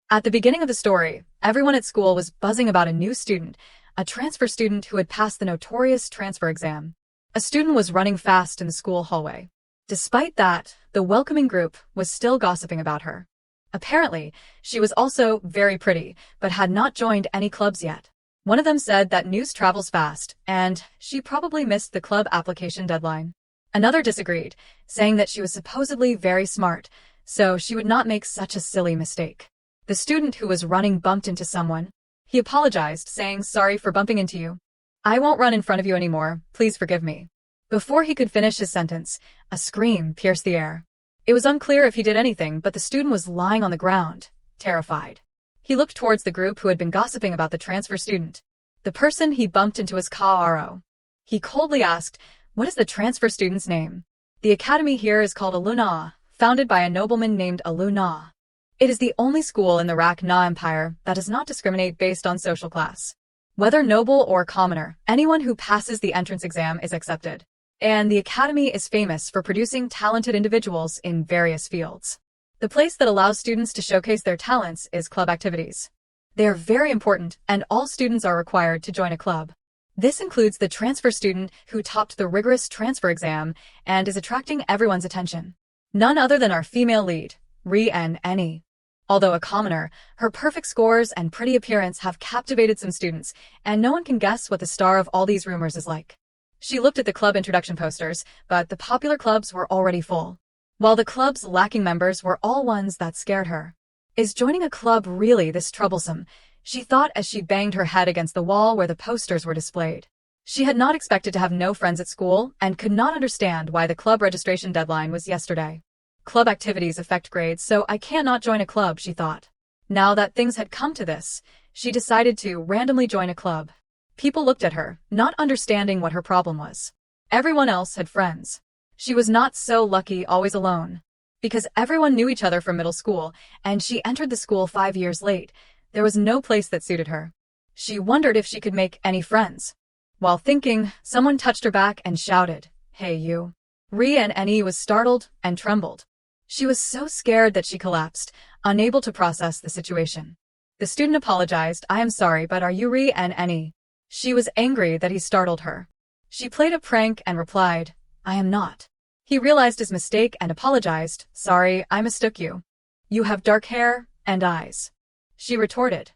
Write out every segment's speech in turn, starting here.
At the beginning of the story, everyone at school was buzzing about a new student, a transfer student who had passed the notorious transfer exam. A student was running fast in the school hallway. Despite that, the welcoming group was still gossiping about her. Apparently, she was also very pretty, but had not joined any clubs yet. One of them said that news travels fast, and she probably missed the club application deadline. Another disagreed, saying that she was supposedly very smart, so she would not make such a silly mistake. The student who was running bumped into someone. He apologized, saying, "Sorry for bumping into you. I won't run in front of you anymore, please forgive me." Before he could finish his sentence, a scream pierced the air. It was unclear if he did anything, but the student was lying on the ground, terrified. He looked towards the group who had been gossiping about the transfer student. The person he bumped into was Ka-Aro. He coldly asked, "What is the transfer student's name?" "The academy here is called Aluna, founded by a nobleman named Aluna. It is the only school in the Rak-Na Empire that does not discriminate based on social class. Whether noble or commoner, anyone who passes the entrance exam is accepted. And the academy is famous for producing talented individuals in various fields. The place that allows students to showcase their talents is club activities. They are very important, and all students are required to join a club. This includes the transfer student who topped the rigorous transfer exam and is attracting everyone's attention. None other than our female lead, Ri-En-Eni. Although a commoner, her perfect scores and pretty appearance have captivated some students, and no one can guess what the star of all these rumors is like. She looked at the club introduction posters, but the popular clubs were already full, while the clubs lacking members were all ones that scared her. Is joining a club really this troublesome? She thought as she banged her head against the wall where the posters were displayed. She had not expected to have no friends at school and could not understand why the club registration deadline was yesterday. Club activities affect grades, so I cannot join a club, she thought. Now that things had come to this, she decided to randomly join a club. People looked at her, not understanding what her problem was. Everyone else had friends. She was not so lucky, always alone. Because everyone knew each other from middle school, and she entered the school 5 years late, there was no place that suited her. She wondered if she could make any friends. While thinking, someone touched her back and shouted, "Hey you." Ri-En-Eni was startled and trembled. She was so scared that she collapsed, unable to process the situation. The student apologized, "I am sorry, but are you Ri-En-Eni?" She was angry that he startled her. She played a prank and replied, "I am not." He realized his mistake and apologized, "Sorry, I mistook you. You have dark hair and eyes." She retorted,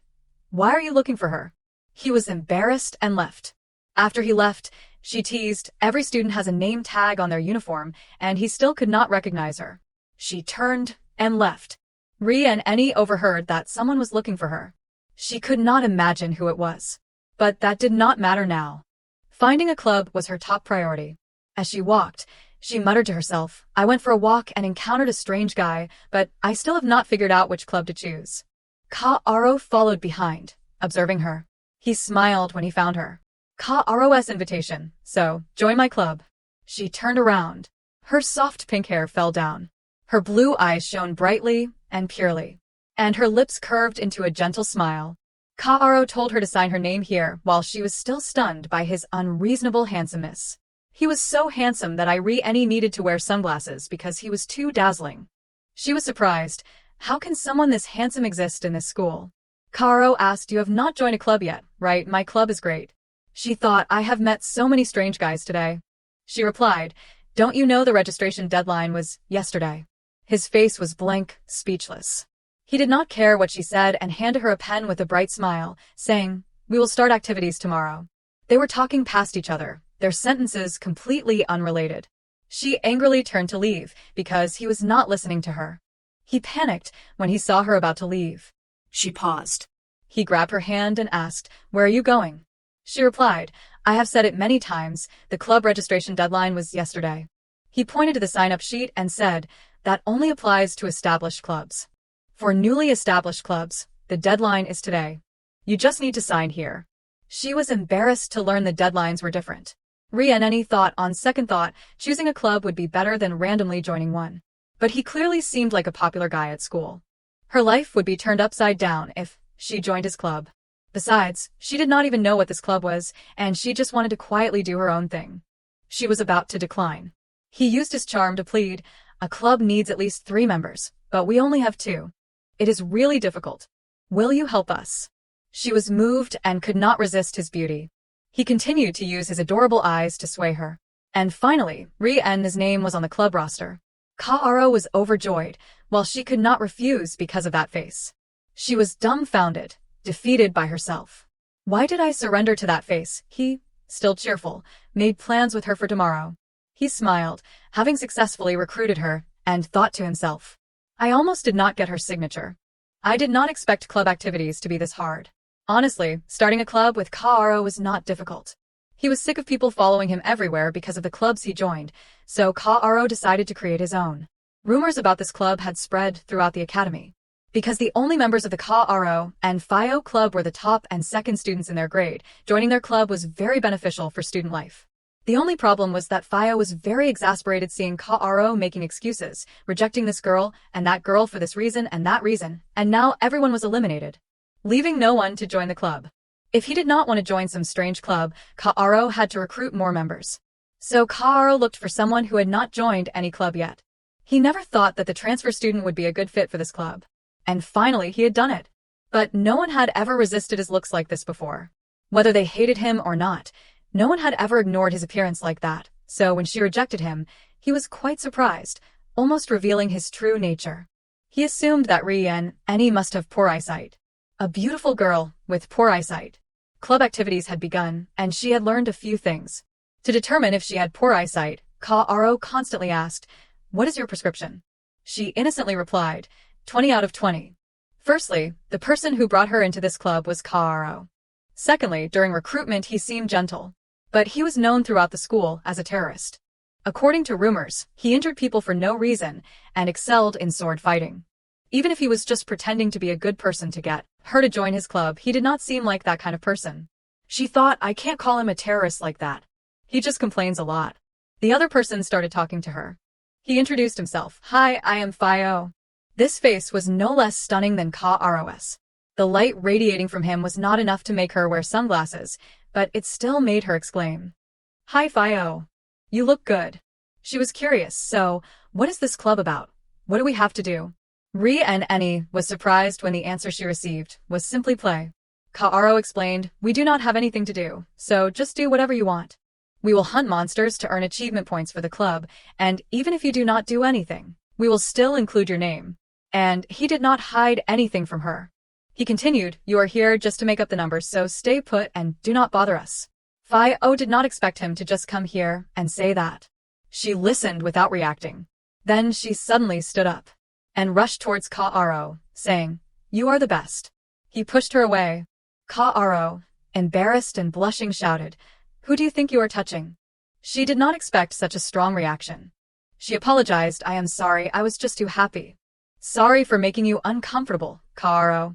"Why are you looking for her?" He was embarrassed and left. After he left, she teased, "Every student has a name tag on their uniform, and he still could not recognize her." She turned and left. Ri-En-Eni overheard that someone was looking for her. She could not imagine who it was. But that did not matter now. Finding a club was her top priority. As she walked, she muttered to herself, "I went for a walk and encountered a strange guy, but I still have not figured out which club to choose." Ka-Aro followed behind, observing her. He smiled when he found her. "Ka-Aro's invitation, so join my club." She turned around. Her soft pink hair fell down. Her blue eyes shone brightly and purely, and her lips curved into a gentle smile. Ka-Aro told her to sign her name here while she was still stunned by his unreasonable handsomeness. He was so handsome that Ri-En-Eni needed to wear sunglasses because he was too dazzling. She was surprised. How can someone this handsome exist in this school? Ka-Aro asked, "You have not joined a club yet, right? My club is great." She thought, "I have met so many strange guys today." She replied, "Don't you know the registration deadline was yesterday?" His face was blank, speechless. He did not care what she said and handed her a pen with a bright smile, saying, "We will start activities tomorrow." They were talking past each other, their sentences completely unrelated. She angrily turned to leave because he was not listening to her. He panicked when he saw her about to leave. She paused. He grabbed her hand and asked, "Where are you going?" She replied, "I have said it many times, the club registration deadline was yesterday." He pointed to the sign-up sheet and said, "That only applies to established clubs. For newly established clubs, the deadline is today. You just need to sign here." She was embarrassed to learn the deadlines were different. Ri-En-Eni thought on second thought choosing a club would be better than randomly joining one. But he clearly seemed like a popular guy at school. Her life would be turned upside down if she joined his club. Besides, she did not even know what this club was, and she just wanted to quietly do her own thing. She was about to decline. He used his charm to plead, "A club needs at least 3 members, but we only have 2. It is really difficult." Will you help us? She was moved and could not resist his beauty. He continued to use his adorable eyes to sway her. And finally, Ri-en's name was on the club roster. Kaoru was overjoyed, while she could not refuse because of that face. She was dumbfounded, defeated by herself. Why did I surrender to that face? He, still cheerful, made plans with her for tomorrow. He smiled, having successfully recruited her, and thought to himself, I almost did not get her signature. I did not expect club activities to be this hard. Honestly, starting a club with Kaoru was not difficult. He was sick of people following him everywhere because of the clubs he joined, so Kaoru decided to create his own. Rumors about this club had spread throughout the academy. Because the only members of the Kaoru and Fio club were the top and second students in their grade, joining their club was very beneficial for student life. The only problem was that Fio was very exasperated seeing Kaoru making excuses, rejecting this girl and that girl for this reason and that reason, and now everyone was eliminated, leaving no one to join the club. If he did not want to join some strange club, Kaoru had to recruit more members. So Kaoru looked for someone who had not joined any club yet. He never thought that the transfer student would be a good fit for this club. And finally he had done it. But no one had ever resisted his looks like this before. Whether they hated him or not, no one had ever ignored his appearance like that, so when she rejected him, he was quite surprised, almost revealing his true nature. He assumed that Ri-en must have poor eyesight. A beautiful girl with poor eyesight. Club activities had begun, and she had learned a few things. To determine if she had poor eyesight, Kaoru constantly asked, What is your prescription? She innocently replied, 20 out of 20. Firstly, the person who brought her into this club was Kaoru. Secondly, during recruitment he seemed gentle. But he was known throughout the school as a terrorist. According to rumors, he injured people for no reason and excelled in sword fighting. Even if he was just pretending to be a good person to get her to join his club, he did not seem like that kind of person. She thought, I can't call him a terrorist like that. He just complains a lot. The other person started talking to her. He introduced himself. Hi, I am Fio. This face was no less stunning than Kaoru's. The light radiating from him was not enough to make her wear sunglasses, but it still made her exclaim. Hi Fio. You look good. She was curious, so, what is this club about? What do we have to do? Ri-en was surprised when the answer she received was simply play. Kaoru explained, We do not have anything to do, so just do whatever you want. We will hunt monsters to earn achievement points for the club, and even if you do not do anything, we will still include your name. And he did not hide anything from her. He continued, You are here just to make up the numbers, so stay put and do not bother us. Fio did not expect him to just come here and say that. She listened without reacting. Then she suddenly stood up and rushed towards Kaoru, saying, You are the best. He pushed her away. Kaoru, embarrassed and blushing, shouted, Who do you think you are touching? She did not expect such a strong reaction. She apologized, I am sorry, I was just too happy. Sorry for making you uncomfortable, Kaoru.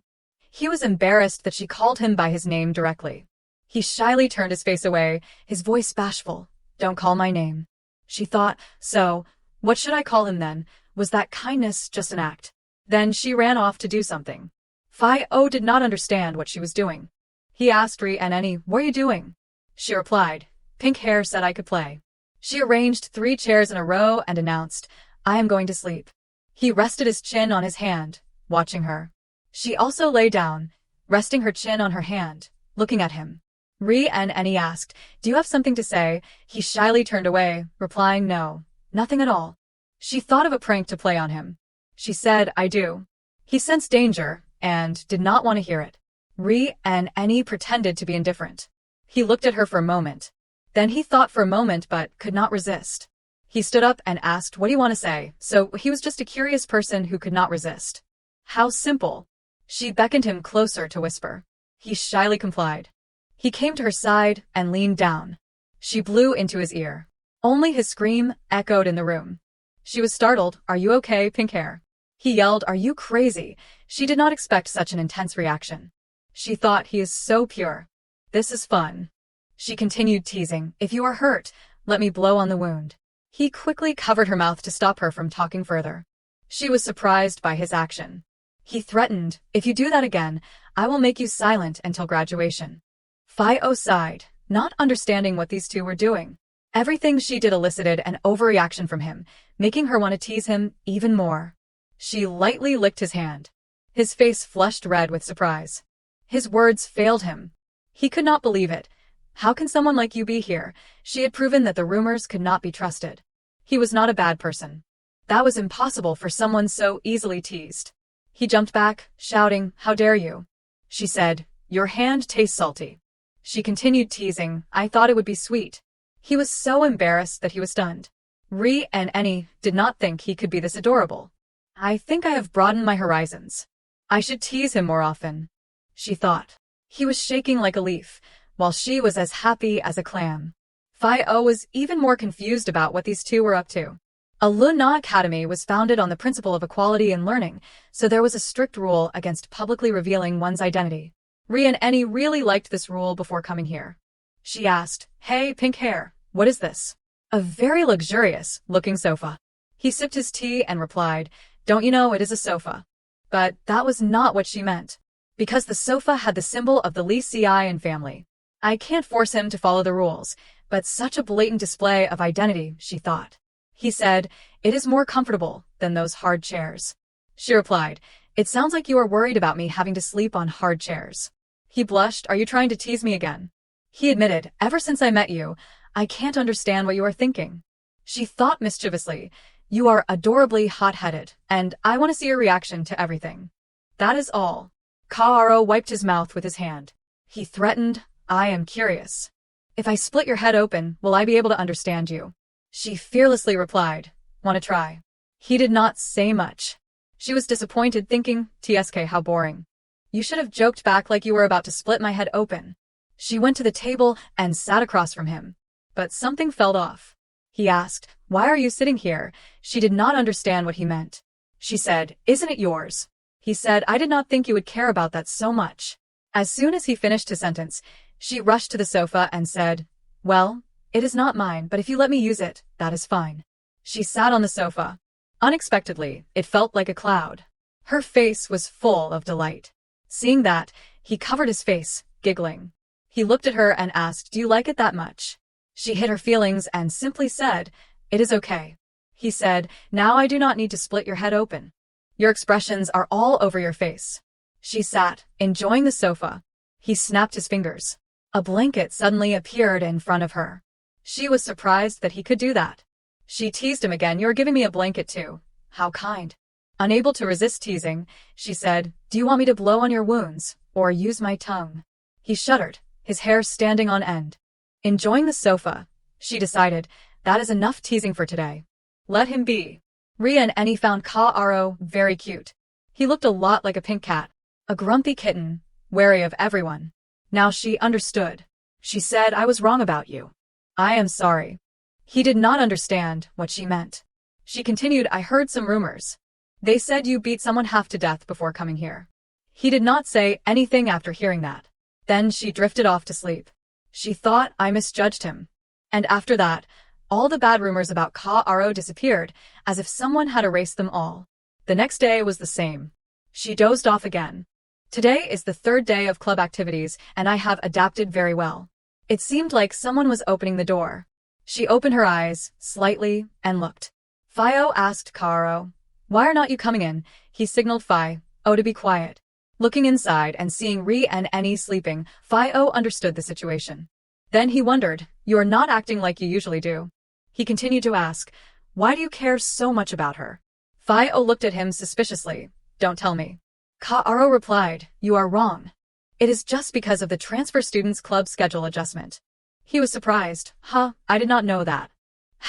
He was embarrassed that she called him by his name directly. He shyly turned his face away, his voice bashful. Don't call my name. She thought, so, what should I call him then? Was that kindness just an act? Then she ran off to do something. Fio did not understand what she was doing. He asked Ri-en, What are you doing? She replied, Pink hair said I could play. She arranged 3 chairs in a row and announced, I am going to sleep. He rested his chin on his hand, watching her. She also lay down, resting her chin on her hand, looking at him. Ri-en asked, Do you have something to say? He shyly turned away, replying no, nothing at all. She thought of a prank to play on him. She said, I do. He sensed danger, and did not want to hear it. Ri-en pretended to be indifferent. He looked at her for a moment. Then he thought for a moment but could not resist. He stood up and asked, What do you want to say? So he was just a curious person who could not resist. How simple. She beckoned him closer to whisper. He shyly complied. He came to her side and leaned down. She blew into his ear. Only his scream echoed in the room. She was startled. Are you okay, Pink hair? He yelled, Are you crazy? She did not expect such an intense reaction. She thought, He is so pure. This is fun. She continued teasing, If you are hurt, let me blow on the wound. He quickly covered her mouth to stop her from talking further. She was surprised by his action. He threatened, If you do that again, I will make you silent until graduation. Fio sighed, not understanding what these two were doing. Everything she did elicited an overreaction from him, making her want to tease him even more. She lightly licked his hand. His face flushed red with surprise. His words failed him. He could not believe it. How can someone like you be here? She had proven that the rumors could not be trusted. He was not a bad person. That was impossible for someone so easily teased. He jumped back, shouting, "How dare you?" She said, "Your hand tastes salty." She continued teasing, "I thought it would be sweet." He was so embarrassed that he was stunned. Ri and Annie did not think he could be this adorable. "I think I have broadened my horizons. I should tease him more often," she thought. He was shaking like a leaf, while she was as happy as a clam. Fio was even more confused about what these two were up to. A Luna Academy was founded on the principle of equality in learning, so there was a strict rule against publicly revealing one's identity. Ri and Annie really liked this rule before coming here. She asked, "Hey, pink hair, what is this?" "A very luxurious-looking sofa." He sipped his tea and replied, "Don't you know it is a sofa?" But that was not what she meant. Because the sofa had the symbol of the Lee Ci family. I can't force him to follow the rules, but such a blatant display of identity, she thought. He said, "It is more comfortable than those hard chairs." She replied, "It sounds like you are worried about me having to sleep on hard chairs." He blushed, "Are you trying to tease me again?" He admitted, "Ever since I met you, I can't understand what you are thinking." She thought mischievously, "You are adorably hot-headed, and I want to see your reaction to everything. That is all." Kaoru wiped his mouth with his hand. He threatened, "I am curious. If I split your head open, will I be able to understand you?" She fearlessly replied, "Want to try?" He did not say much. She was disappointed, thinking, "Tsk, how boring. You should have joked back like you were about to split my head open." She went to the table and sat across from him. But something fell off. He asked, "Why are you sitting here?" She did not understand what he meant. She said, "Isn't it yours?" He said, "I did not think you would care about that so much." As soon as he finished his sentence, she rushed to the sofa and said, "Well, it is not mine, but if you let me use it, that is fine." She sat on the sofa. Unexpectedly, it felt like a cloud. Her face was full of delight. Seeing that, he covered his face, giggling. He looked at her and asked, "Do you like it that much?" She hid her feelings and simply said, "It is okay." He said, "Now I do not need to split your head open. Your expressions are all over your face." She sat, enjoying the sofa. He snapped his fingers. A blanket suddenly appeared in front of her. She was surprised that he could do that. She teased him again, "You're giving me a blanket too. How kind." Unable to resist teasing, she said, "Do you want me to blow on your wounds, or use my tongue?" He shuddered, his hair standing on end. Enjoying the sofa, she decided, that is enough teasing for today. Let him be. Ria and Annie found Kaoru very cute. He looked a lot like a pink cat, a grumpy kitten, wary of everyone. Now she understood. She said, "I was wrong about you. I am sorry." He did not understand what she meant. She continued, "I heard some rumors. They said you beat someone half to death before coming here." He did not say anything after hearing that. Then she drifted off to sleep. She thought I misjudged him. And after that, all the bad rumors about Kaoru disappeared, as if someone had erased them all. The next day was the same. She dozed off again. Today is the third day of club activities, and I have adapted very well. It seemed like someone was opening the door. She opened her eyes, slightly, and looked. Fio asked Kaoru, "Why are not you coming in?" He signaled Fio to be quiet. Looking inside and seeing Ri and Annie sleeping, Fio understood the situation. Then he wondered, "You are not acting like you usually do." He continued to ask, "Why do you care so much about her?" Fio looked at him suspiciously. "Don't tell me." Kaoru replied, "You are wrong. It is just because of the Transfer Students Club schedule adjustment." He was surprised. I did not know that.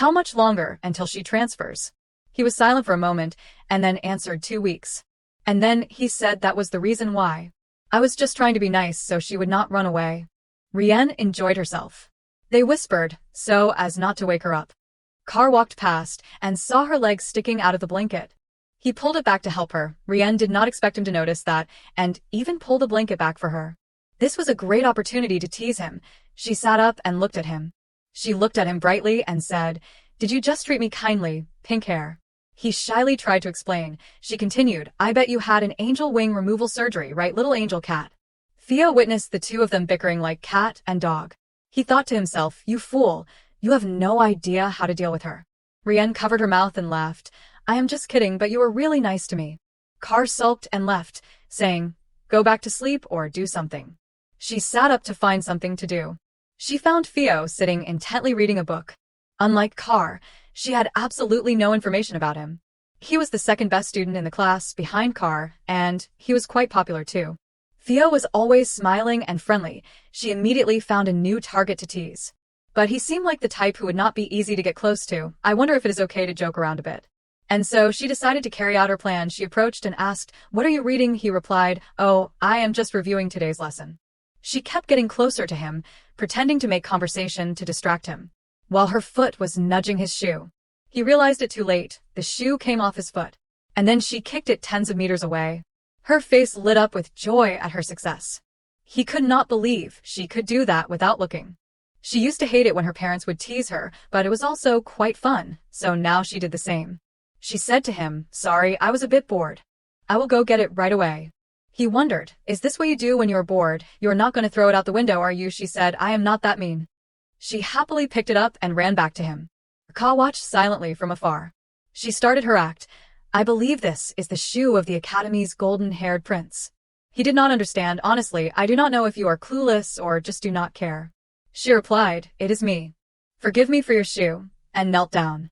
How much longer until she transfers?" He was silent for a moment, and then answered 2 weeks. And then he said that was the reason why. "I was just trying to be nice so she would not run away." Rien enjoyed herself. They whispered, so as not to wake her up. Car walked past and saw her legs sticking out of the blanket. He pulled it back to help her. Rien did not expect him to notice that, and even pulled the blanket back for her. This was a great opportunity to tease him. She sat up and looked at him. She looked at him brightly and said, "Did you just treat me kindly, pink hair?" He shyly tried to explain. She continued, "I bet you had an angel wing removal surgery, right, little angel cat?" Theo witnessed the two of them bickering like cat and dog. He thought to himself, "You fool, you have no idea how to deal with her." Rien covered her mouth and laughed. "I am just kidding, but you were really nice to me." Car sulked and left. saying, "Go back to sleep or do something." She sat up to find something to do. She found Theo sitting intently reading a book. Unlike Carr, she had absolutely no information about him. He was the second best student in the class behind Carr, and he was quite popular too. Theo was always smiling and friendly. She immediately found a new target to tease. But he seemed like the type who would not be easy to get close to. I wonder if it is okay to joke around a bit. And so she decided to carry out her plan. She approached and asked, "What are you reading?" He replied, "Oh, I am just reviewing today's lesson." She kept getting closer to him, pretending to make conversation to distract him, while her foot was nudging his shoe. He realized it too late. The shoe came off his foot, and then she kicked it tens of meters away. Her face lit up with joy at her success. He could not believe she could do that without looking. She used to hate it when her parents would tease her, but it was also quite fun, so now she did the same. She said to him, "Sorry, I was a bit bored. I will go get it right away." He wondered, "Is this what you do when you're bored? You're not going to throw it out the window, are you?" She said, "I am not that mean." She happily picked it up and ran back to him. Ka watched silently from afar. She started her act. "I believe this is the shoe of the Academy's golden-haired prince." He did not understand. "Honestly, I do not know if you are clueless or just do not care." She replied, "It is me. Forgive me for your shoe," and knelt down.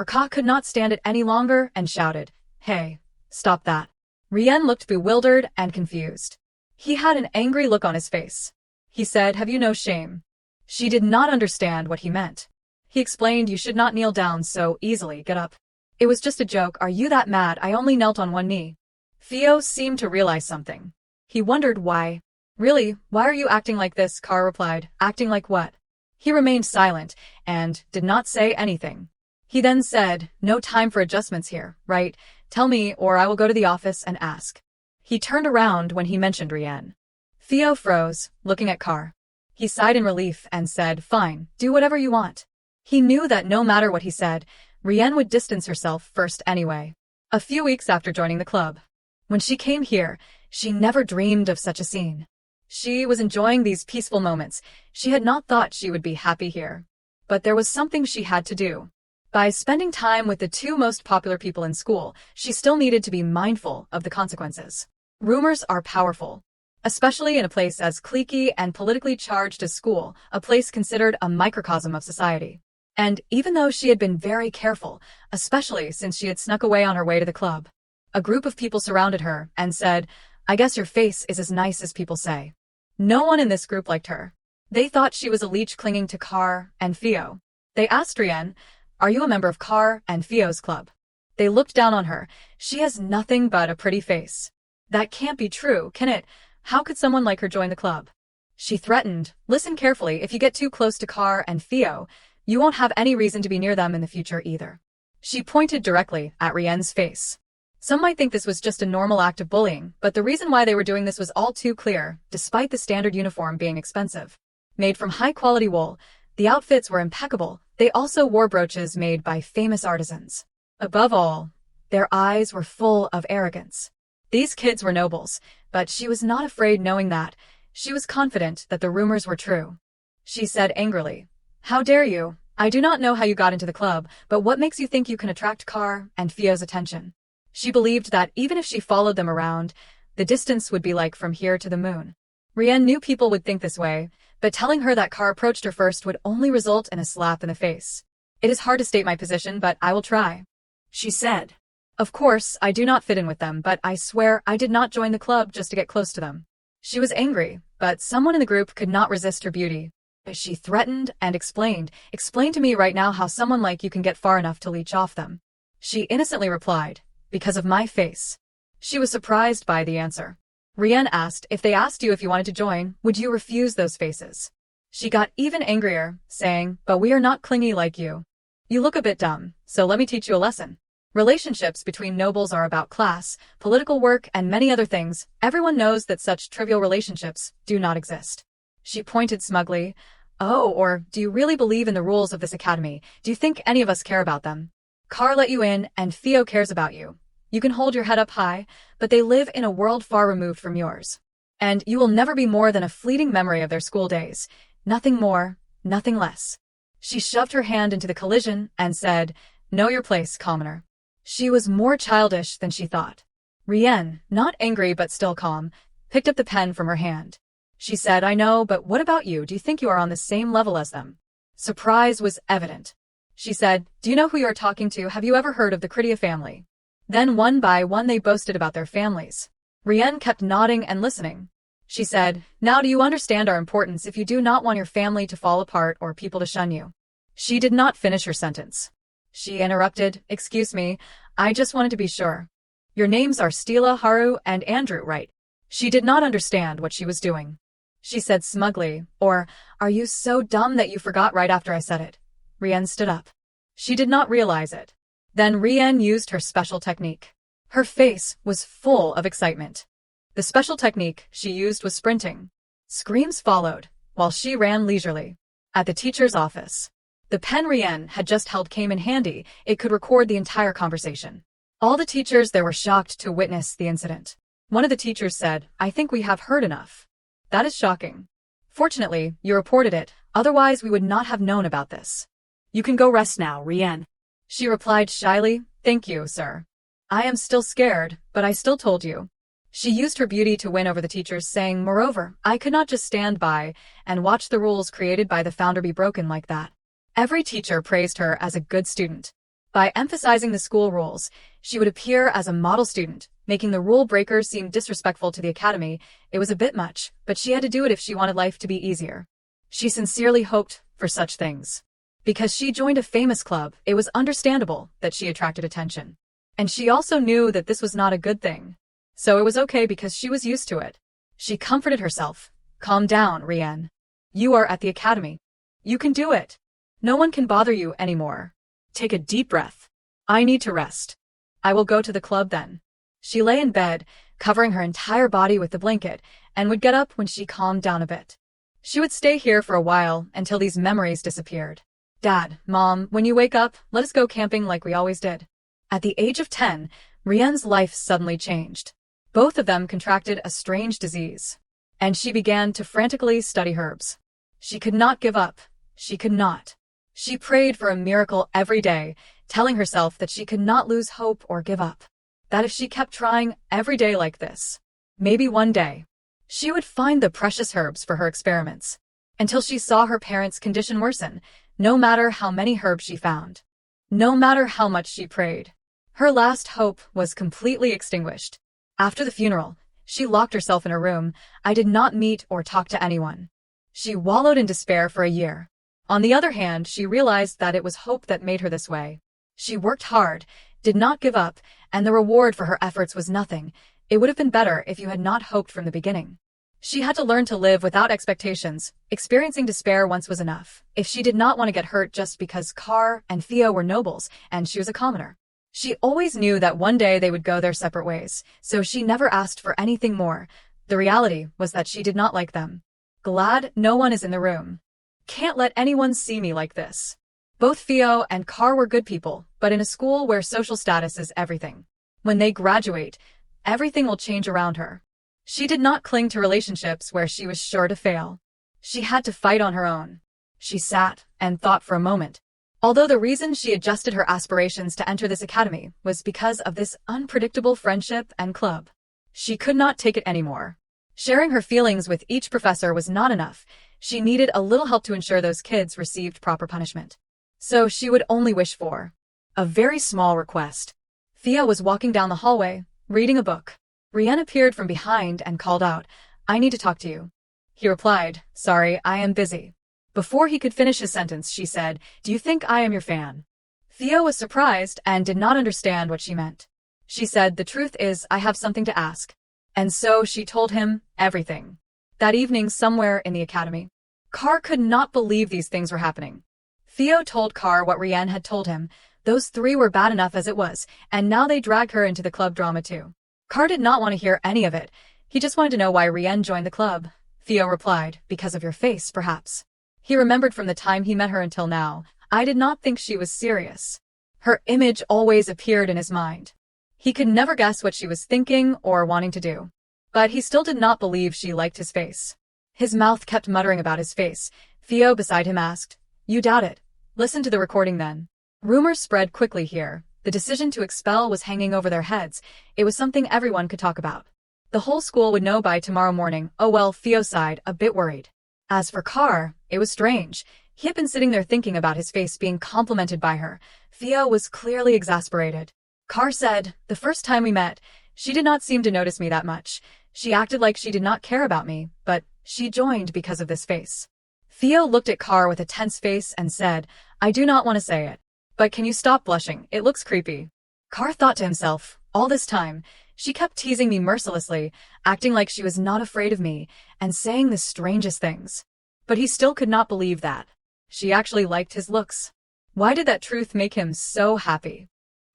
Ka could not stand it any longer and shouted, "Hey, stop that." Rien looked bewildered and confused. He had an angry look on his face. He said, "Have you no shame?" She did not understand what he meant. He explained, "You should not kneel down so easily. Get up. It was just a joke. Are you that mad? I only knelt on one knee." Theo seemed to realize something. He wondered why. "Really, why are you acting like this?" Carr replied. "Acting like what?" He remained silent and did not say anything. He then said, "No time for adjustments here, right? Tell me, or I will go to the office and ask." He turned around when he mentioned Rien. Theo froze, looking at Carr. He sighed in relief and said, "Fine, do whatever you want." He knew that no matter what he said, Rien would distance herself first anyway. A few weeks after joining the club, when she came here, she never dreamed of such a scene. She was enjoying these peaceful moments. She had not thought she would be happy here. But there was something she had to do. By spending time with the two most popular people in school, she still needed to be mindful of the consequences. Rumors are powerful, especially in a place as cliquey and politically charged as school, a place considered a microcosm of society. And even though she had been very careful, especially since she had snuck away on her way to the club, a group of people surrounded her and said, "I guess your face is as nice as people say." No one in this group liked her. They thought she was a leech clinging to Carr and Theo. They asked Rien, "Are you a member of Carr and Theo's club?" They looked down on her. "She has nothing but a pretty face." "That can't be true, can it? How could someone like her join the club?" She threatened, "Listen carefully, if you get too close to Carr and Theo, you won't have any reason to be near them in the future either." She pointed directly at Rien's face. Some might think this was just a normal act of bullying, but the reason why they were doing this was all too clear, despite the standard uniform being expensive. Made from high-quality wool, the outfits were impeccable. They also wore brooches made by famous artisans. Above all, their eyes were full of arrogance. These kids were nobles, but she was not afraid knowing that. She was confident that the rumors were true. She said angrily, "How dare you? I do not know how you got into the club, but what makes you think you can attract Carr and Theo's attention?" She believed that even if she followed them around, the distance would be like from here to the moon. Rien knew people would think this way, but telling her that Carr approached her first would only result in a slap in the face. "It is hard to state my position, but I will try," she said. "Of course, I do not fit in with them, but I swear I did not join the club just to get close to them." She was angry, but someone in the group could not resist her beauty. She threatened and explained, "Explain to me right now how someone like you can get far enough to leech off them." She innocently replied, "Because of my face." She was surprised by the answer. Rien asked, "If they asked you if you wanted to join, would you refuse those faces?" She got even angrier, saying, "But we are not clingy like you. You look a bit dumb, so let me teach you a lesson. Relationships between nobles are about class, political work, and many other things. Everyone knows that such trivial relationships do not exist." She pointed smugly. "Oh, or do you really believe in the rules of this academy? Do you think any of us care about them? Carr let you in, and Theo cares about you. You can hold your head up high, but they live in a world far removed from yours. And you will never be more than a fleeting memory of their school days. Nothing more, nothing less." She shoved her hand into the collision and said, "Know your place, commoner." She was more childish than she thought. Rian, not angry but still calm, picked up the pen from her hand. She said, I know, but what about you? Do you think you are on the same level as them? Surprise was evident. She said, do you know who you are talking to? Have you ever heard of the Kritia family? Then one by one they boasted about their families. Rian kept nodding and listening. She said, now do you understand our importance if you do not want your family to fall apart or people to shun you? She did not finish her sentence. She interrupted, excuse me, I just wanted to be sure. Your names are Stila, Haru, and Andrew, right? She did not understand what she was doing. She said smugly, or, are you so dumb that you forgot right after I said it? Rian stood up. She did not realize it. Then Rian used her special technique. Her face was full of excitement. The special technique she used was sprinting. Screams followed, while she ran leisurely. At the teacher's office. The pen Rian had just held came in handy. It could record the entire conversation. All the teachers there were shocked to witness the incident. One of the teachers said, I think we have heard enough. That is shocking. Fortunately, you reported it, otherwise we would not have known about this. You can go rest now, Rian. She replied shyly, thank you, sir. I am still scared, but I still told you. She used her beauty to win over the teachers, saying, moreover, I could not just stand by and watch the rules created by the founder be broken like that. Every teacher praised her as a good student. By emphasizing the school rules, she would appear as a model student, making the rule breakers seem disrespectful to the academy. It was a bit much, but she had to do it if she wanted life to be easier. She sincerely hoped for such things. Because she joined a famous club, it was understandable that she attracted attention. And she also knew that this was not a good thing. So it was okay because she was used to it. She comforted herself. Calm down, Rian. You are at the academy. You can do it. No one can bother you anymore. Take a deep breath. I need to rest. I will go to the club then. She lay in bed, covering her entire body with the blanket, and would get up when she calmed down a bit. She would stay here for a while until these memories disappeared. Dad, Mom, when you wake up, let us go camping like we always did. At the age of 10, Rian's life suddenly changed. Both of them contracted a strange disease. And she began to frantically study herbs. She could not give up. She could not. She prayed for a miracle every day, telling herself that she could not lose hope or give up. That if she kept trying every day like this, maybe one day, she would find the precious herbs for her experiments. Until she saw her parents' condition worsen, no matter how many herbs she found. No matter how much she prayed. Her last hope was completely extinguished. After the funeral, she locked herself in her room. I did not meet or talk to anyone. She wallowed in despair for a year. On the other hand, she realized that it was hope that made her this way. She worked hard, did not give up, and the reward for her efforts was nothing. It would have been better if you had not hoped from the beginning. She had to learn to live without expectations. Experiencing despair once was enough. If she did not want to get hurt just because Carr and Theo were nobles and she was a commoner. She always knew that one day they would go their separate ways, so she never asked for anything more. The reality was that she did not like them. Glad no one is in the room. Can't let anyone see me like this. Both Theo and Carr were good people, but in a school where social status is everything. When they graduate, everything will change around her. She did not cling to relationships where she was sure to fail. She had to fight on her own. She sat and thought for a moment. Although the reason she adjusted her aspirations to enter this academy was because of this unpredictable friendship and club. She could not take it anymore. Sharing her feelings with each professor was not enough. She needed a little help to ensure those kids received proper punishment. So she would only wish for a very small request. Thea was walking down the hallway, reading a book. Rian appeared from behind and called out, I need to talk to you. He replied, sorry, I am busy. Before he could finish his sentence, she said, do you think I am your fan? Theo was surprised and did not understand what she meant. She said, the truth is, I have something to ask. And so she told him everything. That evening, somewhere in the academy, Carr could not believe these things were happening. Theo told Carr what Rian had told him. Those three were bad enough as it was, and now they dragged her into the club drama too. Carr did not want to hear any of it. He just wanted to know why Rian joined the club. Theo replied, because of your face, perhaps. He remembered from the time he met her until now. I did not think she was serious. Her image always appeared in his mind. He could never guess what she was thinking or wanting to do. But he still did not believe she liked his face. His mouth kept muttering about his face. Theo beside him asked, you doubt it? Listen to the recording then. Rumors spread quickly here. The decision to expel was hanging over their heads. It was something everyone could talk about. The whole school would know by tomorrow morning. Oh well, Theo sighed, a bit worried. As for Car, it was strange. He had been sitting there thinking about his face being complimented by her. Theo was clearly exasperated. Car said, "The first time we met, she did not seem to notice me that much. She acted like she did not care about me, but she joined because of this face." Theo looked at Car with a tense face and said, "I do not want to say it, but can you stop blushing? It looks creepy." Car thought to himself, all this time, she kept teasing me mercilessly, acting like she was not afraid of me, and saying the strangest things. But he still could not believe that she actually liked his looks. Why did that truth make him so happy?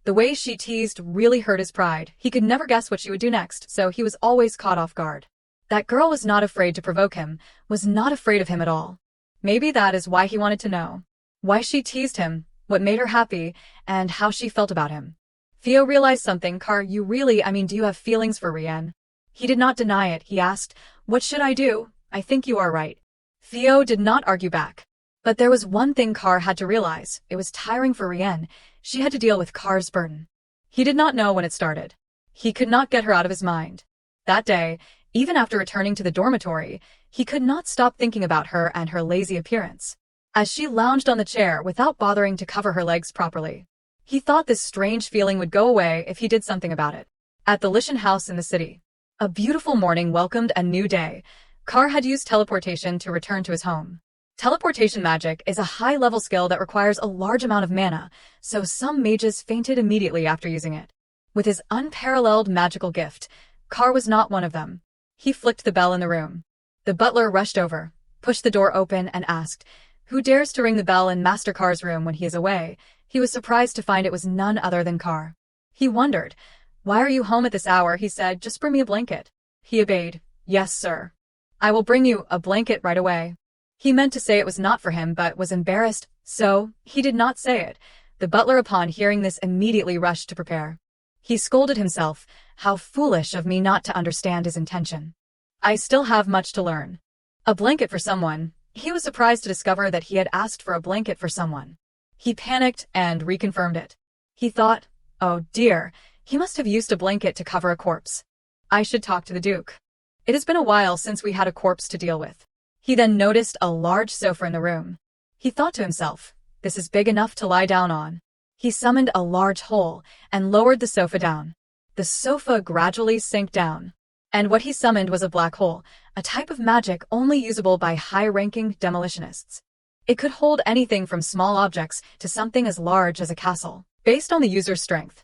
The way she teased really hurt his pride. He could never guess what she would do next, so he was always caught off guard. That girl was not afraid to provoke him, was not afraid of him at all. Maybe that is why he wanted to know. Why she teased him, what made her happy, and how she felt about him. Theo realized something. Car, do you have feelings for Rian? He did not deny it. He asked, "What should I do? I think you are right." Theo did not argue back. But there was one thing Car had to realize. It was tiring for Rian. She had to deal with Car's burden. He did not know when it started. He could not get her out of his mind. That day, even after returning to the dormitory, he could not stop thinking about her and her lazy appearance. As she lounged on the chair without bothering to cover her legs properly, he thought this strange feeling would go away if he did something about it. At the Lishan house in the city, a beautiful morning welcomed a new day. Car had used teleportation to return to his home. Teleportation magic is a high-level skill that requires a large amount of mana, so some mages fainted immediately after using it. With his unparalleled magical gift, Car was not one of them. He flicked the bell in the room. The butler rushed over, pushed the door open, and asked, "Who dares to ring the bell in Master Car's room when he is away?" He was surprised to find it was none other than Car. He wondered. "Why are you home at this hour?" he said. "Just bring me a blanket." He obeyed. "Yes, sir. I will bring you a blanket right away." He meant to say it was not for him but was embarrassed, so he did not say it. The butler, upon hearing this, immediately rushed to prepare. He scolded himself. How foolish of me not to understand his intention. I still have much to learn. A blanket for someone. He was surprised to discover that he had asked for a blanket for someone. He panicked and reconfirmed it. He thought, oh dear, he must have used a blanket to cover a corpse. I should talk to the Duke. It has been a while since we had a corpse to deal with. He then noticed a large sofa in the room. He thought to himself, this is big enough to lie down on. He summoned a large hole and lowered the sofa down. The sofa gradually sank down. And what he summoned was a black hole, a type of magic only usable by high-ranking demolitionists. It could hold anything from small objects to something as large as a castle, based on the user's strength.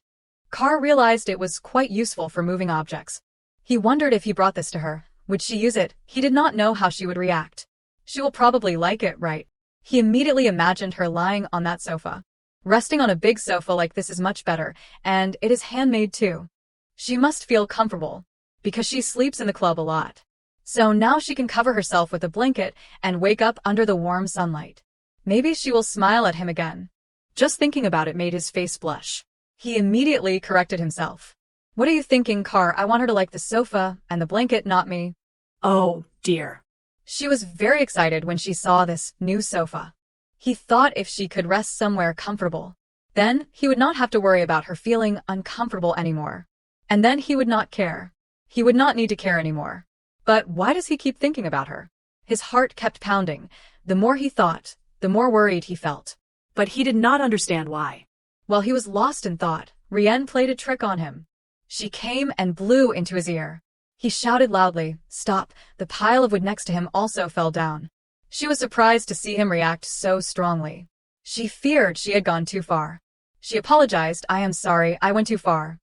Car realized it was quite useful for moving objects. He wondered if he brought this to her, would she use it? He did not know how she would react. She will probably like it, right? He immediately imagined her lying on that sofa. Resting on a big sofa like this is much better, and it is handmade too. She must feel comfortable, because she sleeps in the club a lot. So now she can cover herself with a blanket and wake up under the warm sunlight. Maybe she will smile at him again. Just thinking about it made his face blush. He immediately corrected himself. What are you thinking, Car? I want her to like the sofa and the blanket, not me. Oh, dear. She was very excited when she saw this new sofa. He thought if she could rest somewhere comfortable, then he would not have to worry about her feeling uncomfortable anymore. And then he would not care. He would not need to care anymore. But why does he keep thinking about her? His heart kept pounding. The more he thought, the more worried he felt. But he did not understand why. While he was lost in thought, Rian played a trick on him. She came and blew into his ear. He shouted loudly, "Stop!" The pile of wood next to him also fell down. She was surprised to see him react so strongly. She feared she had gone too far. She apologized. "I am sorry, I went too far.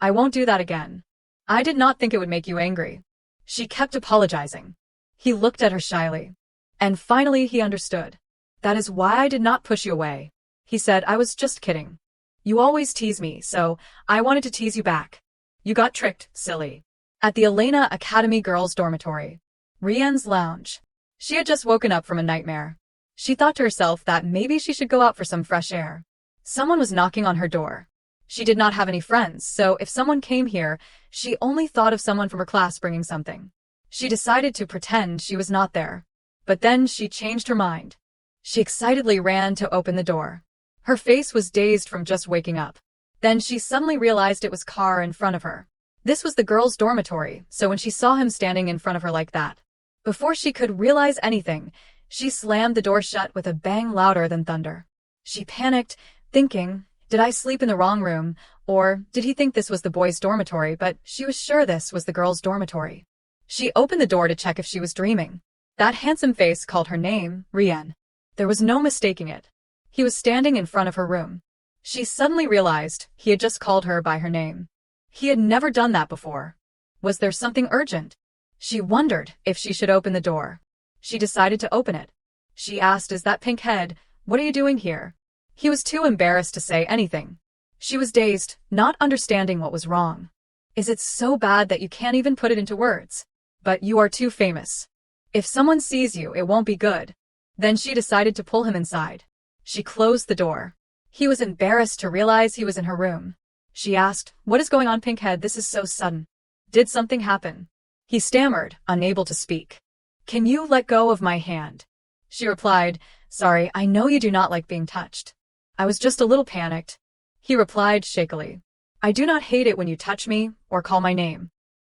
I won't do that again. I did not think it would make you angry." She kept apologizing. He looked at her shyly. And finally he understood. "That is why I did not push you away." He said, "I was just kidding. You always tease me, so I wanted to tease you back. You got tricked, silly." At the Elena Academy girls' dormitory, Rian's lounge. She had just woken up from a nightmare. She thought to herself that maybe she should go out for some fresh air. Someone was knocking on her door. She did not have any friends, so if someone came here, she only thought of someone from her class bringing something. She decided to pretend she was not there. But then she changed her mind. She excitedly ran to open the door. Her face was dazed from just waking up. Then she suddenly realized it was Car in front of her. This was the girls' dormitory, so when she saw him standing in front of her like that, before she could realize anything, she slammed the door shut with a bang louder than thunder. She panicked, thinking, did I sleep in the wrong room, or did he think this was the boys' dormitory? But she was sure this was the girls' dormitory. She opened the door to check if she was dreaming. That handsome face called her name, Rian. There was no mistaking it. He was standing in front of her room. She suddenly realized he had just called her by her name. He had never done that before. Was there something urgent? She wondered if she should open the door. She decided to open it. She asked, is that pink head, what are you doing here? He was too embarrassed to say anything. She was dazed, not understanding what was wrong. Is it so bad that you can't even put it into words? But you are too famous. If someone sees you, it won't be good. Then she decided to pull him inside. She closed the door. He was embarrassed to realize he was in her room. She asked, what is going on, Pinkhead? This is so sudden. Did something happen? He stammered, unable to speak. Can you let go of my hand? She replied, sorry, I know you do not like being touched. I was just a little panicked. He replied shakily, I do not hate it when you touch me or call my name.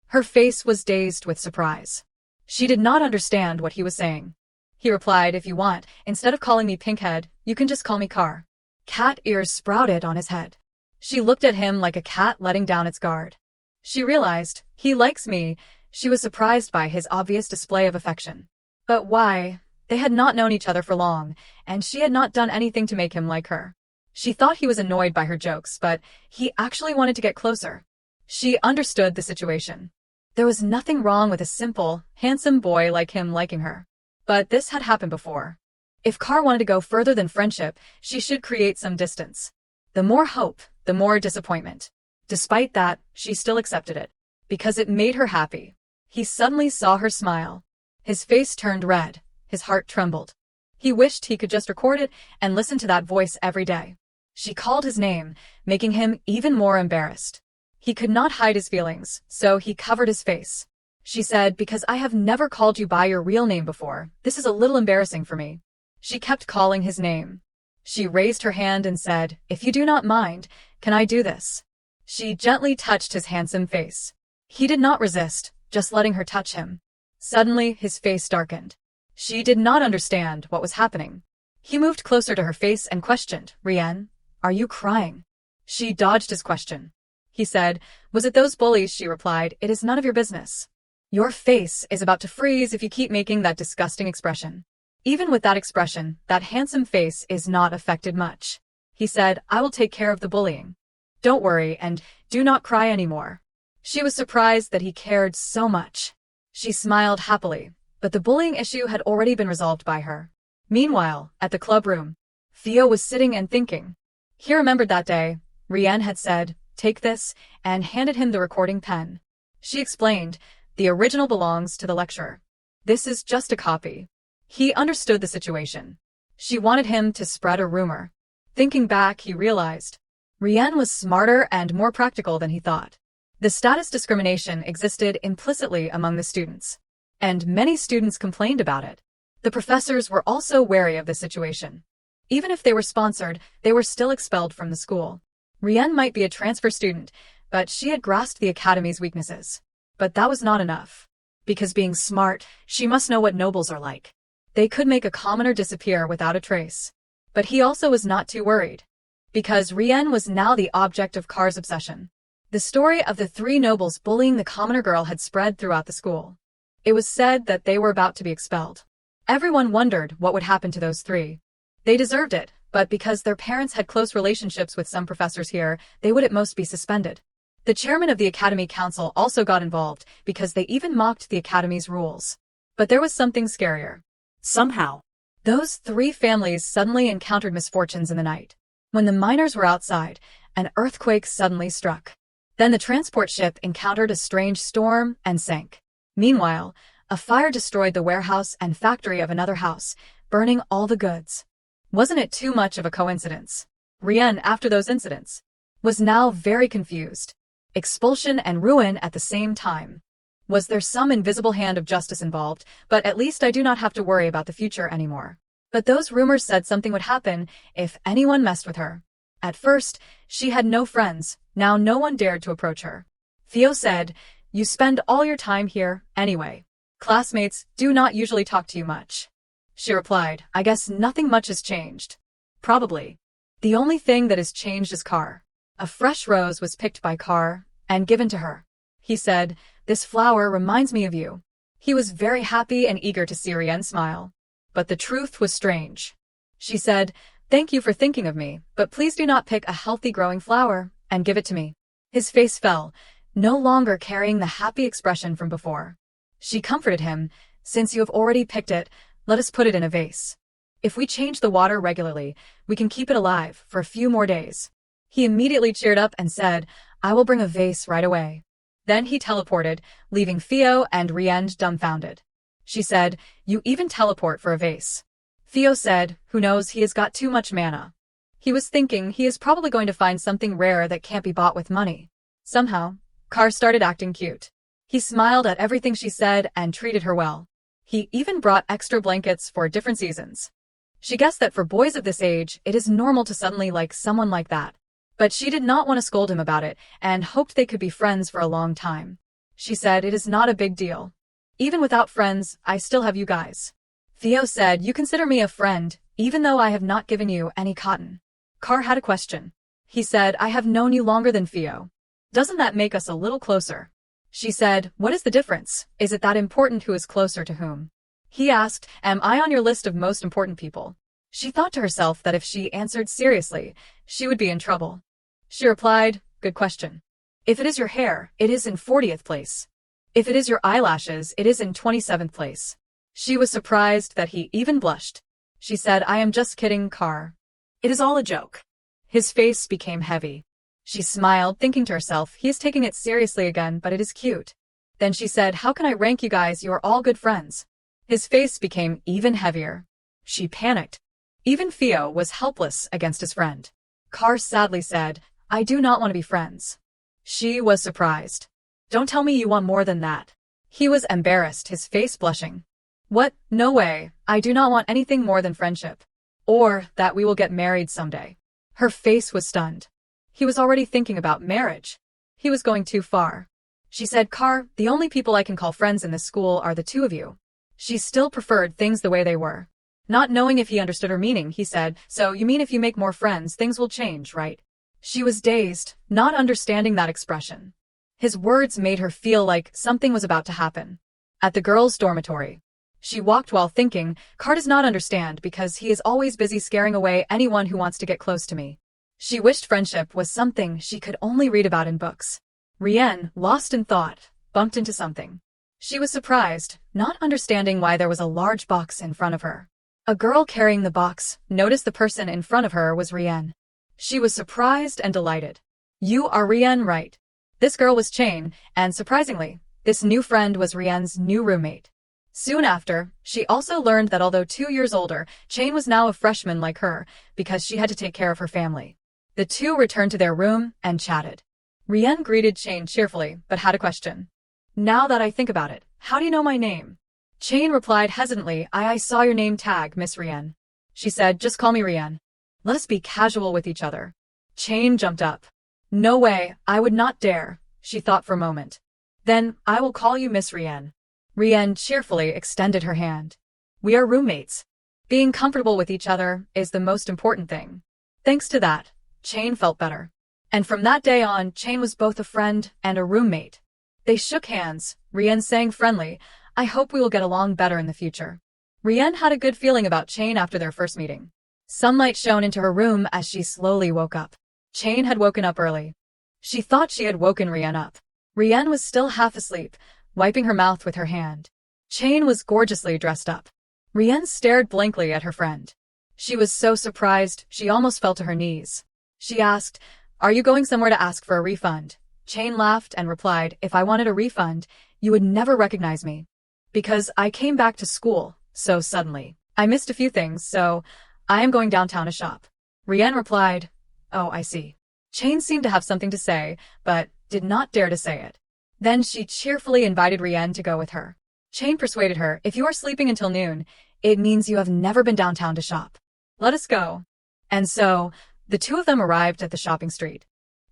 Her face was dazed with surprise. She did not understand what he was saying. He replied, if you want, instead of calling me Pinkhead, you can just call me Car. Cat ears sprouted on his head. She looked at him like a cat letting down its guard. She realized, he likes me. She was surprised by his obvious display of affection. But why? They had not known each other for long, and she had not done anything to make him like her. She thought he was annoyed by her jokes, but he actually wanted to get closer. She understood the situation. There was nothing wrong with a simple, handsome boy like him liking her. But this had happened before. If Car wanted to go further than friendship, she should create some distance. The more hope, the more disappointment. Despite that, she still accepted it, because it made her happy. He suddenly saw her smile. His face turned red, his heart trembled. He wished he could just record it and listen to that voice every day. She called his name, making him even more embarrassed. He could not hide his feelings, so he covered his face. She said, because I have never called you by your real name before, this is a little embarrassing for me. She kept calling his name. She raised her hand and said, if you do not mind, can I do this? She gently touched his handsome face. He did not resist, just letting her touch him. Suddenly, his face darkened. She did not understand what was happening. He moved closer to her face and questioned, Rian, are you crying? She dodged his question. He said, was it those bullies? She replied, it is none of your business. Your face is about to freeze if you keep making that disgusting expression. Even with that expression, that handsome face is not affected much. He said, I will take care of the bullying. Don't worry and do not cry anymore. She was surprised that he cared so much. She smiled happily, but the bullying issue had already been resolved by her. Meanwhile, at the club room, Theo was sitting and thinking. He remembered that day, Rian had said, take this, and handed him the recording pen. She explained, the original belongs to the lecturer. This is just a copy. He understood the situation. She wanted him to spread a rumor. Thinking back, he realized Rian was smarter and more practical than he thought. The status discrimination existed implicitly among the students, and many students complained about it. The professors were also wary of the situation. Even if they were sponsored, they were still expelled from the school. Rian might be a transfer student, but she had grasped the academy's weaknesses. But that was not enough. Because being smart, she must know what nobles are like. They could make a commoner disappear without a trace. But he also was not too worried. Because Rian was now the object of Car's obsession. The story of the three nobles bullying the commoner girl had spread throughout the school. It was said that they were about to be expelled. Everyone wondered what would happen to those three. They deserved it, but because their parents had close relationships with some professors here, they would at most be suspended. The chairman of the Academy Council also got involved because they even mocked the Academy's rules. But there was something scarier. Somehow, those three families suddenly encountered misfortunes in the night. When the miners were outside, an earthquake suddenly struck. Then the transport ship encountered a strange storm and sank. Meanwhile, a fire destroyed the warehouse and factory of another house, burning all the goods. Wasn't it too much of a coincidence? Rian, after those incidents, was now very confused. Expulsion and ruin at the same time. Was there some invisible hand of justice involved? But at least I do not have to worry about the future anymore. But those rumors said something would happen if anyone messed with her. At first, she had no friends, now no one dared to approach her. Theo said, "You spend all your time here, anyway. Classmates do not usually talk to you much." She replied, "I guess nothing much has changed." "Probably. The only thing that has changed is Car." A fresh rose was picked by Car and given to her. He said, "This flower reminds me of you." He was very happy and eager to see Rian smile. But the truth was strange. She said, "Thank you for thinking of me, but please do not pick a healthy growing flower and give it to me." His face fell, no longer carrying the happy expression from before. She comforted him, "Since you have already picked it, let us put it in a vase. If we change the water regularly, we can keep it alive for a few more days." He immediately cheered up and said, "I will bring a vase right away." Then he teleported, leaving Theo and Rian dumbfounded. She said, "You even teleport for a vase." Theo said, "Who knows, he has got too much mana." He was thinking he is probably going to find something rare that can't be bought with money. Somehow, Car started acting cute. He smiled at everything she said and treated her well. He even brought extra blankets for different seasons. She guessed that for boys of this age, it is normal to suddenly like someone like that. But she did not want to scold him about it and hoped they could be friends for a long time. She said, "It is not a big deal. Even without friends, I still have you guys." Theo said, "You consider me a friend, even though I have not given you any cotton." Car had a question. He said, "I have known you longer than Theo. Doesn't that make us a little closer?" She said, "What is the difference? Is it that important who is closer to whom?" He asked, "Am I on your list of most important people?" She thought to herself that if she answered seriously, she would be in trouble. She replied, "Good question. If it is your hair, it is in 40th place. If it is your eyelashes, it is in 27th place." She was surprised that he even blushed. She said, "I am just kidding, Car. It is all a joke." His face became heavy. She smiled, thinking to herself, he is taking it seriously again, but it is cute. Then she said, "How can I rank you guys? You are all good friends." His face became even heavier. She panicked. Even Theo was helpless against his friend. Car sadly said, "I do not want to be friends." She was surprised. "Don't tell me you want more than that." He was embarrassed, his face blushing. "What? No way. I do not want anything more than friendship. Or that we will get married someday." Her face was stunned. He was already thinking about marriage. He was going too far. She said, "Car, the only people I can call friends in this school are the two of you." She still preferred things the way they were. Not knowing if he understood her meaning, he said, "So you mean if you make more friends, things will change, right?" She was dazed, not understanding that expression. His words made her feel like something was about to happen. At the girls' dormitory, she walked while thinking, "Car does not understand because he is always busy scaring away anyone who wants to get close to me." She wished friendship was something she could only read about in books. Rian, lost in thought, bumped into something. She was surprised, not understanding why there was a large box in front of her. A girl carrying the box noticed the person in front of her was Rian. She was surprised and delighted. "You are Rian, right?" This girl was Chain, and surprisingly, this new friend was Rian's new roommate. Soon after, she also learned that although 2 years older, Chain was now a freshman like her because she had to take care of her family. The two returned to their room and chatted. Rian greeted Chain cheerfully, but had a question. "Now that I think about it, how do you know my name?" Chain replied hesitantly, I saw your name tag, Miss Rian." She said, "Just call me Rian. Let us be casual with each other." Chain jumped up. "No way, I would not dare," she thought for a moment. "Then, I will call you Miss Rian." Rian cheerfully extended her hand. "We are roommates. Being comfortable with each other is the most important thing." Thanks to that, Chain felt better. And from that day on, Chain was both a friend and a roommate. They shook hands, Rian saying friendly, "I hope we will get along better in the future." Rian had a good feeling about Chain after their first meeting. Sunlight shone into her room as she slowly woke up. Chain had woken up early. She thought she had woken Rian up. Rian was still half asleep, wiping her mouth with her hand. Chain was gorgeously dressed up. Rian stared blankly at her friend. She was so surprised, she almost fell to her knees. She asked, "Are you going somewhere to ask for a refund?" Chain laughed and replied, "If I wanted a refund, you would never recognize me. Because I came back to school so suddenly. I missed a few things, so I am going downtown to shop." Rian replied, "Oh, I see." Chain seemed to have something to say, but did not dare to say it. Then she cheerfully invited Rian to go with her. Chain persuaded her, "If you are sleeping until noon, it means you have never been downtown to shop. Let us go." And so, The two of them arrived at the shopping street.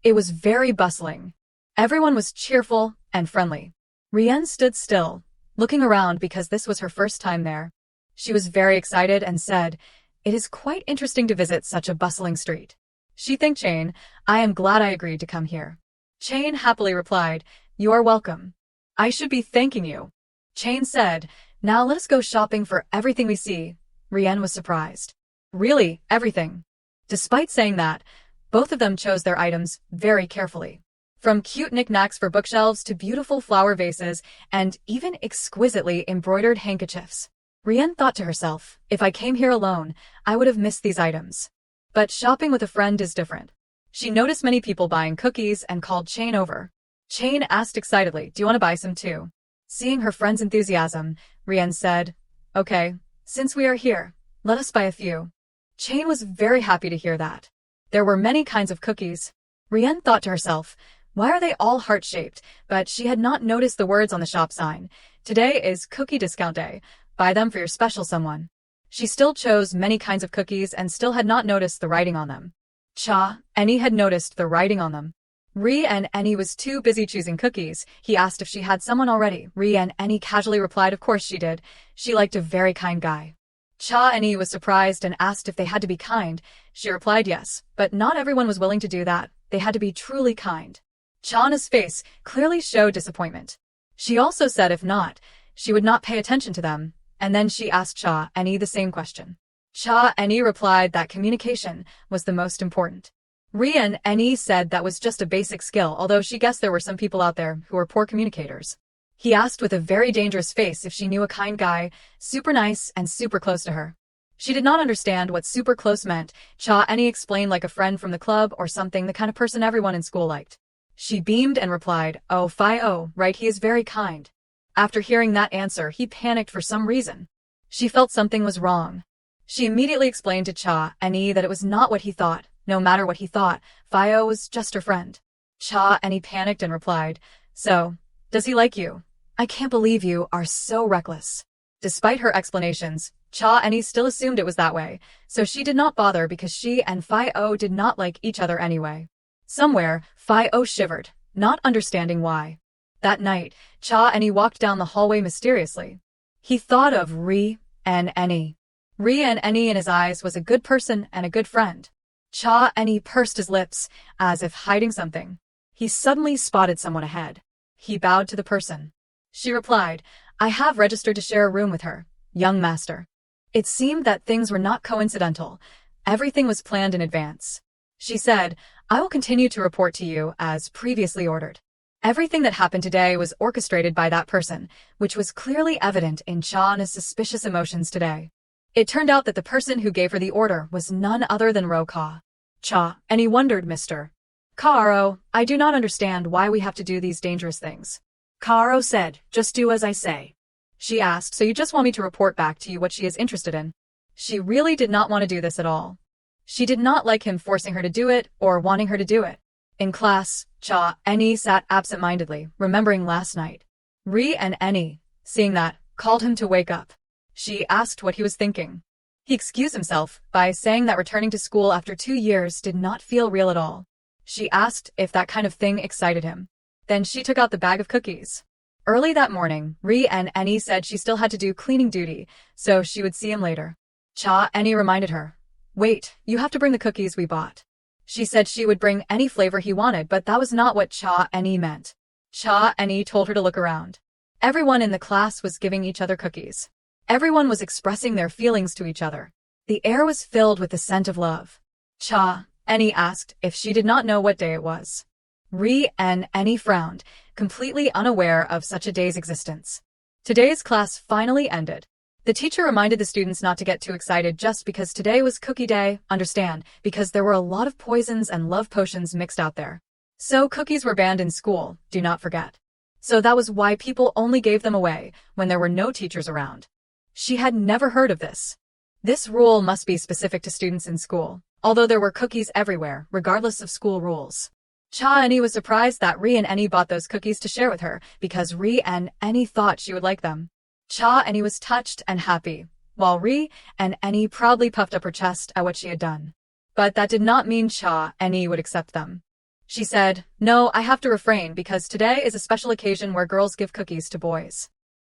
It was very bustling. Everyone was cheerful and friendly. Rian stood still, looking around because this was her first time there. She was very excited and said, "It is quite interesting to visit such a bustling street." She thanked Chain. "I am glad I agreed to come here." Chain happily replied, "You are welcome. I should be thanking you." Chain said, "Now let us go shopping for everything we see." Rian was surprised. "Really, everything?" Despite saying that, both of them chose their items very carefully. From cute knickknacks for bookshelves to beautiful flower vases and even exquisitely embroidered handkerchiefs. Rian thought to herself, "If I came here alone, I would have missed these items." But shopping with a friend is different. She noticed many people buying cookies and called Chain over. Chain asked excitedly, "Do you want to buy some too?" Seeing her friend's enthusiasm, Rian said, "Okay, since we are here, let us buy a few." Chain was very happy to hear that. There were many kinds of cookies. Rian thought to herself, "Why are they all heart-shaped?" But she had not noticed the words on the shop sign. "Today is cookie discount day. Buy them for your special someone." She still chose many kinds of cookies and still had not noticed the writing on them. Cha Annie had noticed the writing on them. Ri and Annie was too busy choosing cookies. He asked if she had someone already. Ri and Annie casually replied of course she did. She liked a very kind guy. Cha Annie was surprised and asked if they had to be kind. She replied yes, but not everyone was willing to do that. They had to be truly kind. Chana's face clearly showed disappointment. She also said if not, she would not pay attention to them, and then she asked Cha Annie the same question. Cha Annie replied that communication was the most important. Ri and Annie said that was just a basic skill, although she guessed there were some people out there who were poor communicators. He asked with a very dangerous face if she knew a kind guy, super nice and super close to her. She did not understand what super close meant. Cha Annie explained like a friend from the club or something, the kind of person everyone in school liked. She beamed and replied, "Oh, right, he is very kind." After hearing that answer, he panicked for some reason. She felt something was wrong. She immediately explained to Cha Annie that it was not what he thought. No matter what he thought, Fio was just her friend. Cha Annie panicked and replied, "So, does he like you? I can't believe you are so reckless." Despite her explanations, Cha Annie still assumed it was that way, so she did not bother because she and Fio did not like each other anyway. Somewhere, Fio shivered, not understanding why. That night, Cha Annie walked down the hallway mysteriously. He thought of Ri and Annie. Ri and Annie in his eyes was a good person and a good friend. Cha Annie pursed his lips, as if hiding something. He suddenly spotted someone ahead. He bowed to the person. She replied, "I have registered to share a room with her, young master." It seemed that things were not coincidental. Everything was planned in advance. She said, "I will continue to report to you as previously ordered." Everything that happened today was orchestrated by that person, which was clearly evident in Chana's suspicious emotions today. It turned out that the person who gave her the order was none other than Ka. Cha, and he wondered, "Mr. Kaaro, I do not understand why we have to do these dangerous things." Kaaro said, "Just do as I say." She asked, "So you just want me to report back to you what she is interested in?" She really did not want to do this at all. She did not like him forcing her to do it or wanting her to do it. In class, Cha Annie sat absent-mindedly, remembering last night. Ri and Annie, seeing that, called him to wake up. She asked what he was thinking. He excused himself by saying that returning to school after 2 years did not feel real at all. She asked if that kind of thing excited him. Then she took out the bag of cookies. Early that morning, Ri and Annie said she still had to do cleaning duty, so she would see him later. Cha Annie reminded her, "Wait, you have to bring the cookies we bought." She said she would bring any flavor he wanted, but that was not what Cha Annie meant. Cha Annie told her to look around. Everyone in the class was giving each other cookies. Everyone was expressing their feelings to each other. The air was filled with the scent of love. Cha Annie asked if she did not know what day it was. Ri and Annie frowned, completely unaware of such a day's existence. Today's class finally ended. The teacher reminded the students not to get too excited just because today was cookie day, understand, because there were a lot of poisons and love potions mixed out there. So cookies were banned in school, do not forget. So that was why people only gave them away when there were no teachers around. She had never heard of this. This rule must be specific to students in school, although there were cookies everywhere, regardless of school rules. Cha Annie was surprised that Ri and Annie bought those cookies to share with her because Ri and Annie thought she would like them. Cha Annie was touched and happy, while Ri and Annie proudly puffed up her chest at what she had done. But that did not mean Cha and E would accept them. She said, "No, I have to refrain because today is a special occasion where girls give cookies to boys."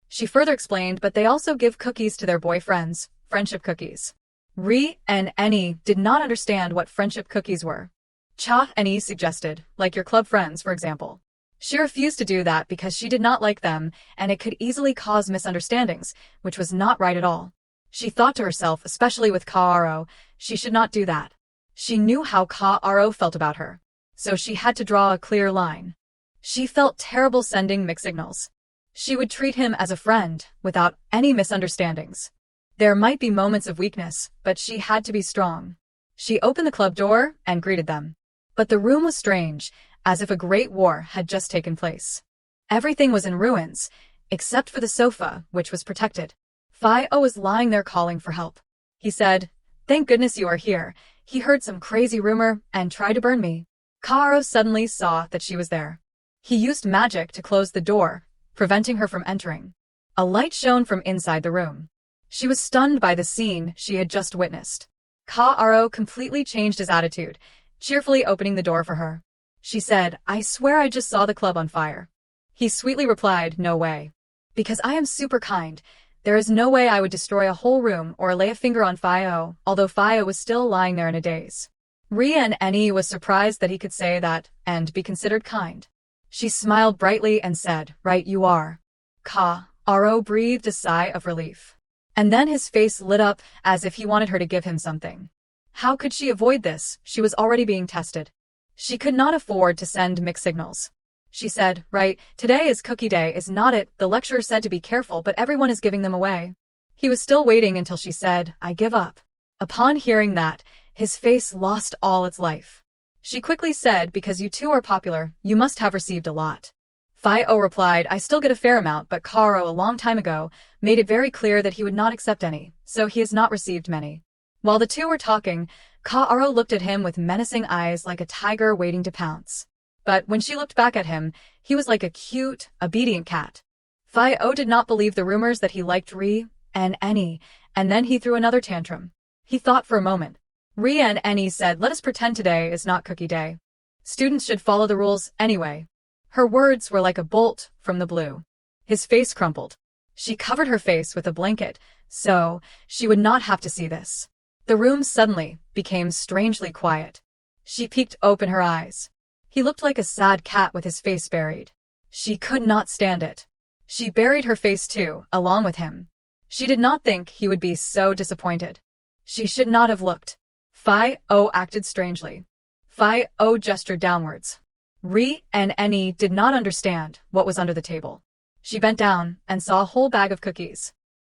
She further explained, but they also give cookies to their boyfriends, friendship cookies. Ri and Eni did not understand what friendship cookies were. Cha and E suggested, like your club friends, for example. She refused to do that because she did not like them, and it could easily cause misunderstandings, which was not right at all. She thought to herself, especially with Ka-aro, she should not do that. She knew how Ka-aro felt about her, so she had to draw a clear line. She felt terrible sending mixed signals. She would treat him as a friend, without any misunderstandings. There might be moments of weakness, but she had to be strong. She opened the club door and greeted them. But the room was strange, as if a great war had just taken place. Everything was in ruins, except for the sofa, which was protected. Fai-o was lying there calling for help. He said, "Thank goodness you are here. He heard some crazy rumor and tried to burn me." Ka-aro suddenly saw that she was there. He used magic to close the door, preventing her from entering. A light shone from inside the room. She was stunned by the scene she had just witnessed. Ka-aro completely changed his attitude, cheerfully opening the door for her. She said, "I swear I just saw the club on fire." He sweetly replied, "No way. Because I am super kind. There is no way I would destroy a whole room or lay a finger on Fai-o, although Fai-o was still lying there in a daze." Ri and Eni was surprised that he could say that and be considered kind. She smiled brightly and said, "Right you are." Ka-aro breathed a sigh of relief. And then his face lit up as if he wanted her to give him something. How could she avoid this? She was already being tested. She could not afford to send mixed signals. She said, "Right, today is cookie day, is not it? The lecturer said to be careful, but everyone is giving them away." He was still waiting until she said, "I give up." Upon hearing that, his face lost all its life. She quickly said, "Because you two are popular, you must have received a lot." Fai-o replied, "I still get a fair amount, but Karo a long time ago made it very clear that he would not accept any, so he has not received many." While the two were talking, Ka-aro looked at him with menacing eyes like a tiger waiting to pounce. But when she looked back at him, he was like a cute, obedient cat. Fai-o did not believe the rumors that he liked Ri and Eni, and then he threw another tantrum. He thought for a moment. Ri and Eni said, "Let us pretend today is not cookie day. Students should follow the rules anyway." Her words were like a bolt from the blue. His face crumpled. She covered her face with a blanket, so she would not have to see this. The room suddenly became strangely quiet. She peeked open her eyes. He looked like a sad cat with his face buried. She could not stand it. She buried her face too, along with him. She did not think he would be so disappointed. She should not have looked. Fai-o acted strangely. Fai-o gestured downwards. Ri and Eni did not understand what was under the table. She bent down and saw a whole bag of cookies.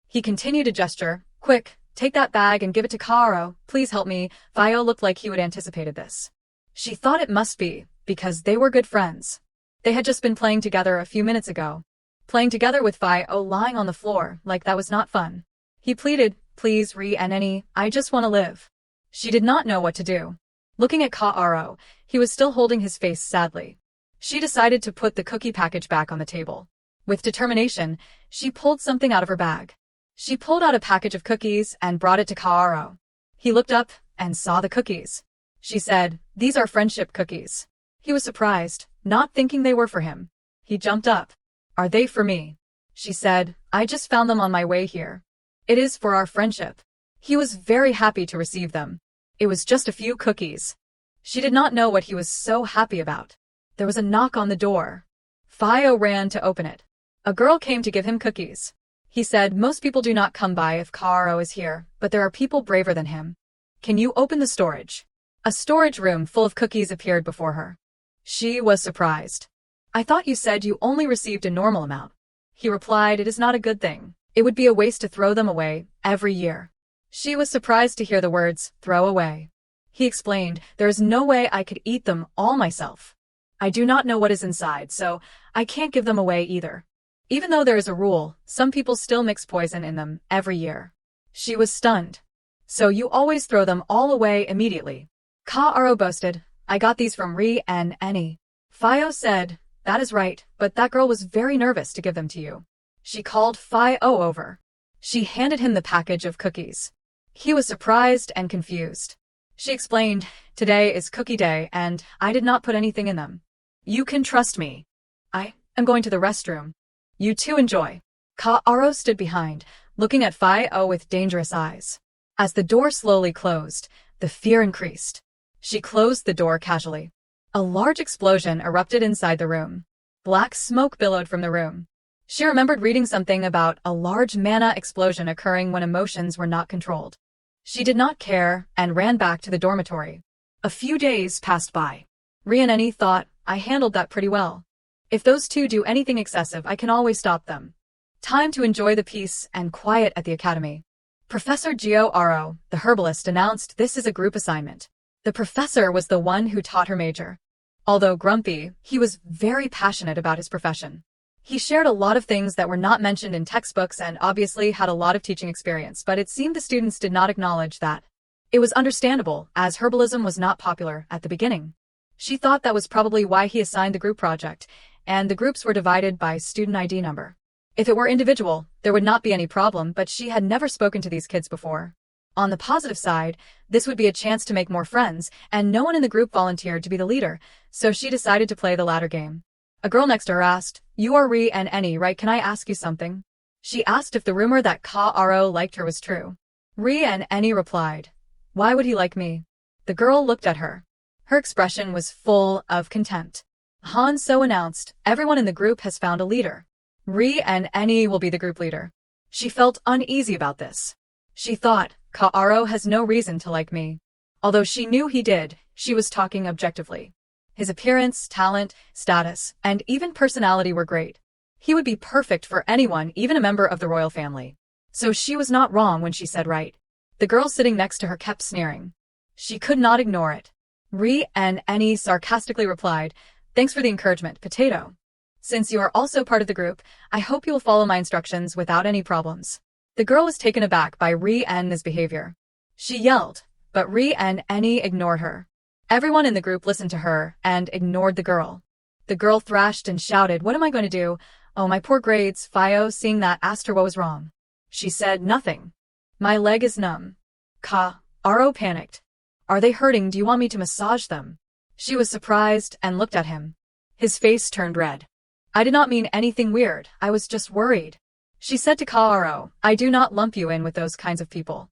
He continued to gesture, "Quick, take that bag and give it to Karo, please help me." Fai-o looked like he would anticipated this. She thought it must be, because they were good friends. They had just been playing together a few minutes ago. Playing together with Fai-o lying on the floor, like that was not fun. He pleaded, "Please, Ri and Eni, I just want to live." She did not know what to do. Looking at Ka-aro, he was still holding his face sadly. She decided to put the cookie package back on the table. With determination, she pulled something out of her bag. She pulled out a package of cookies and brought it to Ka-aro. He looked up and saw the cookies. She said, "These are friendship cookies." He was surprised, not thinking they were for him. He jumped up. "Are they for me?" She said, "I just found them on my way here. It is for our friendship." He was very happy to receive them. It was just a few cookies. She did not know what he was so happy about. There was a knock on the door. Fai-o ran to open it. A girl came to give him cookies. He said, "Most people do not come by if Karo is here, but there are people braver than him. Can you open the storage?" A storage room full of cookies appeared before her. She was surprised. "I thought you said you only received a normal amount." He replied, "It is not a good thing. It would be a waste to throw them away every year." She was surprised to hear the words, "throw away." He explained, "There is no way I could eat them all myself. I do not know what is inside, so I can't give them away either. Even though there is a rule, some people still mix poison in them every year." She was stunned. "So you always throw them all away immediately?" Ka-aro boasted, "I got these from Ri and Eni." Fai-o said, "That is right, but that girl was very nervous to give them to you." She called Fai-o over. She handed him the package of cookies. He was surprised and confused. She explained, today is cookie day and I did not put anything in them. You can trust me. I am going to the restroom. You two enjoy. Kaoru stood behind, looking at Fio with dangerous eyes. As the door slowly closed, the fear increased. She closed the door casually. A large explosion erupted inside the room. Black smoke billowed from the room. She remembered reading something about a large manhwa explosion occurring when emotions were not controlled. She did not care and ran back to the dormitory. A few days passed by. Rianeni thought, I handled that pretty well. If those two do anything excessive, I can always stop them. Time to enjoy the peace and quiet at the academy. Professor Gio Aro, the herbalist, announced this is a group assignment. The professor was the one who taught her major. Although grumpy, he was very passionate about his profession. He shared a lot of things that were not mentioned in textbooks and obviously had a lot of teaching experience, but it seemed the students did not acknowledge that. It was understandable, as herbalism was not popular at the beginning. She thought that was probably why he assigned the group project, and the groups were divided by student ID number. If it were individual, there would not be any problem, but she had never spoken to these kids before. On the positive side, this would be a chance to make more friends, and no one in the group volunteered to be the leader, so she decided to play the latter game. A girl next to her asked, You are Rianeni, right? Can I ask you something? She asked if the rumor that Kaoru liked her was true. Rianeni replied, Why would he like me? The girl looked at her. Her expression was full of contempt. Hanso announced, Everyone in the group has found a leader. Rianeni will be the group leader. She felt uneasy about this. She thought, Kaoru has no reason to like me. Although she knew he did, she was talking objectively. His appearance, talent, status, and even personality were great. He would be perfect for anyone, even a member of the royal family. So she was not wrong when she said right. The girl sitting next to her kept sneering. She could not ignore it. Rianeni sarcastically replied, Thanks for the encouragement, potato. Since you are also part of the group, I hope you will follow my instructions without any problems. The girl was taken aback by Rianeni's behavior. She yelled, but Rianeni ignored her. Everyone in the group listened to her and ignored the girl. The girl thrashed and shouted, What am I going to do? Oh, my poor grades. Fio, seeing that, asked her what was wrong. She said, Nothing. My leg is numb. Aro panicked. Are they hurting? Do you want me to massage them? She was surprised and looked at him. His face turned red. I did not mean anything weird. I was just worried. She said to Kaoru, I do not lump you in with those kinds of people.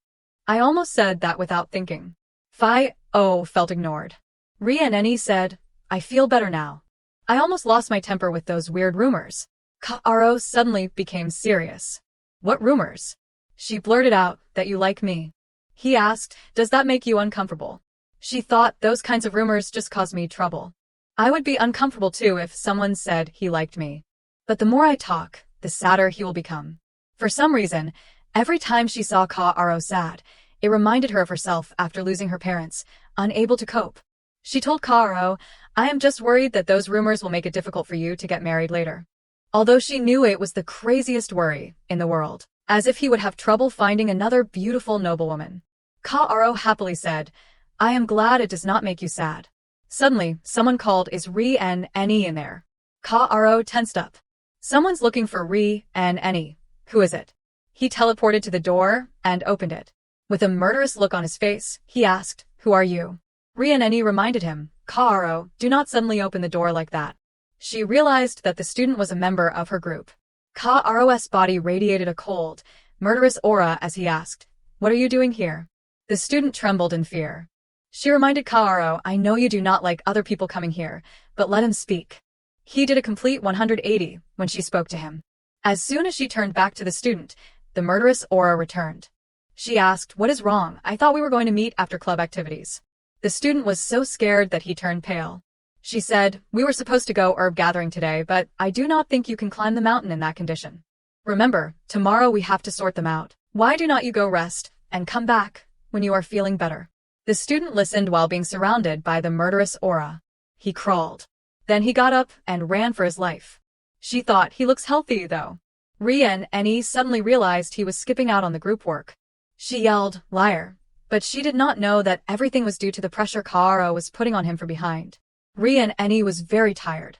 I almost said that without thinking. Fio felt ignored. Rianeni said, I feel better now. I almost lost my temper with those weird rumors. Kaoru suddenly became serious. What rumors? She blurted out, that you like me. He asked, Does that make you uncomfortable? She thought, those kinds of rumors just cause me trouble. I would be uncomfortable too if someone said he liked me. But the more I talk, the sadder he will become. For some reason, every time she saw Kaoru sad, it reminded her of herself after losing her parents, unable to cope. She told Kaoru, I am just worried that those rumors will make it difficult for you to get married later. Although she knew it was the craziest worry in the world, as if he would have trouble finding another beautiful noblewoman. Kaoru happily said, I am glad it does not make you sad. Suddenly, someone called, Is Rianeni in there? Kaoru tensed up. Someone's looking for Rianeni. Who is it? He teleported to the door and opened it. With a murderous look on his face, he asked, Who are you? Rianeni reminded him, Kaoru, do not suddenly open the door like that. She realized that the student was a member of her group. Kaoru's body radiated a cold, murderous aura as he asked, What are you doing here? The student trembled in fear. She reminded Kaoru, I know you do not like other people coming here, but let him speak. He did a complete 180 when she spoke to him. As soon as she turned back to the student, the murderous aura returned. She asked, What is wrong? I thought we were going to meet after club activities. The student was so scared that he turned pale. She said, We were supposed to go herb gathering today, but I do not think you can climb the mountain in that condition. Remember, tomorrow we have to sort them out. Why do not you go rest and come back when you are feeling better? The student listened while being surrounded by the murderous aura. He crawled. Then he got up and ran for his life. She thought, he looks healthy, though. Rianeni suddenly realized he was skipping out on the group work. She yelled, Liar. But she did not know that everything was due to the pressure Kaoru was putting on him from behind. Rianeni was very tired.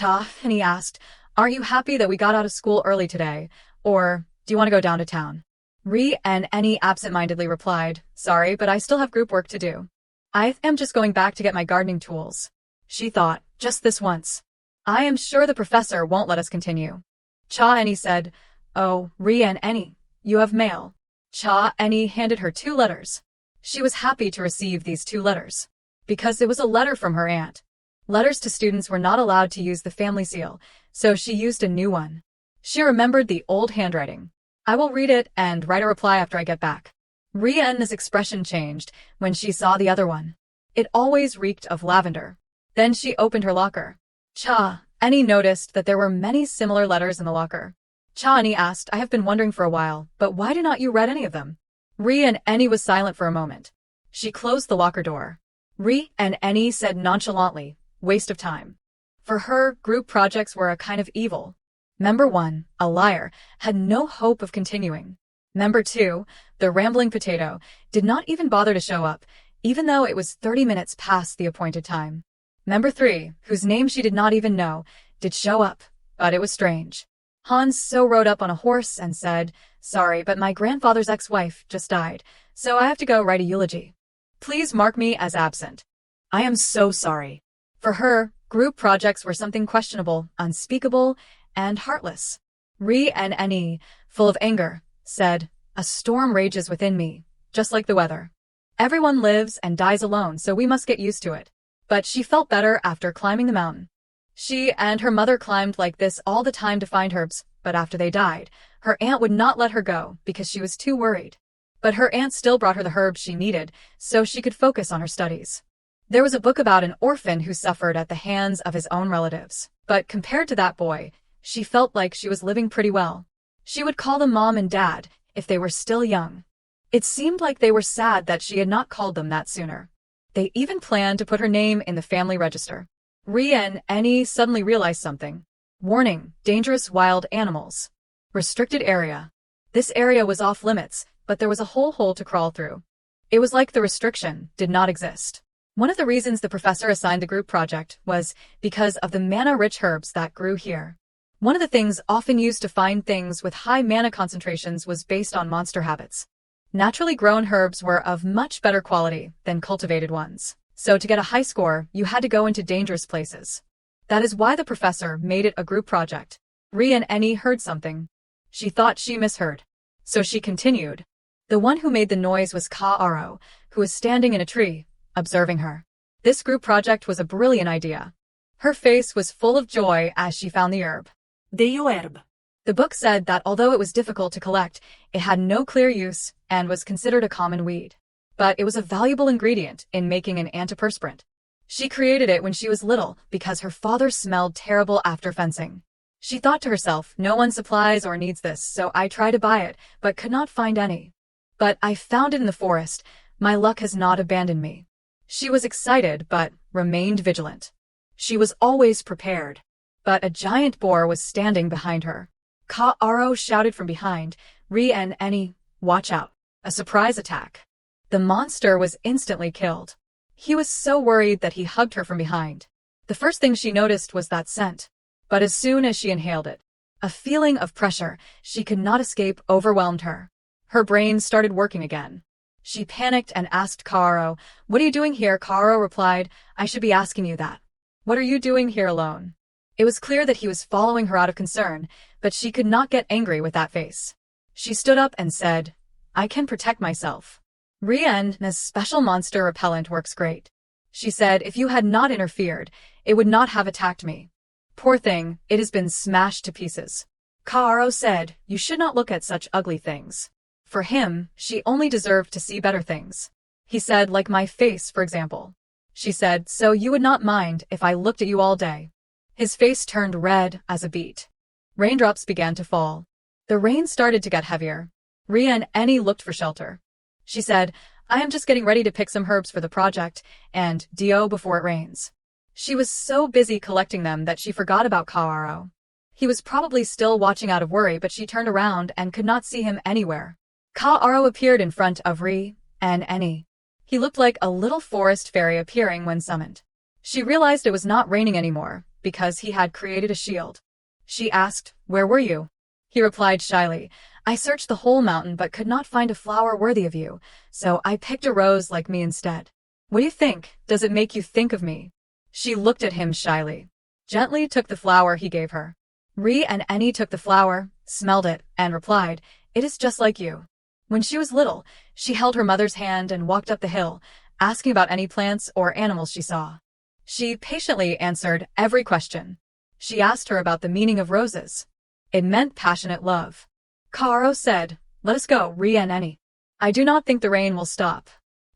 And he asked, Aren't you happy that we got out of school early today? Or, do you want to go down to town? Rianeni absent-mindedly replied, Sorry, but I still have group work to do. I am just going back to get my gardening tools. She thought, just this once. I am sure the professor won't let us continue. Cha Eni said, "Oh, Ri and Eni, you have mail." Cha Eni handed her 2 letters. She was happy to receive these 2 letters, because it was a letter from her aunt. Letters to students were not allowed to use the family seal, so she used a new one. She remembered the old handwriting. I will read it and write a reply after I get back. Rien's expression changed when she saw the other one. It always reeked of lavender. Then she opened her locker. Cha Eni noticed that there were many similar letters in the locker. Cha Eni asked, "I have been wondering for a while, but why did not you read any of them?" Ri and Eni was silent for a moment. She closed the locker door. Ri and Eni said nonchalantly, "Waste of time." For her, group projects were a kind of evil. Member 1, a liar, had no hope of continuing. Member 2, the rambling potato, did not even bother to show up, even though it was 30 minutes past the appointed time. Member 3, whose name she did not even know, did show up, but it was strange. Hans So rode up on a horse and said, "Sorry, but my grandfather's ex-wife just died, so I have to go write a eulogy. Please mark me as absent." I am so sorry. For her, group projects were something questionable, unspeakable, and heartless. Ri and Eni, full of anger, said, "A storm rages within me, just like the weather. Everyone lives and dies alone, so we must get used to it." But she felt better after climbing the mountain. She and her mother climbed like this all the time to find herbs, but after they died, her aunt would not let her go because she was too worried. But her aunt still brought her the herbs she needed, so she could focus on her studies. There was a book about an orphan who suffered at the hands of his own relatives, but compared to that boy, she felt like she was living pretty well. She would call them Mom and Dad if they were still young. It seemed like they were sad that she had not called them that sooner. They even planned to put her name in the family register. Ri and Eni suddenly realized something. Warning, dangerous wild animals. Restricted area. This area was off limits, but there was a whole hole to crawl through. It was like the restriction did not exist. One of the reasons the professor assigned the group project was because of the mana-rich herbs that grew here. One of the things often used to find things with high mana concentrations was based on monster habits. Naturally grown herbs were of much better quality than cultivated ones, so to get a high score, you had to go into dangerous places. That is why the professor made it a group project. Ri and Eni heard something. She thought she misheard. So she continued. The one who made the noise was Ka-Aro, who was standing in a tree, observing her. This group project was a brilliant idea. Her face was full of joy as she found the herb. The herb. The book said that although it was difficult to collect, it had no clear use and was considered a common weed. But it was a valuable ingredient in making an antiperspirant. She created it when she was little because her father smelled terrible after fencing. She thought to herself, no one supplies or needs this, so I tried to buy it, but could not find any. But I found it in the forest. My luck has not abandoned me. She was excited, but remained vigilant. She was always prepared. But a giant boar was standing behind her. Ka-Aro shouted from behind, "Ri and Eni, watch out. A surprise attack." The monster was instantly killed. He was so worried that he hugged her from behind. The first thing she noticed was that scent. But as soon as she inhaled it, a feeling of pressure she could not escape overwhelmed her. Her brain started working again. She panicked and asked Ka-Aro, "What are you doing here?" Ka-Aro replied, "I should be asking you that. What are you doing here alone?" It was clear that he was following her out of concern, but she could not get angry with that face. She stood up and said, "I can protect myself. Rien's special monster repellent works great." She said, "If you had not interfered, it would not have attacked me. Poor thing, it has been smashed to pieces." Ka-Aro said, "You should not look at such ugly things." For him, she only deserved to see better things. He said, "Like my face, for example." She said, "So you would not mind if I looked at you all day?" His face turned red as a beet. Raindrops began to fall. The rain started to get heavier. Ri and Eni looked for shelter. She said, "I am just getting ready to pick some herbs for the project, and Dio before it rains." She was so busy collecting them that she forgot about Ka-Aro. He was probably still watching out of worry, but she turned around and could not see him anywhere. Ka-Aro appeared in front of Ri and Eni. He looked like a little forest fairy appearing when summoned. She realized it was not raining anymore, because he had created a shield. She asked, "Where were you?" He replied shyly, "I searched the whole mountain but could not find a flower worthy of you, so I picked a rose like me instead." What do you think? Does it make you think of me? She looked at him shyly. Gently took the flower he gave her. Ri and Annie took the flower, smelled it, and replied, "It is just like you." When she was little, she held her mother's hand and walked up the hill, asking about any plants or animals she saw. She patiently answered every question. She asked her about the meaning of roses. It meant passionate love. Kaoru said, "Let us go, Ri and Annie. I do not think the rain will stop."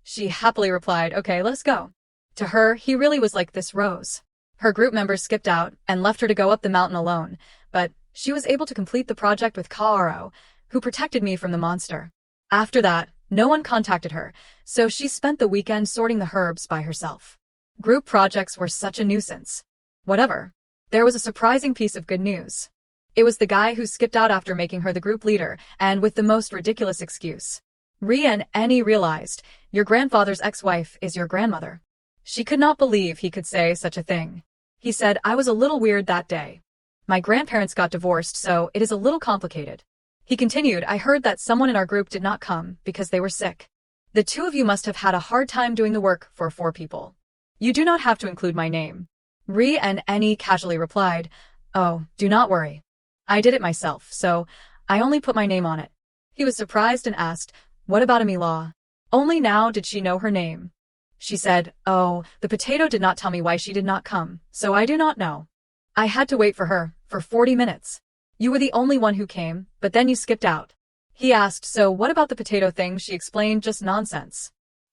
She happily replied, "Okay, let us go." To her, he really was like this rose. Her group members skipped out and left her to go up the mountain alone, but she was able to complete the project with Kaoru, who protected me from the monster. After that, no one contacted her, so she spent the weekend sorting the herbs by herself. Group projects were such a nuisance. Whatever. There was a surprising piece of good news. It was the guy who skipped out after making her the group leader, and with the most ridiculous excuse. Ri and Annie realized, your grandfather's ex-wife is your grandmother. She could not believe he could say such a thing. He said, "I was a little weird that day. My grandparents got divorced, so it is a little complicated." He continued, "I heard that someone in our group did not come because they were sick. The two of you must have had a hard time doing the work for 4 people. You do not have to include my name." Ri and Annie casually replied, "Oh, do not worry. I did it myself, so I only put my name on it." He was surprised and asked, "What about Emi-la?" Only now did she know her name. She said, "Oh, the potato did not tell me why she did not come, so I do not know. I had to wait for her for 40 minutes. You were the only one who came, but then you skipped out." He asked, "So what about the potato thing?" She explained, "Just nonsense.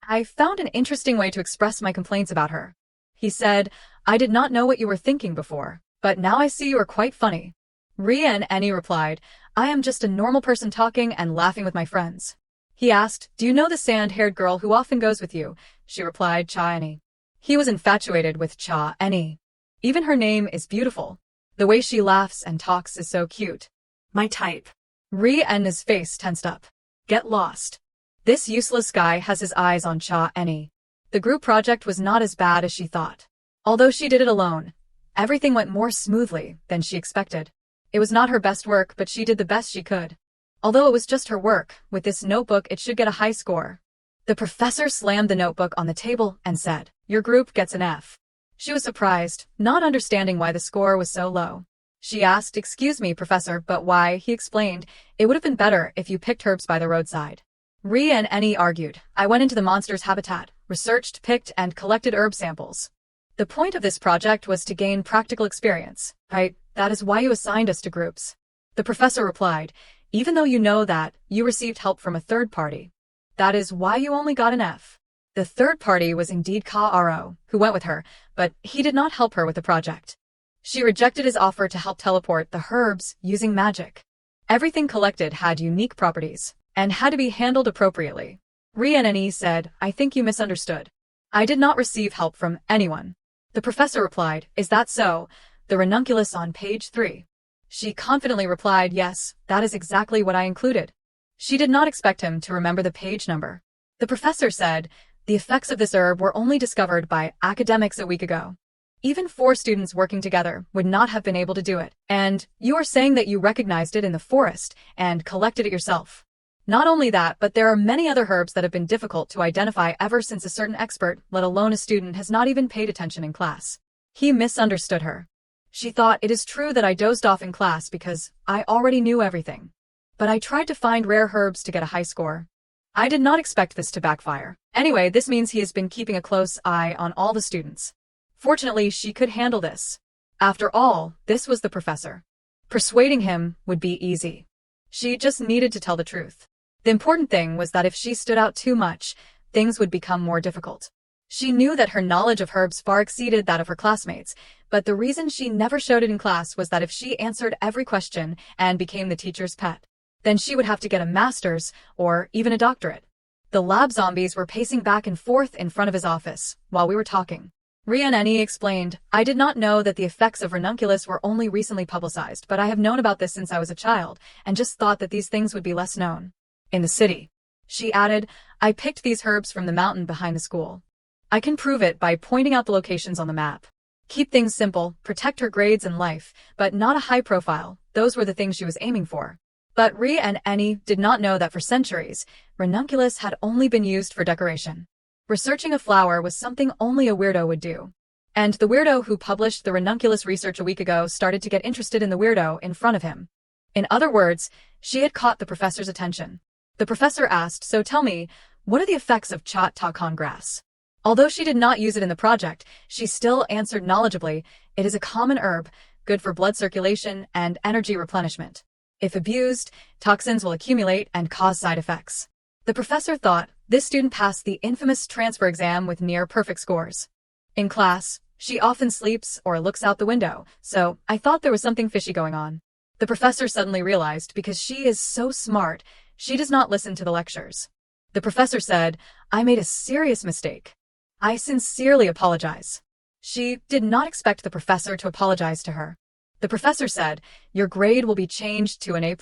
I found an interesting way to express my complaints about her." He said, "I did not know what you were thinking before, but now I see you are quite funny." Ria and Annie replied, "I am just a normal person talking and laughing with my friends." He asked, "Do you know the sand-haired girl who often goes with you?" She replied, "Cha Annie." He was infatuated with Cha Annie. Even her name is beautiful. The way she laughs and talks is so cute. My type. Ri and his face tensed up. Get lost. This useless guy has his eyes on Cha Annie. The group project was not as bad as she thought. Although she did it alone, everything went more smoothly than she expected. It was not her best work, but she did the best she could. Although it was just her work, with this notebook it should get a high score. The professor slammed the notebook on the table and said, "Your group gets an F." She was surprised, not understanding why the score was so low. She asked, "Excuse me, professor, but why?" He explained, "It would have been better if you picked herbs by the roadside." Ri and Annie argued, "I went into the monster's habitat, researched, picked, and collected herb samples. The point of this project was to gain practical experience, right? That is why you assigned us to groups." The professor replied, "Even though you know that, you received help from a third party. That is why you only got an F." The third party was indeed Kaoru, who went with her, but he did not help her with the project. She rejected his offer to help teleport the herbs using magic. Everything collected had unique properties and had to be handled appropriately. Ri and Annie said, "I think you misunderstood. I did not receive help from anyone." The professor replied, "Is that so? The ranunculus on page 3. She confidently replied, "Yes, that is exactly what I included." She did not expect him to remember the page number. The professor said, "The effects of this herb were only discovered by academics a week ago. Even 4 students working together would not have been able to do it. And you are saying that you recognized it in the forest and collected it yourself. Not only that, but there are many other herbs that have been difficult to identify ever since a certain expert, let alone a student, has not even paid attention in class." He misunderstood her. She thought, "It is true that I dozed off in class because I already knew everything. But I tried to find rare herbs to get a high score. I did not expect this to backfire. Anyway, this means he has been keeping a close eye on all the students." Fortunately, she could handle this. After all, this was the professor. Persuading him would be easy. She just needed to tell the truth. The important thing was that if she stood out too much, things would become more difficult. She knew that her knowledge of herbs far exceeded that of her classmates, but the reason she never showed it in class was that if she answered every question and became the teacher's pet, then she would have to get a master's or even a doctorate. The lab zombies were pacing back and forth in front of his office while we were talking. Ria and Annie explained, "I did not know that the effects of ranunculus were only recently publicized, but I have known about this since I was a child and just thought that these things would be less known in the city." She added, "I picked these herbs from the mountain behind the school. I can prove it by pointing out the locations on the map. Keep things simple, protect her grades and life, but not a high profile." Those were the things she was aiming for. But Ri and Annie did not know that for centuries, ranunculus had only been used for decoration. Researching a flower was something only a weirdo would do. And the weirdo who published the ranunculus research a week ago started to get interested in the weirdo in front of him. In other words, she had caught the professor's attention. The professor asked, "So tell me, what are the effects of Chat Takan grass?" Although she did not use it in the project, she still answered knowledgeably, "It is a common herb, good for blood circulation and energy replenishment. If abused, toxins will accumulate and cause side effects." The professor thought this student passed the infamous transfer exam with near perfect scores. In class, she often sleeps or looks out the window, so I thought there was something fishy going on. The professor suddenly realized because she is so smart, she does not listen to the lectures. The professor said, "I made a serious mistake. I sincerely apologize." She did not expect the professor to apologize to her. The professor said, "Your grade will be changed to an A+.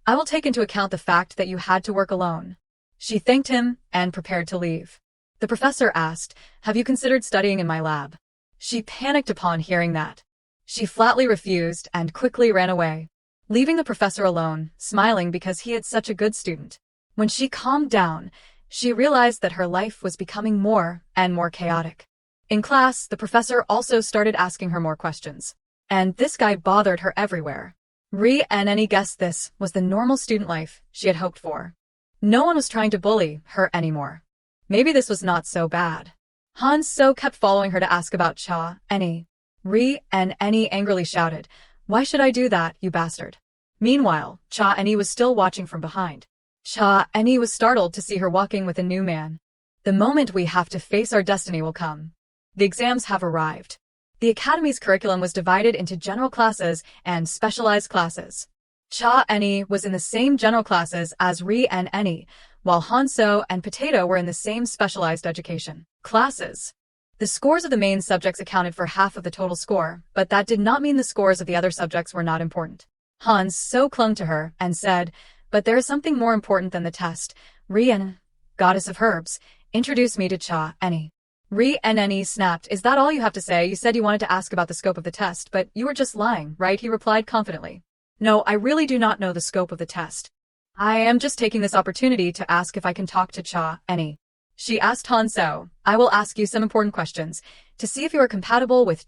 I will take into account the fact that you had to work alone." She thanked him and prepared to leave. The professor asked, "Have you considered studying in my lab?" She panicked upon hearing that. She flatly refused and quickly ran away, leaving the professor alone, smiling because he had such a good student. When she calmed down, she realized that her life was becoming more and more chaotic. In class, the professor also started asking her more questions. And this guy bothered her everywhere. Any guessed this was the normal student life she had hoped for. No one was trying to bully her anymore. Maybe this was not so bad. Han-so kept following her to ask about Any angrily shouted, "Why should I do that, you bastard?" Meanwhile, Any was still watching from behind. Any was startled to see her walking with a new man. The moment we have to face our destiny will come. The exams have arrived. The academy's curriculum was divided into general classes and specialized classes. Any was in the same general classes as Any, while Hanso and Potato were in the same specialized education classes. The scores of the main subjects accounted for half of the total score, but that did not mean the scores of the other subjects were not important. Hanso clung to her and said, "But there is something more important than the test. Goddess of herbs, introduce me to Any." Any snapped, "Is that all you have to say? You said you wanted to ask about the scope of the test, but you were just lying, right?" He replied confidently. "No, I really do not know the scope of the test. I am just taking this opportunity to ask if I can talk to Any." She asked Hanso, "I will ask you some important questions to see if you are compatible with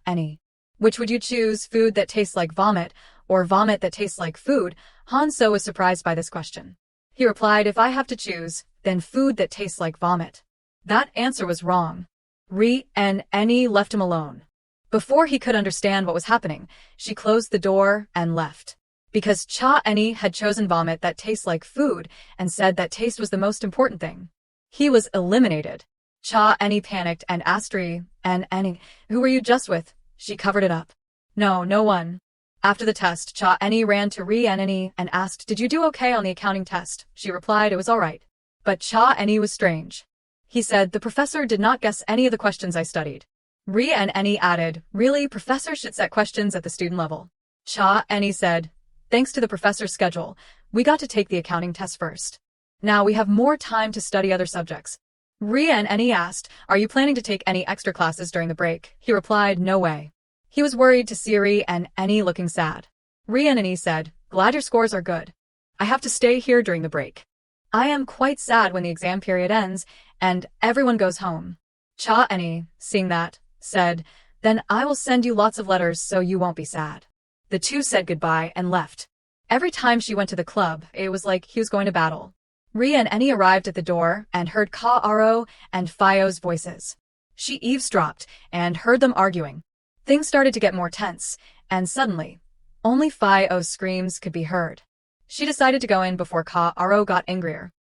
Any. Which would you choose, food that tastes like vomit or vomit that tastes like food?" Hanso was surprised by this question. He replied, "If I have to choose, then food that tastes like vomit." That answer was wrong. Any left him alone. Before he could understand what was happening, she closed the door and left. Because Any had chosen vomit that tastes like food and said that taste was the most important thing. He was eliminated. Any panicked and asked Any, "Who were you just with?" She covered it up. "No, no one." After the test, Any ran to Any and asked, "Did you do okay on the accounting test?" She replied it was all right. But Any was strange. He said, "The professor did not guess any of the questions I studied." Any added, "Really, professors should set questions at the student level." Any said, "Thanks to the professor's schedule, we got to take the accounting test first. Now we have more time to study other subjects." Any asked, "Are you planning to take any extra classes during the break?" He replied, "No way." He was worried to see Any looking sad. Any said, "Glad your scores are good. I have to stay here during the break. I am quite sad when the exam period ends and everyone goes home." Any, seeing that, said, "Then I will send you lots of letters so you won't be sad." The two said goodbye and left. Every time she went to the club, it was like he was going to battle. Any arrived at the door and heard Ka-aro and Fio's voices. She eavesdropped and heard them arguing. Things started to get more tense, and suddenly, only Fio's screams could be heard. She decided to go in before Ka-aro got angrier.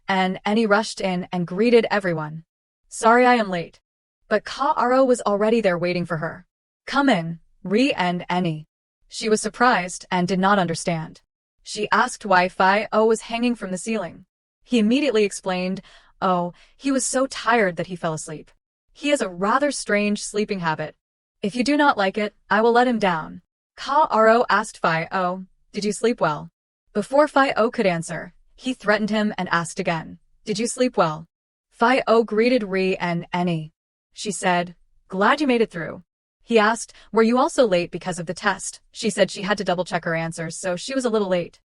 Any rushed in and greeted everyone. "Sorry I am late." But Ka-aro was already there waiting for her. "Come in, Any." She was surprised and did not understand. She asked why Fio was hanging from the ceiling. He immediately explained, "Oh, he was so tired that he fell asleep. He has a rather strange sleeping habit. If you do not like it, I will let him down." Ka-aro asked Fio, "Did you sleep well?" Before Fio could answer, he threatened him and asked again, "Did you sleep well?" Fio greeted Any. She said, "Glad you made it through." He asked, "Were you also late because of the test?" She said she had to double-check her answers, so she was a little late.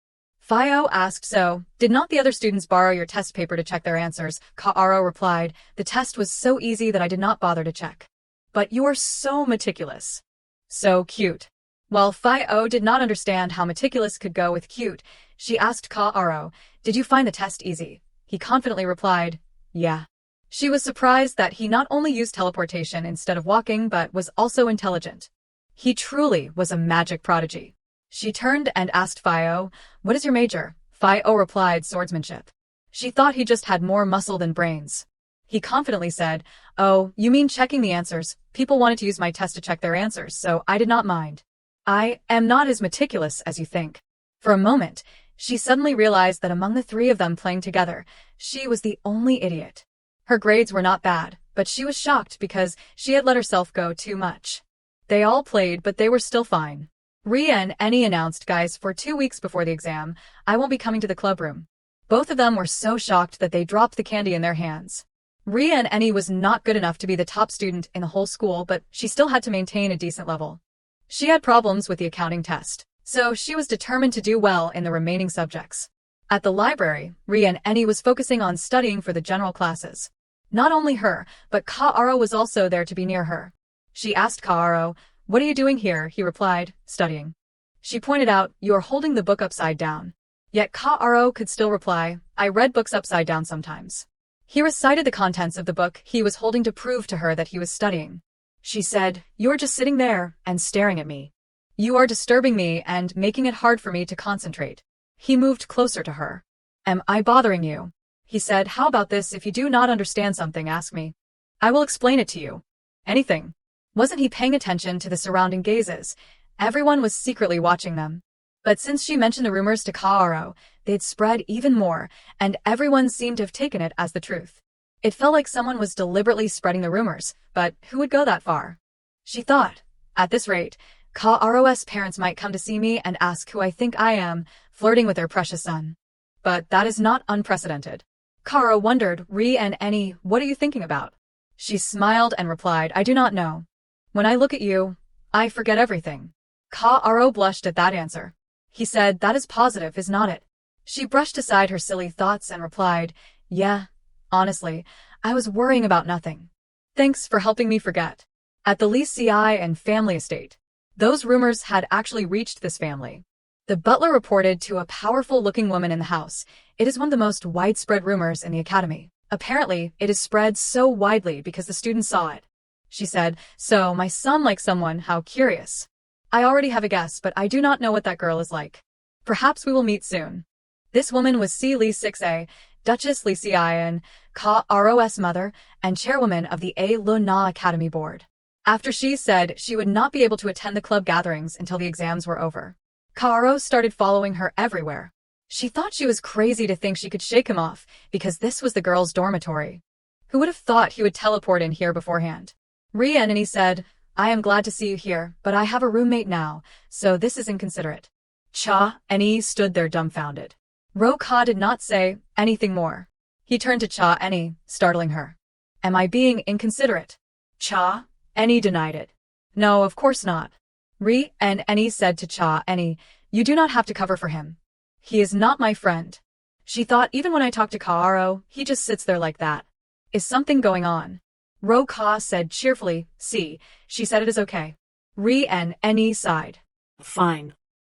Fio asked, so, did not the other students borrow your test paper to check their answers? Kaaro replied, the test was so easy that I did not bother to check. But you are so meticulous. So cute. While Fio did not understand how meticulous could go with cute, she asked Kaaro, did you find the test easy? He confidently replied, yeah. She was surprised that he not only used teleportation instead of walking but was also intelligent. He truly was a magic prodigy. She turned and asked Fio, what is your major? Fio replied, swordsmanship. She thought he just had more muscle than brains. He confidently said, oh, you mean checking the answers? People wanted to use my test to check their answers, so I did not mind. I am not as meticulous as you think. For a moment, she suddenly realized that among the three of them playing together, she was the only idiot. Her grades were not bad, but she was shocked because she had let herself go too much. They all played, but they were still fine. Ri and Eni announced, guys, for 2 weeks before the exam, I won't be coming to the club room. Both of them were so shocked that they dropped the candy in their hands. Ri and Eni was not good enough to be the top student in the whole school, but she still had to maintain a decent level. She had problems with the accounting test, so she was determined to do well in the remaining subjects. At the library, Ri and Eni was focusing on studying for the general classes. Not only her, but Kaaro was also there to be near her. She asked Kaaro, what are you doing here? He replied, studying. She pointed out, you are holding the book upside down. Yet Kaaro could still reply, I read books upside down sometimes. He recited the contents of the book he was holding to prove to her that he was studying. She said, you're just sitting there and staring at me. You are disturbing me and making it hard for me to concentrate. He moved closer to her. Am I bothering you? He said, how about this, if you do not understand something, ask me. I will explain it to you. Anything. Wasn't he paying attention to the surrounding gazes? Everyone was secretly watching them. But since she mentioned the rumors to Kaaro, they'd spread even more, and everyone seemed to have taken it as the truth. It felt like someone was deliberately spreading the rumors, but who would go that far? She thought, at this rate, Kaaro's parents might come to see me and ask who I think I am, flirting with their precious son. But that is not unprecedented. Kaaro wondered, Ri and Eni, what are you thinking about? She smiled and replied, I do not know. When I look at you, I forget everything. Kaaro blushed at that answer. He said, that is positive, is not it? She brushed aside her silly thoughts and replied, yeah, honestly, I was worrying about nothing. Thanks for helping me forget. At the Lee CI and family estate, those rumors had actually reached this family. The butler reported to a powerful-looking woman in the house, it is one of the most widespread rumors in the academy. Apparently, it is spread so widely because the students saw it. She said, so my son likes someone, how curious. I already have a guess, but I do not know what that girl is like. Perhaps we will meet soon. This woman was C. Lee 6A, Duchess Lee Cian, Kaaro's mother, and chairwoman of the A. Luna Academy Board. After she said she would not be able to attend the club gatherings until the exams were over, Kaaro started following her everywhere. She thought she was crazy to think she could shake him off, because this was the girls' dormitory. Who would have thought he would teleport in here beforehand? Ri and Eni said, I am glad to see you here, but I have a roommate now, so this is inconsiderate. Cha Eni stood there dumbfounded. Ro-Ka did not say anything more. He turned to Cha Eni, startling her. Am I being inconsiderate? Cha Eni denied it. No, of course not. Ri and Eni said to Cha Eni, you do not have to cover for him. He is not my friend. She thought even when I talk to Kaaro, he just sits there like that. Is something going on? Ro-Ka said cheerfully, see, she said it is okay. Ri and Eni sighed. Fine.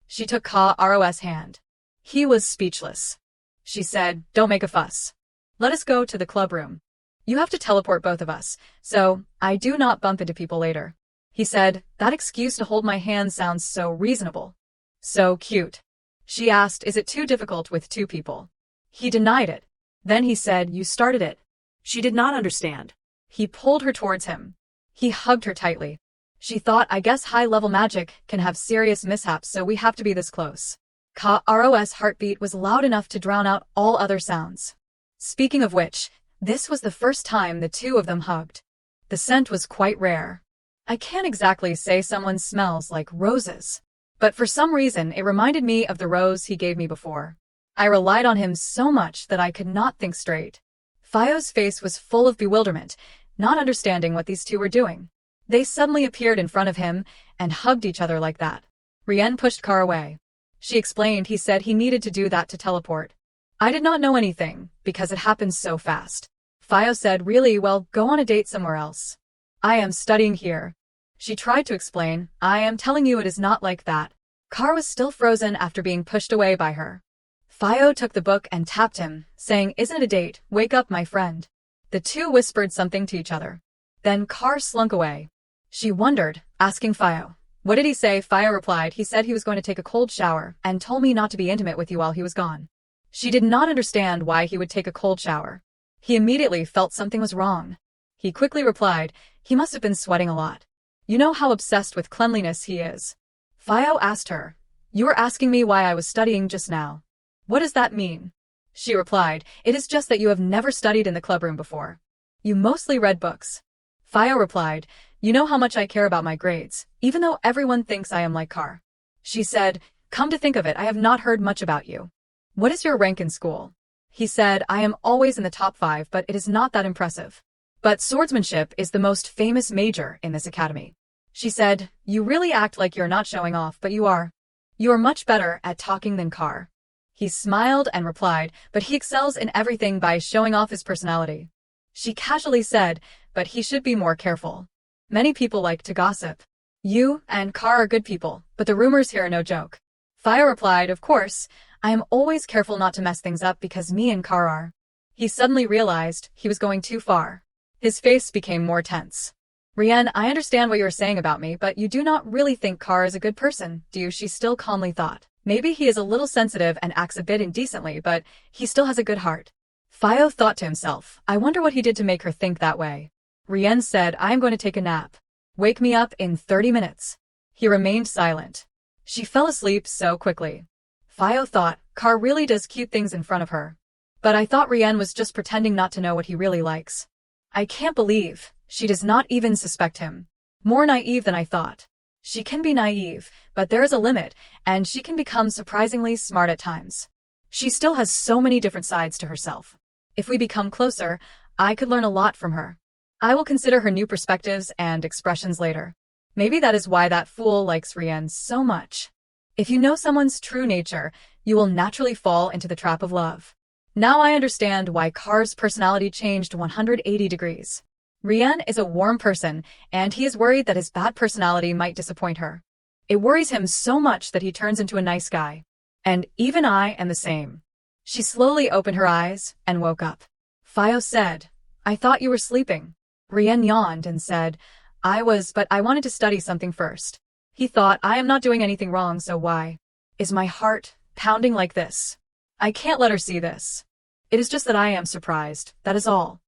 She took Kaaro's hand. He was speechless. She said, don't make a fuss. Let us go to the club room. You have to teleport both of us, so I do not bump into people later. He said, that excuse to hold my hand sounds so reasonable. So cute. She asked, is it too difficult with 2 people? He denied it. Then he said, you started it. She did not understand. He pulled her towards him. He hugged her tightly. She thought, I guess high-level magic can have serious mishaps, so we have to be this close. Kaaro's heartbeat was loud enough to drown out all other sounds. Speaking of which, this was the first time the 2 of them hugged. The scent was quite rare. I can't exactly say someone smells like roses, but for some reason it reminded me of the rose he gave me before. I relied on him so much that I could not think straight. Fio's face was full of bewilderment, not understanding what these 2 were doing. They suddenly appeared in front of him and hugged each other like that. Rien pushed Car away. She explained he said he needed to do that to teleport. I did not know anything, because it happened so fast. Fio said, really, well, go on a date somewhere else. I am studying here. She tried to explain, I am telling you it is not like that. Car was still frozen after being pushed away by her. Fio took the book and tapped him, saying, isn't it a date? Wake up, my friend. The two whispered something to each other. Then Car slunk away. She wondered, asking Fio, what did he say? Fio replied, he said he was going to take a cold shower and told me not to be intimate with you while he was gone. She did not understand why he would take a cold shower. He immediately felt something was wrong. He quickly replied, he must have been sweating a lot. You know how obsessed with cleanliness he is. Fio asked her, you were asking me why I was studying just now. What does that mean? She replied, it is just that you have never studied in the clubroom before. You mostly read books. Fio replied, you know how much I care about my grades, even though everyone thinks I am like Car. She said, come to think of it, I have not heard much about you. What is your rank in school? He said, I am always in the top 5, but it is not that impressive. But swordsmanship is the most famous major in this academy. She said, you really act like you're not showing off, but you are. You are much better at talking than Car. He smiled and replied, but he excels in everything by showing off his personality. She casually said, but he should be more careful. Many people like to gossip. You and Car are good people, but the rumors here are no joke. Fio replied, of course, I am always careful not to mess things up because me and Car are. He suddenly realized he was going too far. His face became more tense. Rien, I understand what you are saying about me, but you do not really think Car is a good person, do you? She still calmly thought. Maybe he is a little sensitive and acts a bit indecently, but he still has a good heart. Fio thought to himself, I wonder what he did to make her think that way. Rien said, I am going to take a nap. Wake me up in 30 minutes. He remained silent. She fell asleep so quickly. Fio thought, Car really does cute things in front of her. But I thought Rien was just pretending not to know what he really likes. I can't believe she does not even suspect him. More naive than I thought. She can be naive, but there is a limit, and she can become surprisingly smart at times. She still has so many different sides to herself. If we become closer, I could learn a lot from her. I will consider her new perspectives and expressions later. Maybe that is why that fool likes Rien so much. If you know someone's true nature, you will naturally fall into the trap of love. Now I understand why Car's personality changed 180 degrees. Rien is a warm person, and he is worried that his bad personality might disappoint her. It worries him so much that he turns into a nice guy. And even I am the same. She slowly opened her eyes and woke up. Fio said, I thought you were sleeping. Rien yawned and said, but I wanted to study something first. He thought, I am not doing anything wrong, so why is my heart pounding like this? I can't let her see this. It is just that I am surprised, that is all.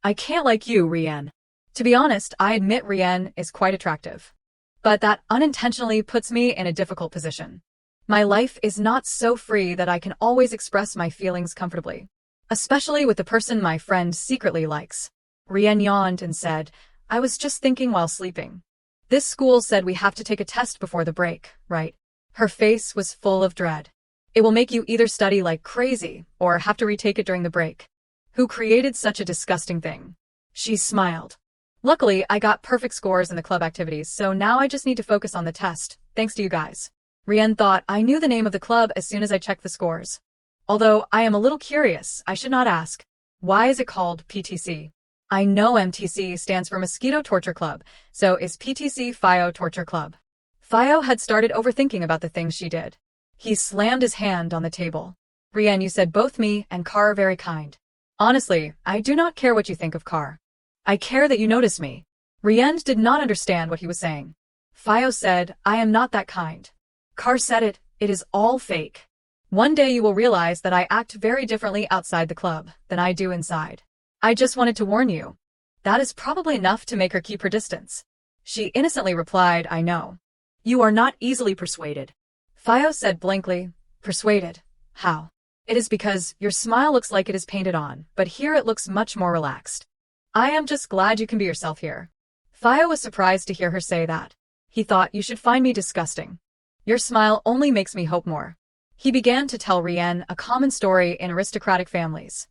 I can't like you, Rien. To be honest, I admit Rien is quite attractive. But that unintentionally puts me in a difficult position. My life is not so free that I can always express my feelings comfortably. Especially with the person my friend secretly likes. Rien yawned and said, I was just thinking while sleeping. This school said we have to take a test before the break, right? Her face was full of dread. It will make you either study like crazy or have to retake it during the break. Who created such a disgusting thing? She smiled. Luckily, I got perfect scores in the club activities, so now I just need to focus on the test, thanks to you guys. Rien thought, I knew the name of the club as soon as I checked the scores. Although I am a little curious, I should not ask. Why is it called PTC? I know MTC stands for Mosquito Torture Club, so is PTC Fio Torture Club? Fio had started overthinking about the things she did. He slammed his hand on the table. Rien, you said both me and Car are very kind. Honestly, I do not care what you think of Car. I care that you notice me. Rien did not understand what he was saying. Fio said, I am not that kind. Car said it is all fake. One day you will realize that I act very differently outside the club than I do inside. I just wanted to warn you. That is probably enough to make her keep her distance. She innocently replied, I know. You are not easily persuaded. Fio said blankly, persuaded? How? It is because your smile looks like it is painted on, but here it looks much more relaxed. I am just glad you can be yourself here. Fio was surprised to hear her say that. He thought, you should find me disgusting. Your smile only makes me hope more. He began to tell Rien a common story in aristocratic families.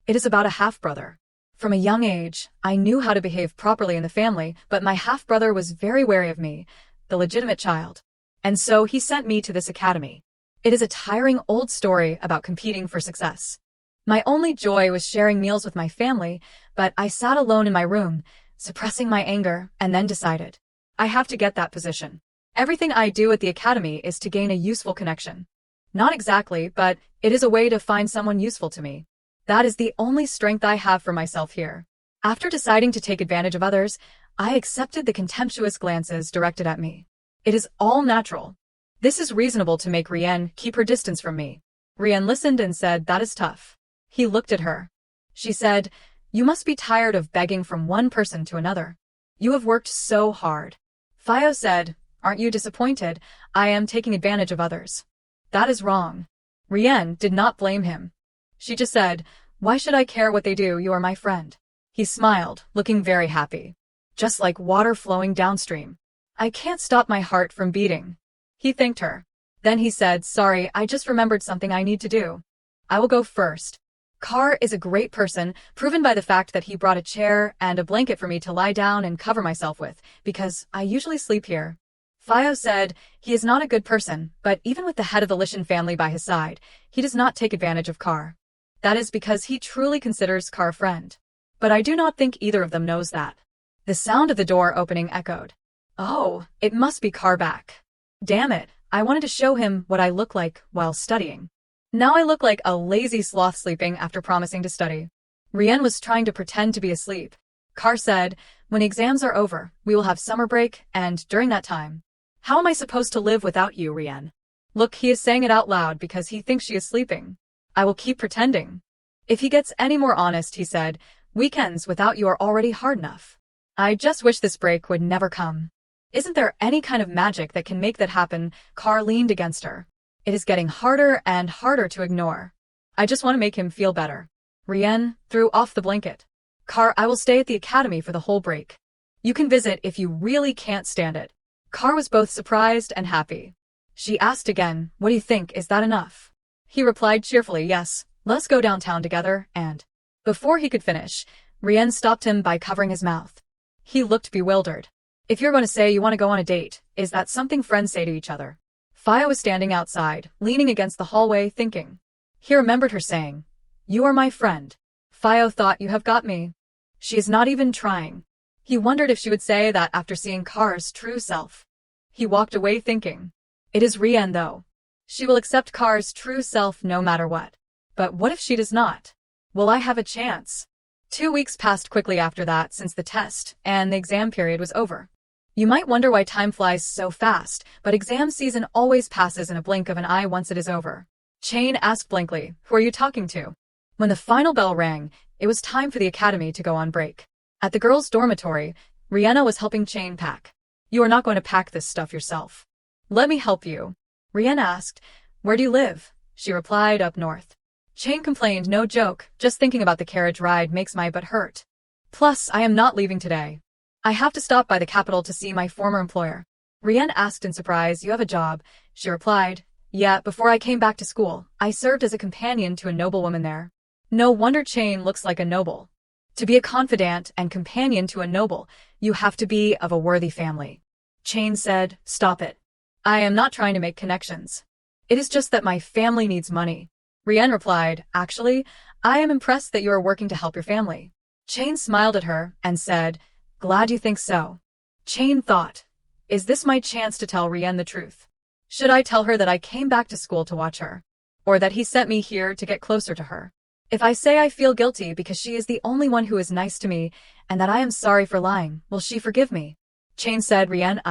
It is about a half-brother. From a young age, I knew how to behave properly in the family, but my half-brother was very wary of me, the legitimate child. And so he sent me to this academy. It is a tiring old story about competing for success. My only joy was sharing meals with my family, but I sat alone in my room, suppressing my anger, and then decided, I have to get that position. Everything I do at the academy is to gain a useful connection. Not exactly, but it is a way to find someone useful to me. That is the only strength I have for myself here. After deciding to take advantage of others, I accepted the contemptuous glances directed at me. It is all natural. This is reasonable to make Rien keep her distance from me. Rien listened and said, that is tough. He looked at her. She said, you must be tired of begging from one person to another. You have worked so hard. Fio said, aren't you disappointed? I am taking advantage of others. That is wrong. Rien did not blame him. She just said, why should I care what they do? You are my friend. He smiled, looking very happy. Just like water flowing downstream. I can't stop my heart from beating. He thanked her. Then he said, sorry, I just remembered something I need to do. I will go first. Carr is a great person, proven by the fact that he brought a chair and a blanket for me to lie down and cover myself with, because I usually sleep here. Fio said, he is not a good person, but even with the head of the Lishan family by his side, he does not take advantage of Carr. That is because he truly considers Carr a friend. But I do not think either of them knows that. The sound of the door opening echoed. Oh, it must be Carr back. Damn it, I wanted to show him what I look like while studying. Now I look like a lazy sloth sleeping after promising to study. Rien was trying to pretend to be asleep. Carr said, when exams are over, we will have summer break, and during that time, how am I supposed to live without you, Rien? Look, he is saying it out loud because he thinks she is sleeping. I will keep pretending. If he gets any more honest, he said, weekends without you are already hard enough. I just wish this break would never come. Isn't there any kind of magic that can make that happen? Carr leaned against her. It is getting harder and harder to ignore. I just want to make him feel better. Rien threw off the blanket. Carr, I will stay at the academy for the whole break. You can visit if you really can't stand it. Carr was both surprised and happy. She asked again, what do you think, is that enough? He replied cheerfully, yes, let's go downtown together, and... Before he could finish, Rien stopped him by covering his mouth. He looked bewildered. If you're going to say you want to go on a date, is that something friends say to each other? Fio was standing outside, leaning against the hallway, thinking. He remembered her saying, you are my friend. Fio thought, you have got me. She is not even trying. He wondered if she would say that after seeing Carr's true self. He walked away thinking. It is Rien though. She will accept Carr's true self no matter what. But what if she does not? Will I have a chance? 2 weeks passed quickly after that since the test and the exam period was over. You might wonder why time flies so fast, but exam season always passes in a blink of an eye once it is over. Chain asked blankly, who are you talking to? When the final bell rang, it was time for the academy to go on break. At the girls' dormitory, Rihanna was helping Chain pack. You are not going to pack this stuff yourself. Let me help you. Rihanna asked, where do you live? She replied, up north. Chain complained, no joke, just thinking about the carriage ride makes my butt hurt. Plus, I am not leaving today. I have to stop by the capital to see my former employer. Rien asked in surprise, you have a job? She replied, yeah, before I came back to school, I served as a companion to a noblewoman there. No wonder Chain looks like a noble. To be a confidant and companion to a noble, you have to be of a worthy family. Chain said, stop it. I am not trying to make connections. It is just that my family needs money. Rien replied, actually, I am impressed that you are working to help your family. Chain smiled at her and said, glad you think so. Chain thought, is this my chance to tell Rien the truth? Should I tell her that I came back to school to watch her? Or that he sent me here to get closer to her? If I say I feel guilty because she is the only one who is nice to me, and that I am sorry for lying, will she forgive me? Chain said, Rien,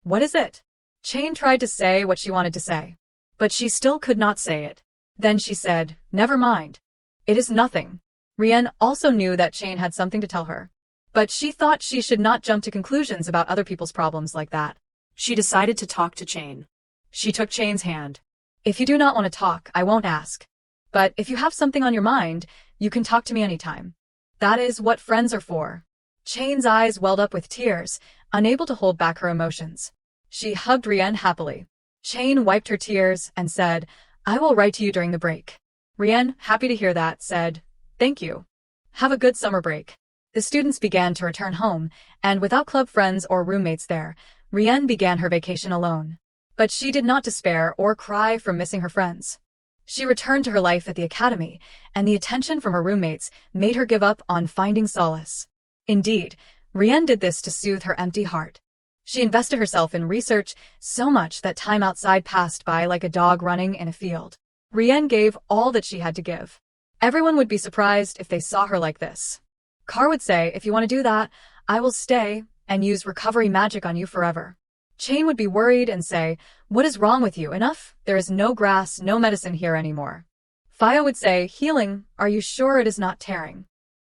what is it? Chain tried to say what she wanted to say, but she still could not say it. Then she said, never mind. It is nothing. Rien also knew that Chain had something to tell her. But she thought she should not jump to conclusions about other people's problems like that. She decided to talk to Chain. She took Chain's hand. If you do not want to talk, I won't ask. But if you have something on your mind, you can talk to me anytime. That is what friends are for. Chain's eyes welled up with tears, unable to hold back her emotions. She hugged Rien happily. Chain wiped her tears and said, I will write to you during the break. Rien, happy to hear that, said, thank you. Have a good summer break. The students began to return home, and without club friends or roommates there, Rien began her vacation alone. But she did not despair or cry from missing her friends. She returned to her life at the academy, and the attention from her roommates made her give up on finding solace. Indeed, Rian did this to soothe her empty heart. She invested herself in research so much that time outside passed by like a dog running in a field. Rian gave all that she had to give. Everyone would be surprised if they saw her like this. Car would say, "If you want to do that, I will stay and use recovery magic on you forever." Chain would be worried and say, "What is wrong with you? Enough? There is no grass, no medicine here anymore." Faya would say, "Healing, are you sure it is not tearing?"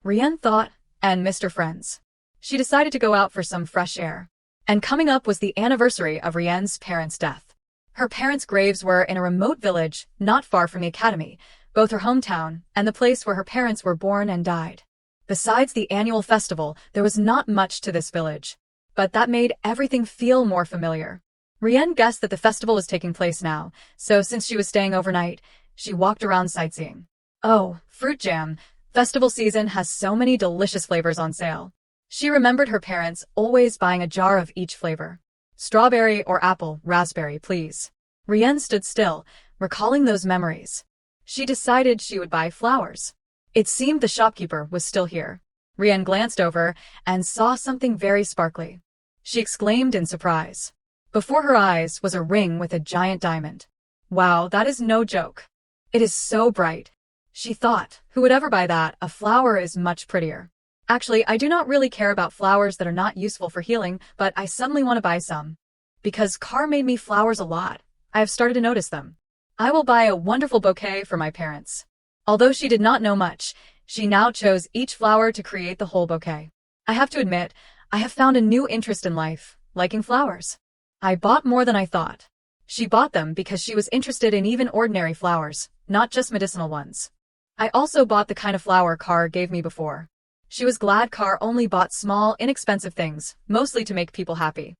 Rian thought and missed her friends. She decided to go out for some fresh air. And coming up was the anniversary of Rian's parents' death. Her parents' graves were in a remote village not far from the academy, both her hometown and the place where her parents were born and died. Besides the annual festival, there was not much to this village. But that made everything feel more familiar. Rian guessed that the festival was taking place now, so since she was staying overnight, she walked around sightseeing. Oh, fruit jam. Festival season has so many delicious flavors on sale. She remembered her parents always buying a jar of each flavor. Strawberry or apple, raspberry, please. Rian stood still, recalling those memories. She decided she would buy flowers. It seemed the shopkeeper was still here. Rian glanced over and saw something very sparkly. She exclaimed in surprise. Before her eyes was a ring with a giant diamond. Wow, that is no joke. It is so bright. She thought, who would ever buy that? A flower is much prettier. Actually, I do not really care about flowers that are not useful for healing, but I suddenly want to buy some. Because Car made me flowers a lot, I have started to notice them. I will buy a wonderful bouquet for my parents. Although she did not know much, she now chose each flower to create the whole bouquet. I have to admit, I have found a new interest in life, liking flowers. I bought more than I thought. She bought them because she was interested in even ordinary flowers, not just medicinal ones. I also bought the kind of flower Car gave me before. She was glad Car only bought small, inexpensive things, mostly to make people happy.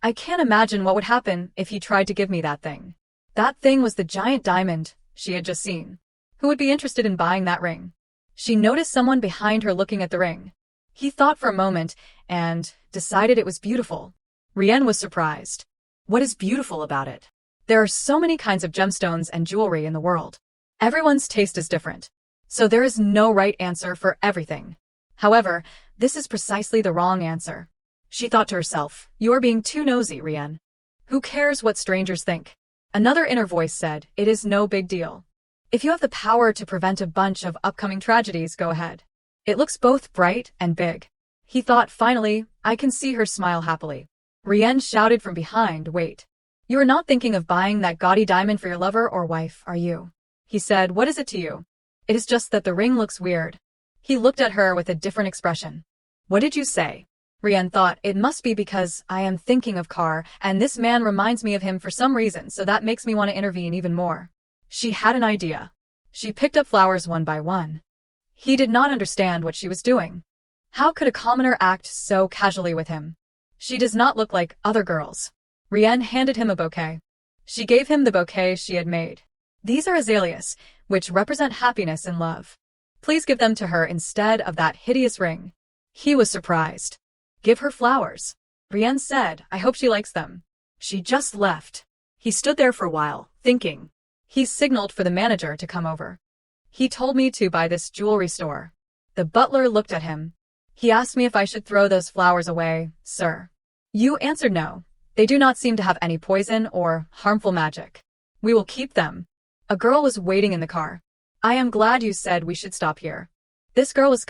I can't imagine what would happen if he tried to give me that thing. That thing was the giant diamond she had just seen. Who would be interested in buying that ring? She noticed someone behind her looking at the ring. He thought for a moment and decided it was beautiful. Rian was surprised. What is beautiful about it? There are so many kinds of gemstones and jewelry in the world. Everyone's taste is different. So there is no right answer for everything. However, this is precisely the wrong answer. She thought to herself, "You are being too nosy, Rian. Who cares what strangers think?" Another inner voice said, "It is no big deal. If you have the power to prevent a bunch of upcoming tragedies, go ahead. It looks both bright and big." He thought, finally, I can see her smile happily. Rian shouted from behind, "Wait. You are not thinking of buying that gaudy diamond for your lover or wife, are you?" He said, "What is it to you?" "It is just that the ring looks weird." He looked at her with a different expression. "What did you say?" Rian thought, it must be because I am thinking of Car, and this man reminds me of him for some reason, so that makes me want to intervene even more. She had an idea. She picked up flowers one by one. He did not understand what she was doing. How could a commoner act so casually with him? She does not look like other girls. Rian handed him a bouquet. She gave him the bouquet she had made. These are azaleas, which represent happiness and love. Please give them to her instead of that hideous ring. He was surprised. Give her flowers. Rian said, I hope she likes them. She just left. He stood there for a while, thinking. He signaled for the manager to come over. He told me to buy this jewelry store. The butler looked at him. He asked me if I should throw those flowers away, sir. You answered no. They do not seem to have any poison or harmful magic. We will keep them. A girl was waiting in the car. I am glad you said we should stop here. This girl was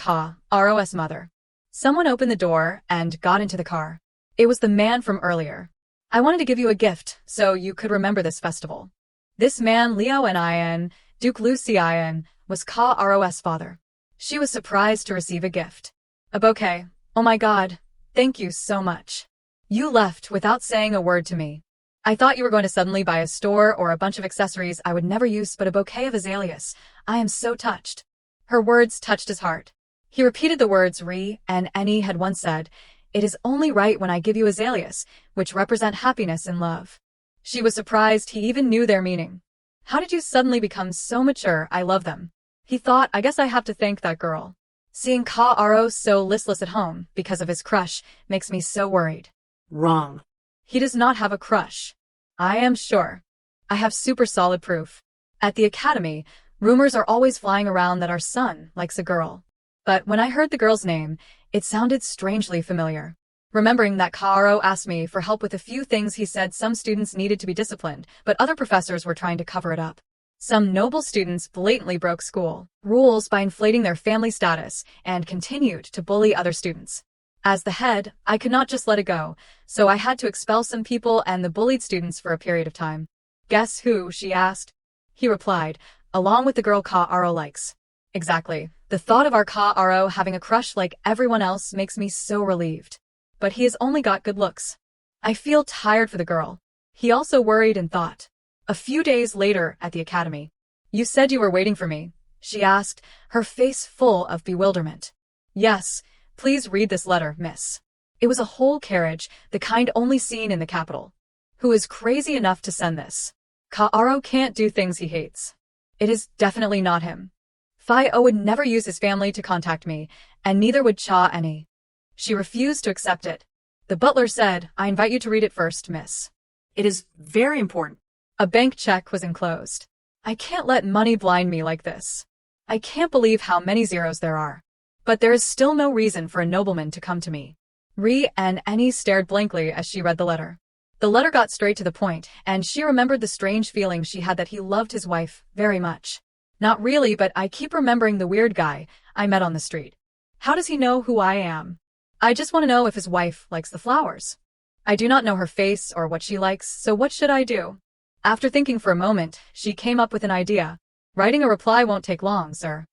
Ro's mother. Someone opened the door and got into the car. It was the man from earlier. I wanted to give you a gift so you could remember this festival. This man, Leo Nin, Duke Lucian, was Ro's father. She was surprised to receive a gift. A bouquet. Oh my God, thank you so much. You left without saying a word to me. I thought you were going to suddenly buy a store or a bunch of accessories I would never use, but a bouquet of azaleas. I am so touched. Her words touched his heart. He repeated the words and Annie had once said, it is only right when I give you azaleas, which represent happiness and love. She was surprised he even knew their meaning. How did you suddenly become so mature? I love them. He thought, I guess I have to thank that girl. Seeing Ro so listless at home because of his crush makes me so worried. Wrong. He does not have a crush. I am sure. I have super solid proof. At the academy, rumors are always flying around that our son likes a girl. But when I heard the girl's name, it sounded strangely familiar. Remembering that Kaoru asked me for help with a few things, he said some students needed to be disciplined, but other professors were trying to cover it up. Some noble students blatantly broke school rules by inflating their family status and continued to bully other students. As the head, I could not just let it go, so I had to expel some people and the bullied students for a period of time. Guess who? She asked. He replied, along with the girl Kaoru likes. Exactly. The thought of our Kaoru having a crush like everyone else makes me so relieved. But he has only got good looks. I feel tired for the girl. He also worried and thought. A few days later at the academy. You said you were waiting for me, she asked, her face full of bewilderment. Yes, please read this letter, miss. It was a whole carriage, the kind only seen in the capital. Who is crazy enough to send this? Kaoru can't do things he hates. It is definitely not him. Fio would never use his family to contact me, and neither would Cha any. She refused to accept it. The butler said, I invite you to read it first, miss. It is very important. A bank check was enclosed. I can't let money blind me like this. I can't believe how many zeros there are. But there is still no reason for a nobleman to come to me. Ri and Annie stared blankly as she read the letter. The letter got straight to the point, and she remembered the strange feeling she had that he loved his wife very much. Not really, but I keep remembering the weird guy I met on the street. How does he know who I am? I just want to know if his wife likes the flowers. I do not know her face or what she likes, so what should I do? After thinking for a moment, she came up with an idea. Writing a reply won't take long, sir.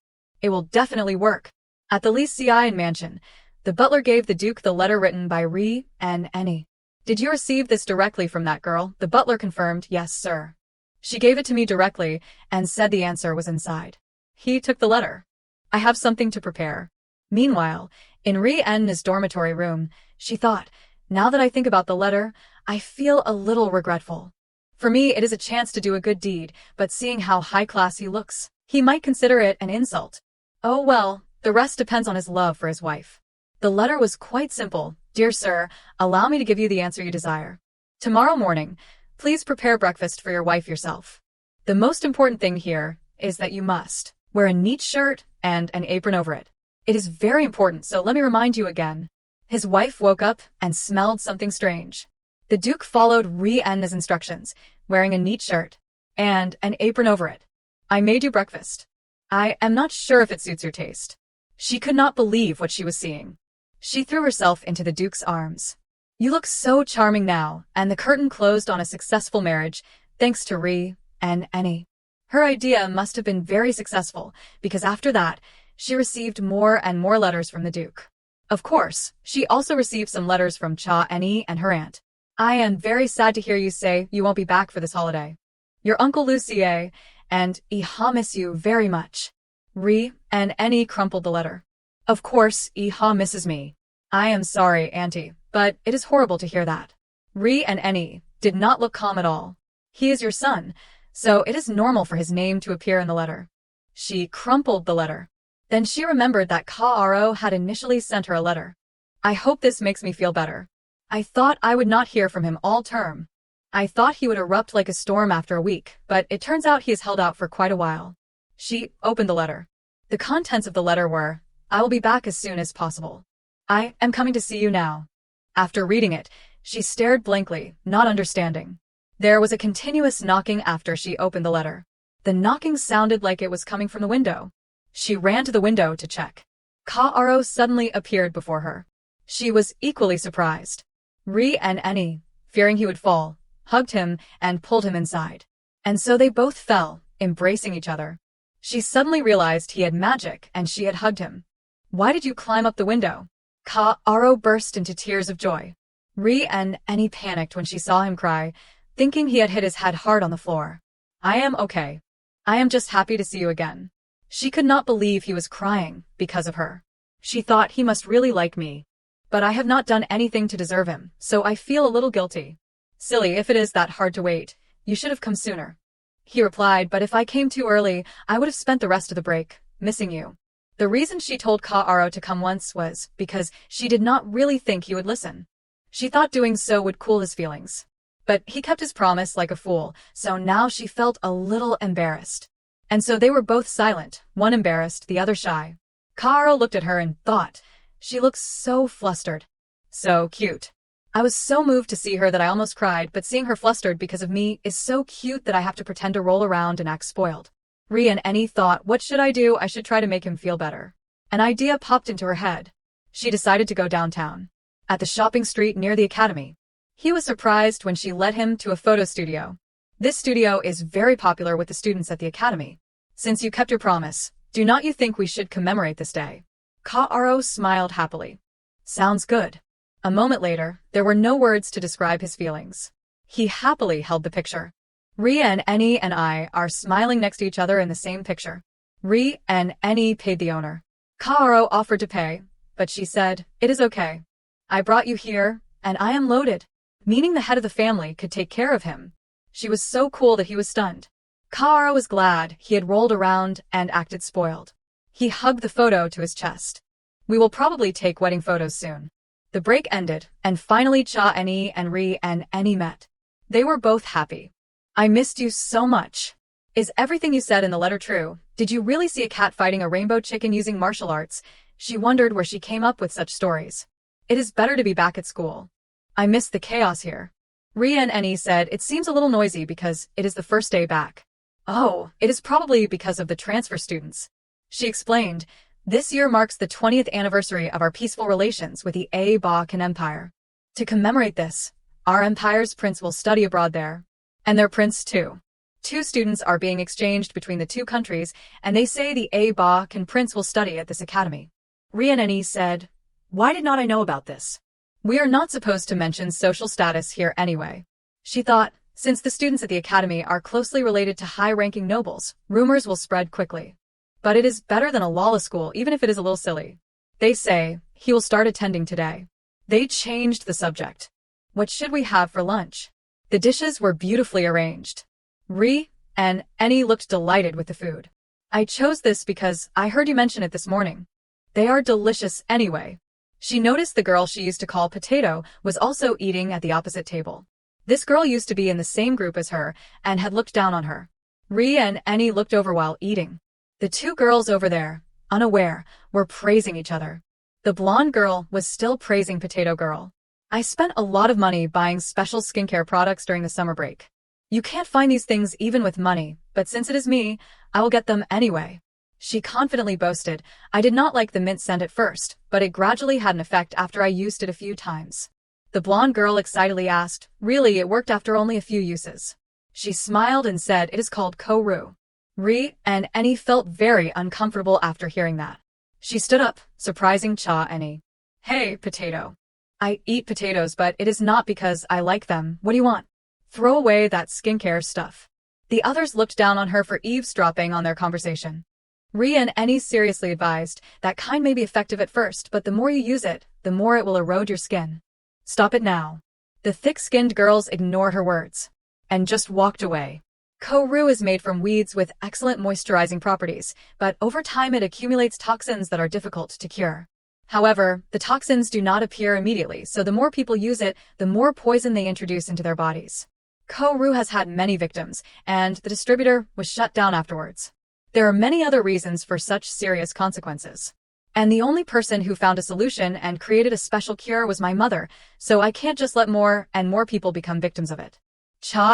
It will definitely work. At the Lycean mansion, the butler gave the Duke the letter written by Ri and Annie. Did you receive this directly from that girl? The butler confirmed, yes, sir. She gave it to me directly and said the answer was inside. He took the letter. I have something to prepare. Meanwhile, in Ri and An's dormitory room, she thought, now that I think about the letter, I feel a little regretful. For me, it is a chance to do a good deed, but seeing how high-class he looks, he might consider it an insult. Oh well, the rest depends on his love for his wife. The letter was quite simple. Dear sir, allow me to give you the answer you desire. Tomorrow morning, please prepare breakfast for your wife yourself. The most important thing here is that you must wear a neat shirt and an apron over it. It is very important, so let me remind you again. His wife woke up and smelled something strange. The Duke followed Ri and An's instructions, wearing a neat shirt and an apron over it. I made you breakfast. I am not sure if it suits your taste. She could not believe what she was seeing. She threw herself into the Duke's arms. You look so charming now, and the curtain closed on a successful marriage, thanks to Ri and Annie. Her idea must have been very successful, because after that, she received more and more letters from the Duke. Of course, she also received some letters from Cha Annie and her aunt. I am very sad to hear you say you won't be back for this holiday. Your Uncle Lucier and Iha miss you very much. Ri and Annie crumpled the letter. Of course, Iha misses me. I am sorry, Auntie, but it is horrible to hear that. Ri and Annie did not look calm at all. He is your son, so it is normal for his name to appear in the letter. She crumpled the letter. Then she remembered that Kaoru had initially sent her a letter. I hope this makes me feel better. I thought I would not hear from him all term. I thought he would erupt like a storm after a week, but it turns out he has held out for quite a while. She opened the letter. The contents of the letter were, I will be back as soon as possible. I am coming to see you now. After reading it, she stared blankly, not understanding. There was a continuous knocking after she opened the letter. The knocking sounded like it was coming from the window. She ran to the window to check. Kaoru suddenly appeared before her. She was equally surprised. Ri and Annie, fearing he would fall, hugged him and pulled him inside. And so they both fell, embracing each other. She suddenly realized he had magic and she had hugged him. Why did you climb up the window? Kaoru burst into tears of joy. Ri and Annie panicked when she saw him cry, thinking he had hit his head hard on the floor. I am okay. I am just happy to see you again. She could not believe he was crying because of her. She thought he must really like me. But I have not done anything to deserve him, so I feel a little guilty. Silly, if it is that hard to wait, you should have come sooner. He replied, but if I came too early, I would have spent the rest of the break missing you. The reason she told Kaoru to come once was because she did not really think he would listen. She thought doing so would cool his feelings. But he kept his promise like a fool, so now she felt a little embarrassed. And so they were both silent, one embarrassed, the other shy. Kaoru looked at her and thought, she looks so flustered. So cute. I was so moved to see her that I almost cried, but seeing her flustered because of me is so cute that I have to pretend to roll around and act spoiled. Ri and Annie thought, what should I do? I should try to make him feel better. An idea popped into her head. She decided to go downtown. At the shopping street near the academy. He was surprised when she led him to a photo studio. This studio is very popular with the students at the academy. Since you kept your promise, do not you think we should commemorate this day? Kaoru smiled happily. Sounds good. A moment later, there were no words to describe his feelings. He happily held the picture. Ri and Annie and I are smiling next to each other in the same picture. Ri and Annie paid the owner. Kaoru offered to pay, but she said, it is okay. I brought you here, and I am loaded. Meaning the head of the family could take care of him. She was so cool that he was stunned. Kaoru was glad he had rolled around and acted spoiled. He hugged the photo to his chest. We will probably take wedding photos soon. The break ended, and finally Annie and Ri and Annie met. They were both happy. I missed you so much. Is everything you said in the letter true? Did you really see a cat fighting a rainbow chicken using martial arts? She wondered where she came up with such stories. It is better to be back at school. I miss the chaos here. Ri and Annie said it seems a little noisy because it is the first day back. Oh, it is probably because of the transfer students. She explained, this year marks the 20th anniversary of our peaceful relations with the Balkan Empire. To commemorate this, our empire's prince will study abroad there. And their prince too. 2 students are being exchanged between the 2 countries, and they say the Balkan prince will study at this academy. Ri and Annie said, why did not I know about this? We are not supposed to mention social status here anyway. She thought, since the students at the academy are closely related to high-ranking nobles, rumors will spread quickly. But it is better than a lawless school, even if it is a little silly. They say, he will start attending today. They changed the subject. What should we have for lunch? The dishes were beautifully arranged. Ri and Annie looked delighted with the food. I chose this because I heard you mention it this morning. They are delicious anyway. She noticed the girl she used to call Potato was also eating at the opposite table. This girl used to be in the same group as her and had looked down on her. Ri and Annie looked over while eating. The 2 girls over there, unaware, were praising each other. The blonde girl was still praising Potato Girl. I spent a lot of money buying special skincare products during the summer break. You can't find these things even with money, but since it is me, I will get them anyway. She confidently boasted, I did not like the mint scent at first, but it gradually had an effect after I used it a few times. The blonde girl excitedly asked, really, it worked after only a few uses. She smiled and said, it is called Koru. Ri and Annie felt very uncomfortable after hearing that. She stood up, surprising Annie. Hey, Potato. I eat potatoes, but it is not because I like them. What do you want? Throw away that skincare stuff. The others looked down on her for eavesdropping on their conversation. Ri and Annie seriously advised, that kind may be effective at first, but the more you use it, the more it will erode your skin. Stop it now. The thick-skinned girls ignored her words and just walked away. Koru is made from weeds with excellent moisturizing properties, but over time it accumulates toxins that are difficult to cure. However, the toxins do not appear immediately, so the more people use it, the more poison they introduce into their bodies. Koru has had many victims, and the distributor was shut down afterwards. There are many other reasons for such serious consequences. And the only person who found a solution and created a special cure was my mother, so I can't just let more and more people become victims of it.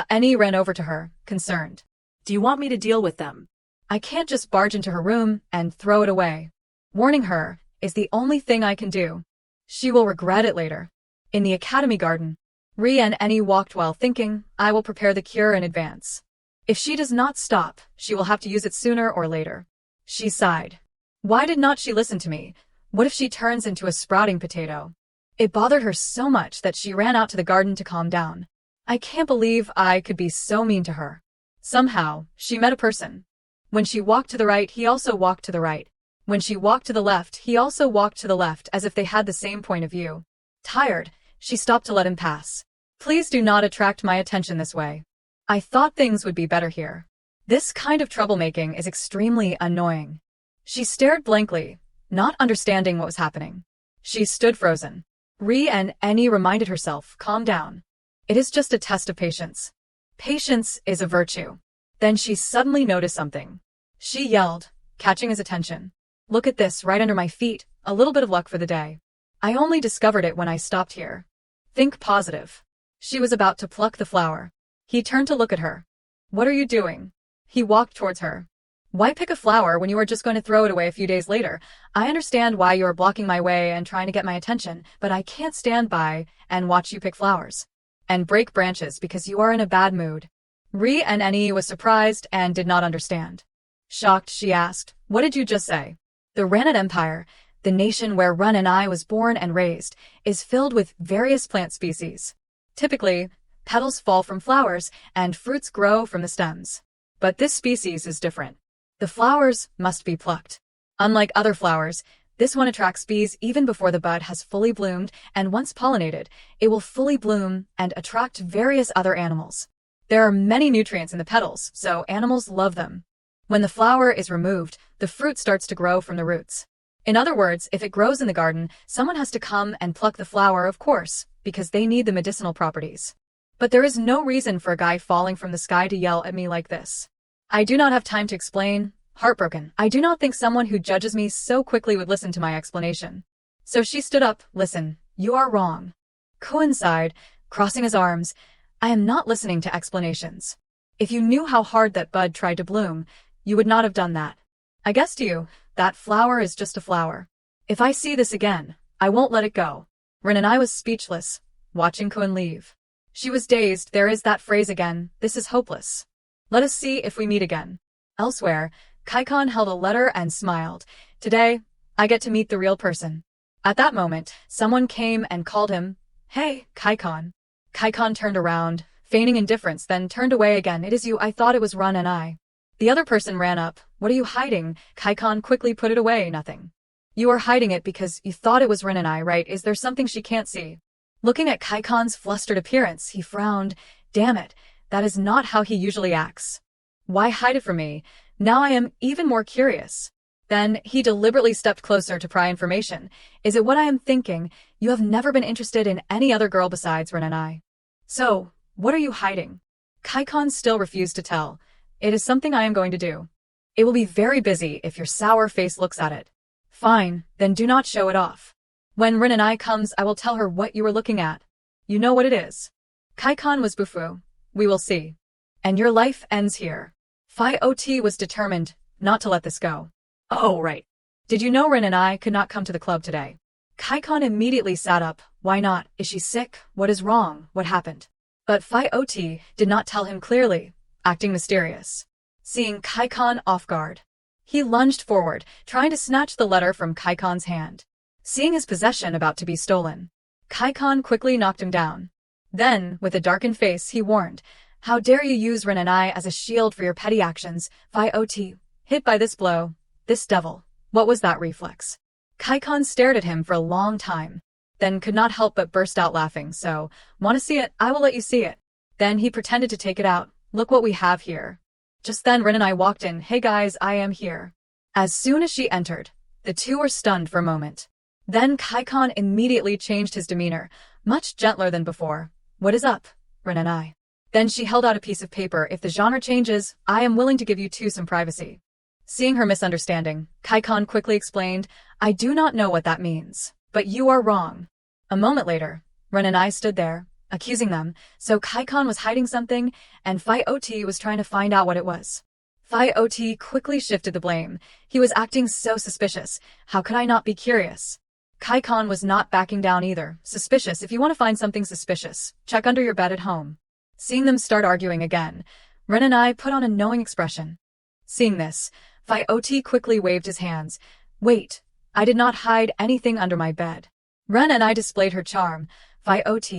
Annie ran over to her, concerned. Do you want me to deal with them? I can't just barge into her room and throw it away. Warning her is the only thing I can do. She will regret it later. In the academy garden, Ri and Annie walked while thinking, I will prepare the cure in advance. If she does not stop, she will have to use it sooner or later. She sighed. Why did not she listen to me? What if she turns into a sprouting potato? It bothered her so much that she ran out to the garden to calm down. I can't believe I could be so mean to her. Somehow, she met a person. When she walked to the right, he also walked to the right. When she walked to the left, he also walked to the left, as if they had the same point of view. Tired, she stopped to let him pass. Please do not attract my attention this way. I thought things would be better here. This kind of troublemaking is extremely annoying. She stared blankly, not understanding what was happening. She stood frozen. Ri and Annie reminded herself, calm down. It is just a test of patience. Patience is a virtue. Then she suddenly noticed something. She yelled, catching his attention. Look at this right under my feet, a little bit of luck for the day. I only discovered it when I stopped here. Think positive. She was about to pluck the flower. He turned to look at her. What are you doing? He walked towards her. Why pick a flower when you are just going to throw it away a few days later? I understand why you are blocking my way and trying to get my attention, but I can't stand by and watch you pick flowers and break branches because you are in a bad mood. Ri and Ne was surprised and did not understand. Shocked, she asked, what did you just say? The Ranat Empire, the nation where Run and I was born and raised, is filled with various plant species. Typically, petals fall from flowers and fruits grow from the stems. But this species is different. The flowers must be plucked. Unlike other flowers, this one attracts bees even before the bud has fully bloomed, and once pollinated, it will fully bloom and attract various other animals. There are many nutrients in the petals, so animals love them. When the flower is removed, the fruit starts to grow from the roots. In other words, if it grows in the garden, someone has to come and pluck the flower, of course, because they need the medicinal properties. But there is no reason for a guy falling from the sky to yell at me like this. I do not have time to explain. Heartbroken, I do not think someone who judges me so quickly would listen to my explanation. So she stood up. Listen, you are wrong. Kun sighed, crossing his arms. I am not listening to explanations. If you knew how hard that bud tried to bloom, you would not have done that. I guess to you, that flower is just a flower. If I see this again, I won't let it go. Rin and I was speechless, watching Kun leave. She was dazed. There is that phrase again. This is hopeless. Let us see if we meet again. Elsewhere, Kaikon held a letter and smiled. Today, I get to meet the real person. At that moment, someone came and called him. Hey, Kaikon. Kaikon turned around, feigning indifference, then turned away again. It is you. I thought it was Run and I. The other person ran up. What are you hiding? Kaikon quickly put it away. Nothing. You are hiding it because you thought it was Rin and I, right? Is there something she can't see? Looking at Kaikon's flustered appearance, he frowned. Damn it. That is not how he usually acts. Why hide it from me? Now I am even more curious. Then he deliberately stepped closer to pry information. Is it what I am thinking? You have never been interested in any other girl besides Rin and I. So, what are you hiding? Kaikon still refused to tell. It is something I am going to do. It will be very busy if your sour face looks at it. Fine, then do not show it off. When Rin and I comes, I will tell her what you were looking at. You know what it is. Kaikon was bufu. We will see. And your life ends here. Phi Ot was determined not to let this go. Oh, right. Did you know Rin and I could not come to the club today? Kaikon immediately sat up. Why not? Is she sick? What is wrong? What happened? But Phi Ot did not tell him clearly, acting mysterious. Seeing Kaikon off guard, he lunged forward, trying to snatch the letter from Kaikon's hand. Seeing his possession about to be stolen, Kaikon quickly knocked him down. Then, with a darkened face, he warned, how dare you use Rin and I as a shield for your petty actions? Phi Ot, hit by this blow. This devil. What was that reflex? Kaikon stared at him for a long time, then could not help but burst out laughing. So, want to see it? I will let you see it. Then he pretended to take it out. Look what we have here. Just then Rin and I walked in. Hey guys, I am here. As soon as she entered, the two were stunned for a moment. Then Kaikon immediately changed his demeanor, much gentler than before. What is up, Rin and I? Then she held out a piece of paper. If the genre changes, I am willing to give you two some privacy. Seeing her misunderstanding, Kaikon quickly explained, I do not know what that means, but you are wrong. A moment later, Rin and I stood there, accusing them, so Kaikon was hiding something, and Phi Ot was trying to find out what it was. Phi Ot quickly shifted the blame. He was acting so suspicious. How could I not be curious? Kaikon was not backing down either. Suspicious. If you want to find something suspicious, check under your bed at home. Seeing them start arguing again, Rin and I put on a knowing expression. Seeing this, Phi Ot quickly waved his hands. Wait, I did not hide anything under my bed. Rin and I displayed her charm. Phi Ot,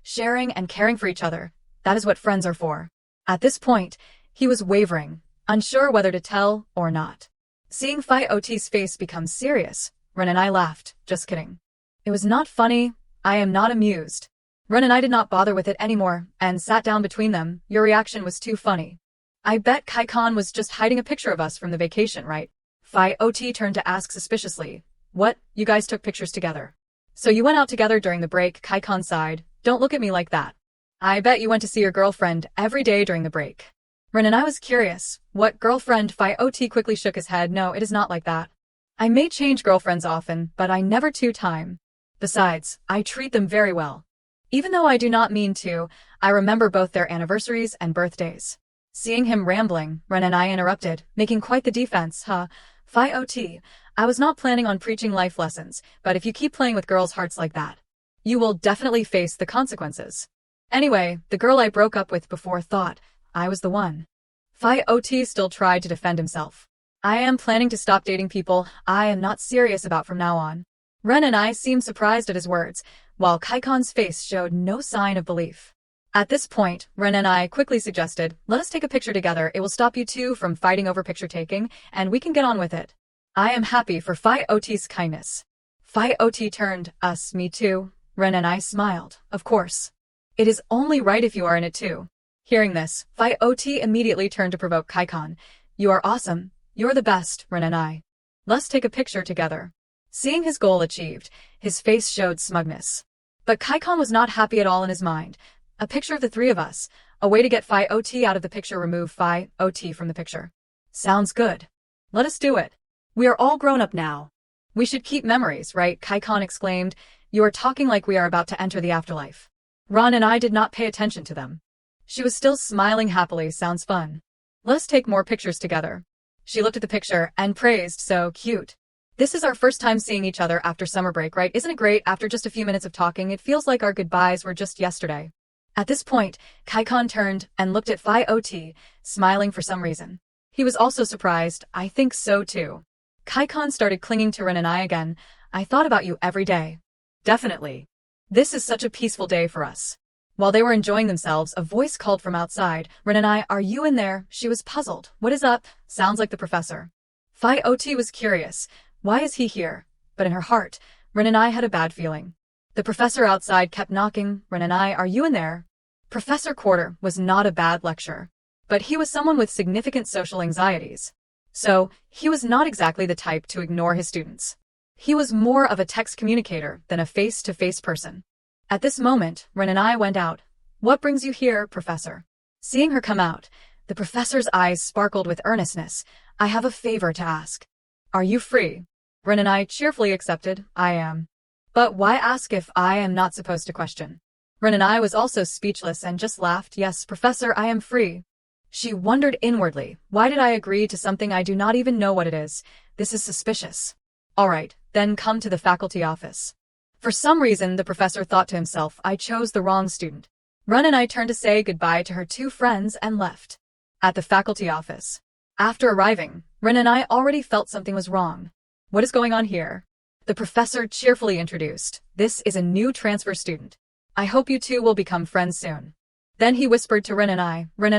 sharing and caring for each other. That is what friends are for. At this point, he was wavering, unsure whether to tell or not. Seeing Phi Ot's face become serious, Rin and I laughed. Just kidding. It was not funny. I am not amused. Rin and I did not bother with it anymore and sat down between them. Your reaction was too funny. I bet Kaikon was just hiding a picture of us from the vacation, right? Phi Ot turned to ask suspiciously. What? You guys took pictures together. So you went out together during the break? Kaikon sighed. Don't look at me like that. I bet you went to see your girlfriend every day during the break. Ren and I was curious. What girlfriend? Phi Ot quickly shook his head. No, it is not like that. I may change girlfriends often, but I never two-time. Besides, I treat them very well. Even though I do not mean to, I remember both their anniversaries and birthdays. Seeing him rambling, Ren and I interrupted, making quite the defense. Phi Ot, I was not planning on preaching life lessons, but if you keep playing with girls' hearts like that, you will definitely face the consequences. Anyway, the girl I broke up with before thought I was the one. Phi Ot still tried to defend himself. I am planning to stop dating people I am not serious about from now on. Ren and I seemed surprised at his words, while Kaikon's face showed no sign of belief. At this point, Ren and I quickly suggested, let us take a picture together. It will stop you two from fighting over picture taking, and we can get on with it. I am happy for Phi Ot's kindness. Phi Ot turned, me too. Ren and I smiled, of course. It is only right if you are in it too. Hearing this, Phi Ot immediately turned to provoke Kaikon. You are awesome. You're the best, Ren and I. Let's take a picture together. Seeing his goal achieved, his face showed smugness. But Kaikon was not happy at all in his mind. A picture of the three of us. A way to get Phi Ot out of the picture. Remove Phi Ot from the picture. Sounds good. Let us do it. We are all grown up now. We should keep memories, right? Kaikon exclaimed. You are talking like we are about to enter the afterlife. Ron and I did not pay attention to them. She was still smiling happily. Sounds fun. Let us take more pictures together. She looked at the picture and praised, so cute. This is our first time seeing each other after summer break, right? Isn't it great? After just a few minutes of talking, it feels like our goodbyes were just yesterday. At this point, Kaikon turned and looked at Phi Ot, smiling for some reason. He was also surprised. I think so too. Kaikon started clinging to Ren and I again. I thought about you every day. Definitely. This is such a peaceful day for us. While they were enjoying themselves, a voice called from outside. Ren and I, are you in there? She was puzzled. What is up? Sounds like the professor. Phi Ot was curious. Why is he here? But in her heart, Ren and I had a bad feeling. The professor outside kept knocking. Ren and I, are you in there? Professor Quarter was not a bad lecturer, but he was someone with significant social anxieties. So, he was not exactly the type to ignore his students. He was more of a text communicator than a face-to-face person. At this moment, Ren and I went out. What brings you here, Professor? Seeing her come out, the professor's eyes sparkled with earnestness. I have a favor to ask. Are you free? Ren and I cheerfully accepted. I am. But why ask if I am not supposed to question? Ren and I was also speechless and just laughed. Yes, Professor, I am free. She wondered inwardly. Why did I agree to something I do not even know what it is? This is suspicious. All right, then come to the faculty office. For some reason, the professor thought to himself, I chose the wrong student. Ren and I turned to say goodbye to her two friends and left. At the faculty office. After arriving, Ren and I already felt something was wrong. What is going on here? The professor cheerfully introduced. This is a new transfer student. I hope you two will become friends soon. Then he whispered to Ren and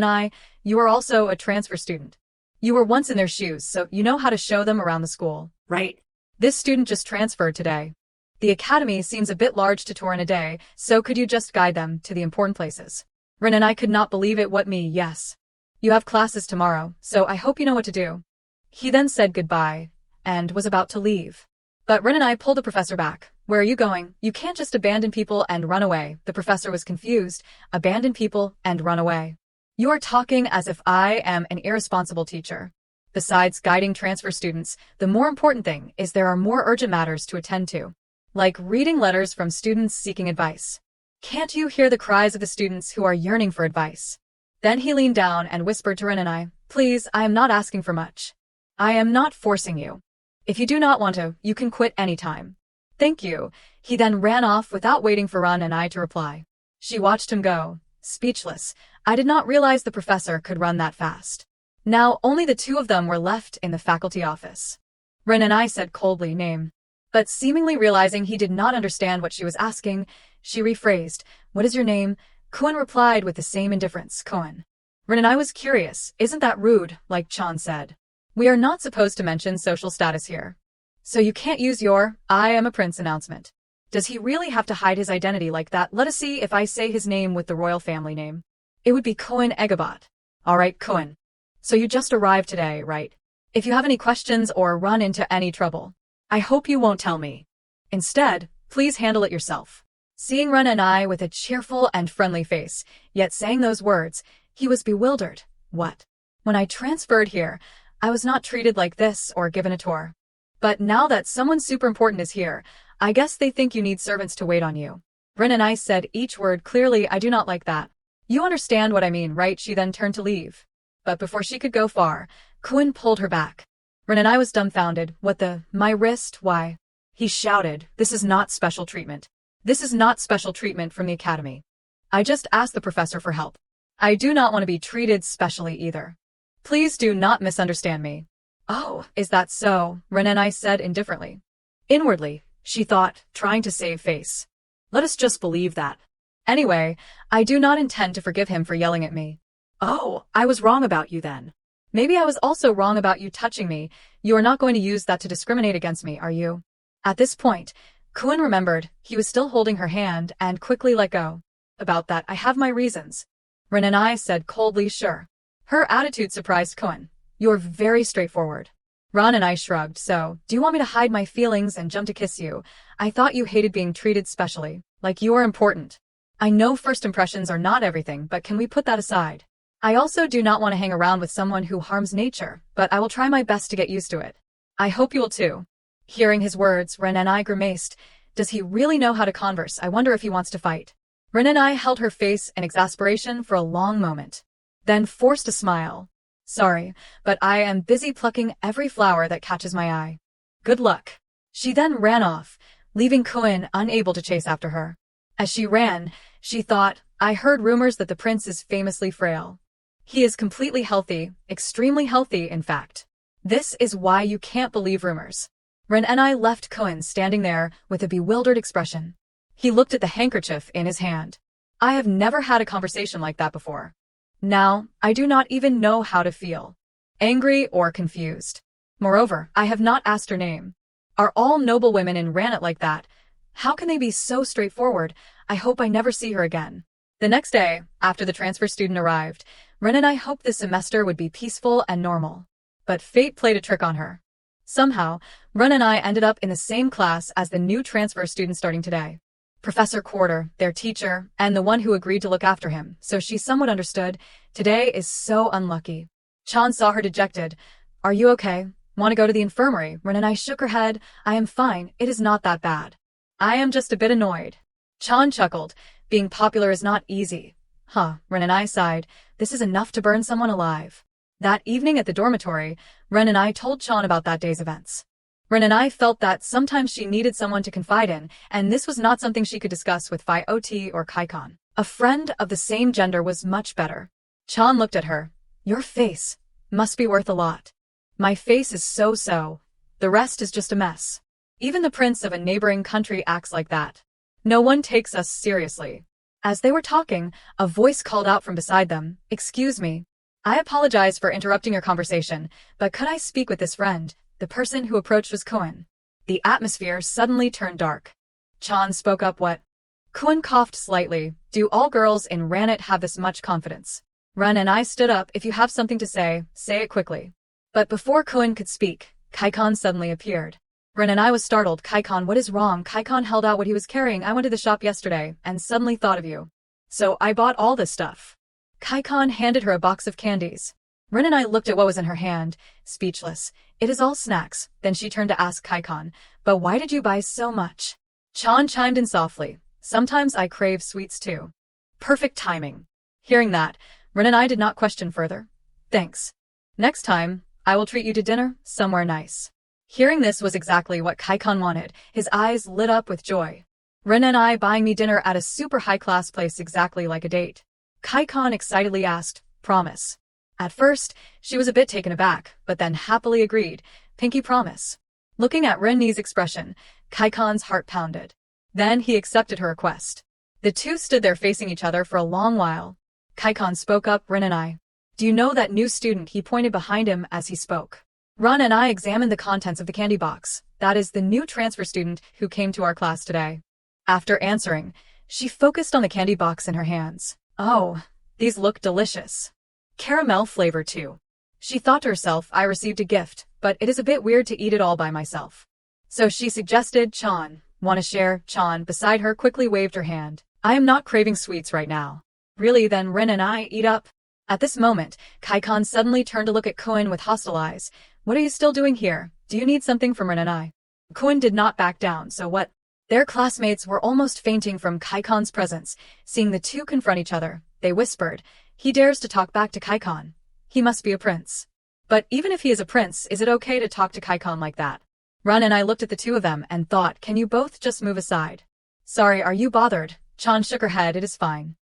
I, you are also a transfer student. You were once in their shoes, so you know how to show them around the school. Right. This student just transferred today. The academy seems a bit large to tour in a day, so could you just guide them to the important places? Ren and I could not believe it. What me? Yes. You have classes tomorrow, so I hope you know what to do. He then said goodbye, and was about to leave. But Ren and I pulled the professor back. Where are you going? You can't just abandon people and run away. The professor was confused. Abandon people and run away. You are talking as if I am an irresponsible teacher. Besides guiding transfer students, the more important thing is there are more urgent matters to attend to. Like reading letters from students seeking advice. Can't you hear the cries of the students who are yearning for advice? Then he leaned down and whispered to Ren and I, please, I am not asking for much. I am not forcing you. If you do not want to, you can quit anytime. Thank you. He then ran off without waiting for Ren and I to reply. She watched him go, speechless. I did not realize the professor could run that fast. Now only the two of them were left in the faculty office. Ren and I said coldly, name. But seemingly realizing he did not understand what she was asking, she rephrased, what is your name? Koen replied with the same indifference, Koen. Ren and I was curious, isn't that rude, like Chan said. We are not supposed to mention social status here. So you can't use your, I am a prince announcement. Does he really have to hide his identity like that? Let us see if I say his name with the royal family name. It would be Koen Egabot. Alright, Koen. So you just arrived today, right? If you have any questions or run into any trouble, I hope you won't tell me. Instead, please handle it yourself. Seeing Ren and I with a cheerful and friendly face, yet saying those words, he was bewildered. What? When I transferred here, I was not treated like this or given a tour. But now that someone super important is here, I guess they think you need servants to wait on you. Ren and I said each word clearly. I do not like that. You understand what I mean, right? She then turned to leave. But before she could go far, Kuan pulled her back. Ren and I was dumbfounded. What the? My wrist? Why? He shouted, this is not special treatment. This is not special treatment from the academy. I just asked the professor for help. I do not want to be treated specially either. Please do not misunderstand me. Oh, is that so? Ren and I said indifferently. Inwardly, she thought, trying to save face. Let us just believe that. Anyway, I do not intend to forgive him for yelling at me. Oh, I was wrong about you then. Maybe I was also wrong about you touching me. You are not going to use that to discriminate against me, are you? At this point, Kuan remembered he was still holding her hand and quickly let go. About that, I have my reasons. Ren and I said coldly, sure. Her attitude surprised Kuan. You're very straightforward. Ron and I shrugged. So, do you want me to hide my feelings and jump to kiss you? I thought you hated being treated specially, like you are important. I know first impressions are not everything, but can we put that aside? I also do not want to hang around with someone who harms nature, but I will try my best to get used to it. I hope you will too. Hearing his words, Ren and I grimaced. Does he really know how to converse? I wonder if he wants to fight. Ren and I held her face in exasperation for a long moment, then forced a smile. Sorry, but I am busy plucking every flower that catches my eye. Good luck. She then ran off, leaving Kuan unable to chase after her. As she ran, she thought, I heard rumors that the prince is famously frail. He is completely healthy, extremely healthy, in fact. This is why you can't believe rumors. Ren and I left Kuan standing there with a bewildered expression. He looked at the handkerchief in his hand. I have never had a conversation like that before. Now, I do not even know how to feel. Angry or confused. Moreover, I have not asked her name. Are all noble women in Ranit like that? How can they be so straightforward? I hope I never see her again. The next day, after the transfer student arrived, Ren and I hoped this semester would be peaceful and normal. But fate played a trick on her. Somehow, Ren and I ended up in the same class as the new transfer student starting today. Professor Quarter, their teacher, and the one who agreed to look after him, so she somewhat understood. Today is so unlucky. Chan saw her dejected. Are you okay? Want to go to the infirmary? Ren and I shook her head. I am fine, it is not that bad. I am just a bit annoyed. Chan chuckled. Being popular is not easy. Huh, Ren and I sighed. This is enough to burn someone alive. That evening at the dormitory, Ren and I told Chan about that day's events. Ren and I felt that sometimes she needed someone to confide in, and this was not something she could discuss with Phi Ot or Kaikon. A friend of the same gender was much better. Chan looked at her. Your face must be worth a lot. My face is so-so. The rest is just a mess. Even the prince of a neighboring country acts like that. No one takes us seriously. As they were talking, a voice called out from beside them. Excuse me. I apologize for interrupting your conversation, but could I speak with this friend? The person who approached was Kuan. The atmosphere suddenly turned dark. Chan spoke up. What? Kuan coughed slightly. Do all girls in Ranit have this much confidence? Ren and I stood up. If you have something to say it quickly. But before Kuan could speak, Kaikon suddenly appeared. Ren and I was startled. Kaikon, what is wrong? Kaikon held out what he was carrying. I went to the shop yesterday and suddenly thought of you. So I bought all this stuff. Kaikon handed her a box of candies. Ren and I looked at what was in her hand, speechless. It is all snacks. Then she turned to ask Kaikon, but why did you buy so much? Chan chimed in softly. Sometimes I crave sweets too. Perfect timing. Hearing that, Ren and I did not question further. Thanks. Next time, I will treat you to dinner, somewhere nice. Hearing this was exactly what Kaikon wanted. His eyes lit up with joy. Ren and I buying me dinner at a super high-class place, exactly like a date. Kaikon excitedly asked, promise. At first, she was a bit taken aback, but then happily agreed. Pinky promise. Looking at Ren's expression, Kaikon's heart pounded. Then he accepted her request. The two stood there facing each other for a long while. Kaikon spoke up. Ren and I. Do you know that new student? He pointed behind him as he spoke. Ren and I examined the contents of the candy box. That is the new transfer student who came to our class today. After answering, she focused on the candy box in her hands. Oh, these look delicious. Caramel flavor too. She thought to herself, I received a gift, but it is a bit weird to eat it all by myself. So she suggested, Chan, Want to share? Chan, beside her, quickly waved her hand. I am not craving sweets right now. Really, then Rin and I eat up. At this moment, Kaikon suddenly turned to look at Kuin with hostile eyes. What are you still doing here? Do you need something from Rin and I? Kuin did not back down, so what? Their classmates were almost fainting from Kaikon's presence. Seeing the two confront each other, they whispered, he dares to talk back to Kaikon. He must be a prince. But even if he is a prince, is it okay to talk to Kaikon like that? Rin and I looked at the two of them and thought, can you both just move aside? Sorry, are you bothered? Chan shook her head, it is fine.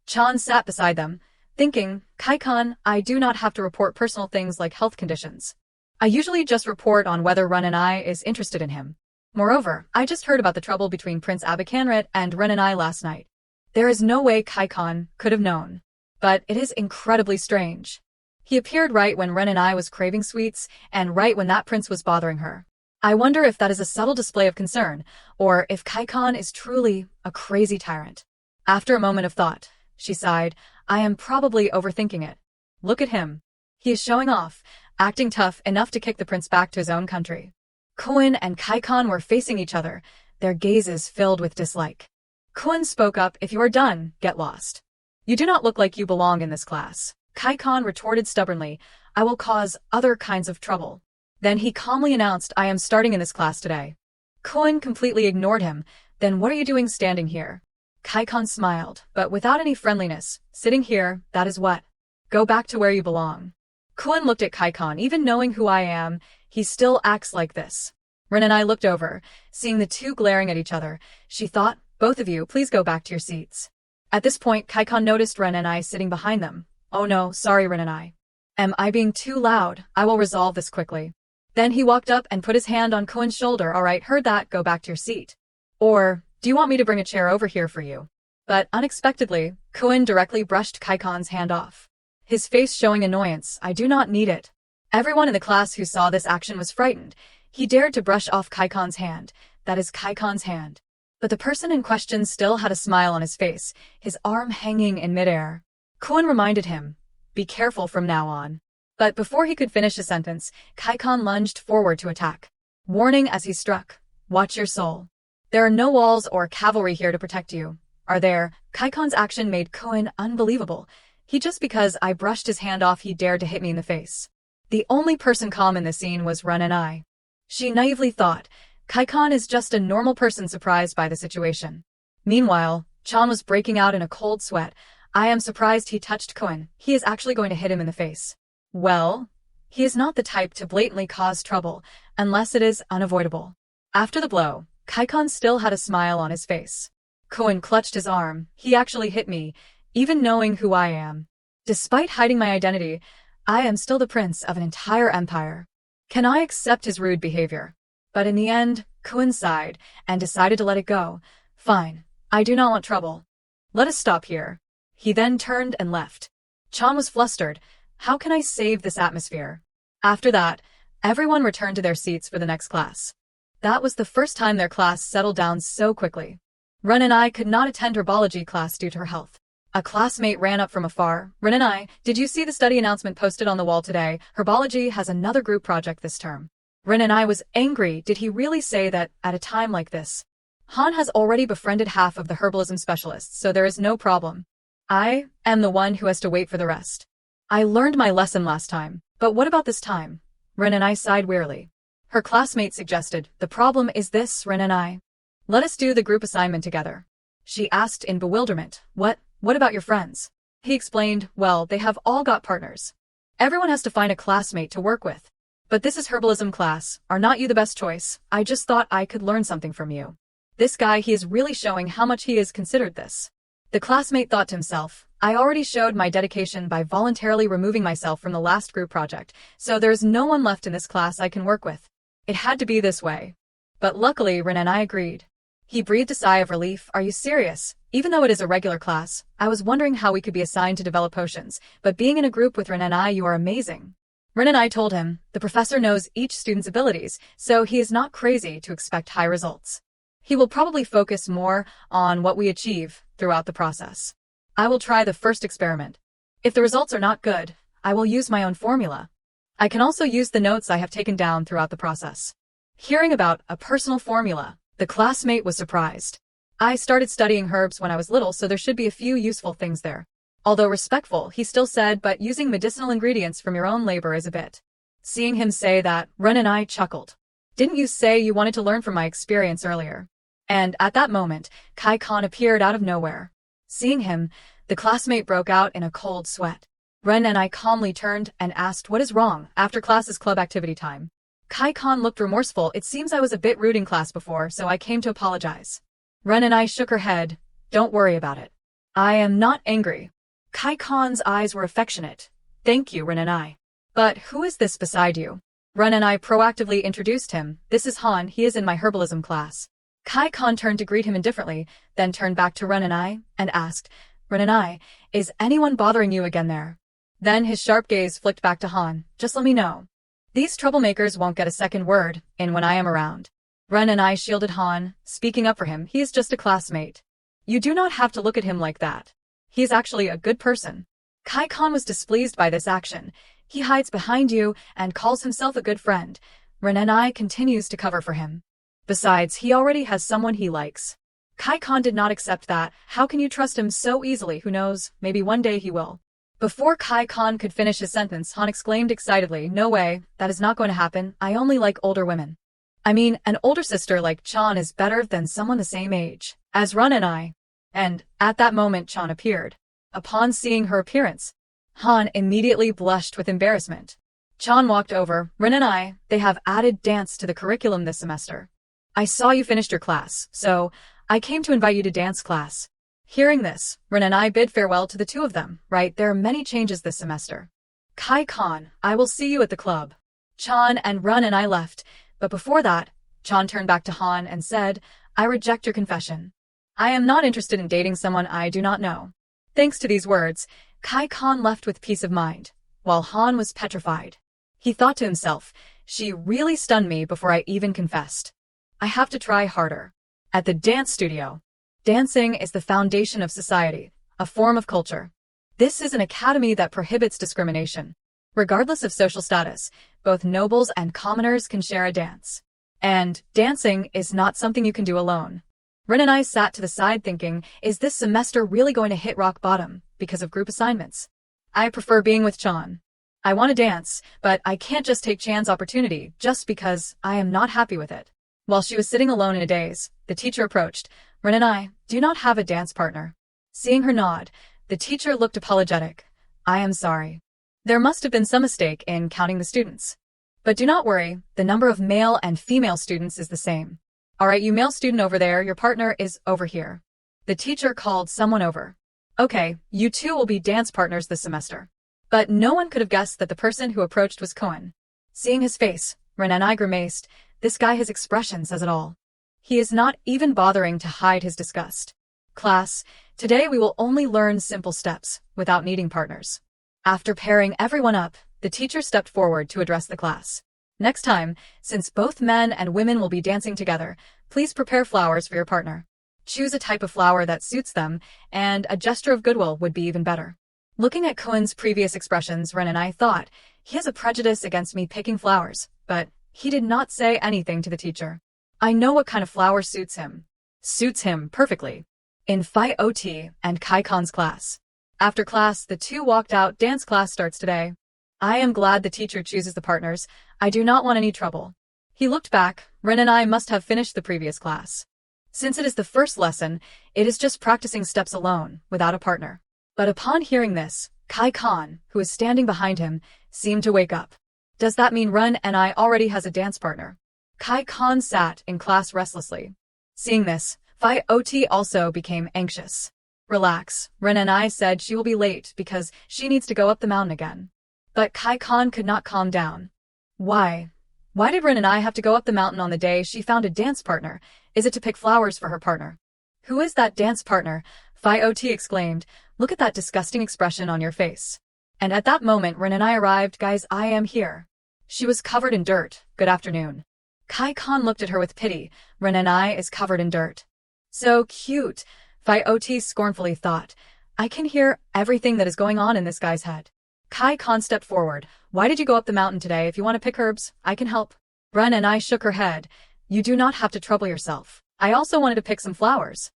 Chan sat beside them, thinking, Kaikon, I do not have to report personal things like health conditions. I usually just report on whether Rin and I is interested in him. Moreover, I just heard about the trouble between Prince Abakanrit and Rin and I last night. There is no way Kaikon could have known. But it is incredibly strange. He appeared right when Rin and I was craving sweets, and right when that prince was bothering her. I wonder if that is a subtle display of concern, or if Kaikon is truly a crazy tyrant. After a moment of thought, she sighed, I am probably overthinking it. Look at him. He is showing off, acting tough enough to kick the prince back to his own country. Kuin and Kaikon were facing each other, their gazes filled with dislike. Kuin spoke up, if you are done, get lost. You do not look like you belong in this class. Kaikon retorted stubbornly, I will cause other kinds of trouble. Then he calmly announced, I am starting in this class today. Kuin completely ignored him, then what are you doing standing here? Kaikon smiled, but without any friendliness, sitting here, that is what. Go back to where you belong. Kuin looked at Kaikon, even knowing who I am, he still acts like this. Rin and I looked over, seeing the two glaring at each other. She thought, both of you, please go back to your seats. At this point, Kaikon noticed Rin and I sitting behind them. Oh no, sorry Rin and I. Am I being too loud? I will resolve this quickly. Then he walked up and put his hand on Kuin's shoulder. Alright, heard that, go back to your seat. Or, do you want me to bring a chair over here for you? But unexpectedly, Kuin directly brushed Kaikon's hand off. His face showing annoyance, I do not need it. Everyone in the class who saw this action was frightened. He dared to brush off Kaikon's hand. That is Kaikon's hand. But the person in question still had a smile on his face, his arm hanging in midair. Kuin reminded him, be careful from now on. But before he could finish a sentence, Kaikon lunged forward to attack. Warning as he struck, watch your soul. There are no walls or cavalry here to protect you. Are there? Kaikon's action made Kuin unbelievable. Just because I brushed his hand off he dared to hit me in the face. The only person calm in the scene was Rin and I. She naively thought, Kaikon is just a normal person surprised by the situation. Meanwhile, Chan was breaking out in a cold sweat. I am surprised he touched Kuin. He is actually going to hit him in the face. Well, he is not the type to blatantly cause trouble, unless it is unavoidable. After the blow, Kaikon still had a smile on his face. Kuin clutched his arm. He actually hit me, even knowing who I am. Despite hiding my identity, I am still the prince of an entire empire. Can I accept his rude behavior? But in the end, Kuin sighed and decided to let it go. Fine, I do not want trouble. Let us stop here. He then turned and left. Chan was flustered. How can I save this atmosphere? After that, everyone returned to their seats for the next class. That was the first time their class settled down so quickly. Rin and I could not attend herbology class due to her health. A classmate ran up from afar. Rin and I, did you see the study announcement posted on the wall today? Herbology has another group project this term. Rin and I was angry. Did he really say that at a time like this? Han has already befriended half of the herbalism specialists, so there is no problem. I am the one who has to wait for the rest. I learned my lesson last time, but what about this time? Rin and I sighed wearily. Her classmate suggested, the problem is this, Rin and I. Let us do the group assignment together. She asked in bewilderment, What about your friends? He explained, well, they have all got partners. Everyone has to find a classmate to work with. But this is herbalism class, are not you the best choice? I just thought I could learn something from you. This guy, he is really showing how much he is considered this. The classmate thought to himself, I already showed my dedication by voluntarily removing myself from the last group project, so there's no one left in this class I can work with. It had to be this way. But luckily Rin and I agreed. He breathed a sigh of relief. Are you serious? Even though it is a regular class, I was wondering how we could be assigned to develop potions, but being in a group with Rin and I, you are amazing. Rin and I told him, the professor knows each student's abilities, so he is not crazy to expect high results. He will probably focus more on what we achieve throughout the process. I will try the first experiment. If the results are not good, I will use my own formula. I can also use the notes I have taken down throughout the process. Hearing about a personal formula, The classmate was surprised. I started studying herbs when I was little, so there should be a few useful things there. Although respectful, he still said, but using medicinal ingredients from your own labor is a bit. Seeing him say that, Ren and I chuckled. Didn't you say you wanted to learn from my experience earlier? And at that moment, Kai Khan appeared out of nowhere. Seeing him, the classmate broke out in a cold sweat. Ren and I calmly turned and asked what is wrong after class is club activity time. Kai Khan looked remorseful. It seems I was a bit rude in class before, so I came to apologize. Ren and I shook her head. Don't worry about it. I am not angry. Kai Khan's eyes were affectionate. Thank you, Ren and I. But who is this beside you? Ren and I proactively introduced him. This is Han, he is in my herbalism class. Kai Khan turned to greet him indifferently, then turned back to Ren and I, and asked, Ren and I, is anyone bothering you again there? Then his sharp gaze flicked back to Han. Just let me know. These troublemakers won't get a second word in when I am around. Ren and I shielded Han, speaking up for him. He is just a classmate. You do not have to look at him like that. He is actually a good person. Kai Khan was displeased by this action. He hides behind you and calls himself a good friend. Ren and I continues to cover for him. Besides, he already has someone he likes. Kai Khan did not accept that. How can you trust him so easily? Who knows, maybe one day he will. Before Kai Khan could finish his sentence, Han exclaimed excitedly, no way, that is not going to happen. I only like older women. I mean, an older sister like Chan is better than someone the same age as Ren and I. And at that moment Chan appeared. Upon seeing her appearance, Han immediately blushed with embarrassment. Chan walked over. Ren and I, they have added dance to the curriculum this semester. I saw you finished your class, so I came to invite you to dance class. Hearing this, Ren and I bid farewell to the two of them. Right, there are many changes this semester. Kai Khan, I will see you at the club. Chan and Ren and I left, but before that, Chan turned back to Han and said, I reject your confession. I am not interested in dating someone I do not know. Thanks to these words, Kai Khan left with peace of mind, while Han was petrified. He thought to himself, she really stunned me before I even confessed. I have to try harder. At the dance studio. Dancing is the foundation of society, a form of culture. This is an academy that prohibits discrimination. Regardless of social status, both nobles and commoners can share a dance. And dancing is not something you can do alone. Ren and I sat to the side thinking, is this semester really going to hit rock bottom because of group assignments? I prefer being with Chan. I want to dance, but I can't just take Chan's opportunity just because I am not happy with it. While she was sitting alone in a daze, the teacher approached. Ren and I, do not have a dance partner. Seeing her nod, the teacher looked apologetic. I am sorry. There must have been some mistake in counting the students. But do not worry, the number of male and female students is the same. Alright, you male student over there, your partner is over here. The teacher called someone over. Okay, you two will be dance partners this semester. But no one could have guessed that the person who approached was Cohen. Seeing his face, Ren and I grimaced. This guy, his expression says it all. He is not even bothering to hide his disgust. Class, today we will only learn simple steps, without needing partners. After pairing everyone up, the teacher stepped forward to address the class. Next time, since both men and women will be dancing together, please prepare flowers for your partner. Choose a type of flower that suits them, and a gesture of goodwill would be even better. Looking at Cohen's previous expressions, Ren and I thought, he has a prejudice against me picking flowers, but he did not say anything to the teacher. I know what kind of flower suits him. Suits him perfectly. In Phi OT and Kai Khan's class. After class, the two walked out. Dance class starts today. I am glad the teacher chooses the partners. I do not want any trouble. He looked back. Ren and I must have finished the previous class. Since it is the first lesson, it is just practicing steps alone, without a partner. But upon hearing this, Kai Khan, who is standing behind him, seemed to wake up. Does that mean Ren and I already has a dance partner? Kai Khan sat in class restlessly. Seeing this, Phi OT also became anxious. Relax, Ren and I said she will be late because she needs to go up the mountain again. But Kai Khan could not calm down. Why? Why did Ren and I have to go up the mountain on the day she found a dance partner? Is it to pick flowers for her partner? Who is that dance partner? Phi OT exclaimed. Look at that disgusting expression on your face. And at that moment Ren and I arrived. Guys, I am here. She was covered in dirt. Good afternoon. Kai Khan looked at her with pity. Ren and I is covered in dirt. So cute. Phi OT scornfully thought. I can hear everything that is going on in this guy's head. Kai Khan stepped forward. Why did you go up the mountain today? If you want to pick herbs, I can help. Ren and I shook her head. You do not have to trouble yourself. I also wanted to pick some flowers.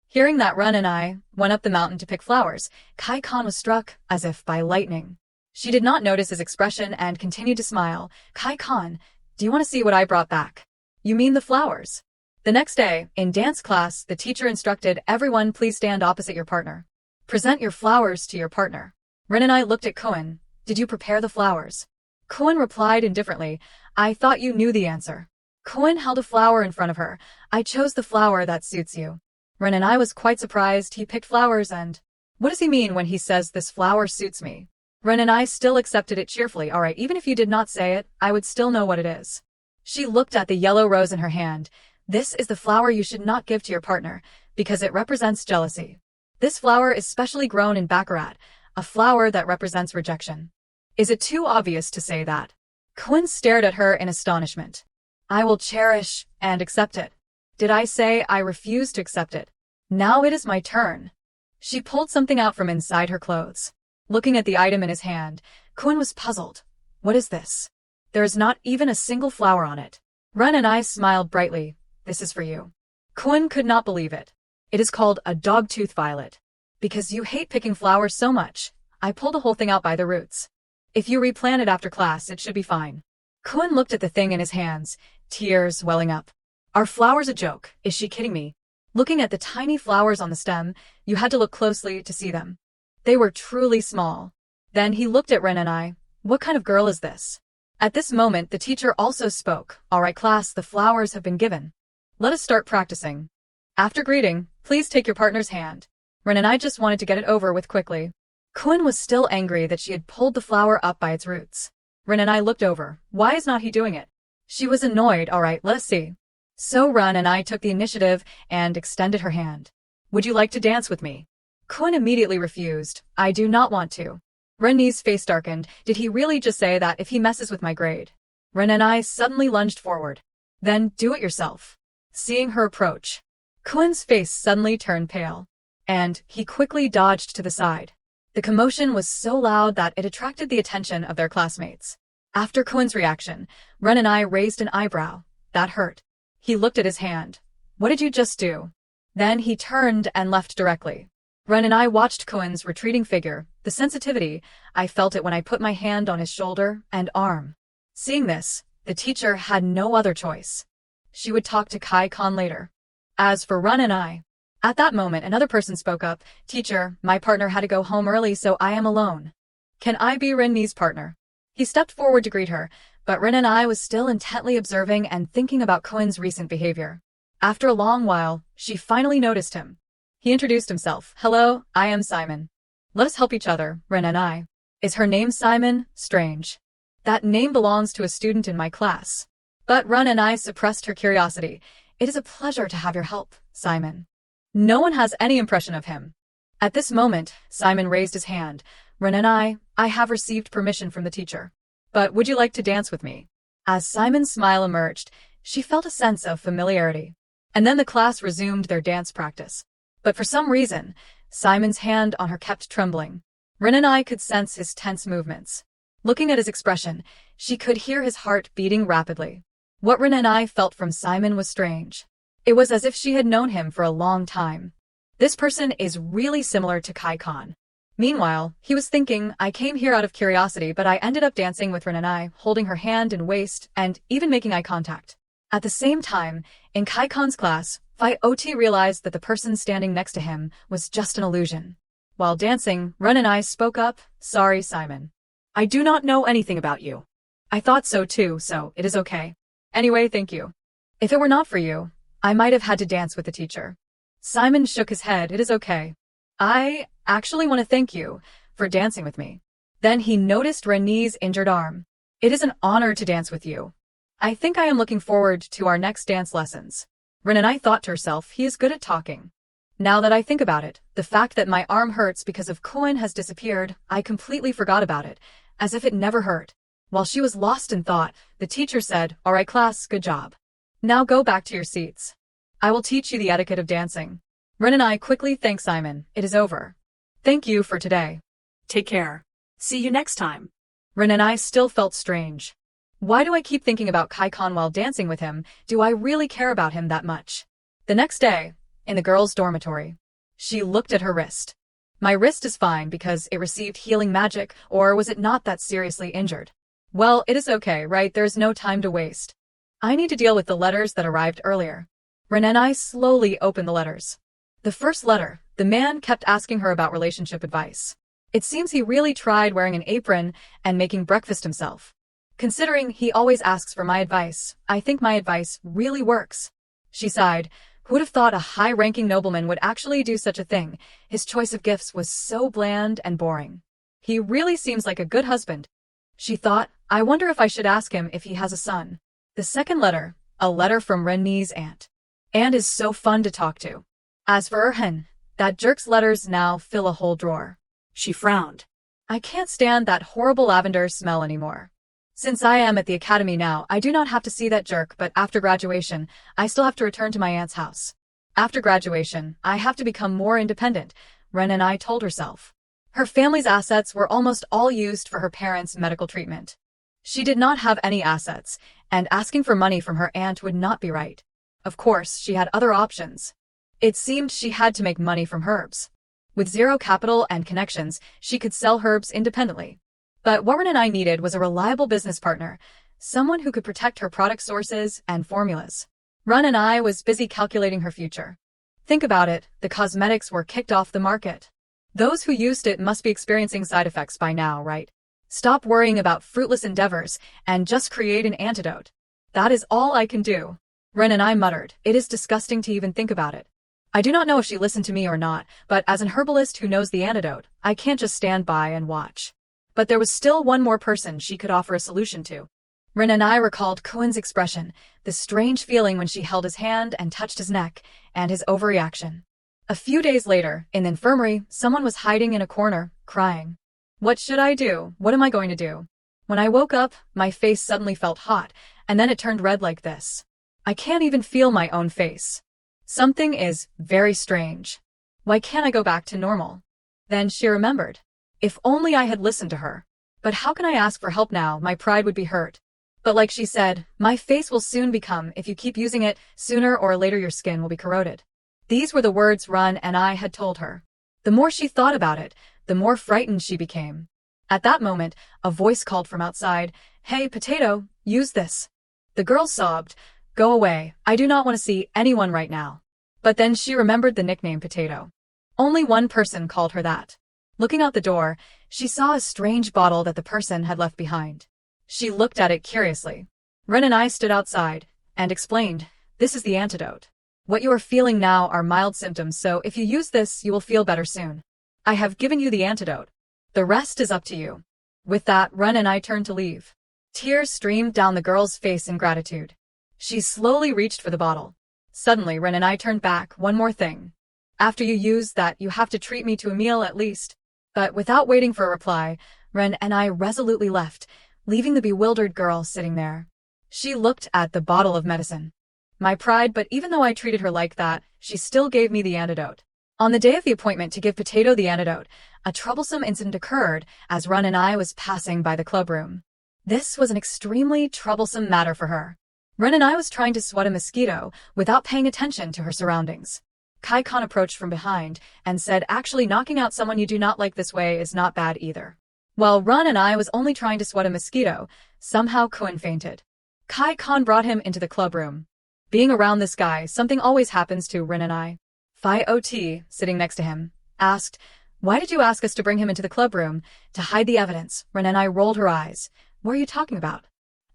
Hearing that, Ren and I went up the mountain to pick flowers. Kai-kan was struck as if by lightning. She did not notice his expression and continued to smile. Kai-kan, do you want to see what I brought back? You mean the flowers? The next day, in dance class, the teacher instructed everyone, please stand opposite your partner. Present your flowers to your partner. Ren and I looked at Koen. Did you prepare the flowers? Koen replied indifferently, I thought you knew the answer. Koen held a flower in front of her. I chose the flower that suits you. Ren and I was quite surprised. He picked flowers and… What does he mean when he says this flower suits me? Ren and I still accepted it cheerfully. All right, even if you did not say it, I would still know what it is. She looked at the yellow rose in her hand. This is the flower you should not give to your partner, because it represents jealousy. This flower is specially grown in Baccarat, a flower that represents rejection. Is it too obvious to say that? Koen stared at her in astonishment. I will cherish and accept it. Did I say I refuse to accept it? Now it is my turn. She pulled something out from inside her clothes. Looking at the item in his hand, Koen was puzzled. What is this? There is not even a single flower on it. Ren and I smiled brightly. This is for you. Koen could not believe it. It is called a dogtooth violet. Because you hate picking flowers so much, I pulled the whole thing out by the roots. If you replant it after class, it should be fine. Koen looked at the thing in his hands, tears welling up. Are flowers a joke? Is she kidding me? Looking at the tiny flowers on the stem, you had to look closely to see them. They were truly small. Then he looked at Ren and I. What kind of girl is this? At this moment, the teacher also spoke. All right, class, the flowers have been given. Let us start practicing. After greeting, please take your partner's hand. Ren and I just wanted to get it over with quickly. Koen was still angry that she had pulled the flower up by its roots. Ren and I looked over. Why is not he doing it? She was annoyed. All right, let's see. So Ren and I took the initiative and extended her hand. Would you like to dance with me? Koen immediately refused. I do not want to. Ren's face darkened. Did he really just say that if he messes with my grade? Ren and I suddenly lunged forward. Then do it yourself. Seeing her approach, Koen's face suddenly turned pale, and he quickly dodged to the side. The commotion was so loud that it attracted the attention of their classmates. After Koen's reaction, Ren and I raised an eyebrow. That hurt. He looked at his hand. What did you just do? Then he turned and left directly. Ren and I watched Koen's retreating figure. The sensitivity, I felt it when I put my hand on his shoulder and arm. Seeing this, the teacher had no other choice. She would talk to Kai-kan later. As for Ren and I, at that moment another person spoke up. Teacher, my partner had to go home early, so I am alone. Can I be Ren's partner? He stepped forward to greet her, but Ren and I was still intently observing and thinking about Koen's recent behavior. After a long while, she finally noticed him. He introduced himself. Hello, I am Simon. Let us help each other, Ren and I. Is her name Simon? Strange. That name belongs to a student in my class. But Ren and I suppressed her curiosity. It is a pleasure to have your help, Simon. No one has any impression of him. At this moment, Simon raised his hand. Ren and I have received permission from the teacher. But would you like to dance with me? As Simon's smile emerged, she felt a sense of familiarity. And then the class resumed their dance practice. But for some reason, Simon's hand on her kept trembling. Ren and I could sense his tense movements. Looking at his expression, she could hear his heart beating rapidly. What Ren and I felt from Simon was strange. It was as if she had known him for a long time. This person is really similar to Kai-kan. Meanwhile, he was thinking, I came here out of curiosity, but I ended up dancing with Ren and I, holding her hand and waist, and even making eye contact. At the same time, in Kai-kan's class, Ot realized that the person standing next to him was just an illusion. While dancing, Ren and I spoke up. Sorry, Simon. I do not know anything about you. I thought so too, so it is okay. Anyway, thank you. If it were not for you, I might have had to dance with the teacher. Simon shook his head. It is okay. I actually want to thank you for dancing with me. Then he noticed Ren's injured arm. It is an honor to dance with you. I think I am looking forward to our next dance lessons. Ren and I thought to herself, he is good at talking. Now that I think about it, the fact that my arm hurts because of Koen has disappeared, I completely forgot about it, as if it never hurt. While she was lost in thought, the teacher said, all right class, good job. Now go back to your seats. I will teach you the etiquette of dancing. Ren and I quickly thanked Simon. It is over. Thank you for today. Take care. See you next time. Ren and I still felt strange. Why do I keep thinking about Kai-kan while dancing with him? Do I really care about him that much? The next day, in the girls' dormitory, she looked at her wrist. My wrist is fine because it received healing magic, or was it not that seriously injured? Well, it is okay, right? There's no time to waste. I need to deal with the letters that arrived earlier. Ren and I slowly opened the letters. The first letter, the man kept asking her about relationship advice. It seems he really tried wearing an apron and making breakfast himself. Considering he always asks for my advice, I think my advice really works. She sighed. Who would have thought a high-ranking nobleman would actually do such a thing? His choice of gifts was so bland and boring. He really seems like a good husband. She thought, I wonder if I should ask him if he has a son. The second letter, a letter from Ren's aunt. Aunt is so fun to talk to. As for Erhen, that jerk's letters now fill a whole drawer. She frowned. I can't stand that horrible lavender smell anymore. Since I am at the academy now, I do not have to see that jerk, but after graduation, I still have to return to my aunt's house. After graduation, I have to become more independent, Ren and I told herself. Her family's assets were almost all used for her parents' medical treatment. She did not have any assets, and asking for money from her aunt would not be right. Of course, she had other options. It seemed she had to make money from herbs. With zero capital and connections, she could sell herbs independently. But what Ren and I needed was a reliable business partner, someone who could protect her product sources and formulas. Ren and I was busy calculating her future. Think about it, the cosmetics were kicked off the market. Those who used it must be experiencing side effects by now, right? Stop worrying about fruitless endeavors and just create an antidote. That is all I can do. Ren and I muttered, it is disgusting to even think about it. I do not know if she listened to me or not, but as an herbalist who knows the antidote, I can't just stand by and watch. But there was still one more person she could offer a solution to. Ren and I recalled Kuen's expression, the strange feeling when she held his hand and touched his neck, and his overreaction. A few days later, in the infirmary, someone was hiding in a corner, crying. What should I do? What am I going to do? When I woke up, my face suddenly felt hot, and then it turned red like this. I can't even feel my own face. Something is very strange. Why can't I go back to normal? Then she remembered. If only I had listened to her. But how can I ask for help now? My pride would be hurt. But like she said, my face will soon become, if you keep using it, sooner or later your skin will be corroded. These were the words Ren and I had told her. The more she thought about it, the more frightened she became. At that moment, a voice called from outside, Hey, Potato, use this. The girl sobbed, Go away, I do not want to see anyone right now. But then she remembered the nickname Potato. Only one person called her that. Looking out the door, she saw a strange bottle that the person had left behind. She looked at it curiously. Ren and I stood outside and explained, This is the antidote. What you are feeling now are mild symptoms, so if you use this, you will feel better soon. I have given you the antidote. The rest is up to you. With that, Ren and I turned to leave. Tears streamed down the girl's face in gratitude. She slowly reached for the bottle. Suddenly, Ren and I turned back. One more thing. After you use that, you have to treat me to a meal at least. But without waiting for a reply, Ren and I resolutely left, leaving the bewildered girl sitting there. She looked at the bottle of medicine. My pride, but even though I treated her like that, she still gave me the antidote. On the day of the appointment to give Potato the antidote, a troublesome incident occurred as Ren and I was passing by the clubroom. This was an extremely troublesome matter for her. Ren and I was trying to swat a mosquito without paying attention to her surroundings. Kai-Kan approached from behind and said, Actually, knocking out someone you do not like this way is not bad either. While Ren and I was only trying to swat a mosquito, somehow Kuen fainted. Kai-Kan brought him into the clubroom. Being around this guy, something always happens to Ren and I. Phi Ot, sitting next to him, asked, Why did you ask us to bring him into the clubroom? To hide the evidence. Ren and I rolled her eyes. What are you talking about?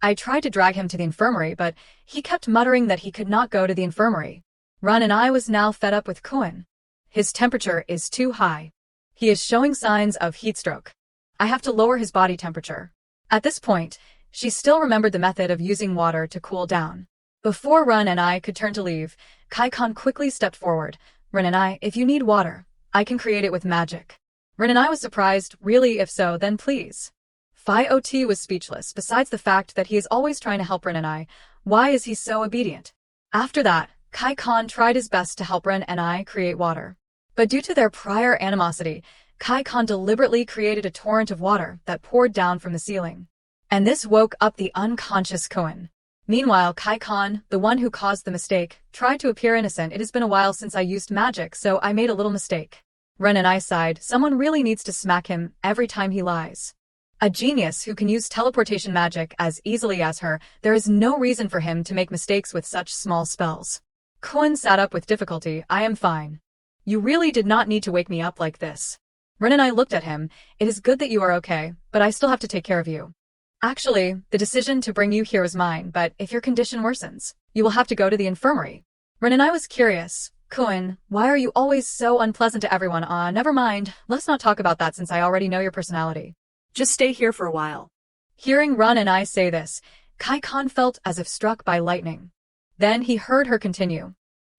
I tried to drag him to the infirmary, but he kept muttering that he could not go to the infirmary. Ren and I was now fed up with Kuen. His temperature is too high. He is showing signs of heat stroke. I have to lower his body temperature. At this point, she still remembered the method of using water to cool down. Before Ren and I could turn to leave, Kai-Kan quickly stepped forward. Ren and I, if you need water, I can create it with magic. Ren and I was surprised, really, if so, then please. Phi Ot was speechless. Besides the fact that he is always trying to help Ren and I, why is he so obedient? After that, Kai-Kan tried his best to help Ren and I create water. But due to their prior animosity, Kai-Kan deliberately created a torrent of water that poured down from the ceiling. And this woke up the unconscious Kuen. Meanwhile, Kai Khan, the one who caused the mistake, tried to appear innocent. It has been a while since I used magic, so I made a little mistake. Ren and I sighed. Someone really needs to smack him every time he lies. A genius who can use teleportation magic as easily as her, there is no reason for him to make mistakes with such small spells. Kun sat up with difficulty. I am fine. You really did not need to wake me up like this. Ren and I looked at him. It is good that you are okay, but I still have to take care of you. Actually, the decision to bring you here was mine, but if your condition worsens, you will have to go to the infirmary. Ren and I was curious. Kun, why are you always so unpleasant to everyone? Never mind. Let's not talk about that since I already know your personality. Just stay here for a while. Hearing Ren and I say this, Kai Khan felt as if struck by lightning. Then he heard her continue.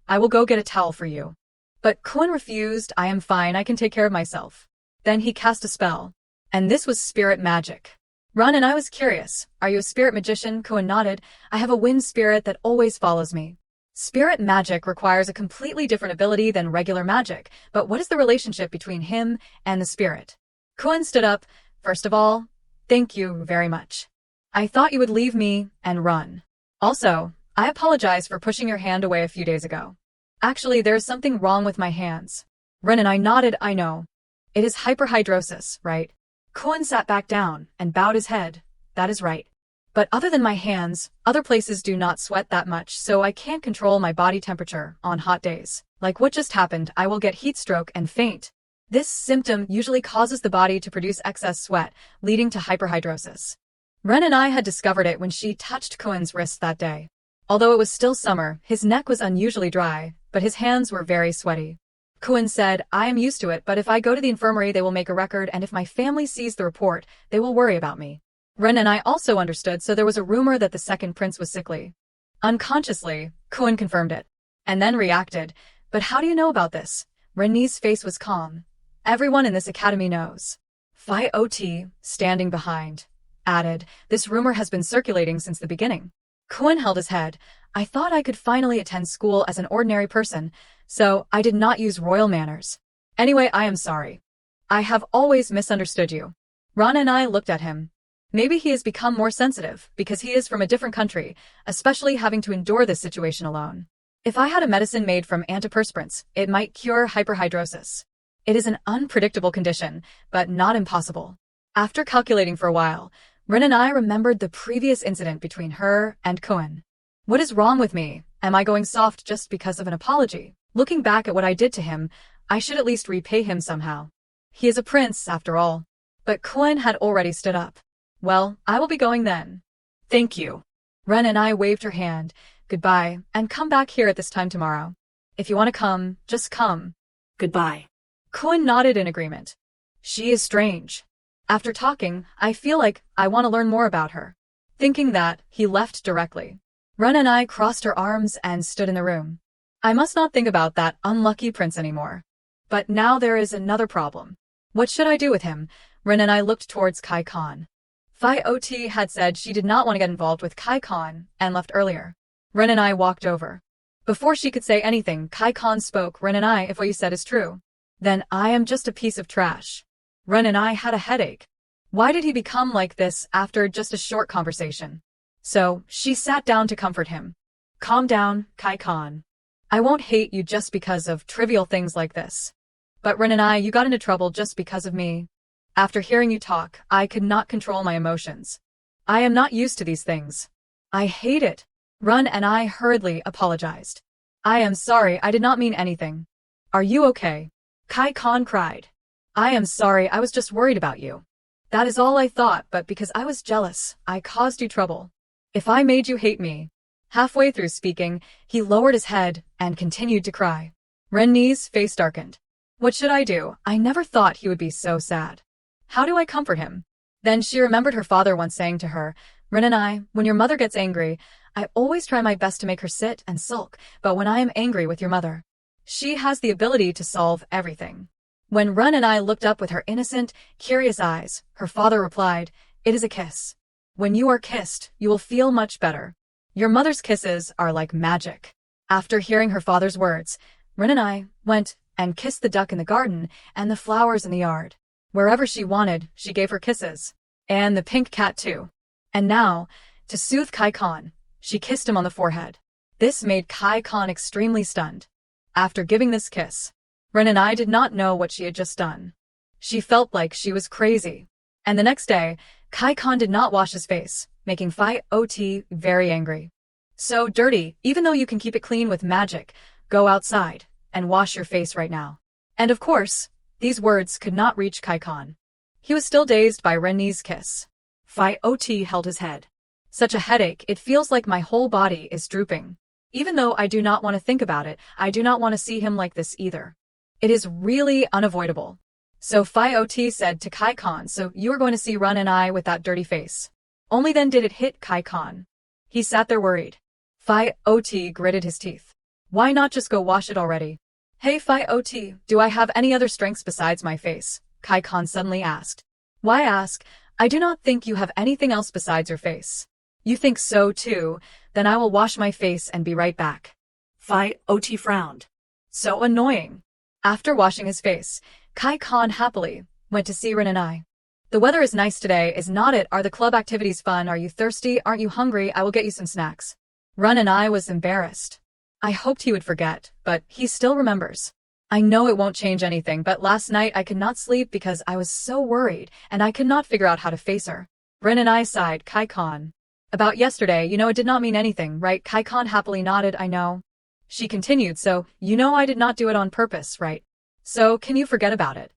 I will go get a towel for you. But Kun refused. I am fine. I can take care of myself. Then he cast a spell. And this was spirit magic. Ren and I was curious. Are you a spirit magician? Kun nodded. I have a wind spirit that always follows me. Spirit magic requires a completely different ability than regular magic, but what is the relationship between him and the spirit? Kun stood up. First of all, thank you very much. I thought you would leave me and run. Also, I apologize for pushing your hand away a few days ago. Actually, there is something wrong with my hands. Ren and I nodded. I know. It is hyperhidrosis, right? Kun sat back down and bowed his head. That is right. But other than my hands, other places do not sweat that much, so I can't control my body temperature on hot days. Like what just happened, I will get heat stroke and faint. This symptom usually causes the body to produce excess sweat, leading to hyperhidrosis. Ren and I had discovered it when she touched Kun's wrist that day. Although it was still summer, his neck was unusually dry, but his hands were very sweaty. Kun said, I am used to it, but if I go to the infirmary they will make a record, and if my family sees the report, they will worry about me. Ren and I also understood, so there was a rumor that the second prince was sickly. Unconsciously, Kun confirmed it. And then reacted, but how do you know about this? Ren's face was calm. Everyone in this academy knows. Phi Ot, standing behind, added, this rumor has been circulating since the beginning. Kun held his head. I thought I could finally attend school as an ordinary person, so I did not use royal manners. Anyway, I am sorry. I have always misunderstood you. Ron and I looked at him. Maybe he has become more sensitive, because he is from a different country, especially having to endure this situation alone. If I had a medicine made from antiperspirants, it might cure hyperhidrosis. It is an unpredictable condition, but not impossible. After calculating for a while, Ren and I remembered the previous incident between her and Kun. What is wrong with me? Am I going soft just because of an apology? Looking back at what I did to him, I should at least repay him somehow. He is a prince, after all. But Kun had already stood up. Well, I will be going then. Thank you. Ren and I waved her hand. Goodbye, and come back here at this time tomorrow. If you want to come, just come. Goodbye. Kun nodded in agreement. She is strange. After talking, I feel like I want to learn more about her. Thinking that, he left directly. Ren and I crossed our arms and stood in the room. I must not think about that unlucky prince anymore. But now there is another problem. What should I do with him? Ren and I looked towards Kai Khan. Phi Ot had said she did not want to get involved with Kai Khan and left earlier. Ren and I walked over. Before she could say anything, Kai Khan spoke. Ren and I, if what you said is true, then I am just a piece of trash. Ren and I had a headache. Why did he become like this after just a short conversation? So, she sat down to comfort him. Calm down, Kai Khan. I won't hate you just because of trivial things like this. But Ren and I, you got into trouble just because of me. After hearing you talk, I could not control my emotions. I am not used to these things. I hate it. Ren and I hurriedly apologized. I am sorry, I did not mean anything. Are you okay? Kai Khan cried. I am sorry, I was just worried about you. That is all I thought, but because I was jealous, I caused you trouble. If I made you hate me. Halfway through speaking, he lowered his head and continued to cry. Ren's face darkened. What should I do? I never thought he would be so sad. How do I comfort him? Then she remembered her father once saying to her, Ren and I, when your mother gets angry, I always try my best to make her sit and sulk, but when I am angry with your mother, she has the ability to solve everything. When Ren and I looked up with her innocent, curious eyes, her father replied, it is a kiss. When you are kissed, you will feel much better. Your mother's kisses are like magic. After hearing her father's words, Ren and I went and kissed the duck in the garden and the flowers in the yard. Wherever she wanted, she gave her kisses. And the pink cat too. And now, to soothe Kai Khan, She kissed him on the forehead. This made Kai Khan extremely stunned. After giving this kiss, Ren and I did not know what she had just done. She felt like she was crazy. And the next day, Kai Khan did not wash his face, making Phi Ot very angry. So dirty, even though you can keep it clean with magic, go outside and wash your face right now. And of course, these words could not reach Kai Khan. He was still dazed by Rennie's kiss. Phi Ot held his head. Such a headache, it feels like my whole body is drooping. Even though I do not want to think about it, I do not want to see him like this either. It is really unavoidable. So Phi Ot said to Kai Khan, so you are going to see Ren and I with that dirty face. Only then did it hit Kai Khan. He sat there worried. Phi Ot gritted his teeth. Why not just go wash it already? Hey Phi Ot, do I have any other strengths besides my face? Kai Khan suddenly asked. Why ask? I do not think you have anything else besides your face. You think so too, then I will wash my face and be right back. Phi Ot frowned. So annoying. After washing his face, Kai Khan happily went to see Ren and I. The weather is nice today, is not it? Are the club activities fun? Are you thirsty? Aren't you hungry? I will get you some snacks. Ren and I was embarrassed. I hoped he would forget, but he still remembers. I know it won't change anything, but last night I could not sleep because I was so worried, and I could not figure out how to face her. Ren and I sighed. Kai Khan. About yesterday, you know it did not mean anything, right? Kai Khan happily nodded. I know. She continued, so, you know I did not do it on purpose, right? So, can you forget about it?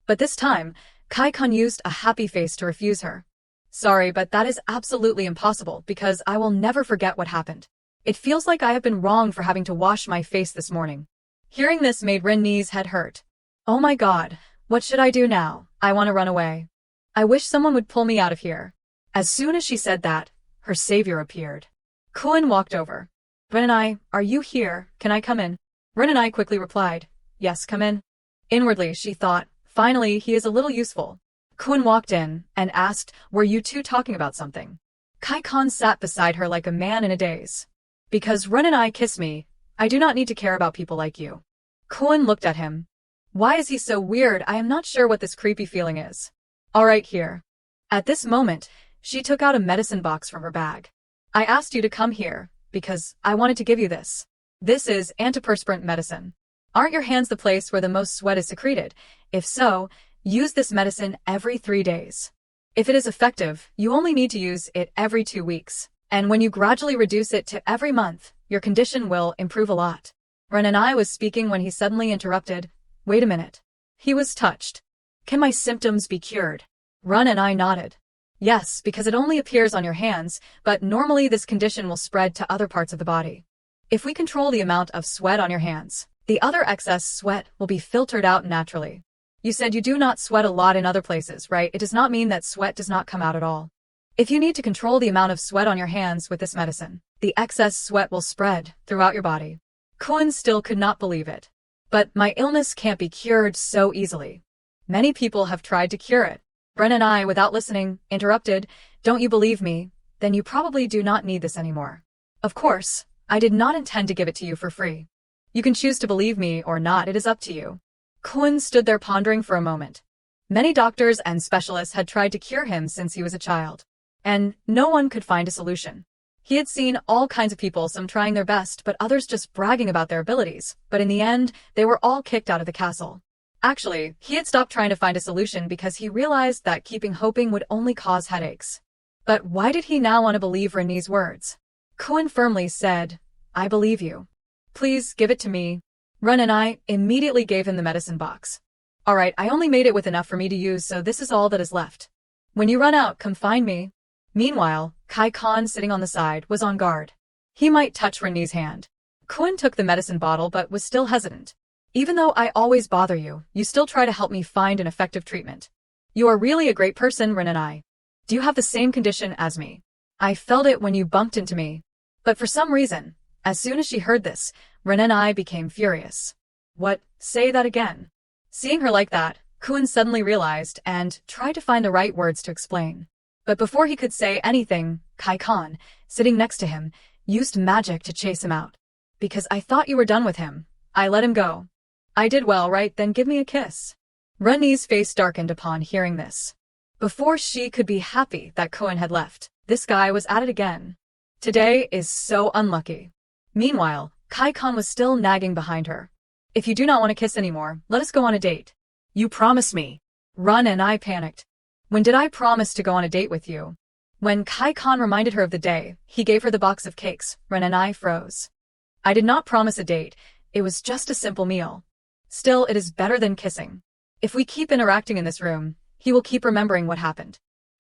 But this time, Kai Khan used a happy face to refuse her. Sorry, but that is absolutely impossible because I will never forget what happened. It feels like I have been wrong for having to wash my face this morning. Hearing this made Rennie's head hurt. Oh my god, what should I do now? I want to run away. I wish someone would pull me out of here. As soon as she said that, her savior appeared. Kuan walked over. Ren and I, are you here? Can I come in? Ren and I quickly replied, yes, come in. Inwardly, she thought, finally, he is a little useful. Kuan walked in and asked, were you two talking about something? Kai Khan sat beside her like a man in a daze. Because Ren and I kiss me, I do not need to care about people like you. Kuan looked at him. Why is he so weird? I am not sure what this creepy feeling is. All right, here. At this moment, she took out a medicine box from her bag. I asked you to come here because I wanted to give you this. This is antiperspirant medicine. Aren't your hands the place where the most sweat is secreted? If so, use this medicine every 3 days. If it is effective, you only need to use it every 2 weeks. And when you gradually reduce it to every month, your condition will improve a lot. Ren and I was speaking when he suddenly interrupted. Wait a minute. He was touched. Can my symptoms be cured? Ren and I nodded. Yes, because it only appears on your hands, but normally this condition will spread to other parts of the body. If we control the amount of sweat on your hands, the other excess sweat will be filtered out naturally. You said you do not sweat a lot in other places, right? It does not mean that sweat does not come out at all. If you need to control the amount of sweat on your hands with this medicine, the excess sweat will spread throughout your body. Kuan still could not believe it. But my illness can't be cured so easily. Many people have tried to cure it. Ren and I, without listening, interrupted. Don't you believe me? Then you probably do not need this anymore. Of course, I did not intend to give it to you for free. You can choose to believe me or not, it is up to you. Kuan stood there pondering for a moment. Many doctors and specialists had tried to cure him since he was a child. And no one could find a solution. He had seen all kinds of people, some trying their best, but others just bragging about their abilities. But in the end, they were all kicked out of the castle. Actually, he had stopped trying to find a solution because he realized that keeping hoping would only cause headaches. But why did he now want to believe Rennie's words? Kuan firmly said, I believe you. Please give it to me. Ren and I immediately gave him the medicine box. All right, I only made it with enough for me to use, so this is all that is left. When you run out, come find me. Meanwhile, Kai Khan, sitting on the side, was on guard. He might touch Rennie's hand. Kuan took the medicine bottle but was still hesitant. Even though I always bother you, you still try to help me find an effective treatment. You are really a great person, Ren and I. Do you have the same condition as me? I felt it when you bumped into me. But for some reason, as soon as she heard this, Ren and I became furious. What? Say that again. Seeing her like that, Kuan suddenly realized and tried to find the right words to explain. But before he could say anything, Kai Khan, sitting next to him, used magic to chase him out. Because I thought you were done with him, I let him go. I did well, right? Then give me a kiss. Rennie's face darkened upon hearing this. Before she could be happy that Kuan had left, this guy was at it again. Today is so unlucky. Meanwhile, Kai-Kon was still nagging behind her. If you do not want to kiss anymore, let us go on a date. You promise me. Ren and I panicked. When did I promise to go on a date with you? When Kai-Kon reminded her of the day, he gave her the box of cakes. Ren and I froze. I did not promise a date. It was just a simple meal. Still, it is better than kissing. If we keep interacting in this room, he will keep remembering what happened.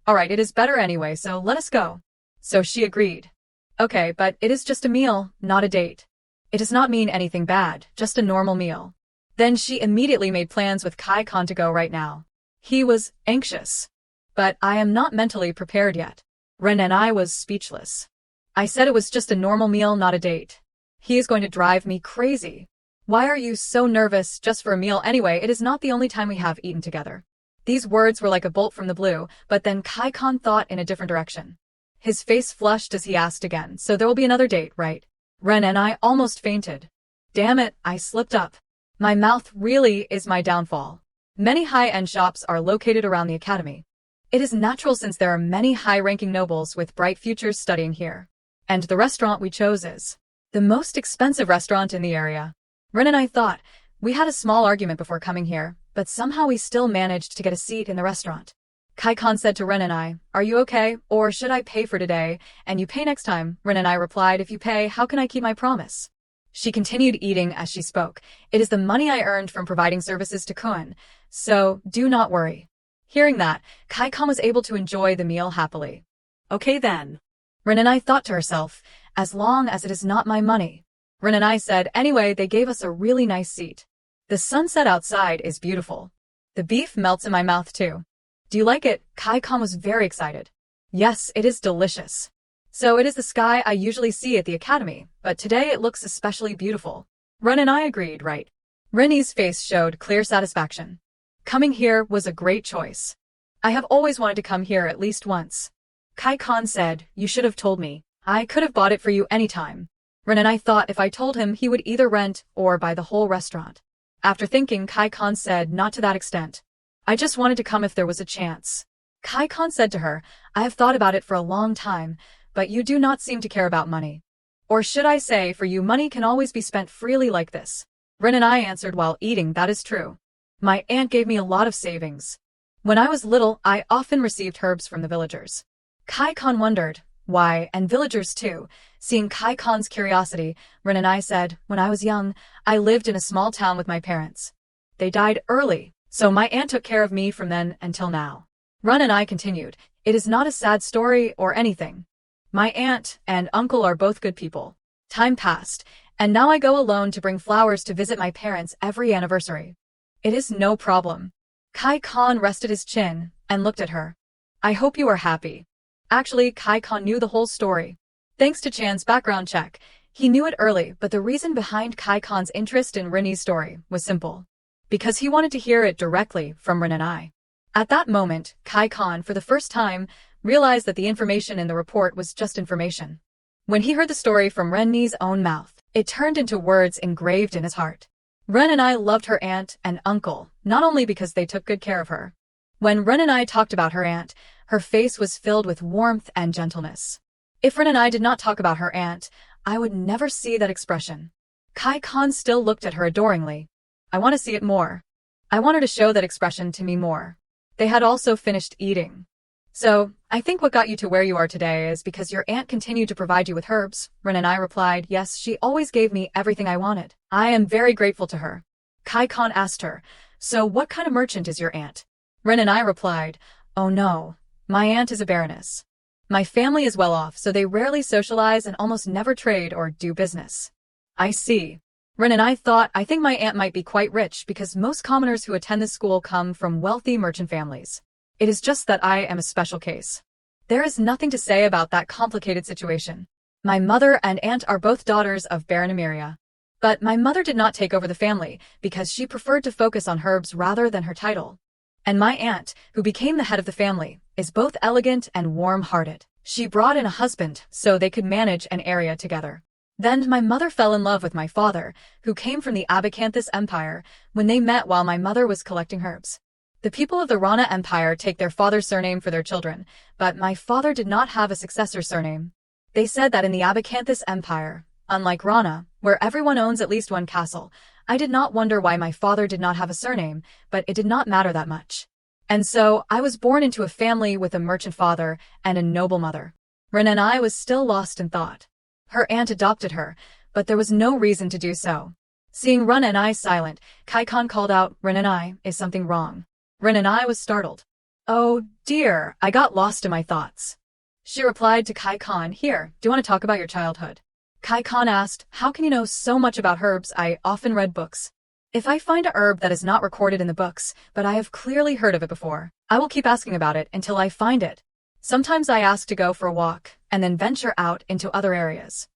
Alright, it is better anyway, so let us go. So she agreed. Okay, but it is just a meal, not a date. It does not mean anything bad, just a normal meal. Then she immediately made plans with Kai-Kon to go right now. He was anxious. But I am not mentally prepared yet. Ren and I was speechless. I said it was just a normal meal, not a date. He is going to drive me crazy. Why are you so nervous just for a meal anyway? It is not the only time we have eaten together. These words were like a bolt from the blue, but then Kai-Kon thought in a different direction. His face flushed as he asked again, so there will be another date, right? Ren and I almost fainted. Damn it, I slipped up. My mouth really is my downfall. Many high-end shops are located around the academy. It is natural since there are many high-ranking nobles with bright futures studying here. And the restaurant we chose is the most expensive restaurant in the area. Ren and I thought, we had a small argument before coming here, but somehow we still managed to get a seat in the restaurant. Kai-Kon said to Ren and I, are you okay, or should I pay for today, and you pay next time? Ren and I replied, if you pay, how can I keep my promise? She continued eating as she spoke. It is the money I earned from providing services to Kun, so do not worry. Hearing that, Kai-Kon was able to enjoy the meal happily. Okay then. Ren and I thought to herself, as long as it is not my money. Ren and I said, anyway, they gave us a really nice seat. The sunset outside is beautiful. The beef melts in my mouth too. Do you like it? Kai-Kon was very excited. Yes, it is delicious. So it is the sky I usually see at the academy, but today it looks especially beautiful. Ren and I agreed, right? Rennie's face showed clear satisfaction. Coming here was a great choice. I have always wanted to come here at least once. Kai-Kon said, you should have told me. I could have bought it for you anytime. Ren and I thought if I told him he would either rent or buy the whole restaurant. After thinking, Kai-Kon said, not to that extent. I just wanted to come if there was a chance. Kai-Kon said to her, I have thought about it for a long time, but you do not seem to care about money. Or should I say, for you money can always be spent freely like this. Ren and I answered while eating, that is true. My aunt gave me a lot of savings. When I was little, I often received herbs from the villagers. Kai-Kon wondered, why, and villagers too. Seeing Kai-Kon's curiosity, Ren and I said, when I was young, I lived in a small town with my parents. They died early, so my aunt took care of me from then until now. Ren and I continued, it is not a sad story or anything. My aunt and uncle are both good people. Time passed, and now I go alone to bring flowers to visit my parents every anniversary. It is no problem. Kai-Kon rested his chin and looked at her. I hope you are happy. Actually, Kai-Kon knew the whole story. Thanks to Chan's background check, he knew it early, but the reason behind Kai-Kon's interest in Rennie's story was simple. Because he wanted to hear it directly from Ren and I. At that moment, Kai-Kon, for the first time, realized that the information in the report was just information. When he heard the story from Rennie's own mouth, it turned into words engraved in his heart. Ren and I loved her aunt and uncle, not only because they took good care of her. When Ren and I talked about her aunt, her face was filled with warmth and gentleness. If Ren and I did not talk about her aunt, I would never see that expression. Kai-Kon still looked at her adoringly. I want to see it more. I want her to show that expression to me more. They had also finished eating. So, I think what got you to where you are today is because your aunt continued to provide you with herbs. Ren and I replied, yes, she always gave me everything I wanted. I am very grateful to her. Kai-Kon asked her, so what kind of merchant is your aunt? Ren and I replied, oh no, my aunt is a baroness. My family is well off, so they rarely socialize and almost never trade or do business. I see. Ren and I thought, I think my aunt might be quite rich because most commoners who attend this school come from wealthy merchant families. It is just that I am a special case. There is nothing to say about that complicated situation. My mother and aunt are both daughters of Baron Emiria. But my mother did not take over the family because she preferred to focus on herbs rather than her title. And my aunt, who became the head of the family, is both elegant and warm-hearted. She brought in a husband so they could manage an area together. Then my mother fell in love with my father, who came from the Abacanthus Empire, when they met while my mother was collecting herbs. The people of the Rana Empire take their father's surname for their children, but my father did not have a successor surname. They said that in the Abacanthus Empire, unlike Rana, where everyone owns at least one castle, I did not wonder why my father did not have a surname, but it did not matter that much. And so, I was born into a family with a merchant father and a noble mother. Ren and I was still lost in thought. Her aunt adopted her, but there was no reason to do so. Seeing Ren and I silent, Kaikan called out, "Ren and I, is something wrong?" Ren and I was startled. "Oh, dear, I got lost in my thoughts." She replied to Kaikan, "Here, do you want to talk about your childhood?" Kaikan asked, "How can you know so much about herbs? I often read books. If I find a herb that is not recorded in the books, but I have clearly heard of it before, I will keep asking about it until I find it. Sometimes I ask to go for a walk, and then venture out into other areas.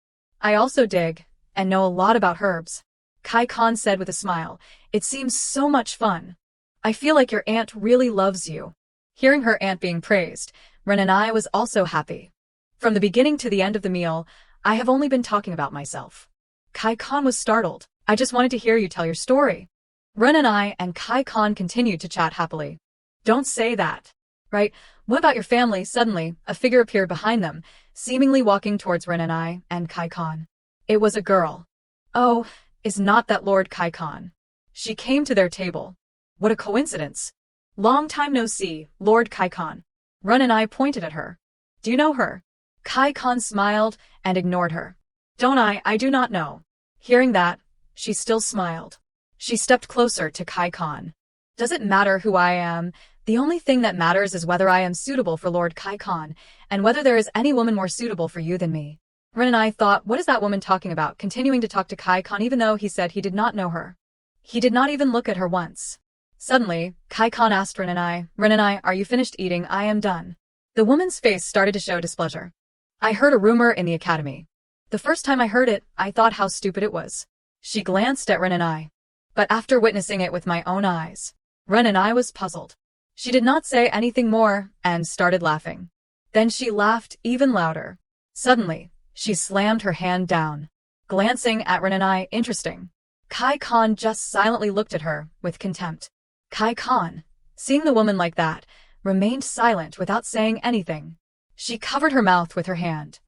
I also dig, and know a lot about herbs." Kaikan said with a smile, "It seems so much fun. I feel like your aunt really loves you." Hearing her aunt being praised, Ren and I was also happy. From the beginning to the end of the meal, I have only been talking about myself. Kaikan was startled. "I just wanted to hear you tell your story." Ren and I and Kaikan continued to chat happily. "Don't say that. Right? What about your family?" Suddenly, a figure appeared behind them, seemingly walking towards Ren and I and Kaikan. It was a girl. "Oh, is not that Lord Kaikan?" She came to their table. "What a coincidence. Long time no see, Lord Kaikan." Ren and I pointed at her. "Do you know her?" Kaikan smiled and ignored her. "Don't I? I do not know." Hearing that, she still smiled. She stepped closer to Kaikan. "Does it matter who I am? The only thing that matters is whether I am suitable for Lord Kaikan, and whether there is any woman more suitable for you than me." Ren and I thought, what is that woman talking about, continuing to talk to Kaikan even though he said he did not know her. He did not even look at her once. Suddenly, Kaikan asked Ren and I, "Are you finished eating? I am done." The woman's face started to show displeasure. "I heard a rumor in the academy. The first time I heard it, I thought how stupid it was." She glanced at Ren and I. But after witnessing it with my own eyes, Ren and I was puzzled. She did not say anything more and started laughing. Then she laughed even louder. Suddenly, she slammed her hand down. Glancing at Ren and I, "Interesting." Kaikan just silently looked at her with contempt. Kaikan, seeing the woman like that, remained silent without saying anything. She covered her mouth with her hand.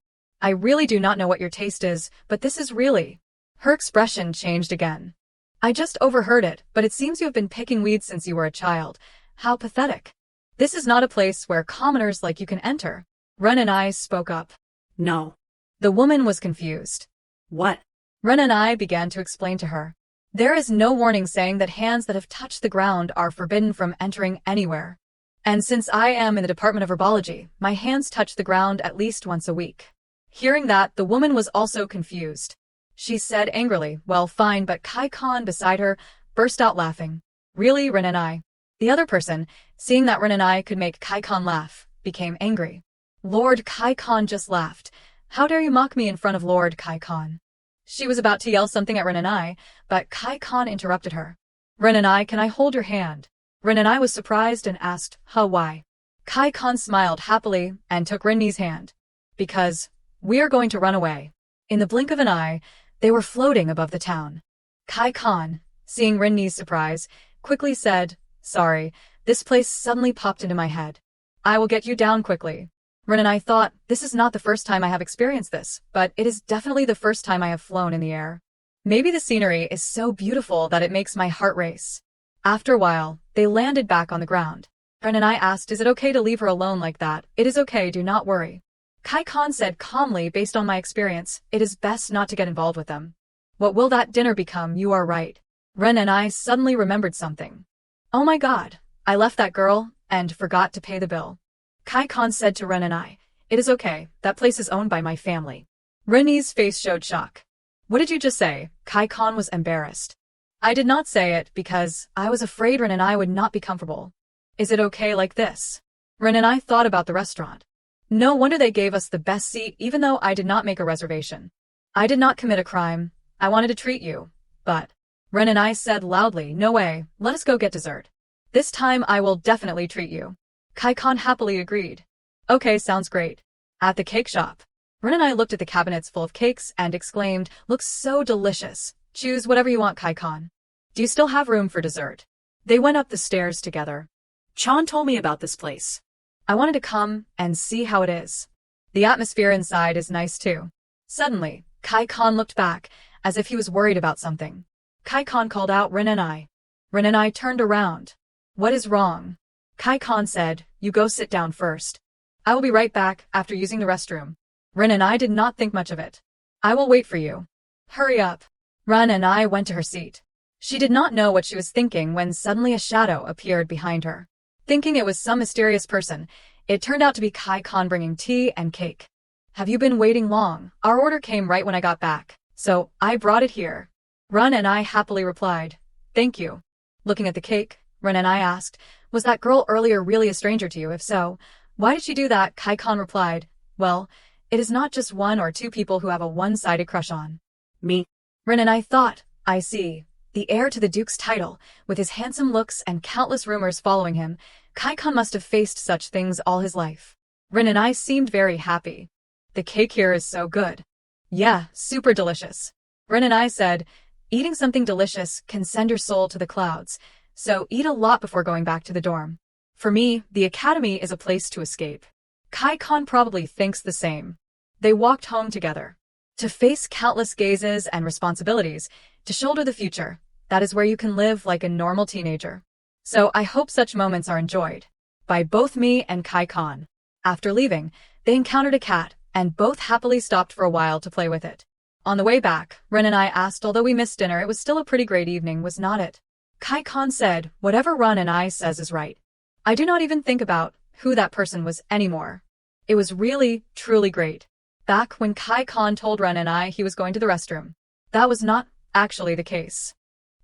"I really do not know what your taste is, but this is really—" Her expression changed again. "I just overheard it, but it seems you have been picking weeds since you were a child. How pathetic. This is not a place where commoners like you can enter." Ren and I spoke up. No. The woman was confused. What? Ren and I began to explain to her. There is no warning saying that hands that have touched the ground are forbidden from entering anywhere. And since I am in the Department of Herbology, my hands touch the ground at least once a week. Hearing that, the woman was also confused. She said angrily, "Well, fine," but Kaikan beside her burst out laughing. "Really, Ren and I?" The other person, seeing that Ren and I could make Kaikan laugh, became angry. Lord Kaikan just laughed. "How dare you mock me in front of Lord Kaikan?" She was about to yell something at Ren and I, but Kaikan interrupted her. "Ren and I, can I hold your hand?" Ren and I was surprised and asked, "Huh, why?" Kaikan smiled happily and took Renni's hand. "Because we are going to run away." In the blink of an eye, they were floating above the town. Kaikan, seeing Renni's surprise, quickly said, "Sorry, this place suddenly popped into my head. I will get you down quickly." Ren and I thought, this is not the first time I have experienced this, but it is definitely the first time I have flown in the air. Maybe the scenery is so beautiful that it makes my heart race. After a while, they landed back on the ground. Ren and I asked, "Is it okay to leave her alone like that?" "It is okay, do not worry." Kaikan said calmly, "Based on my experience, it is best not to get involved with them." What will that dinner become? You are right. Ren and I suddenly remembered something. "Oh my god, I left that girl and forgot to pay the bill." Kaikan said to Ren and I, "It is okay, that place is owned by my family." Renni's face showed shock. "What did you just say?" Kaikan was embarrassed. "I did not say it because I was afraid Ren and I would not be comfortable." "Is it okay like this?" Ren and I thought about the restaurant. No wonder they gave us the best seat even though I did not make a reservation. I did not commit a crime. I wanted to treat you. But Ren and I said loudly, "No way, let us go get dessert. This time I will definitely treat you." Kaikan happily agreed. "Okay, sounds great." At the cake shop, Ren and I looked at the cabinets full of cakes and exclaimed, "Looks so delicious. Choose whatever you want, Kaikan. Do you still have room for dessert?" They went up the stairs together. Chan told me about this place. I wanted to come and see how it is. The atmosphere inside is nice too. Suddenly, Kai-Kon looked back, as if he was worried about something. Kai-Kon called out Rin and I. Rin and I turned around. What is wrong? Kai-Kon said, you go sit down first. I will be right back after using the restroom. Rin and I did not think much of it. I will wait for you. Hurry up. Rin and I went to her seat. She did not know what she was thinking when suddenly a shadow appeared behind her. Thinking it was some mysterious person, it turned out to be Kai-Kon bringing tea and cake. Have you been waiting long? Our order came right when I got back, so I brought it here. Rin and I happily replied, thank you. Looking at the cake, Rin and I asked, was that girl earlier really a stranger to you? If so, why did she do that? Kai-Kon replied, well, it is not just one or two people who have a one-sided crush on Me. Rin and I thought, I see. The heir to the Duke's title, with his handsome looks and countless rumors following him, Kai-Kon must have faced such things all his life. Rin and I seemed very happy. The cake here is so good. Yeah, super delicious. Rin and I said, eating something delicious can send your soul to the clouds, so eat a lot before going back to the dorm. For me, the academy is a place to escape. Kai-Kon probably thinks the same. They walked home together. To face countless gazes and responsibilities, to shoulder the future, that is where you can live like a normal teenager. So I hope such moments are enjoyed by both me and Kai-Kon. After leaving, they encountered a cat, and both happily stopped for a while to play with it. On the way back, Rin and I asked, although we missed dinner, it was still a pretty great evening, was not it? Kai-Kon said, whatever Rin and I says is right. I do not even think about who that person was anymore. It was really, truly great. Back when Kai-Kon told Rin and I he was going to the restroom, that was not actually the case.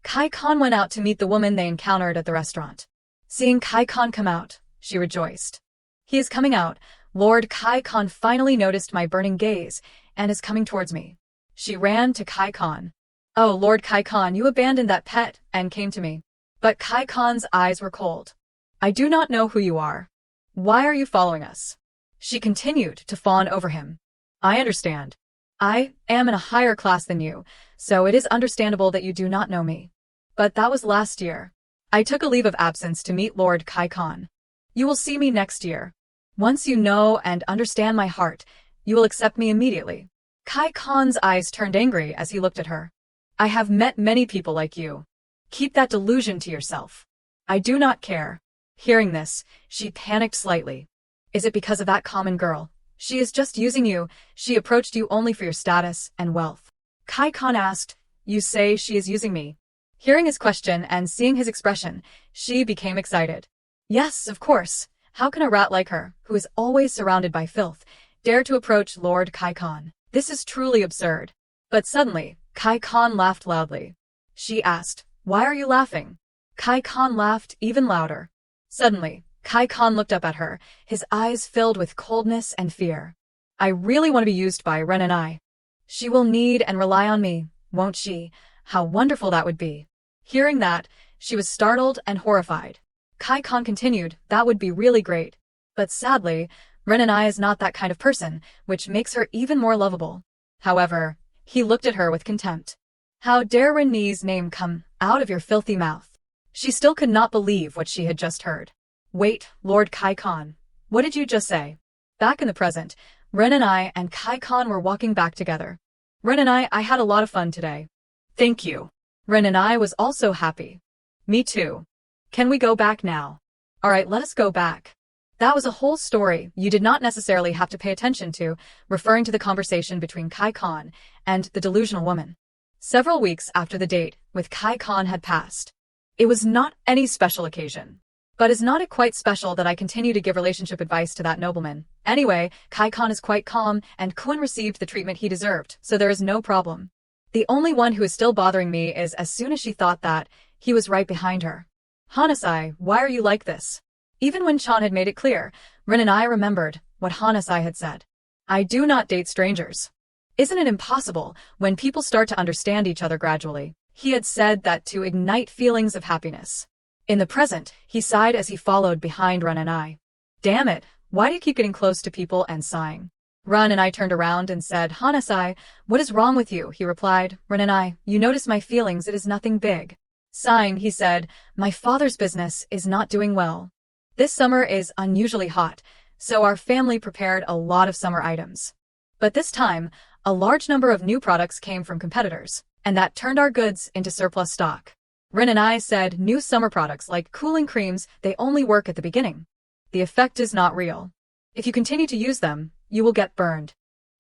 Kai-Kon went out to meet the woman they encountered at the restaurant. Seeing Kai-Kon come out, she rejoiced. He is coming out. Lord Kai-Kon finally noticed my burning gaze and is coming towards me. She ran to Kai-Kon. Oh, Lord Kai-Kon, you abandoned that pet and came to me. But Kai-Kon's eyes were cold. I do not know who you are. Why are you following us? She continued to fawn over him. I understand. I am in a higher class than you, so it is understandable that you do not know me. But that was last year. I took a leave of absence to meet Lord Kai-Kon. You will see me next year. Once you know and understand my heart, you will accept me immediately. Kai-Kon's eyes turned angry as he looked at her. I have met many people like you. Keep that delusion to yourself. I do not care. Hearing this, she panicked slightly. Is it because of that common girl? She is just using you. She approached you only for your status and wealth. Kai-Kon asked, you say she is using me? Hearing his question and seeing his expression, she became excited. Yes, of course. How can a rat like her, who is always surrounded by filth, dare to approach Lord Kai-Kon? This is truly absurd. But suddenly, Kai-Kon laughed loudly. She asked, why are you laughing? Kai-Kon laughed even louder. Suddenly, Kai-Kon looked up at her, his eyes filled with coldness and fear. I really want to be used by Ren and I. She will need and rely on me, won't she? How wonderful that would be. Hearing that, she was startled and horrified. Kai-Kon continued, that would be really great. But sadly, Ren and I is not that kind of person, which makes her even more lovable. However, he looked at her with contempt. How dare Ren's name come out of your filthy mouth? She still could not believe what she had just heard. Wait, Lord Kai-Kon, what did you just say? Back in the present, Ren and I and Kai-Kon were walking back together. Ren and I had a lot of fun today. Thank you. Ren and I was also happy. Me too. Can we go back now? Alright, let us go back. That was a whole story you did not necessarily have to pay attention to, referring to the conversation between Kai-Kon and the delusional woman. Several weeks after the date with Kai-Kon had passed. It was not any special occasion. But is not it quite special that I continue to give relationship advice to that nobleman? Anyway, Kai-Kon is quite calm, and Kun received the treatment he deserved, so there is no problem. The only one who is still bothering me is as soon as she thought that, he was right behind her. Hanasai, why are you like this? Even when Chan had made it clear, Rin and I remembered what Hanasai had said. I do not date strangers. Isn't it impossible when people start to understand each other gradually? He had said that to ignite feelings of happiness. In the present, he sighed as he followed behind Rin and I. Damn it, why do you keep getting close to people and sighing? Rin and I turned around and said, Hanasai, what is wrong with you? He replied, Rin and I, you notice my feelings, it is nothing big. Sighing, he said, my father's business is not doing well. This summer is unusually hot, so our family prepared a lot of summer items. But this time, a large number of new products came from competitors, and that turned our goods into surplus stock. Rin and I said new summer products like cooling creams, they only work at the beginning. The effect is not real. If you continue to use them, you will get burned.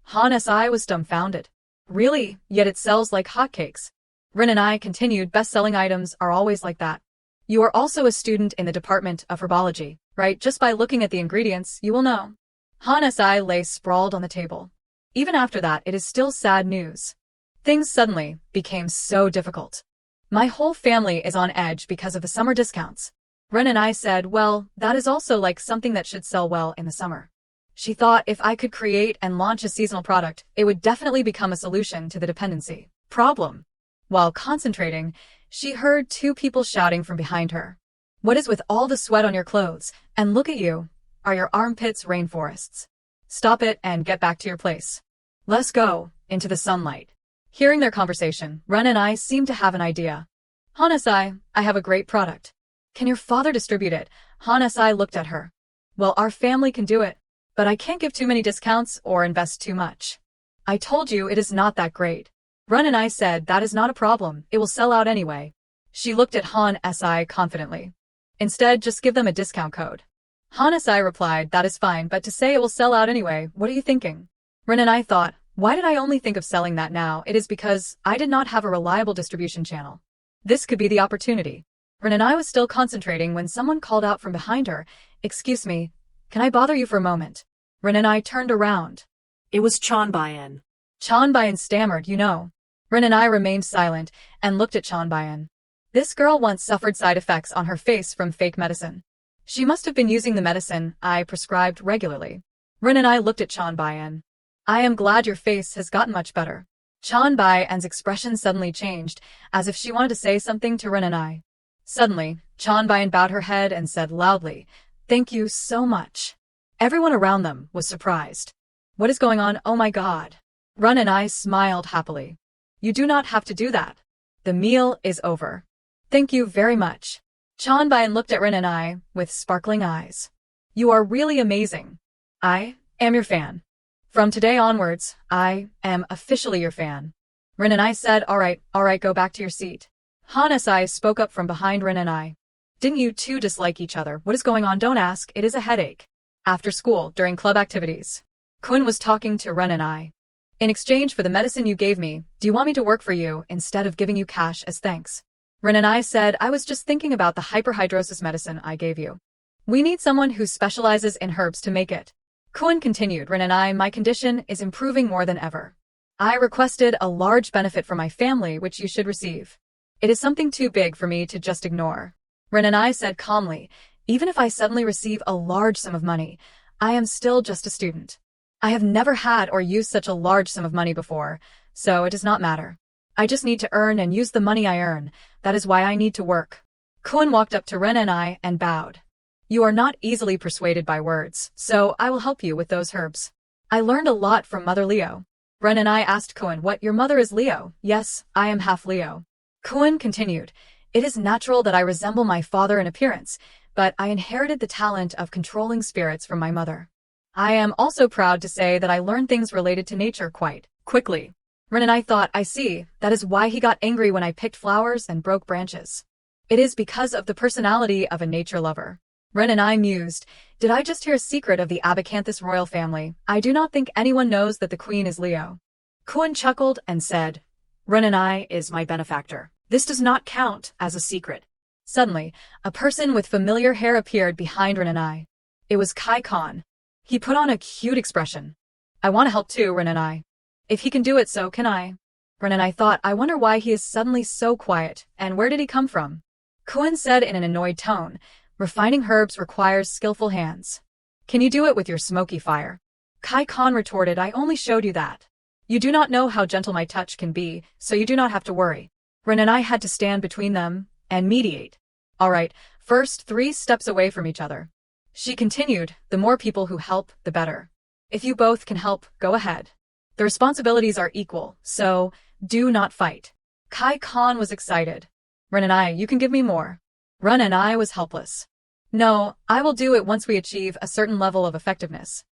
Han-si was dumbfounded. Really? Yet it sells like hotcakes. Rin and I continued, best-selling items are always like that. You are also a student in the Department of Herbology, right? Just by looking at the ingredients, you will know. Han-si lay sprawled on the table. Even after that, it is still sad news. Things suddenly became so difficult. My whole family is on edge because of the summer discounts. Ren and I said, well, that is also like something that should sell well in the summer. She thought if I could create and launch a seasonal product, it would definitely become a solution to the dependency problem. While concentrating, she heard two people shouting from behind her. What is with all the sweat on your clothes? And look at you. Are your armpits rainforests? Stop it and get back to your place. Let's go into the sunlight. Hearing their conversation, Ren and I seemed to have an idea. Han-si, I have a great product. Can your father distribute it? Han-si looked at her. Well, our family can do it, but I can't give too many discounts or invest too much. I told you it is not that great. Ren and I said that is not a problem, it will sell out anyway. She looked at Han-si confidently. Instead, just give them a discount code. Han-si replied, that is fine, but to say it will sell out anyway, what are you thinking? Ren and I thought, why did I only think of selling that now? It is because I did not have a reliable distribution channel. This could be the opportunity. Ren and I was still concentrating when someone called out from behind her, excuse me, can I bother you for a moment? Ren and I turned around. It was Chanbayan. Chanbayan stammered, you know. Ren and I remained silent and looked at Chanbayan. This girl once suffered side effects on her face from fake medicine. She must have been using the medicine I prescribed regularly. Ren and I looked at Chanbayan. I am glad your face has gotten much better. Chanbayan's expression suddenly changed, as if she wanted to say something to Ren and I. Suddenly, Chanbayan bowed her head and said loudly, thank you so much. Everyone around them was surprised. What is going on? Oh my God. Ren and I smiled happily. You do not have to do that. The meal is over. Thank you very much. Chanbayan looked at Ren and I with sparkling eyes. You are really amazing. I am your fan. From today onwards, I am officially your fan. Ren and I said, all right, go back to your seat. Han-si spoke up from behind Ren and I. Didn't you two dislike each other? What is going on? Don't ask, it is a headache. After school, during club activities. Kun was talking to Ren and I. In exchange for the medicine you gave me, do you want me to work for you instead of giving you cash as thanks? Ren and I said, I was just thinking about the hyperhidrosis medicine I gave you. We need someone who specializes in herbs to make it. Kun continued, Ren and I, my condition is improving more than ever. I requested a large benefit for my family which you should receive. It is something too big for me to just ignore. Ren and I said calmly, even if I suddenly receive a large sum of money, I am still just a student. I have never had or used such a large sum of money before, so it does not matter. I just need to earn and use the money I earn, that is why I need to work. Kun walked up to Ren and I and bowed. You are not easily persuaded by words, so I will help you with those herbs. I learned a lot from Mother Leo. Ren and I asked Kun, what, your mother is Leo? Yes, I am half Leo. Kun continued, it is natural that I resemble my father in appearance, but I inherited the talent of controlling spirits from my mother. I am also proud to say that I learned things related to nature quite quickly. Ren and I thought, I see, that is why he got angry when I picked flowers and broke branches. It is because of the personality of a nature lover. Ren and I mused, did I just hear a secret of the Abacanthus royal family? I do not think anyone knows that the queen is Leo. Kun chuckled and said, Ren and I is my benefactor. This does not count as a secret. Suddenly, a person with familiar hair appeared behind Ren and I. It was Kai Khan. He put on a cute expression. I want to help too, Ren and I. If he can do it, so can I. Ren and I thought, I wonder why he is suddenly so quiet, and where did he come from? Kun said in an annoyed tone, refining herbs requires skillful hands. Can you do it with your smoky fire? Kai Khan retorted, I only showed you that. You do not know how gentle my touch can be, so you do not have to worry. Ren and I had to stand between them and mediate. All right, first 3 steps away from each other. She continued, the more people who help, the better. If you both can help, go ahead. The responsibilities are equal, so do not fight. Kai Khan was excited. Ren and I, you can give me more. Ren and I was helpless. No, I will do it once we achieve a certain level of effectiveness.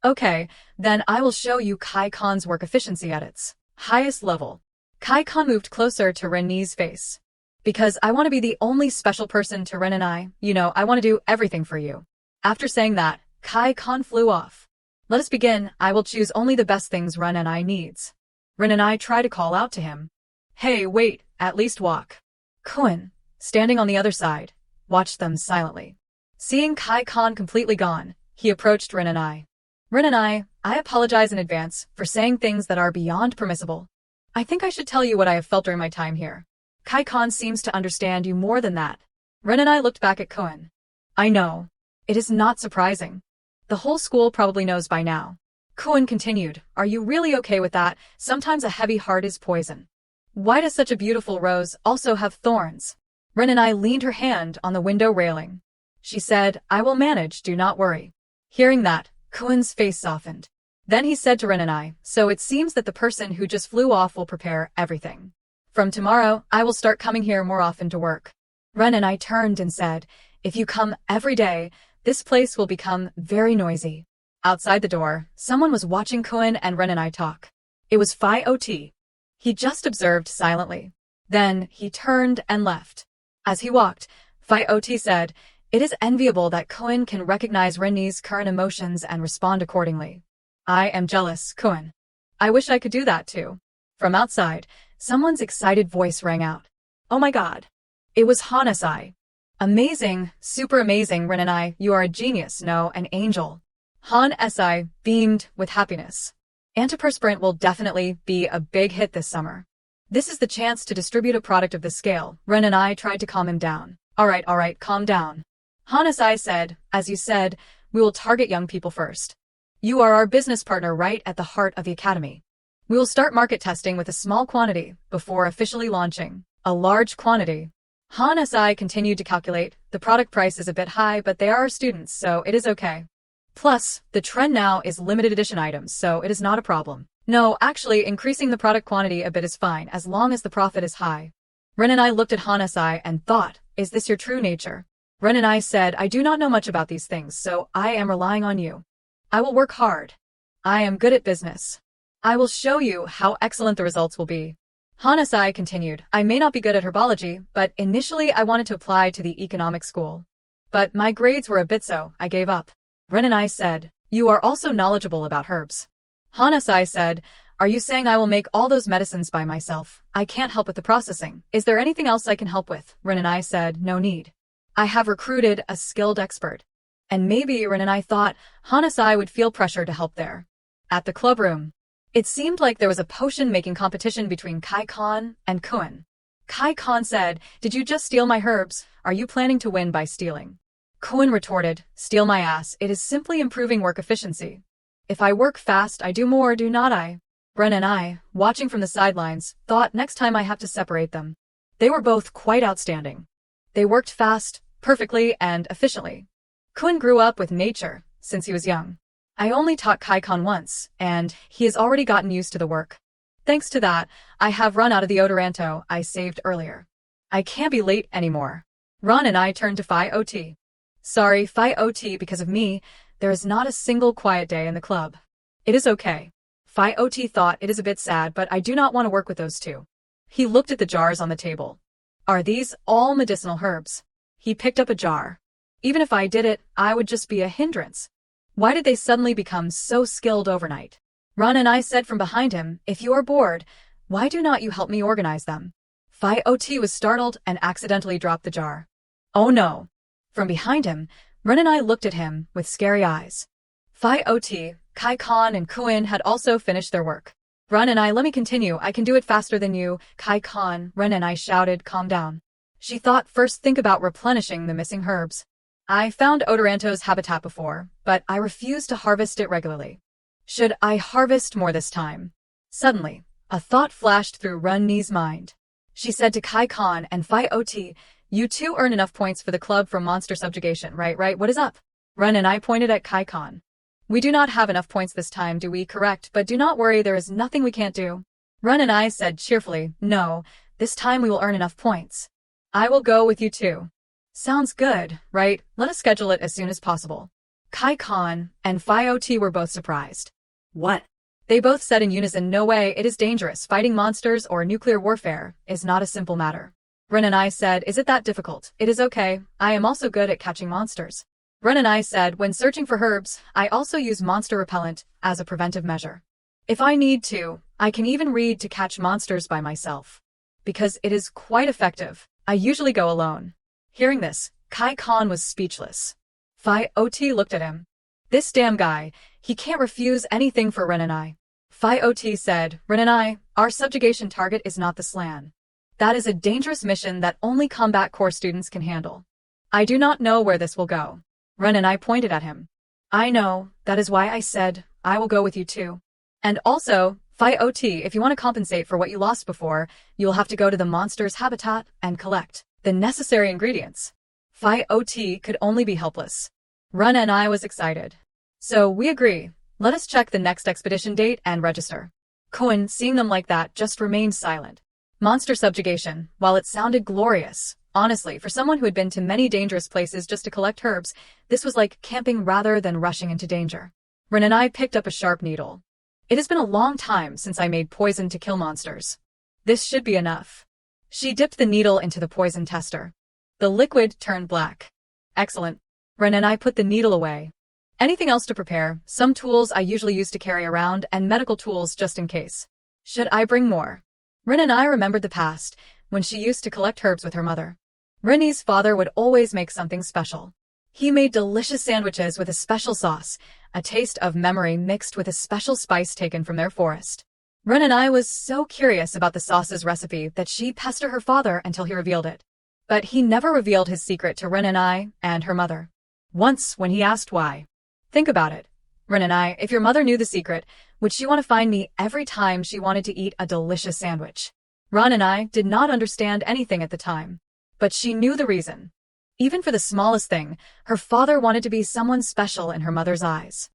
Okay, then I will show you Kai Khan's work efficiency at its highest level. Kai Khan moved closer to Ren's face. Because I want to be the only special person to Ren and I want to do everything for you. After saying that, Kai Khan flew off. Let us begin. I will choose only the best things Ren and I needs. Ren and I try to call out to him. Hey, wait, at least walk. Kun, standing on the other side, watched them silently. Seeing Kai Khan completely gone, he approached Ren and I. Ren and I apologize in advance for saying things that are beyond permissible. I think I should tell you what I have felt during my time here. Kai Khan seems to understand you more than that. Ren and I looked back at Kun. I know. It is not surprising. The whole school probably knows by now. Kun continued, are you really okay with that? Sometimes a heavy heart is poison. Why does such a beautiful rose also have thorns? Ren and I leaned her hand on the window railing. She said, I will manage, do not worry. Hearing that, Kun's face softened. Then he said to Ren and I, so it seems that the person who just flew off will prepare everything. From tomorrow, I will start coming here more often to work. Ren and I turned and said, if you come every day, this place will become very noisy. Outside the door, someone was watching Kun and Ren and I talk. It was Phi Ot. He just observed silently. Then he turned and left. As he walked, Phi Ot said, it is enviable that Kun can recognize Ren's current emotions and respond accordingly. I am jealous, Kun. I wish I could do that too. From outside, someone's excited voice rang out. Oh my god. It was Hanasai. Amazing, super amazing, Ren and I, you are a genius, no, an angel. Han Si beamed with happiness. Antiperspirant will definitely be a big hit this summer. This is the chance to distribute a product of this scale. Ren and I tried to calm him down. Alright, calm down. Hanasai said, as you said, we will target young people first. You are our business partner right at the heart of the academy. We will start market testing with a small quantity before officially launching a large quantity. Hanasai continued to calculate. The product price is a bit high, but they are our students, so it is okay. Plus, the trend now is limited edition items, so it is not a problem. No, actually, increasing the product quantity a bit is fine, as long as the profit is high. Ren and I looked at Hanasai and thought, is this your true nature? Ren and I said, I do not know much about these things, so I am relying on you. I will work hard. I am good at business. I will show you how excellent the results will be. Hanasai continued, I may not be good at herbology, but initially I wanted to apply to the economic school. But my grades were a bit so, I gave up. Ren and I said, you are also knowledgeable about herbs. Hanasai said, are you saying I will make all those medicines by myself? I can't help with the processing. Is there anything else I can help with? Ren and I said, no need. I have recruited a skilled expert. And maybe Ren and I thought Hanasai would feel pressure to help there. At the club room, it seemed like there was a potion-making competition between Kai Khan and Kun. Kai Khan said, did you just steal my herbs? Are you planning to win by stealing? Kun retorted, steal my ass, it is simply improving work efficiency. If I work fast, I do more, do not I? Ren and I, watching from the sidelines, thought next time I have to separate them. They were both quite outstanding. They worked fast, perfectly, and efficiently. Kun grew up with nature since he was young. I only taught Kai Khan once, and he has already gotten used to the work. Thanks to that, I have run out of the odoranto I saved earlier. I can't be late anymore. Ron and I turned to Phi Ot. Sorry, Phi Ot, because of me, there is not a single quiet day in the club. It is okay. Phi Ot thought it is a bit sad, but I do not want to work with those two. He looked at the jars on the table. Are these all medicinal herbs? He picked up a jar. Even if I did it, I would just be a hindrance. Why did they suddenly become so skilled overnight? Ron and I said from behind him, if you are bored, why do not you help me organize them? Phi Ot was startled and accidentally dropped the jar. Oh no. From behind him, Ren and I looked at him with scary eyes. Phi Ot, Kai Khan and Kun had also finished their work. Ren and I, let me continue, I can do it faster than you. Kai Khan, Ren and I shouted, calm down. She thought first think about replenishing the missing herbs. I found Odoranto's habitat before, but I refused to harvest it regularly. Should I harvest more this time? Suddenly, a thought flashed through Ren's mind. She said to Kai Khan and Phi Ot, you two earn enough points for the club from monster subjugation, right, what is up? Ren and I pointed at Kai Khan. We do not have enough points this time, do we? Correct, but do not worry, there is nothing we can't do. Ren and I said cheerfully, no, this time we will earn enough points. I will go with you too. Sounds good, right? Let us schedule it as soon as possible. Kai Khan and Phi Ot were both surprised. What? They both said in unison, no way, it is dangerous. Fighting monsters or nuclear warfare is not a simple matter. Ren and I said, is it that difficult? It is okay. I am also good at catching monsters. Ren and I said, when searching for herbs, I also use monster repellent as a preventive measure. If I need to, I can even read to catch monsters by myself. Because it is quite effective. I usually go alone. Hearing this, Kai Khan was speechless. Phi Ot looked at him. This damn guy, he can't refuse anything for Ren and I. Phi Ot said, Ren and I, our subjugation target is not the Slan. That is a dangerous mission that only combat corps students can handle. I do not know where this will go. Ren and I pointed at him. I know, that is why I said, I will go with you too. And also, Phi Ot, if you want to compensate for what you lost before, you will have to go to the monster's habitat and collect the necessary ingredients. Phi Ot could only be helpless. Ren and I was excited. So we agree. Let us check the next expedition date and register. Cohen, seeing them like that, just remained silent. Monster subjugation, while it sounded glorious, honestly, for someone who had been to many dangerous places just to collect herbs, this was like camping rather than rushing into danger. Ren and I picked up a sharp needle. It has been a long time since I made poison to kill monsters. This should be enough. She dipped the needle into the poison tester. The liquid turned black. Excellent. Ren and I put the needle away. Anything else to prepare? Some tools I usually use to carry around and medical tools just in case. Should I bring more? Ren and I remembered the past, when she used to collect herbs with her mother. Rennie's father would always make something special. He made delicious sandwiches with a special sauce, a taste of memory mixed with a special spice taken from their forest. Ren and I was so curious about the sauce's recipe that she pestered her father until he revealed it. But he never revealed his secret to Ren and I and her mother. Once, when he asked why. Think about it. Ren and I, if your mother knew the secret, would she want to find me every time she wanted to eat a delicious sandwich? Ron and I did not understand anything at the time. But she knew the reason. Even for the smallest thing, her father wanted to be someone special in her mother's eyes.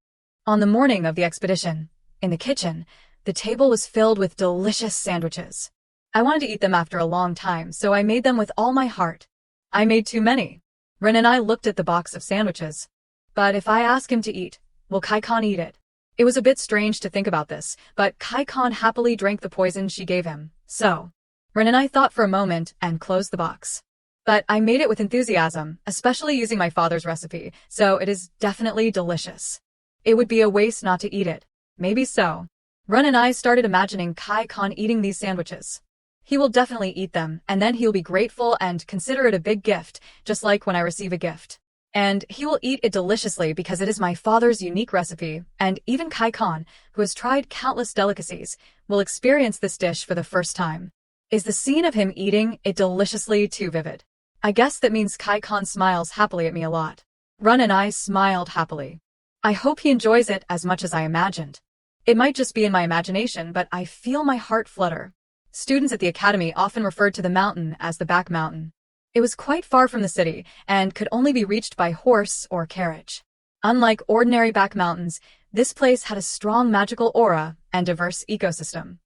On the morning of the expedition, in the kitchen, the table was filled with delicious sandwiches. I wanted to eat them after a long time, so I made them with all my heart. I made too many. Ren and I looked at the box of sandwiches. But if I ask him to eat, will Kai Khan eat it? It was a bit strange to think about this, but Kai Khan happily drank the poison she gave him, so. Ren and I thought for a moment and closed the box. But I made it with enthusiasm, especially using my father's recipe, so it is definitely delicious. It would be a waste not to eat it. Maybe so. Ren and I started imagining Kai Khan eating these sandwiches. He will definitely eat them, and then he'll be grateful and consider it a big gift, just like when I receive a gift. And he will eat it deliciously because it is my father's unique recipe, and even Kai Khan, who has tried countless delicacies, will experience this dish for the first time. Is the scene of him eating it deliciously too vivid? I guess that means Kai Khan smiles happily at me a lot. Ren and I smiled happily. I hope he enjoys it as much as I imagined. It might just be in my imagination, but I feel my heart flutter. Students at the academy often referred to the mountain as the back mountain. It was quite far from the city and could only be reached by horse or carriage. Unlike ordinary back mountains, this place had a strong magical aura and diverse ecosystem.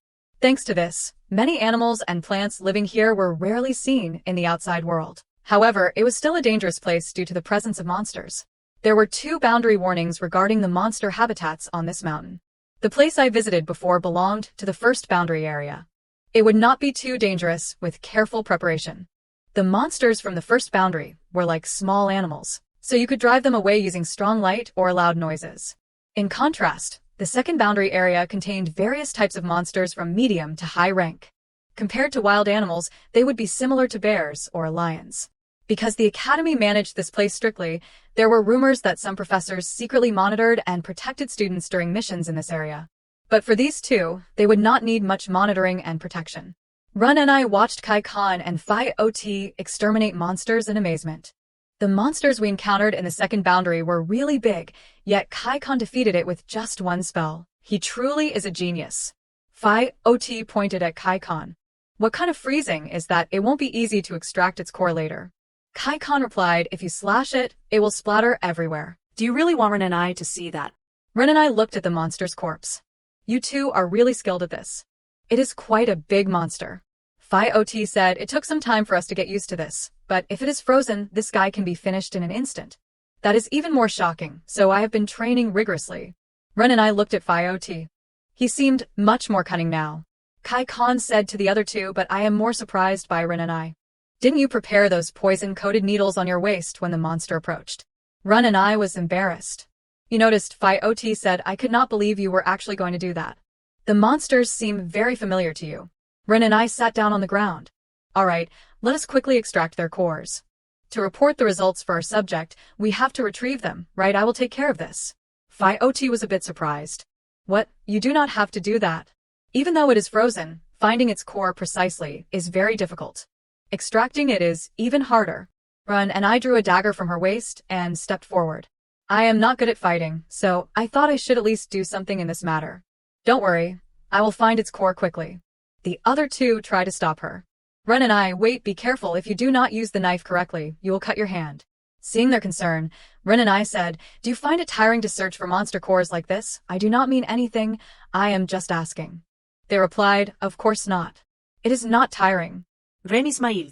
Thanks to this, many animals and plants living here were rarely seen in the outside world. However, it was still a dangerous place due to the presence of monsters. There were 2 boundary warnings regarding the monster habitats on this mountain. The place I visited before belonged to the first boundary area. It would not be too dangerous with careful preparation. The monsters from the first boundary were like small animals, so you could drive them away using strong light or loud noises. In contrast, the second boundary area contained various types of monsters from medium to high rank. Compared to wild animals, they would be similar to bears or lions. Because the academy managed this place strictly, there were rumors that some professors secretly monitored and protected students during missions in this area. But for these 2, they would not need much monitoring and protection. Ren and I watched Kai Khan and Phi Ot exterminate monsters in amazement. The monsters we encountered in the second boundary were really big, yet Kai Khan defeated it with just 1 spell. He truly is a genius. Phi Ot pointed at Kai Khan. What kind of freezing is that? It won't be easy to extract its core later. Kai Khan replied, if you slash it, it will splatter everywhere. Do you really want Ren and I to see that? Ren and I looked at the monster's corpse. You 2 are really skilled at this. It is quite a big monster. Phi Ot said, it took some time for us to get used to this, but if it is frozen, this guy can be finished in an instant. That is even more shocking, so I have been training rigorously. Ren and I looked at Fiot. He seemed much more cunning now. Kai Khan said to the other two, but I am more surprised by Ren and I. Didn't you prepare those poison-coated needles on your waist when the monster approached? Ren and I was embarrassed. You noticed, Fiot said, I could not believe you were actually going to do that. The monsters seem very familiar to you. Ren and I sat down on the ground. Alright, let us quickly extract their cores. To report the results for our subject, we have to retrieve them, right? I will take care of this. Fiot was a bit surprised. What? You do not have to do that. Even though it is frozen, finding its core precisely is very difficult. Extracting it is even harder. Ren and I drew a dagger from her waist and stepped forward. I am not good at fighting, so I thought I should at least do something in this matter. Don't worry, I will find its core quickly. The other two try to stop her. Ren and I, wait, be careful, if you do not use the knife correctly, you will cut your hand. Seeing their concern, Ren and I said, do you find it tiring to search for monster cores like this? I do not mean anything, I am just asking. They replied, of course not. It is not tiring. Ren Ismail.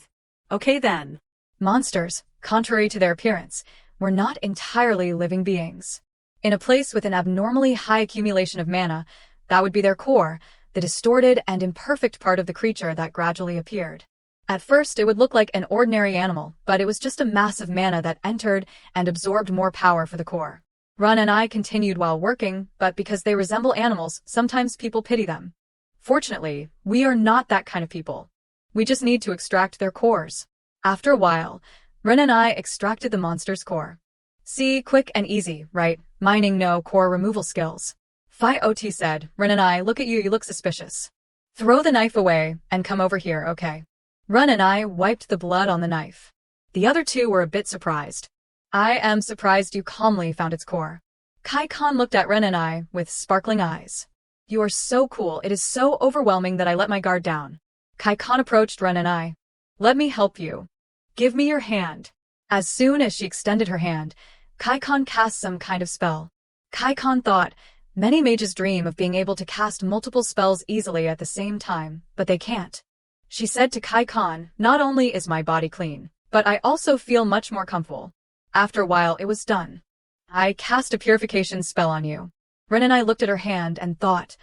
Okay then. Monsters, contrary to their appearance, were not entirely living beings. In a place with an abnormally high accumulation of mana, that would be their core, the distorted and imperfect part of the creature that gradually appeared. At first it would look like an ordinary animal, but it was just a mass of mana that entered and absorbed more power for the core. Ren and I continued while working, but because they resemble animals, sometimes people pity them. Fortunately, we are not that kind of people. We just need to extract their cores. After a while, Ren and I extracted the monster's core. See, quick and easy, right? Mining no core removal skills. Fiot said, Ren and I, look at you, you look suspicious. Throw the knife away and come over here, okay? Ren and I wiped the blood on the knife. The other two were a bit surprised. I am surprised you calmly found its core. Kai Khan looked at Ren and I with sparkling eyes. You are so cool, it is so overwhelming that I let my guard down. Kai Khan approached Ren and I. Let me help you. Give me your hand. As soon as she extended her hand, Kai Khan cast some kind of spell. Kai Khan thought, many mages dream of being able to cast multiple spells easily at the same time, but they can't. She said to Kai Khan, not only is my body clean, but I also feel much more comfortable. After a while it was done. I cast a purification spell on you. Ren and I looked at her hand and thought,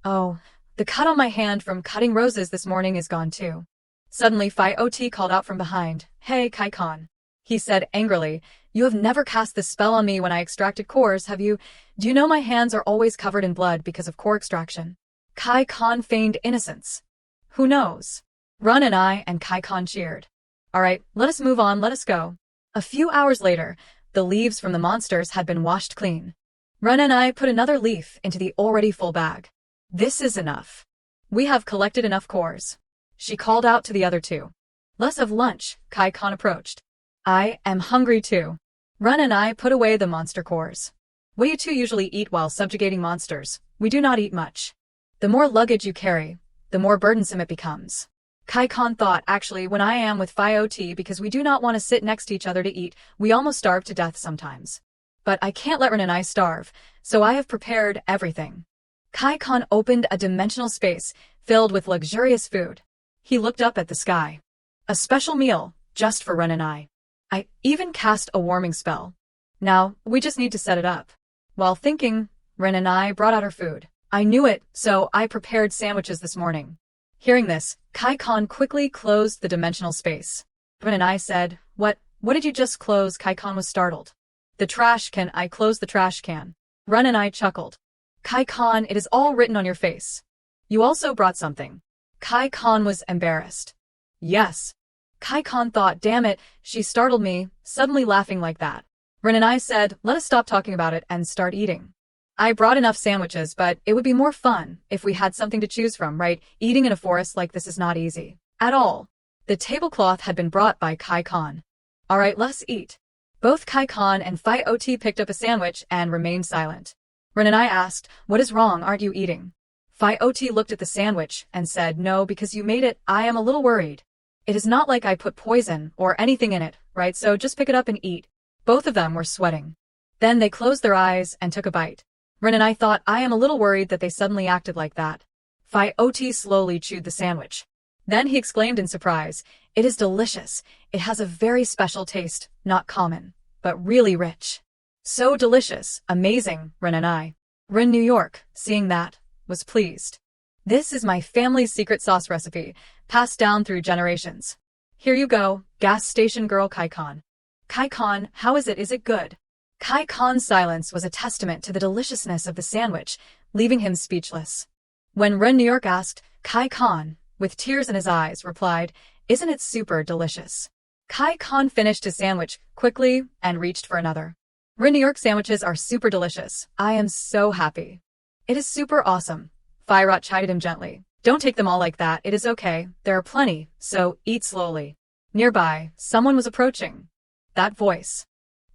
oh, the cut on my hand from cutting roses this morning is gone too. Suddenly Fiot called out from behind, hey Kai Khan. He said angrily, you have never cast this spell on me when I extracted cores, have you? Do you know my hands are always covered in blood because of core extraction? Kai Khan feigned innocence. Who knows? Ren and I and Kai Khan cheered. Alright, let us move on, let us go. A few hours later, the leaves from the monsters had been washed clean. Ren and I put another leaf into the already full bag. This is enough. We have collected enough cores. She called out to the other two. Let's have lunch, Kai Khan approached. I am hungry too. Ren and I put away the monster cores. What do you two usually eat while subjugating monsters? We do not eat much. The more luggage you carry, the more burdensome it becomes. Kai Khan thought, actually, when I am with Fiot, because we do not want to sit next to each other to eat, we almost starve to death sometimes. But I can't let Ren and I starve, so I have prepared everything. Kai Khan opened a dimensional space filled with luxurious food. He looked up at the sky. A special meal, just for Ren and I. I even cast a warming spell. Now, we just need to set it up. While thinking, Ren and I brought out our food. I knew it, so I prepared sandwiches this morning. Hearing this, Kai Khan quickly closed the dimensional space. Ren and I said, What did you just close? Kai Khan was startled. The trash can. I closed the trash can. Ren and I chuckled. Kai Khan, it is all written on your face. You also brought something. Kai Khan was embarrassed. Yes. Kai Khan thought, damn it, she startled me, suddenly laughing like that. Ren and I said, let us stop talking about it and start eating. I brought enough sandwiches, but it would be more fun if we had something to choose from, right? Eating in a forest like this is not easy. At all. The tablecloth had been brought by Kai Khan. Alright, let's eat. Both Kai Khan and Fiot picked up a sandwich and remained silent. Ren and I asked, what is wrong, aren't you eating? Fiot looked at the sandwich and said, no, because you made it, I am a little worried. It is not like I put poison or anything in it, right? So just pick it up and eat. Both of them were sweating. Then they closed their eyes and took a bite. Ren and I thought, I am a little worried that they suddenly acted like that. Fiot slowly chewed the sandwich. Then he exclaimed in surprise, It is delicious. It has a very special taste, not common, but really rich. So delicious, amazing, Ren and I. Ren New York, seeing that, was pleased. This is my family's secret sauce recipe, passed down through generations. Here you go, gas station girl Kai Khan. Kai Khan, how is it? Is it good? Kai Khan's silence was a testament to the deliciousness of the sandwich, leaving him speechless. When Ren New York asked, Kai Khan, with tears in his eyes, replied, "Isn't it super delicious?" Kai Khan finished his sandwich quickly and reached for another. Ren New York sandwiches are super delicious. I am so happy. It is super awesome. Firat chided him gently. Don't take them all like that. It is okay. There are plenty, so eat slowly. Nearby, someone was approaching. That voice.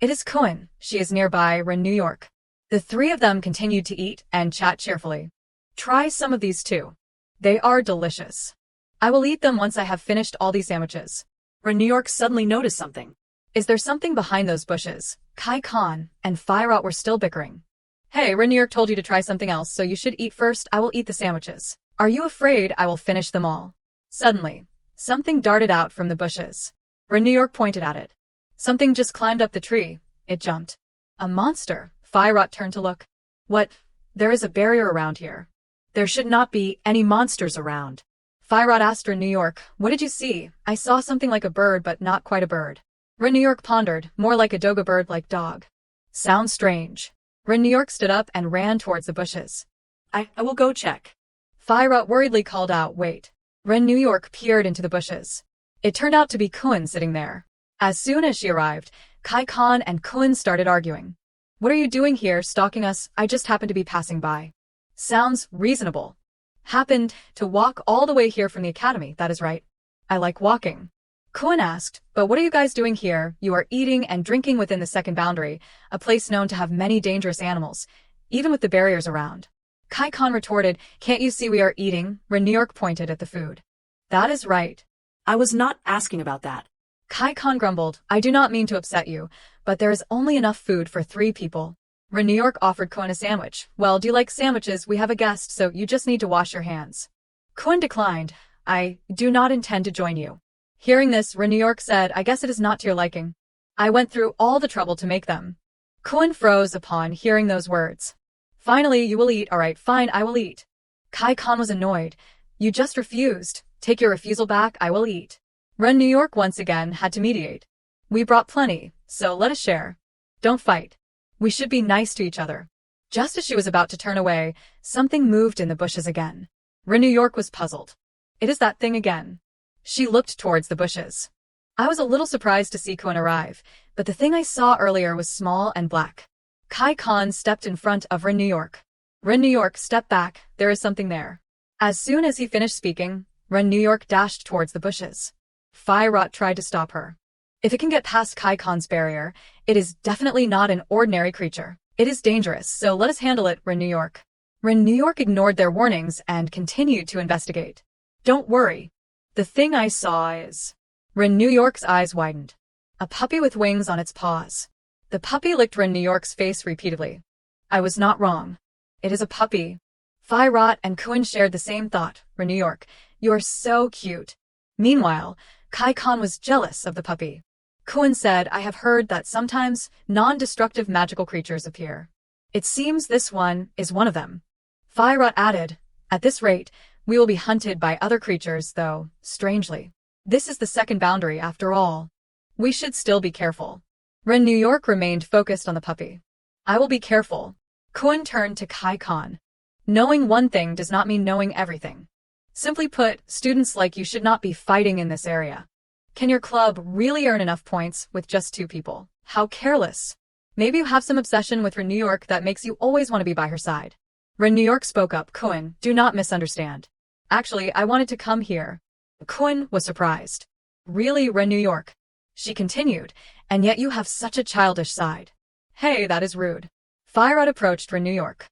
It is Cohen. She is nearby, Ren New York. The three of them continued to eat and chat cheerfully. Try some of these too. They are delicious. I will eat them once I have finished all these sandwiches. Ren New York suddenly noticed something. Is there something behind ththose bushes? Kai Khan and Firat were still bickering. Hey, Ren New York told you to try something else, so you should eat first. I will eat the sandwiches. Are you afraid I will finish them all? Suddenly, something darted out from the bushes. Ren New York pointed at it. Something just climbed up the tree. It jumped. A monster. Firat turned to look. What? There is a barrier around here. There should not be any monsters around. Firat asked Ren New York, what did you see? I saw something like a bird, but not quite a bird. Ren New York pondered, more like a doga bird like dog. Sounds strange. Ren New York stood up and ran towards the bushes. I will go check. Firat worriedly called out, wait. Ren New York peered into the bushes. It turned out to be Cohen sitting there. As soon as she arrived, Kai Khan and Cohen started arguing. What are you doing here, stalking us? I just happened to be passing by. Sounds reasonable. Happened to walk all the way here from the academy, that is right. I like walking. Cohen asked, but what are you guys doing here? You are eating and drinking within the second boundary, a place known to have many dangerous animals, even with the barriers around. Kai Khan retorted, can't you see we are eating? Ren New York pointed at the food. That is right. I was not asking about that. Kai Khan grumbled, I do not mean to upset you, but there is only enough food for 3 people. Ren New York offered Cohen a sandwich. Well, do you like sandwiches? We have a guest, so you just need to wash your hands. Cohen declined. I do not intend to join you. Hearing this, Ren New York said, I guess it is not to your liking. I went through all the trouble to make them. Cohen froze upon hearing those words. Finally, you will eat. All right, fine, I will eat. Kai Khan was annoyed. You just refused. Take your refusal back, I will eat. Ren New York once again had to mediate. We brought plenty, so let us share. Don't fight. We should be nice to each other. Just as she was about to turn away, something moved in the bushes again. Ren New York was puzzled. It is that thing again. She looked towards the bushes. I was a little surprised to see Cohen arrive, but the thing I saw earlier was small and black. Kai Khan stepped in front of Ren New York. Ren New York stepped back, there is something there. As soon as he finished speaking, Ren New York dashed towards the bushes. Firat tried to stop her. If it can get past Kai Khan's barrier, it is definitely not an ordinary creature. It is dangerous, so let us handle it, Ren New York. Ren New York ignored their warnings and continued to investigate. Don't worry. The thing I saw is... Ren New York's eyes widened. A puppy with wings on its paws. The puppy licked Ren New York's face repeatedly. I was not wrong. It is a puppy. Firat and Cohen shared the same thought. Ren New York, you are so cute. Meanwhile, Kai Khan was jealous of the puppy. Cohen said, I have heard that sometimes non-destructive magical creatures appear. It seems this one is one of them. Firat added, at this rate, we will be hunted by other creatures, though, strangely. This is the second boundary, after all. We should still be careful. Ren New York remained focused on the puppy. I will be careful. Cohen turned to Kai Khan. Knowing one thing does not mean knowing everything. Simply put, students like you should not be fighting in this area. Can your club really earn enough points with just 2 people? How careless. Maybe you have some obsession with Ren New York that makes you always want to be by her side. Ren New York spoke up. Cohen, do not misunderstand. Actually, I wanted to come here. Cohen was surprised. Really, Ren New York? She continued, and yet you have such a childish side. Hey, that is rude. Firat approached Ren New York.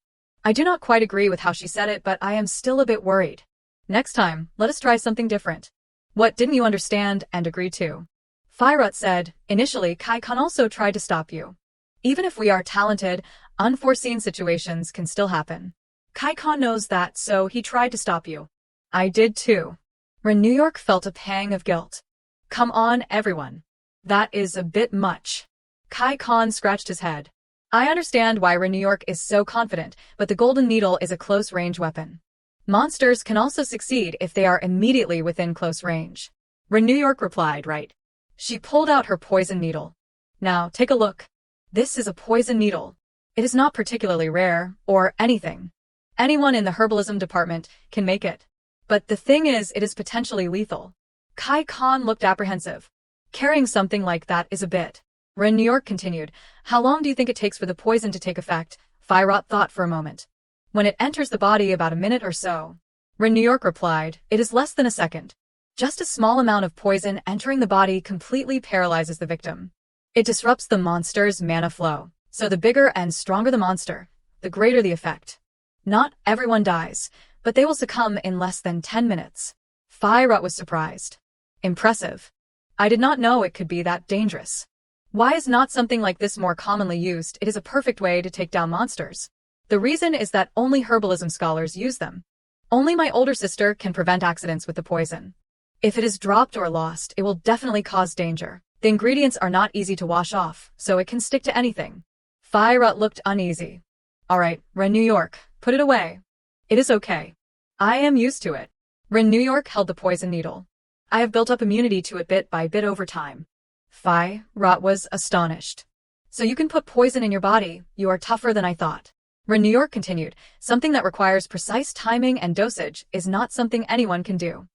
I do not quite agree with how she said it, but I am still a bit worried. Next time, let us try something different. What didn't you understand and agree to? Firat said, initially Kai Khan also tried to stop you. Even if we are talented, unforeseen situations can still happen. Kai Khan knows that, so he tried to stop you. I did too. Ren New York felt a pang of guilt. Come on, everyone. That is a bit much. Kai Khan scratched his head. I understand why Ren New York is so confident, but the golden needle is a close-range weapon. Monsters can also succeed if they are immediately within close range. Ren New York replied, right. She pulled out her poison needle. Now, take a look. This is a poison needle. It is not particularly rare, or anything. Anyone in the herbalism department can make it. But the thing is, it is potentially lethal. Kai Khan looked apprehensive. Carrying something like that is a bit. Ren New York continued, how long do you think it takes for the poison to take effect? Firot thought for a moment. When it enters the body, about a minute or so. Ren New York replied, it is less than a second. Just a small amount of poison entering the body completely paralyzes the victim. It disrupts the monster's mana flow, so the bigger and stronger the monster, the greater the effect. Not everyone dies, but they will succumb in less than 10 minutes. Firot was surprised. Impressive. I did not know it could be that dangerous. Why is not something like this more commonly used? It is a perfect way to take down monsters. The reason is that only herbalism scholars use them. Only my older sister can prevent accidents with the poison. If it is dropped or lost, it will definitely cause danger. The ingredients are not easy to wash off, so it can stick to anything. Firot looked uneasy. All right, Ren New York, put it away. It is okay. I am used to it. Ren New York held the poison needle. I have built up immunity to it bit by bit over time. Firot was astonished. So you can put poison in your body, you are tougher than I thought. Ren New York continued, something that requires precise timing and dosage is not something anyone can do.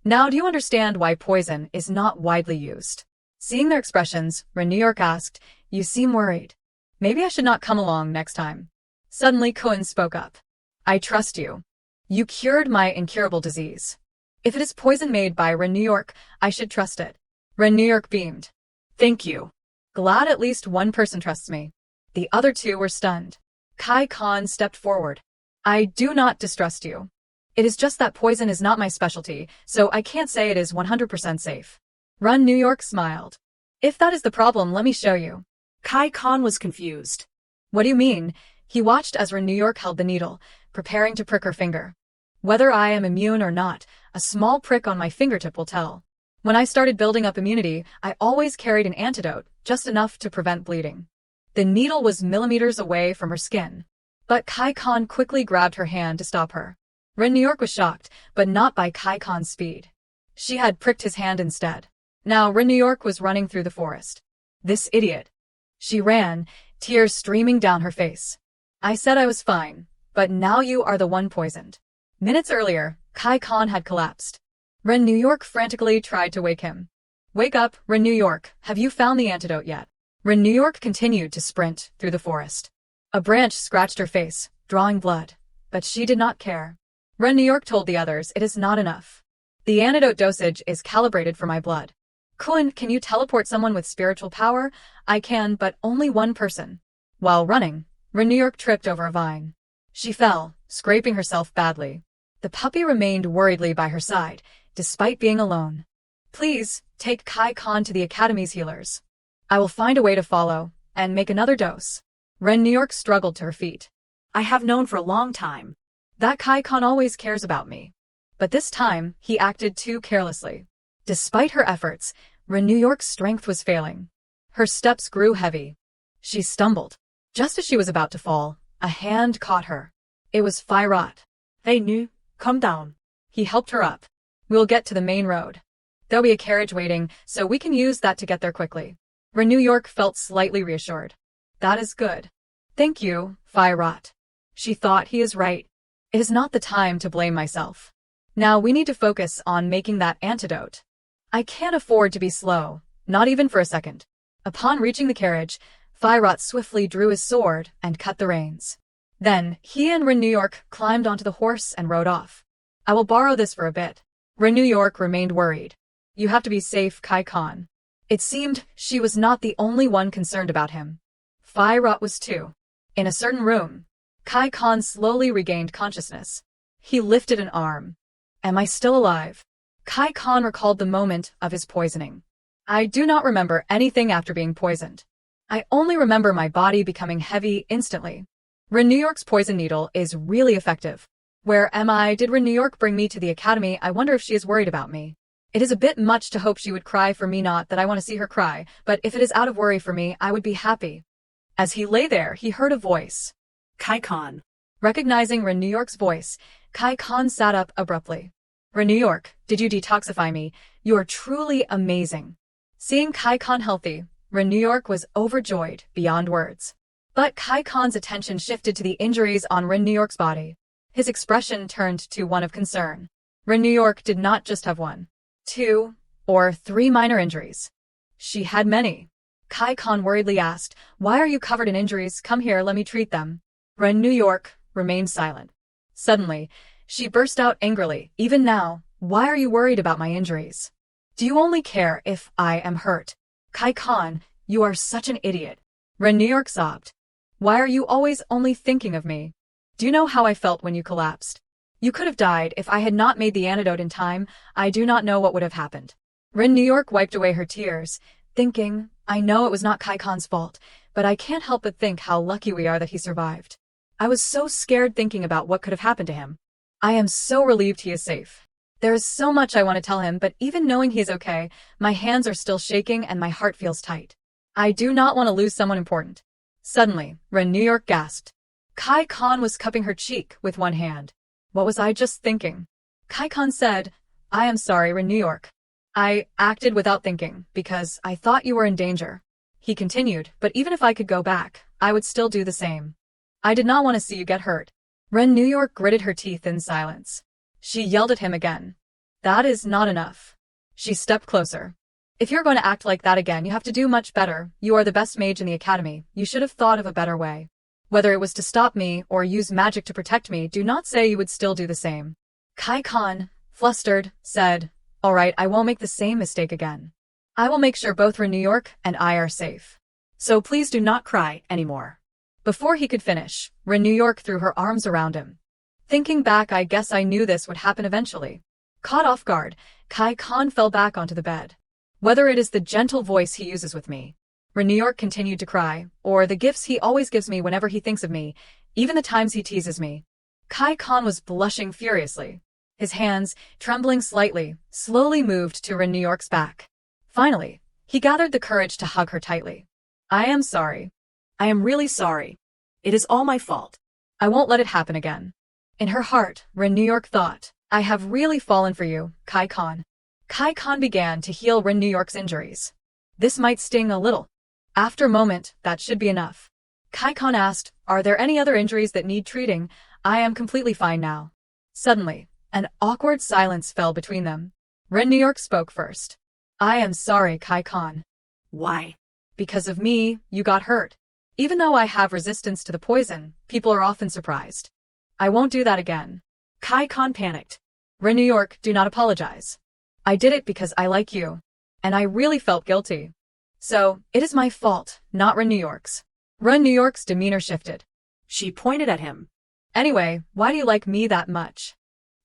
Now do you understand why poison is not widely used? Seeing their expressions, Ren New York asked, you seem worried. Maybe I should not come along next time. Suddenly Kun spoke up. I trust you. You cured my incurable disease. If it is poison made by Ren New York, I should trust it. Ren New York beamed. Thank you. Glad at least one person trusts me. The other two were stunned. Kai Khan stepped forward. I do not distrust you. It is just that poison is not my specialty, so I can't say it is 100% safe. Ren New York smiled. If that is the problem, let me show you. Kai Khan was confused. What do you mean? He watched as Ren New York held the needle, preparing to prick her finger. Whether I am immune or not, a small prick on my fingertip will tell. When I started building up immunity, I always carried an antidote, just enough to prevent bleeding. The needle was millimeters away from her skin. But Kai Khan quickly grabbed her hand to stop her. Ren New York was shocked, but not by Kai Khan's speed. She had pricked his hand instead. Now Ren New York was running through the forest. This idiot. She ran, tears streaming down her face. I said I was fine, but now you are the one poisoned. Minutes earlier, Kai Khan had collapsed. Ren New York frantically tried to wake him. Wake up, Ren New York, have you found the antidote yet? Ren New York continued to sprint through the forest. A branch scratched her face, drawing blood, but she did not care. Ren New York told the others it is not enough. The antidote dosage is calibrated for my blood. Kun, can you teleport someone with spiritual power? I can, but only one person. While running, Ren New York tripped over a vine. She fell, scraping herself badly. The puppy remained worriedly by her side, despite being alone. Please, take Kai Khan to the Academy's healers. I will find a way to follow, and make another dose. Ren New York struggled to her feet. I have known for a long time. That Kai Khan always cares about me. But this time, he acted too carelessly. Despite her efforts, Ren New York's strength was failing. Her steps grew heavy. She stumbled. Just as she was about to fall, a hand caught her. It was Firot. Hey Nu, come down. He helped her up. We'll get to the main road. There'll be a carriage waiting, so we can use that to get there quickly. Ren New York felt slightly reassured. That is good. Thank you, Firot. She thought he is right. It is not the time to blame myself. Now we need to focus on making that antidote. I can't afford to be slow, not even for a second. Upon reaching the carriage, Firot swiftly drew his sword and cut the reins. Then, he and Ren New York climbed onto the horse and rode off. I will borrow this for a bit. Ren New York remained worried. You have to be safe, Kai Khan. It seemed she was not the only one concerned about him. Firot was too. In a certain room, Kai Khan slowly regained consciousness. He lifted an arm. Am I still alive? Kai Khan recalled the moment of his poisoning. I do not remember anything after being poisoned. I only remember my body becoming heavy instantly. Ren New York's poison needle is really effective. Where am I? Did Ren New York bring me to the academy? I wonder if she is worried about me. It is a bit much to hope she would cry for me, not that I want to see her cry, but if it is out of worry for me, I would be happy. As he lay there, he heard a voice. Kai-kan. Recognizing Ren New York's voice, Kai Khan sat up abruptly. Ren New York, did you detoxify me? You are truly amazing. Seeing Kai Khan healthy, Ren New York was overjoyed beyond words. But Kai Khan's attention shifted to the injuries on Ren New York's body. His expression turned to one of concern. Ren New York did not just have one, 2, or 3 minor injuries. She had many. Kai Khan worriedly asked, "Why are you covered in injuries? Come here, let me treat them." Ren New York remained silent. Suddenly, she burst out angrily, "Even now, why are you worried about my injuries? Do you only care if I am hurt? Kai Khan, you are such an idiot." Ren New York sobbed. "Why are you always only thinking of me? Do you know how I felt when you collapsed? You could have died if I had not made the antidote in time. I do not know what would have happened." Ren New York wiped away her tears, thinking, "I know it was not Kai Khan's fault, but I can't help but think how lucky we are that he survived. I was so scared thinking about what could have happened to him. I am so relieved he is safe. There is so much I want to tell him, but even knowing he is okay, my hands are still shaking and my heart feels tight. I do not want to lose someone important." Suddenly, Ren New York gasped. Kai Khan was cupping her cheek with one hand. "What was I just thinking?" Kai Khan said, "I am sorry, Ren New York. I acted without thinking because I thought you were in danger." He continued, "But even if I could go back, I would still do the same. I did not want to see you get hurt." Ren New York gritted her teeth in silence. She yelled at him again. "That is not enough." She stepped closer. "If you're going to act like that again, you have to do much better. You are the best mage in the academy. You should have thought of a better way. Whether it was to stop me or use magic to protect me, do not say you would still do the same." Kai Khan, flustered, said, "All right, I won't make the same mistake again. I will make sure both Ren New York and I are safe. So please do not cry anymore." Before he could finish, Ren New York threw her arms around him. Thinking back, I guess I knew this would happen eventually. Caught off guard, Kai Khan fell back onto the bed. "Whether it is the gentle voice he uses with me," Ren New York continued to cry, "or the gifts he always gives me whenever he thinks of me, even the times he teases me." Kai Khan was blushing furiously. His hands, trembling slightly, slowly moved to Ren New York's back. Finally, he gathered the courage to hug her tightly. "I am sorry. I am really sorry. It is all my fault. I won't let it happen again." In her heart, Ren New York thought, "I have really fallen for you, Kai Khan." Kai Khan began to heal Ren New York's injuries. "This might sting a little." After a moment, "That should be enough." Kai Khan asked, "Are there any other injuries that need treating? I am completely fine now." Suddenly, an awkward silence fell between them. Ren New York spoke first. "I am sorry, Kai Khan. Why? Because of me, you got hurt. Even though I have resistance to the poison, people are often surprised. I won't do that again." Kai Khan panicked. "Ren New York, do not apologize. I did it because I like you. And I really felt guilty. So, it is my fault, not Ren New York's." Ren New York's demeanor shifted. She pointed at him. "Anyway, why do you like me that much?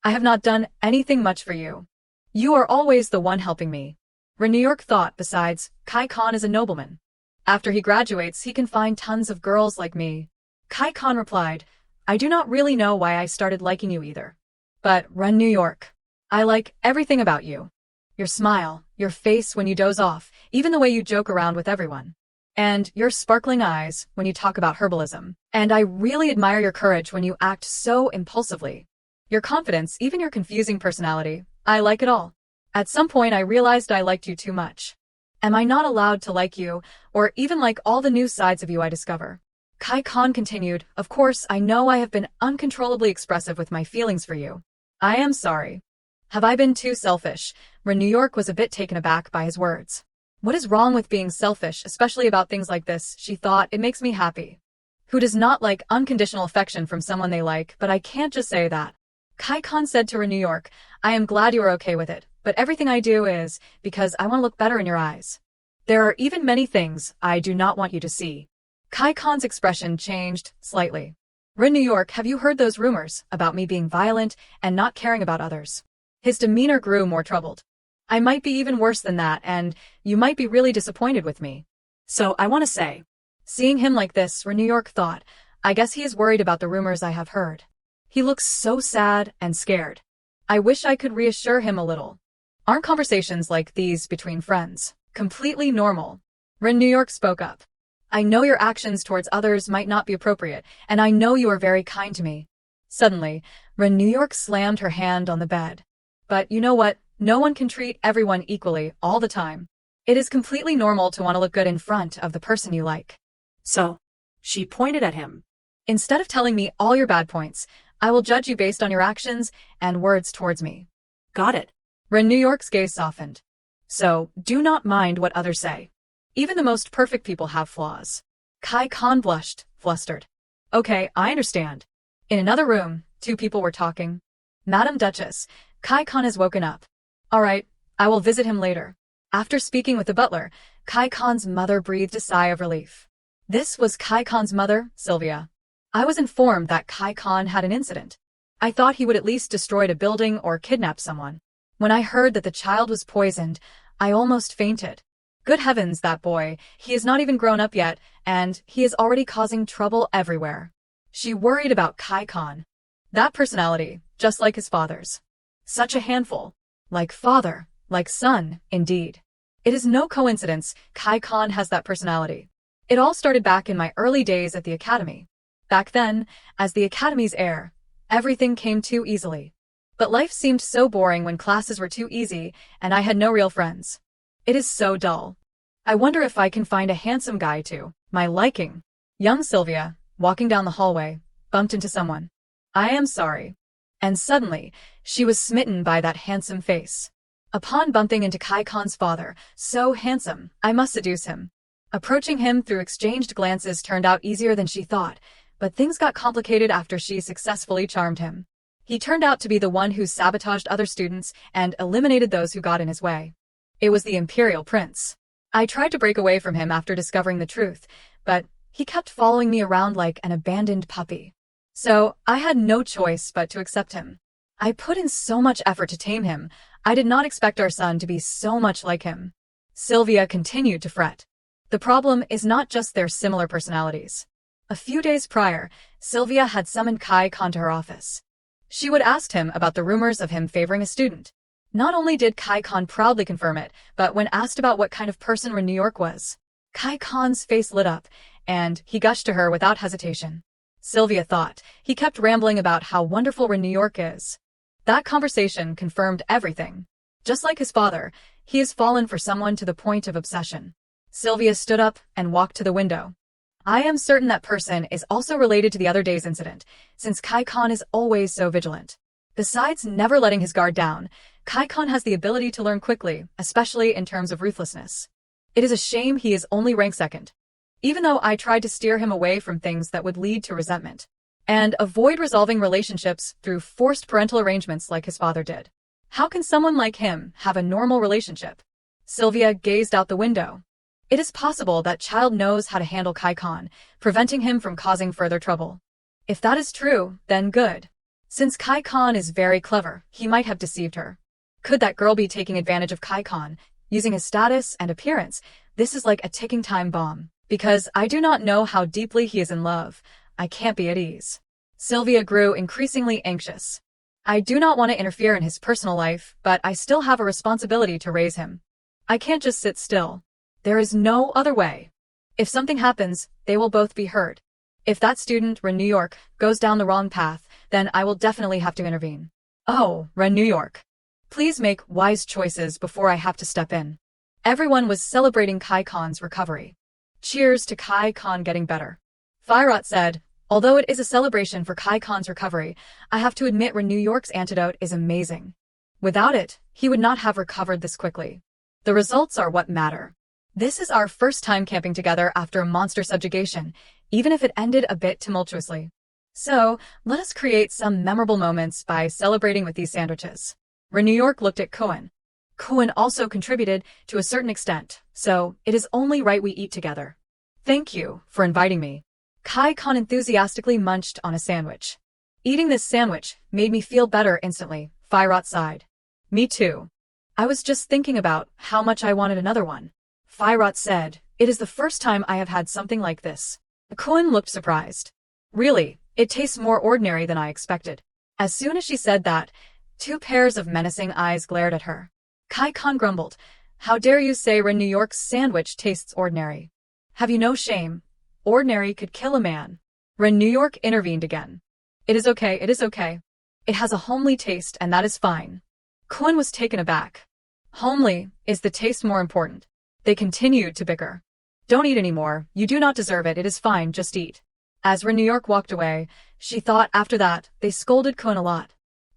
I have not done anything much for you. You are always the one helping me." Ren New York thought, "Besides, Kai Khan is a nobleman. After he graduates, he can find tons of girls like me." Kai Khan replied, "I do not really know why I started liking you either. But, Ren New York, I like everything about you. Your smile, your face when you doze off, even the way you joke around with everyone. And your sparkling eyes when you talk about herbalism. And I really admire your courage when you act so impulsively. Your confidence, even your confusing personality, I like it all. At some point I realized I liked you too much. Am I not allowed to like you, or even like all the new sides of you I discover?" Kai Khan continued, "Of course, I know I have been uncontrollably expressive with my feelings for you. I am sorry. Have I been too selfish?" Ren New York was a bit taken aback by his words. What is wrong with being selfish, especially about things like this, she thought. It makes me happy. Who does not like unconditional affection from someone they like, but I can't just say that. Kai Khan said to Ren New York, "I am glad you are okay with it, but everything I do is because I want to look better in your eyes. There are even many things I do not want you to see." Kai Khan's expression changed slightly. "Ren New York, have you heard those rumors about me being violent and not caring about others?" His demeanor grew more troubled. "I might be even worse than that, and you might be really disappointed with me. So I want to say." Seeing him like this, Ren New York thought, "I guess he is worried about the rumors I have heard. He looks so sad and scared. I wish I could reassure him a little." Aren't conversations like these between friends completely normal? Ren New York spoke up. I know your actions towards others might not be appropriate, and I know you are very kind to me. Suddenly, Ren New York slammed her hand on the bed. But you know what? No one can treat everyone equally all the time. It is completely normal to want to look good in front of the person you like. So, she pointed at him. Instead of telling me all your bad points, I will judge you based on your actions and words towards me. Got it. Ren New York's gaze softened. So, do not mind what others say. Even the most perfect people have flaws. Kai Khan blushed, flustered. Okay, I understand. In another room, two people were talking. Madam Duchess, Kai Khan has woken up. All right, I will visit him later. After speaking with the butler, Kai Khan's mother breathed a sigh of relief. This was Kai Khan's mother, Sylvia. I was informed that Kai Khan had an incident. I thought he would at least destroy a building or kidnap someone. When I heard that the child was poisoned, I almost fainted. Good heavens, that boy, he is not even grown up yet, and he is already causing trouble everywhere. She worried about Kai Khan. That personality, just like his father's. Such a handful. Like father, like son, indeed. It is no coincidence Kai Khan has that personality. It all started back in my early days at the academy. Back then, as the academy's heir, everything came too easily. But life seemed so boring when classes were too easy and I had no real friends. It is so dull. I wonder if I can find a handsome guy to my liking. Young Sylvia, walking down the hallway, bumped into someone. I am sorry. And suddenly, she was smitten by that handsome face. Upon bumping into Kai Khan's father, so handsome, I must seduce him. Approaching him through exchanged glances turned out easier than she thought, but things got complicated after she successfully charmed him. He turned out to be the one who sabotaged other students and eliminated those who got in his way. It was the Imperial Prince. I tried to break away from him after discovering the truth, but he kept following me around like an abandoned puppy. So I had no choice but to accept him. I put in so much effort to tame him. I did not expect our son to be so much like him. Sylvia continued to fret. The problem is not just their similar personalities. A few days prior, Sylvia had summoned Kai Khan to her office. She would ask him about the rumors of him favoring a student. Not only did Kai Khan proudly confirm it, but when asked about what kind of person Ren New York was, Kai Khan's face lit up, and he gushed to her without hesitation. Sylvia thought he kept rambling about how wonderful Ren New York is. That conversation confirmed everything. Just like his father, he has fallen for someone to the point of obsession. Sylvia stood up and walked to the window. I am certain that person is also related to the other day's incident, since Kai Khan is always so vigilant. Besides never letting his guard down, Kai Khan has the ability to learn quickly, especially in terms of ruthlessness. It is a shame he is only ranked second. Even though I tried to steer him away from things that would lead to resentment, and avoid resolving relationships through forced parental arrangements like his father did. How can someone like him have a normal relationship? Sylvia gazed out the window. It is possible that child knows how to handle Kai Khan, preventing him from causing further trouble. If that is true, then good. Since Kai Khan is very clever, he might have deceived her. Could that girl be taking advantage of Kai Khan, using his status and appearance? This is like a ticking time bomb. Because I do not know how deeply he is in love, I can't be at ease. Sylvia grew increasingly anxious. I do not want to interfere in his personal life, but I still have a responsibility to raise him. I can't just sit still. There is no other way. If something happens, they will both be hurt. If that student, Ren New York, goes down the wrong path, then I will definitely have to intervene. Oh, Ren New York. Please make wise choices before I have to step in. Everyone was celebrating Kai Khan's recovery. Cheers to Kai Khan getting better. Firat said, although it is a celebration for Kai Khan's recovery, I have to admit Ren New York's antidote is amazing. Without it, he would not have recovered this quickly. The results are what matter. This is our first time camping together after a monster subjugation, even if it ended a bit tumultuously. So, let us create some memorable moments by celebrating with these sandwiches. Ren New York looked at Cohen. Cohen also contributed to a certain extent, so it is only right we eat together. Thank you for inviting me. Kai Khan enthusiastically munched on a sandwich. Eating this sandwich made me feel better instantly, Firat sighed. Me too. I was just thinking about how much I wanted another one. Firat said, it is the first time I have had something like this. Cohen looked surprised. Really, it tastes more ordinary than I expected. As soon as she said that, two pairs of menacing eyes glared at her. Kai-kan grumbled. How dare you say Ren New York's sandwich tastes ordinary? Have you no shame? Ordinary could kill a man. Ren New York intervened again. It is okay, it is okay. It has a homely taste and that is fine. Kwon was taken aback. Homely, is the taste more important? They continued to bicker. Don't eat anymore, you do not deserve it, it is fine, just eat. As Ren New York walked away, she thought after that, they scolded Kwon a lot.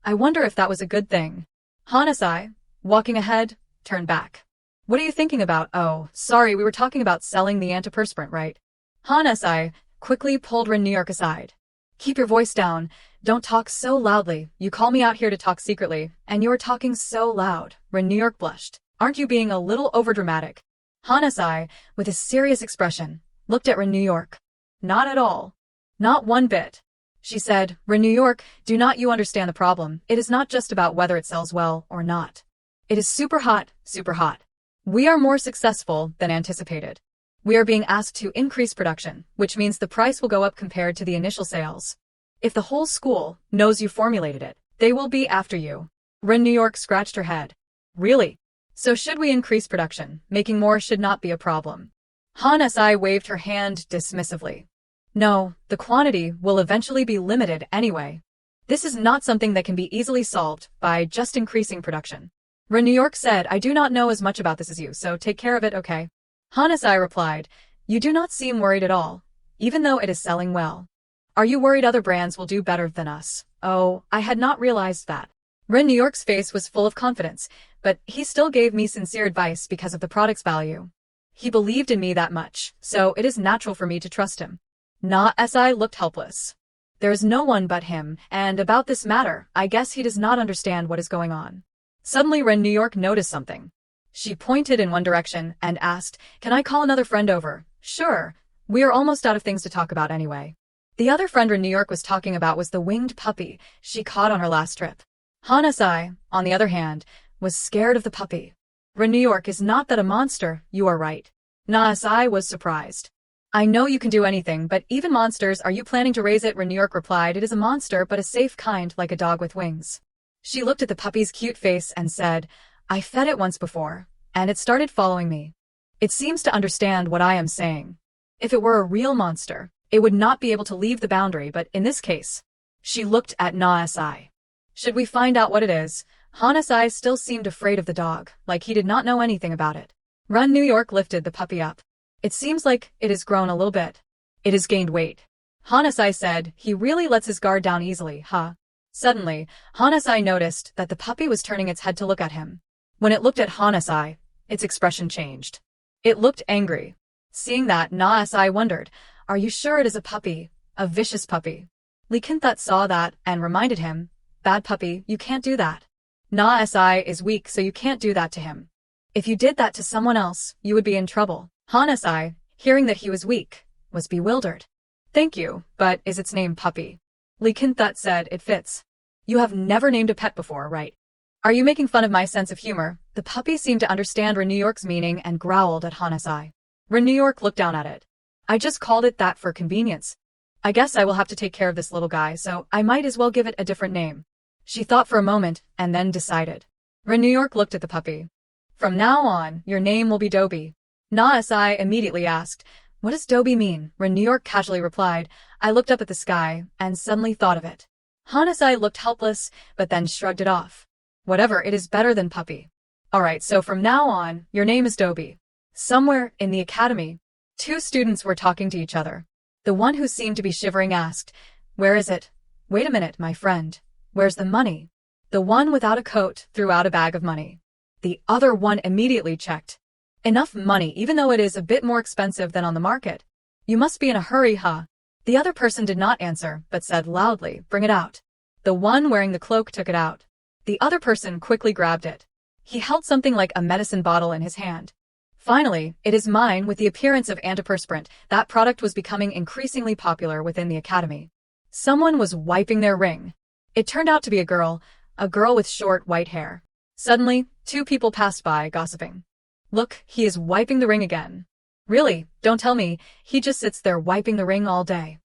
I wonder if that was a good thing. Hanasai, walking ahead, turned back. What are you thinking about? Oh, sorry, we were talking about selling the antiperspirant, right? Hanasai quickly pulled Ren New York aside. Keep your voice down, don't talk so loudly, you call me out here to talk secretly, and you're talking so loud. Ren New York blushed. Aren't you being a little overdramatic? Hanasai, with a serious expression, looked at Ren New York. Not at all. Not one bit. She said, Ren New York, do not you understand the problem? It is not just about whether it sells well or not. It is super hot, super hot. We are more successful than anticipated. We are being asked to increase production, which means the price will go up compared to the initial sales. If the whole school knows you formulated it, they will be after you. Ren New York scratched her head. Really? So should we increase production? Making more should not be a problem. Hanasai waved her hand dismissively. No, the quantity will eventually be limited anyway. This is not something that can be easily solved by just increasing production. Ren New York said, I do not know as much about this as you, so take care of it, okay? Hanasai replied, you do not seem worried at all, even though it is selling well. Are you worried other brands will do better than us? Oh, I had not realized that. Ren New York's face was full of confidence, but he still gave me sincere advice because of the product's value. He believed in me that much, so it is natural for me to trust him. Na-si looked helpless. There is no one but him, and about this matter, I guess he does not understand what is going on. Suddenly Ren New York noticed something. She pointed in one direction and asked, can I call another friend over? Sure. We are almost out of things to talk about anyway. The other friend Ren New York was talking about was the winged puppy she caught on her last trip. Hanasai, on the other hand, was scared of the puppy. Ren New York is not that a monster, you are right. Na-si was surprised. I know you can do anything, but even monsters, are you planning to raise it? Ren New York replied, it is a monster but a safe kind like a dog with wings. She looked at the puppy's cute face and said, I fed it once before, and it started following me. It seems to understand what I am saying. If it were a real monster, it would not be able to leave the boundary, but in this case, she looked at Na-si. Should we find out what it is? Hanasai still seemed afraid of the dog, like he did not know anything about it. Ren New York lifted the puppy up. It seems like it has grown a little bit. It has gained weight. Hanasai said, he really lets his guard down easily, huh? Suddenly, Hanasai noticed that the puppy was turning its head to look at him. When it looked at Hanasai, its expression changed. It looked angry. Seeing that, Na-si wondered, are you sure it is a puppy? A vicious puppy? Lee Kinthat saw that and reminded him, bad puppy, you can't do that. Na-si is weak, so you can't do that to him. If you did that to someone else, you would be in trouble. Hanasai, hearing that he was weak, was bewildered. Thank you, but is its name Puppy? Lee Kinthat said, it fits. You have never named a pet before, right? Are you making fun of my sense of humor? The puppy seemed to understand Ren New York's meaning and growled at Hanasai. Ren New York looked down at it. I just called it that for convenience. I guess I will have to take care of this little guy, so I might as well give it a different name. She thought for a moment and then decided. Ren New York looked at the puppy. From now on, your name will be Dobie. Na-si immediately asked, what does Dobie mean? Ren New York casually replied, I looked up at the sky and suddenly thought of it. Hanasai looked helpless, but then shrugged it off. Whatever, it is better than Puppy. Alright, so from now on, your name is Dobie. Somewhere in the academy, two students were talking to each other. The one who seemed to be shivering asked, where is it? Wait a minute, my friend. Where's the money? The one without a coat threw out a bag of money. The other one immediately checked. Enough money, even though it is a bit more expensive than on the market. You must be in a hurry, huh? The other person did not answer, but said loudly, bring it out. The one wearing the cloak took it out. The other person quickly grabbed it. He held something like a medicine bottle in his hand. Finally, it is mine. With the appearance of antiperspirant, that product was becoming increasingly popular within the academy. Someone was wiping their ring. It turned out to be a girl with short white hair. Suddenly, two people passed by, gossiping. Look, he is wiping the ring again. Really, don't tell me, he just sits there wiping the ring all day.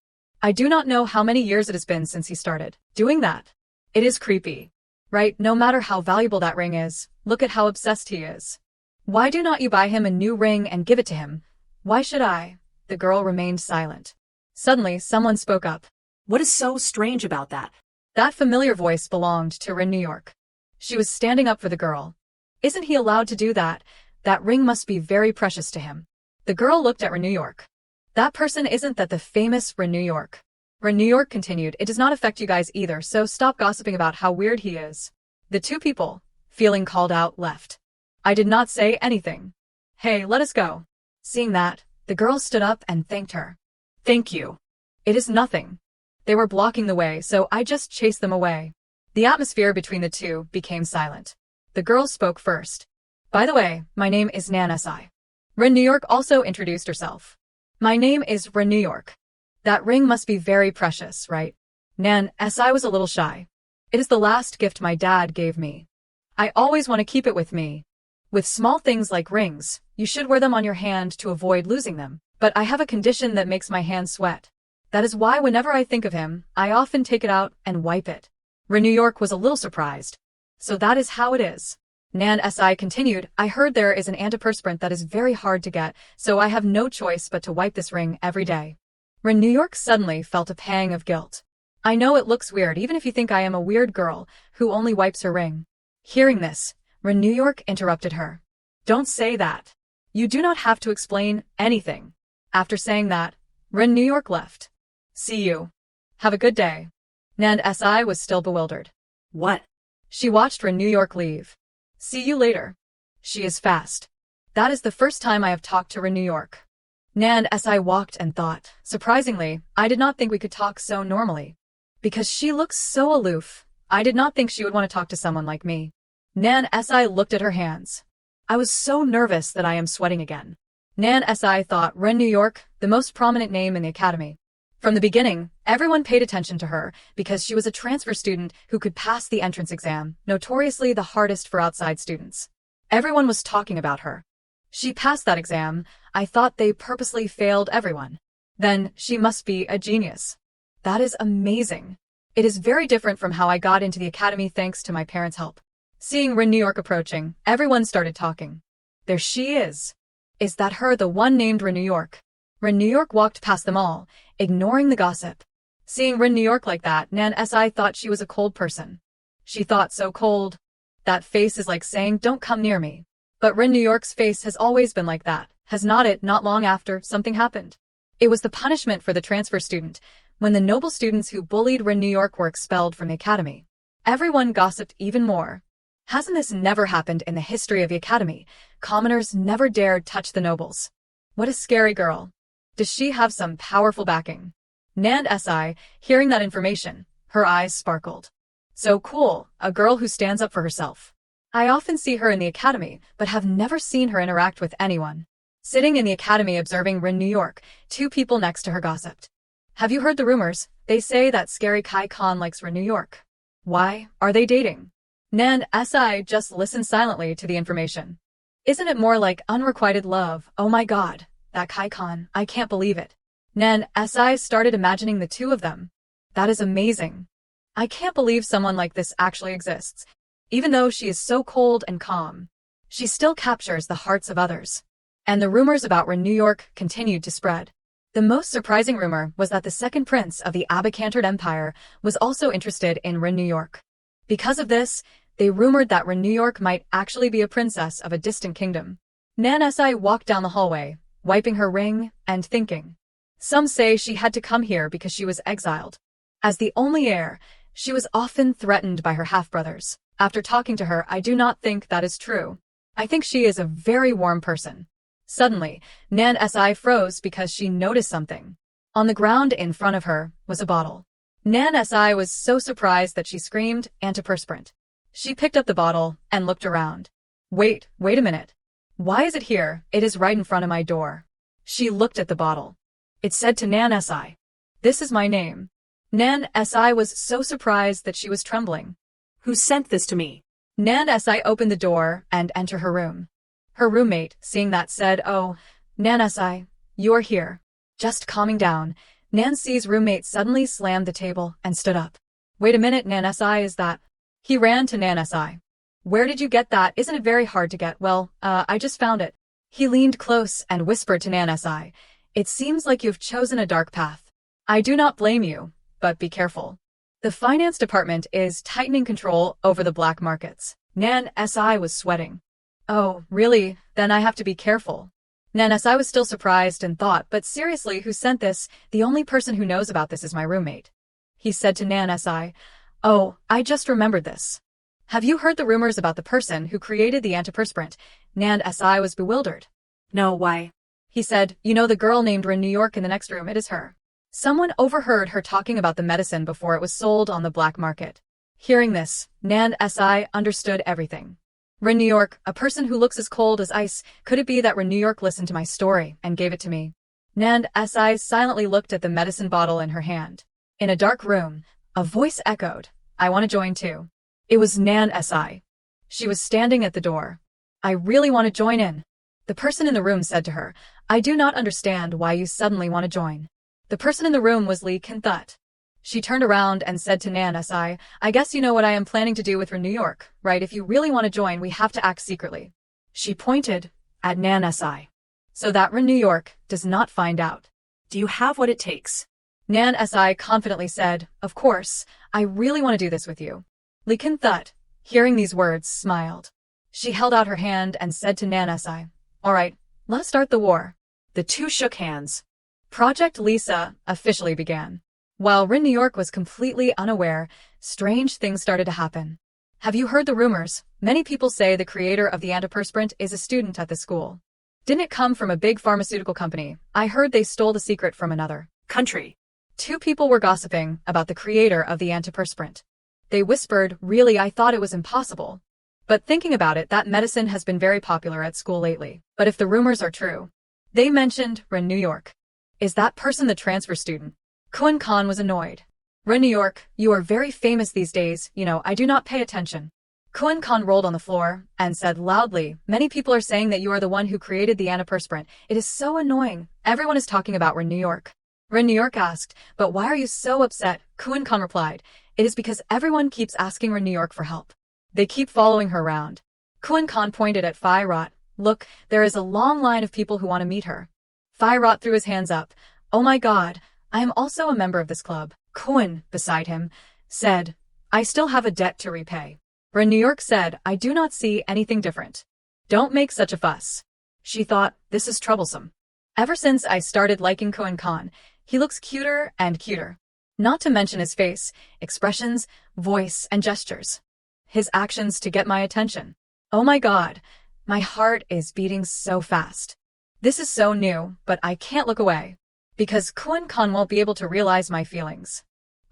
I do not know how many years it has been since he started doing that. It is creepy. right? No matter how valuable that ring is, look at how obsessed he is. Why do not you buy him a new ring and give it to him? Why should I? The girl remained silent. Suddenly, someone spoke up. What is so strange about that? That familiar voice belonged to Rin New York. She was standing up for the girl. Isn't he allowed to do that? That ring must be very precious to him. The girl looked at Rin New York. That person isn't that the famous Rin New York. Rin New York continued, it does not affect you guys either, so stop gossiping about how weird he is. The two people, feeling called out, left. I did not say anything. Hey, let us go. Seeing that, the girl stood up and thanked her. Thank you. It is nothing. They were blocking the way, so I just chased them away. The atmosphere between the two became silent. The girl spoke first. By the way, my name is Nan Si. Rin New York also introduced herself. My name is Rin New York. That ring must be very precious, right? Nan Si was a little shy. It is the last gift my dad gave me. I always want to keep it with me. With small things like rings, you should wear them on your hand to avoid losing them. But I have a condition that makes my hands sweat. That is why whenever I think of him, I often take it out and wipe it. Rin New York was a little surprised. So that is how it is. Nan Si continued, I heard there is an antiperspirant that is very hard to get, so I have no choice but to wipe this ring every day. Rin New York suddenly felt a pang of guilt. I know it looks weird even if you think I am a weird girl who only wipes her ring. Hearing this, Rin New York interrupted her. Don't say that. You do not have to explain anything. After saying that, Rin New York left. See you. Have a good day. Nan Si was still bewildered. What? She watched Rin New York leave. See you later. She is fast. That is the first time I have talked to Rin New York. Nan Si walked and thought, surprisingly, I did not think we could talk so normally. Because she looks so aloof, I did not think she would want to talk to someone like me. Nan Si looked at her hands. I was so nervous that I am sweating again. Nan Si thought Rin New York, the most prominent name in the academy. From the beginning, everyone paid attention to her because she was a transfer student who could pass the entrance exam, notoriously the hardest for outside students. Everyone was talking about her. She passed that exam. I thought they purposely failed everyone. Then she must be a genius. That is amazing. It is very different from how I got into the academy thanks to my parents' help. Seeing Rin New York approaching, everyone started talking. There she is. Is that her, the one named Rin New York? Rin New York walked past them all, ignoring the gossip. Seeing Rin New York like that, Nan Si thought she was a cold person. She thought so cold. That face is like saying, don't come near me. But Rin New York's face has always been like that, has not it? Not long after, something happened. It was the punishment for the transfer student, when the noble students who bullied Rin New York were expelled from the academy. Everyone gossiped even more. Hasn't this never happened in the history of the academy? Commoners never dared touch the nobles. What a scary girl. Does she have some powerful backing? Nan Si, hearing that information, her eyes sparkled. So cool, a girl who stands up for herself. I often see her in the academy, but have never seen her interact with anyone. Sitting in the academy observing Rin New York, two people next to her gossiped. Have you heard the rumors? They say that scary Kai Khan likes Rin New York. Why? Are they dating? Nan Si just listened silently to the information. Isn't it more like unrequited love? Oh my god. That Kai Khan, I can't believe it. Nan Si started imagining the two of them. That is amazing. I can't believe someone like this actually exists. Even though she is so cold and calm, she still captures the hearts of others. And the rumors about Rin New York continued to spread. The most surprising rumor was that the second prince of the Abacantered Empire was also interested in Rin New York. Because of this, they rumored that Rin New York might actually be a princess of a distant kingdom. Nan Si walked down the hallway, wiping her ring and thinking. Some say she had to come here because she was exiled. As the only heir, she was often threatened by her half-brothers. After talking to her, I do not think that is true. I think she is a very warm person. Suddenly, Nan Si froze because she noticed something. On the ground in front of her was a bottle. Nan Si was so surprised that she screamed, antiperspirant. She picked up the bottle and looked around. Wait a minute. Why is it here? It is right in front of my door. She looked at the bottle. It said to Nan Si, this is my name. Nan Si was so surprised that she was trembling. Who sent this to me? Nan Si opened the door and entered her room. Her roommate, seeing that, said, oh, Nan Si, you're here. Just calming down, Nancy's roommate suddenly slammed the table and stood up. Wait a minute, Nan Si, is that? He ran to Nan Si. Where did you get that? Isn't it very hard to get? Well, I just found it. He leaned close and whispered to Nan Si. It seems like you've chosen a dark path. I do not blame you, but be careful. The finance department is tightening control over the black markets. Nan Si was sweating. Oh, really? Then I have to be careful. Nan Si was still surprised and thought, but seriously, who sent this? The only person who knows about this is my roommate. He said to Nan Si. Oh, I just remembered this. Have you heard the rumors about the person who created the antiperspirant? Nan Si was bewildered. No, why? He said, you know the girl named in New York in the next room, it is her. Someone overheard her talking about the medicine before it was sold on the black market. Hearing this, Nan Si understood everything. Rin New York, a person who looks as cold as ice, could it be that Rin New York listened to my story and gave it to me? Nan Si silently looked at the medicine bottle in her hand. In a dark room, a voice echoed, I want to join too. It was Nan Si. She was standing at the door. I really want to join in. The person in the room said to her, I do not understand why you suddenly want to join. The person in the room was Lee Kin-thut. She turned around and said to Nan Si, I guess you know what I am planning to do with Rin New York, right? If you really want to join, we have to act secretly. She pointed at Nan Si. So that Rin New York does not find out. Do you have what it takes? Nan Si confidently said, of course, I really want to do this with you. Lee Kin-thut, hearing these words, smiled. She held out her hand and said to Nan Si, all right, let's start the war. The two shook hands. Project Lisa officially began. While Rin New York was completely unaware, strange things started to happen. Have you heard the rumors? Many people say the creator of the antiperspirant is a student at the school. Didn't it come from a big pharmaceutical company? I heard they stole the secret from another country. 2 people were gossiping about the creator of the antiperspirant. They whispered, really, I thought it was impossible. But thinking about it, that medicine has been very popular at school lately. But if the rumors are true, they mentioned Rin New York. Is that person the transfer student? Kun Khan was annoyed. Rin New York, you are very famous these days, you know, I do not pay attention. Kun Khan rolled on the floor and said loudly, many people are saying that you are the one who created the antiperspirant. It is so annoying. Everyone is talking about Rin New York. Rin New York asked, but why are you so upset? Kun Khan replied, it is because everyone keeps asking Rin New York for help. They keep following her around. Kun Khan pointed at Phi Rot. Look, there is a long line of people who want to meet her. Phi Rot threw his hands up. Oh my god, I am also a member of this club. Kun, beside him, said, I still have a debt to repay. Rin New York said, I do not see anything different. Don't make such a fuss. She thought, this is troublesome. Ever since I started liking Kun Khan, he looks cuter and cuter. Not to mention his face, expressions, voice, and gestures. His actions to get my attention. Oh my god, my heart is beating so fast. This is so new, but I can't look away. Because Kun Khan won't be able to realize my feelings.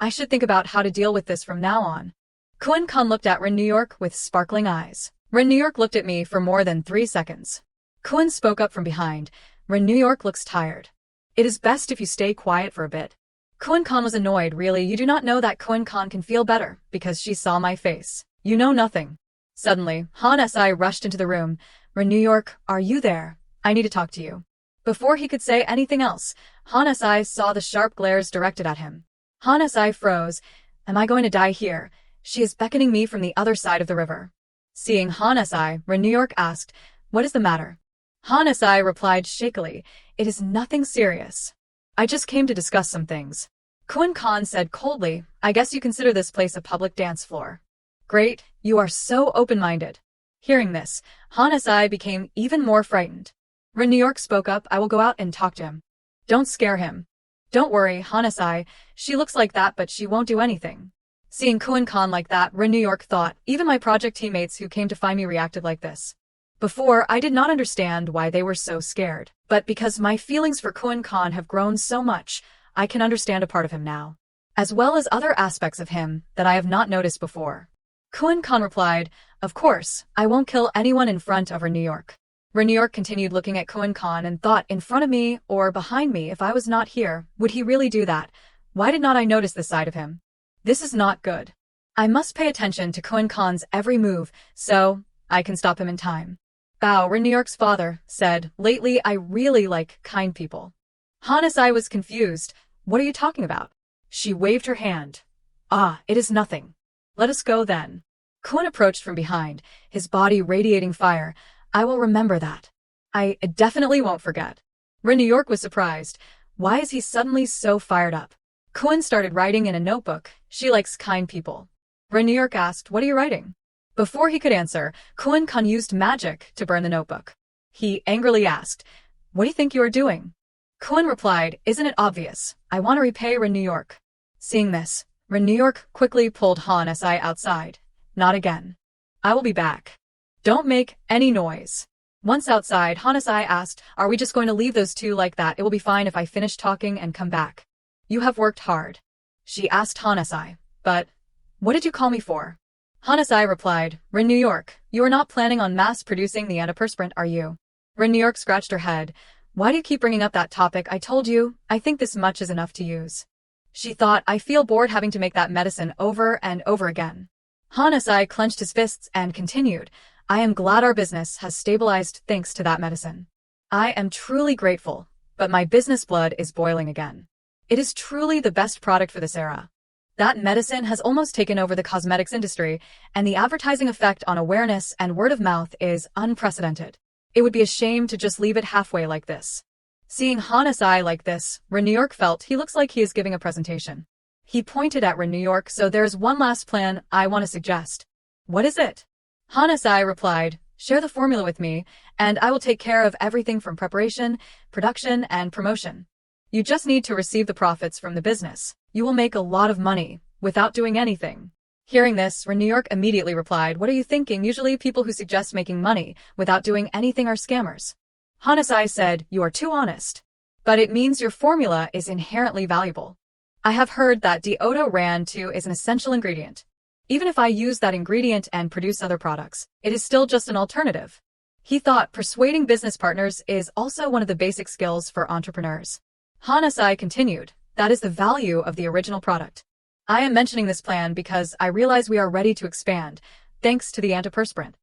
I should think about how to deal with this from now on. Kun Khan looked at Rin New York with sparkling eyes. Rin New York looked at me for more than 3 seconds. Kun spoke up from behind. Rin New York looks tired. It is best if you stay quiet for a bit. Kun Khan was annoyed. Really, you do not know that Kun Khan can feel better because she saw my face. You know nothing. Suddenly, Han Si rushed into the room. Rin New York, are you there? I need to talk to you. Before he could say anything else, Han Si saw the sharp glares directed at him. Han Si froze. Am I going to die here? She is beckoning me from the other side of the river. Seeing Han Si, Rin New York asked, what is the matter? Han Si replied shakily, it is nothing serious. I just came to discuss some things. Kun Khan said coldly, I guess you consider this place a public dance floor. Great, you are so open-minded. Hearing this, Han Si became even more frightened. Rin New York spoke up, I will go out and talk to him. Don't scare him. Don't worry, Han Si, she looks like that but she won't do anything. Seeing Kun Khan like that, Rin New York thought, even my project teammates who came to find me reacted like this. Before, I did not understand why they were so scared, but because my feelings for Kun Khan have grown so much, I can understand a part of him now, as well as other aspects of him that I have not noticed before. Kun Khan replied, of course, I won't kill anyone in front of Rin New York. Rin New York continued looking at Kun Khan and thought, in front of me or behind me if I was not here, would he really do that? Why did not I notice this side of him? This is not good. I must pay attention to Kun Khan's every move, so I can stop him in time. Bao, Rin New York's father, said, lately I really like kind people. Han Si was confused. What are you talking about? She waved her hand. Ah, it is nothing. Let us go then. Kun approached from behind, his body radiating fire. I will remember that. I definitely won't forget. Rin New York was surprised. Why is he suddenly so fired up? Kun started writing in a notebook. She likes kind people. Rin New York asked, what are you writing? Before he could answer, Kun used magic to burn the notebook. He angrily asked, what do you think you are doing? Kun replied, isn't it obvious? I want to repay Rin New York. Seeing this, Rin New York quickly pulled Handsomeness outside. Not again. I will be back. Don't make any noise. Once outside, Handsomeness asked, are we just going to leave those two like that? It will be fine if I finish talking and come back. You have worked hard. She asked Handsomeness, but what did you call me for? Handsomeness replied, Rin New York, you are not planning on mass-producing the antiperspirant, are you? Rin New York scratched her head. Why do you keep bringing up that topic? I told you, I think this much is enough to use. She thought, I feel bored having to make that medicine over and over again. Handsomeness clenched his fists and continued, I am glad our business has stabilized thanks to that medicine. I am truly grateful, but my business blood is boiling again. It is truly the best product for this era. That medicine has almost taken over the cosmetics industry, and the advertising effect on awareness and word of mouth is unprecedented. It would be a shame to just leave it halfway like this. Seeing Handsomeness like this, Rin New York felt he looks like he is giving a presentation. He pointed at Rin New York, so there's one last plan I want to suggest. What is it? Handsomeness replied, share the formula with me, and I will take care of everything from preparation, production, and promotion. You just need to receive the profits from the business. You will make a lot of money without doing anything. Hearing this, Rin New York immediately replied, what are you thinking? Usually people who suggest making money without doing anything are scammers. Handsomeness said, you are too honest. But it means your formula is inherently valuable. I have heard that deodorant is an essential ingredient. Even if I use that ingredient and produce other products, it is still just an alternative. He thought persuading business partners is also one of the basic skills for entrepreneurs. Handsomeness continued, that is the value of the original product. I am mentioning this plan because I realize we are ready to expand, thanks to the antiperspirant.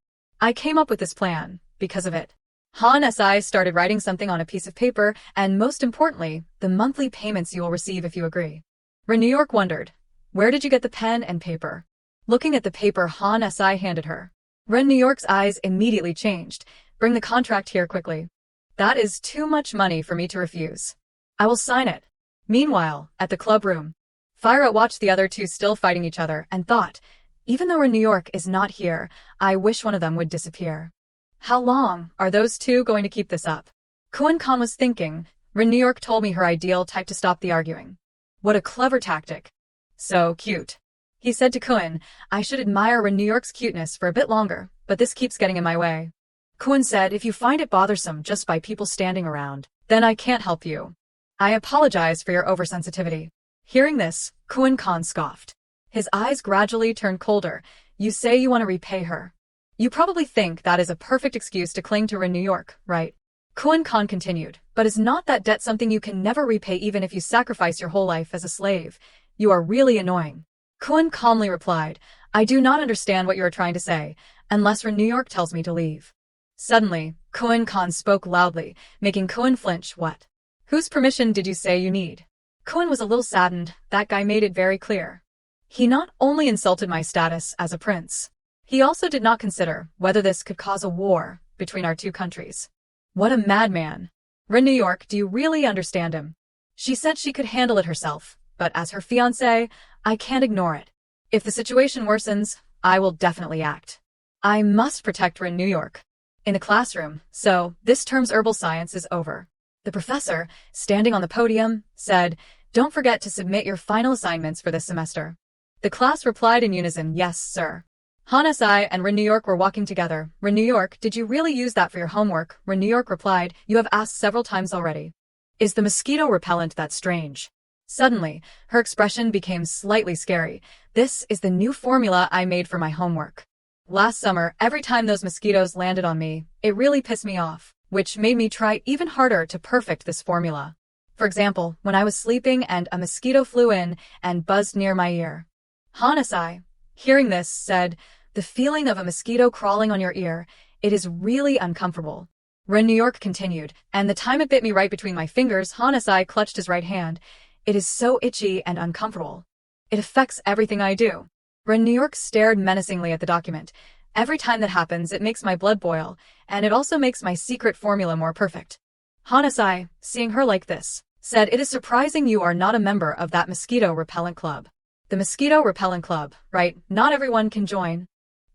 I came up with this plan because of it. Handsomeness started writing something on a piece of paper, and most importantly, the monthly payments you will receive if you agree. Rin New York wondered, where did you get the pen and paper? Looking at the paper Handsomeness handed her, Rin New York's eyes immediately changed. Bring the contract here quickly. That is too much money for me to refuse. I will sign it. Meanwhile, at the club room, Fira watched the other two still fighting each other and thought, even though Rin New York is not here, I wish one of them would disappear. How long are those two going to keep this up? Kun was thinking, Rin New York told me her ideal type to stop the arguing. What a clever tactic. So cute. He said to Kun, I should admire Rin New York's cuteness for a bit longer, but this keeps getting in my way. Kun said, if you find it bothersome just by people standing around, then I can't help you. I apologize for your oversensitivity. Hearing this, Kun scoffed. His eyes gradually turned colder. You say you want to repay her. You probably think that is a perfect excuse to cling to Rin New York, right? Kun continued, but is not that debt something you can never repay even if you sacrifice your whole life as a slave? You are really annoying. Kun calmly replied, I do not understand what you are trying to say, unless Rin New York tells me to leave. Suddenly, Kun spoke loudly, making Kun flinch. What? Whose permission did you say you need? Kun was a little saddened. That guy made it very clear. He not only insulted my status as a prince, he also did not consider whether this could cause a war between our two countries. What a madman. Rin New York, do you really understand him? She said she could handle it herself, but as her fiancé, I can't ignore it. If the situation worsens, I will definitely act. I must protect Rin New York. In the classroom, so this term's herbal science is over. The professor, standing on the podium, said, don't forget to submit your final assignments for this semester. The class replied in unison, yes, sir. Handsomeness and Rin New York were walking together. Rin New York, did you really use that for your homework? Rin New York replied, you have asked several times already. Is the mosquito repellent that strange? Suddenly, her expression became slightly scary. This is the new formula I made for my homework. Last summer, every time those mosquitoes landed on me, it really pissed me off, which made me try even harder to perfect this formula. For example, when I was sleeping and a mosquito flew in and buzzed near my ear. Handsomeness, hearing this, said, the feeling of a mosquito crawling on your ear, it is really uncomfortable. Rin New York continued, and the time it bit me right between my fingers, Handsomeness clutched his right hand. It is so itchy and uncomfortable. It affects everything I do. Ren New York stared menacingly at the document. Every time that happens, it makes my blood boil, and it also makes my secret formula more perfect. Hanasai, seeing her like this, said, "It is surprising you are not a member of that mosquito repellent club." The mosquito repellent club, right? Not everyone can join.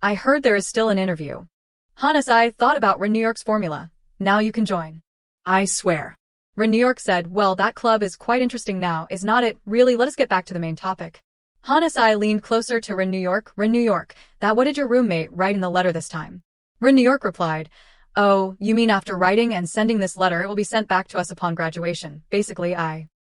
I heard there is still an interview. Hanasai thought about Ren New York's formula. Now you can join. I swear. Ren New York said, "Well, that club is quite interesting now, is not it? Really, let us get back to the main topic." Hanasai leaned closer to Ren New York. "Ren New York, that what did your roommate write in the letter this time?" Ren New York replied, "Oh, you mean after writing and sending this letter, it will be sent back to us upon graduation. Basically,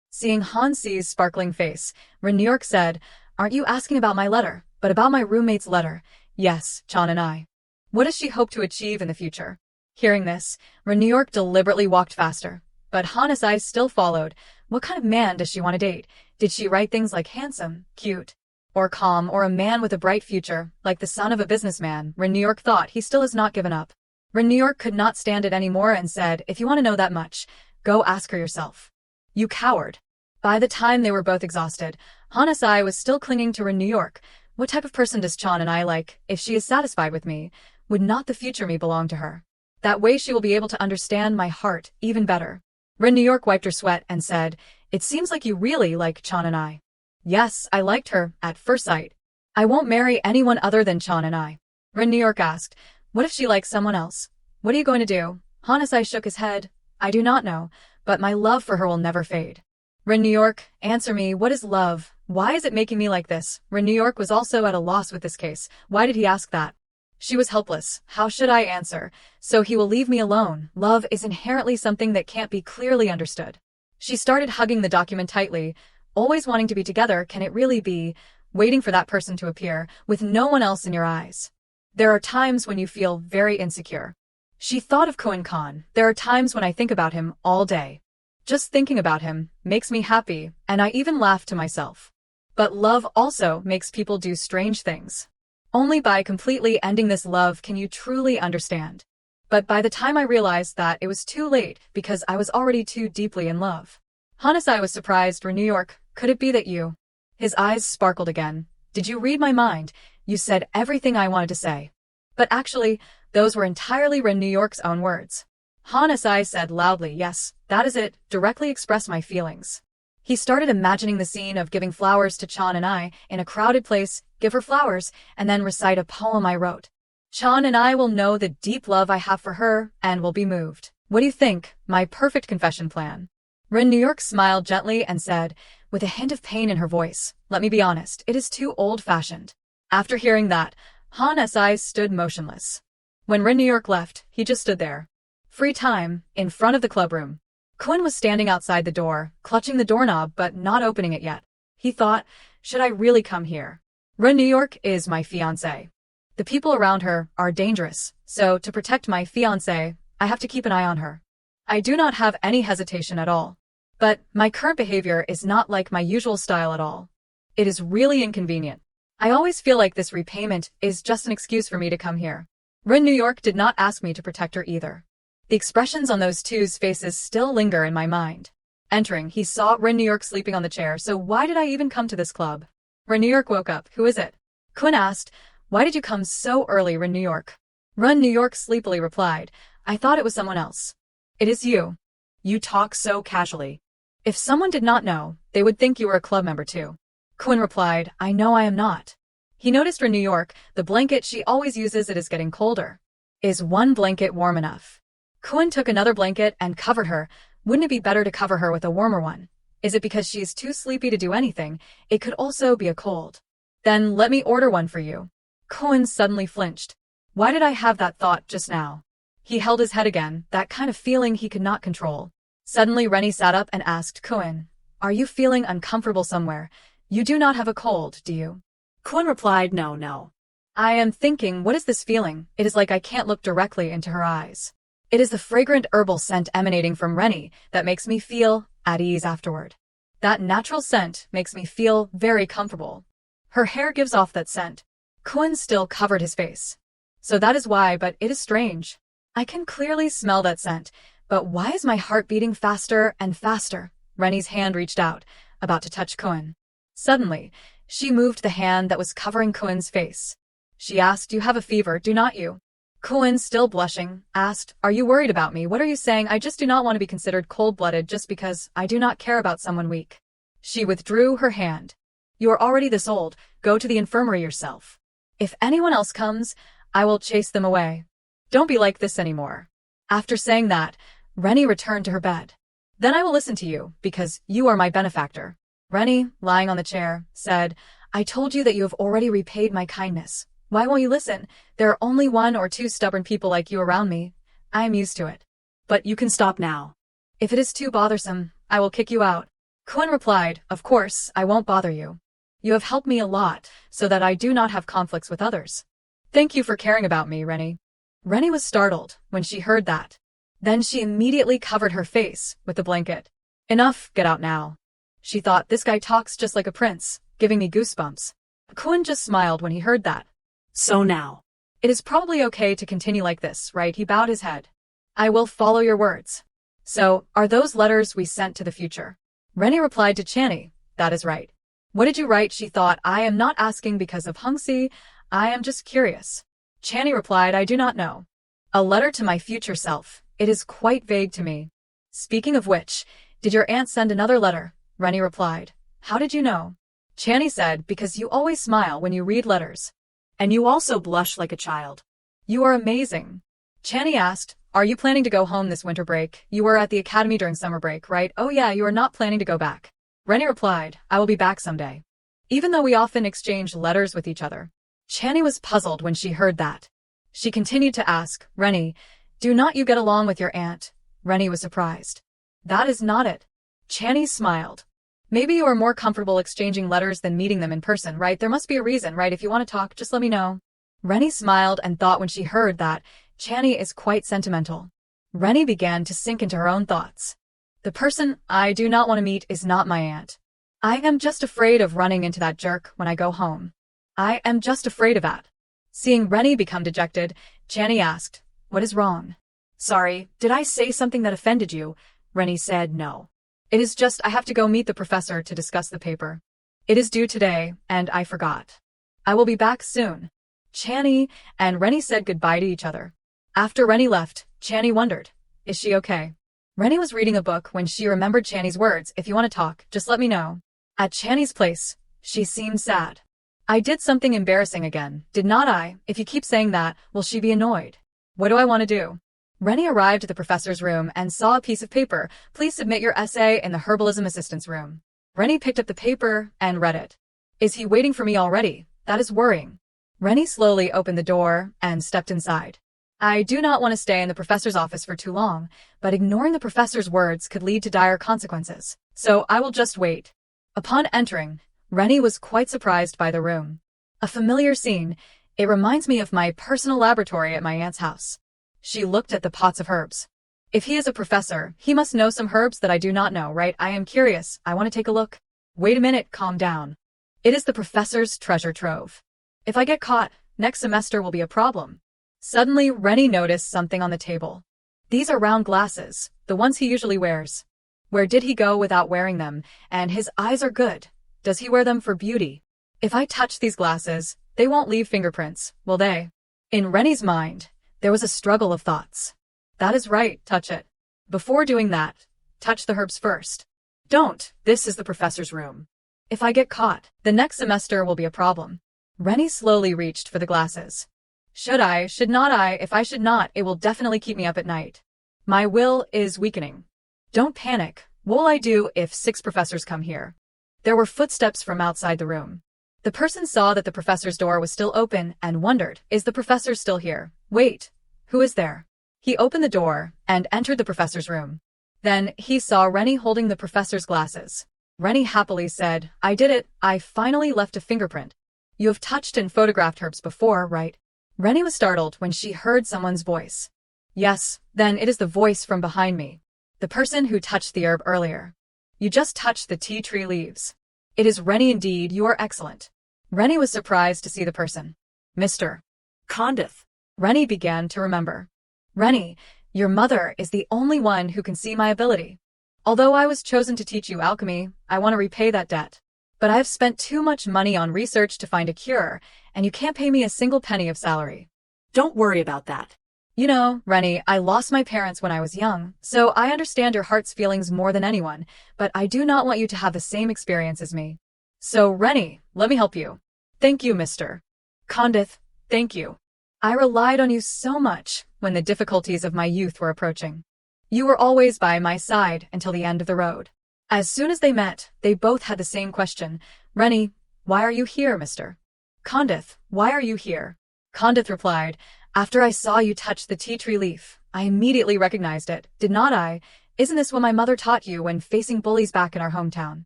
Seeing Hansi's sparkling face, Ren New York said, "Aren't you asking about my letter, but about my roommate's letter?" "Yes, Chan and I." "What does she hope to achieve in the future?" Hearing this, Ren New York deliberately walked faster. But Hanasai still followed. What kind of man does she want to date? Did she write things like handsome, cute, or calm, or a man with a bright future, like the son of a businessman? Ren New York thought. He still has not given up. Ren New York could not stand it anymore and said, "If you want to know that much, go ask her yourself." "You coward." By the time they were both exhausted, Hanasai was still clinging to Ren New York. What type of person does Chan and I like? If she is satisfied with me, would not the future me belong to her? That way she will be able to understand my heart even better. Ren New York wiped her sweat and said, "It seems like you really like Chan and I." "Yes, I liked her, at first sight. I won't marry anyone other than Chan and I." Ren New York asked, "What if she likes someone else? What are you going to do?" Hanasai shook his head. "I do not know, but my love for her will never fade." Ren New York, answer me, what is love? Why is it making me like this? Ren New York was also at a loss with this case. Why did he ask that? She was helpless. How should I answer? So he will leave me alone. Love is inherently something that can't be clearly understood. She started hugging the document tightly. Always wanting to be together, can it really be? Waiting for that person to appear, with no one else in your eyes. There are times when you feel very insecure. She thought of Koen Khan. There are times when I think about him all day. Just thinking about him makes me happy, and I even laugh to myself. But love also makes people do strange things. Only by completely ending this love can you truly understand. But by the time I realized that, it was too late because I was already too deeply in love. Hanasai was surprised. Ren New York, could it be that you? His eyes sparkled again. Did you read my mind? You said everything I wanted to say. But actually, those were entirely Ren New York's own words. Hanasai said loudly, "Yes, that is it, directly express my feelings." He started imagining the scene of giving flowers to Chan and I in a crowded place, give her flowers, and then recite a poem I wrote. Chan and I will know the deep love I have for her and will be moved. What do you think? My perfect confession plan. Ren New York smiled gently and said, with a hint of pain in her voice, "Let me be honest, it is too old-fashioned." After hearing that, Hanasai stood motionless. When Ren New York left, he just stood there. Free time, in front of the clubroom. Koen was standing outside the door, clutching the doorknob but not opening it yet. He thought, should I really come here? Ren New York is my fiancé. The people around her are dangerous, so to protect my fiancé, I have to keep an eye on her. I do not have any hesitation at all. But my current behavior is not like my usual style at all. It is really inconvenient. I always feel like this repayment is just an excuse for me to come here. Ren New York did not ask me to protect her either. The expressions on those two's faces still linger in my mind. Entering, he saw Ren New York sleeping on the chair, so why did I even come to this club? Ren New York woke up. Who is it? Koen asked, why did you come so early, Ren New York? Ren New York sleepily replied, I thought it was someone else. It is you. You talk so casually. If someone did not know, they would think you were a club member too. Koen replied, I know I am not. He noticed Ren New York, the blanket she always uses, it is getting colder. Is one blanket warm enough? Koen took another blanket and covered her. Wouldn't it be better to cover her with a warmer one? Is it because she is too sleepy to do anything? It could also be a cold. Then let me order one for you. Koen suddenly flinched. Why did I have that thought just now? He held his head again, that kind of feeling he could not control. Suddenly Rennie sat up and asked Koen, are you feeling uncomfortable somewhere? You do not have a cold, do you? Koen replied, no. I am thinking, what is this feeling? It is like I can't look directly into her eyes. It is the fragrant herbal scent emanating from Rennie that makes me feel at ease afterward. That natural scent makes me feel very comfortable. Her hair gives off that scent. Koen still covered his face. So that is why, but it is strange. I can clearly smell that scent, but why is my heart beating faster and faster? Rennie's hand reached out, about to touch Koen. Suddenly, she moved the hand that was covering Kuen's face. She asked, "You have a fever, do not you?" Kuen, still blushing, asked, "Are you worried about me? What are you saying? I just do not want to be considered cold-blooded just because I do not care about someone weak." She withdrew her hand. "You are already this old, go to the infirmary yourself. If anyone else comes, I will chase them away. Don't be like this anymore." After saying that, Rennie returned to her bed. "Then I will listen to you, because you are my benefactor." Rennie, lying on the chair, said, "I told you that you have already repaid my kindness. Why won't you listen? There are only 1 or 2 stubborn people like you around me. I am used to it." But you can stop now. "If it is too bothersome, I will kick you out." Kun replied, "Of course, I won't bother you. You have helped me a lot, so that I do not have conflicts with others. Thank you for caring about me, Rennie." Rennie was startled when she heard that. Then she immediately covered her face with the blanket. "Enough, get out now." She thought, this guy talks just like a prince, giving me goosebumps. Kun just smiled when he heard that. So now. "It is probably okay to continue like this, right?" He bowed his head. "I will follow your words." "So, are those letters we sent to the future?" Rennie replied to Channy, "That is right." "What did you write?" She thought, "I am not asking because of Hungsi, I am just curious." Channy replied, "I do not know. A letter to my future self. It is quite vague to me." "Speaking of which, did your aunt send another letter?" Rennie replied. "How did you know?" Channy said, "Because you always smile when you read letters. And you also blush like a child." "You are amazing." Channy asked, "Are you planning to go home this winter break? You were at the academy during summer break, right?" "Oh yeah, you are not planning to go back." Rennie replied, "I will be back someday." Even though we often exchange letters with each other. Channy was puzzled when she heard that. She continued to ask, "Rennie, do not you get along with your aunt?" Rennie was surprised. "That is not it." Channy smiled. "Maybe you are more comfortable exchanging letters than meeting them in person, right? There must be a reason, right? If you want to talk, just let me know." Rennie smiled and thought when she heard that, Channy is quite sentimental. Rennie began to sink into her own thoughts. "The person I do not want to meet is not my aunt. I am just afraid of running into that jerk when I go home. I am just afraid of that." Seeing Rennie become dejected, Channy asked, "What is wrong?" "Sorry, did I say something that offended you?" Rennie said, "No. It is just I have to go meet the professor to discuss the paper. It is due today, and I forgot. I will be back soon." Channy and Rennie said goodbye to each other. After Rennie left, Channy wondered, is she okay? Rennie was reading a book when she remembered Channy's words, "If you want to talk, just let me know." At Channy's place, she seemed sad. "I did something embarrassing again, did not I? If you keep saying that, will she be annoyed? What do I want to do?" Rennie arrived at the professor's room and saw a piece of paper. "Please submit your essay in the herbalism assistant's room." Rennie picked up the paper and read it. "Is he waiting for me already? That is worrying." Rennie slowly opened the door and stepped inside. "I do not want to stay in the professor's office for too long, but ignoring the professor's words could lead to dire consequences, so I will just wait." Upon entering, Rennie was quite surprised by the room. "A familiar scene. It reminds me of my personal laboratory at my aunt's house." She looked at the pots of herbs. "If he is a professor, he must know some herbs that I do not know, right? I am curious. I want to take a look." "Wait a minute, calm down. It is the professor's treasure trove. If I get caught, next semester will be a problem." Suddenly, Rennie noticed something on the table. "These are round glasses, the ones he usually wears. Where did he go without wearing them? And his eyes are good. Does he wear them for beauty? If I touch these glasses, they won't leave fingerprints, will they?" In Rennie's mind, there was a struggle of thoughts. "That is right, touch it. Before doing that, touch the herbs first. Don't, this is the professor's room. If I get caught, the next semester will be a problem." Rennie slowly reached for the glasses. "Should I, should not I? If I should not, it will definitely keep me up at night. My will is weakening. Don't panic. What will I do if 6 professors come here?" There were footsteps from outside the room. The person saw that the professor's door was still open and wondered, is the professor still here? Wait, who is there? He opened the door and entered the professor's room. Then he saw Rennie holding the professor's glasses. Rennie happily said, "I did it. I finally left a fingerprint. You have touched and photographed herbs before, right?" Rennie was startled when she heard someone's voice. "Yes, then it is the voice from behind me. The person who touched the herb earlier. You just touched the tea tree leaves. It is Rennie indeed, you are excellent." Rennie was surprised to see the person. "Mr. Condith." Rennie began to remember. "Rennie, your mother is the only one who can see my ability. Although I was chosen to teach you alchemy, I want to repay that debt. but I've spent too much money on research to find a cure, and you can't pay me a single penny of salary. Don't worry about that. You know, Rennie, I lost my parents when I was young, so I understand your heart's feelings more than anyone, but I do not want you to have the same experience as me. So, Rennie, let me help you. Thank you, Mr. Condith, thank you. I relied on you so much when the difficulties of my youth were approaching. You were always by my side until the end of the road. As soon as they met, they both had the same question. Rennie, why are you here, Mr. Condith, why are you here? Condith replied, after I saw you touch the tea tree leaf, I immediately recognized it, did not I? Isn't this what my mother taught you when facing bullies back in our hometown?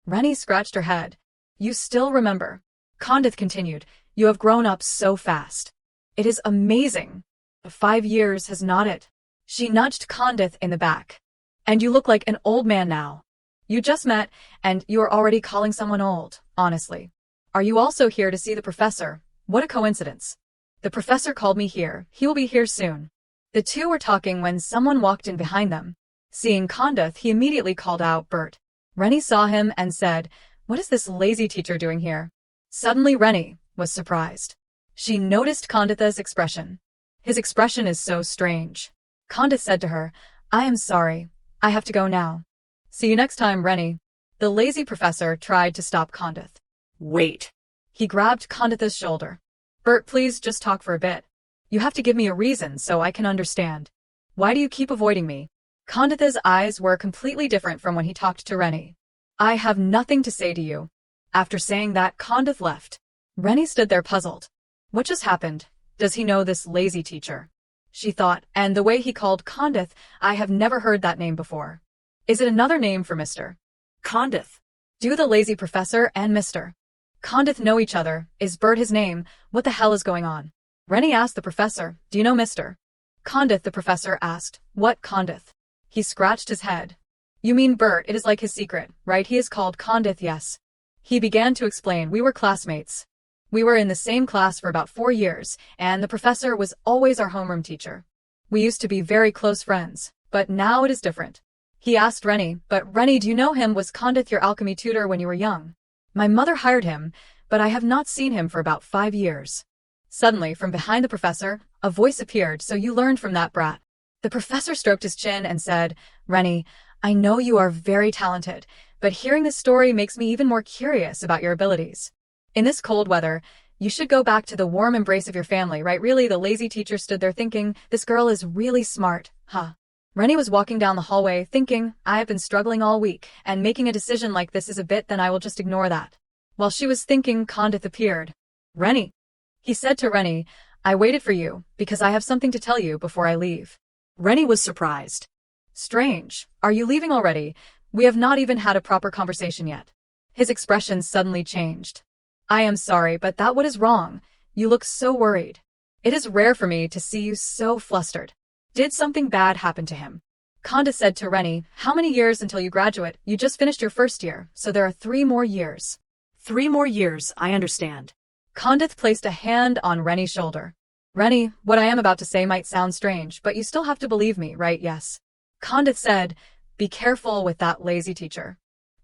Rennie scratched her head. You still remember. Condith continued, you have grown up so fast. It is amazing. 5 years has not it? She nudged Condith in the back. And you look like an old man now. You just met, and you are already calling someone old, honestly. Are you also here to see the professor? What a coincidence. The professor called me here. He will be here soon. The two were talking when someone walked in behind them. Seeing Condith, he immediately called out Bert. Rennie saw him and said, what is this lazy teacher doing here? Suddenly Rennie was surprised. She noticed Condith's expression. His expression is so strange. Condith said to her, I am sorry. I have to go now. See you next time, Rennie. The lazy professor tried to stop Condith. Wait. He grabbed Condith's shoulder. Bert, please just talk for a bit. You have to give me a reason so I can understand. Why do you keep avoiding me? Condith's eyes were completely different from when he talked to Rennie. I have nothing to say to you. After saying that, Condith left. Rennie stood there puzzled. What just happened? Does he know this lazy teacher? She thought, and the way he called Condith, I have never heard that name before. Is it another name for Mr. Condith. Do the lazy professor and Mr. Condith know each other? Is Bert his name? What the hell is going on? Rennie asked the professor, do you know Mr. Condith? The professor asked, what Condith? He scratched his head. You mean Bert, it is like his secret, right? He is called Condith, yes. He began to explain, we were classmates. We were in the same class for about 4 years, and the professor was always our homeroom teacher. We used to be very close friends, but now it is different. He asked Rennie, but Rennie, do you know him? Was Condith your alchemy tutor when you were young? My mother hired him, but I have not seen him for about 5 years. Suddenly, from behind the professor, a voice appeared, so you learned from that brat. The professor stroked his chin and said, Rennie, I know you are very talented, but hearing this story makes me even more curious about your abilities. In this cold weather, you should go back to the warm embrace of your family, right? Really, the lazy teacher stood there thinking, this girl is really smart, huh? Rennie was walking down the hallway thinking, I have been struggling all week, and making a decision like this is a bit, then I will just ignore that. While she was thinking, Condith appeared. Rennie. He said to Rennie, I waited for you, because I have something to tell you before I leave. Rennie was surprised. Strange. Are you leaving already? We have not even had a proper conversation yet. His expression suddenly changed. I am sorry, but what is wrong? You look so worried. It is rare for me to see you so flustered. Did something bad happen to him? Condith said to Rennie, how many years until you graduate? You just finished your first year, so there are 3 more years. 3 more years, I understand. Condith placed a hand on Rennie's shoulder. Rennie, what I am about to say might sound strange, but you still have to believe me, right? Yes. Condith said, be careful with that lazy teacher.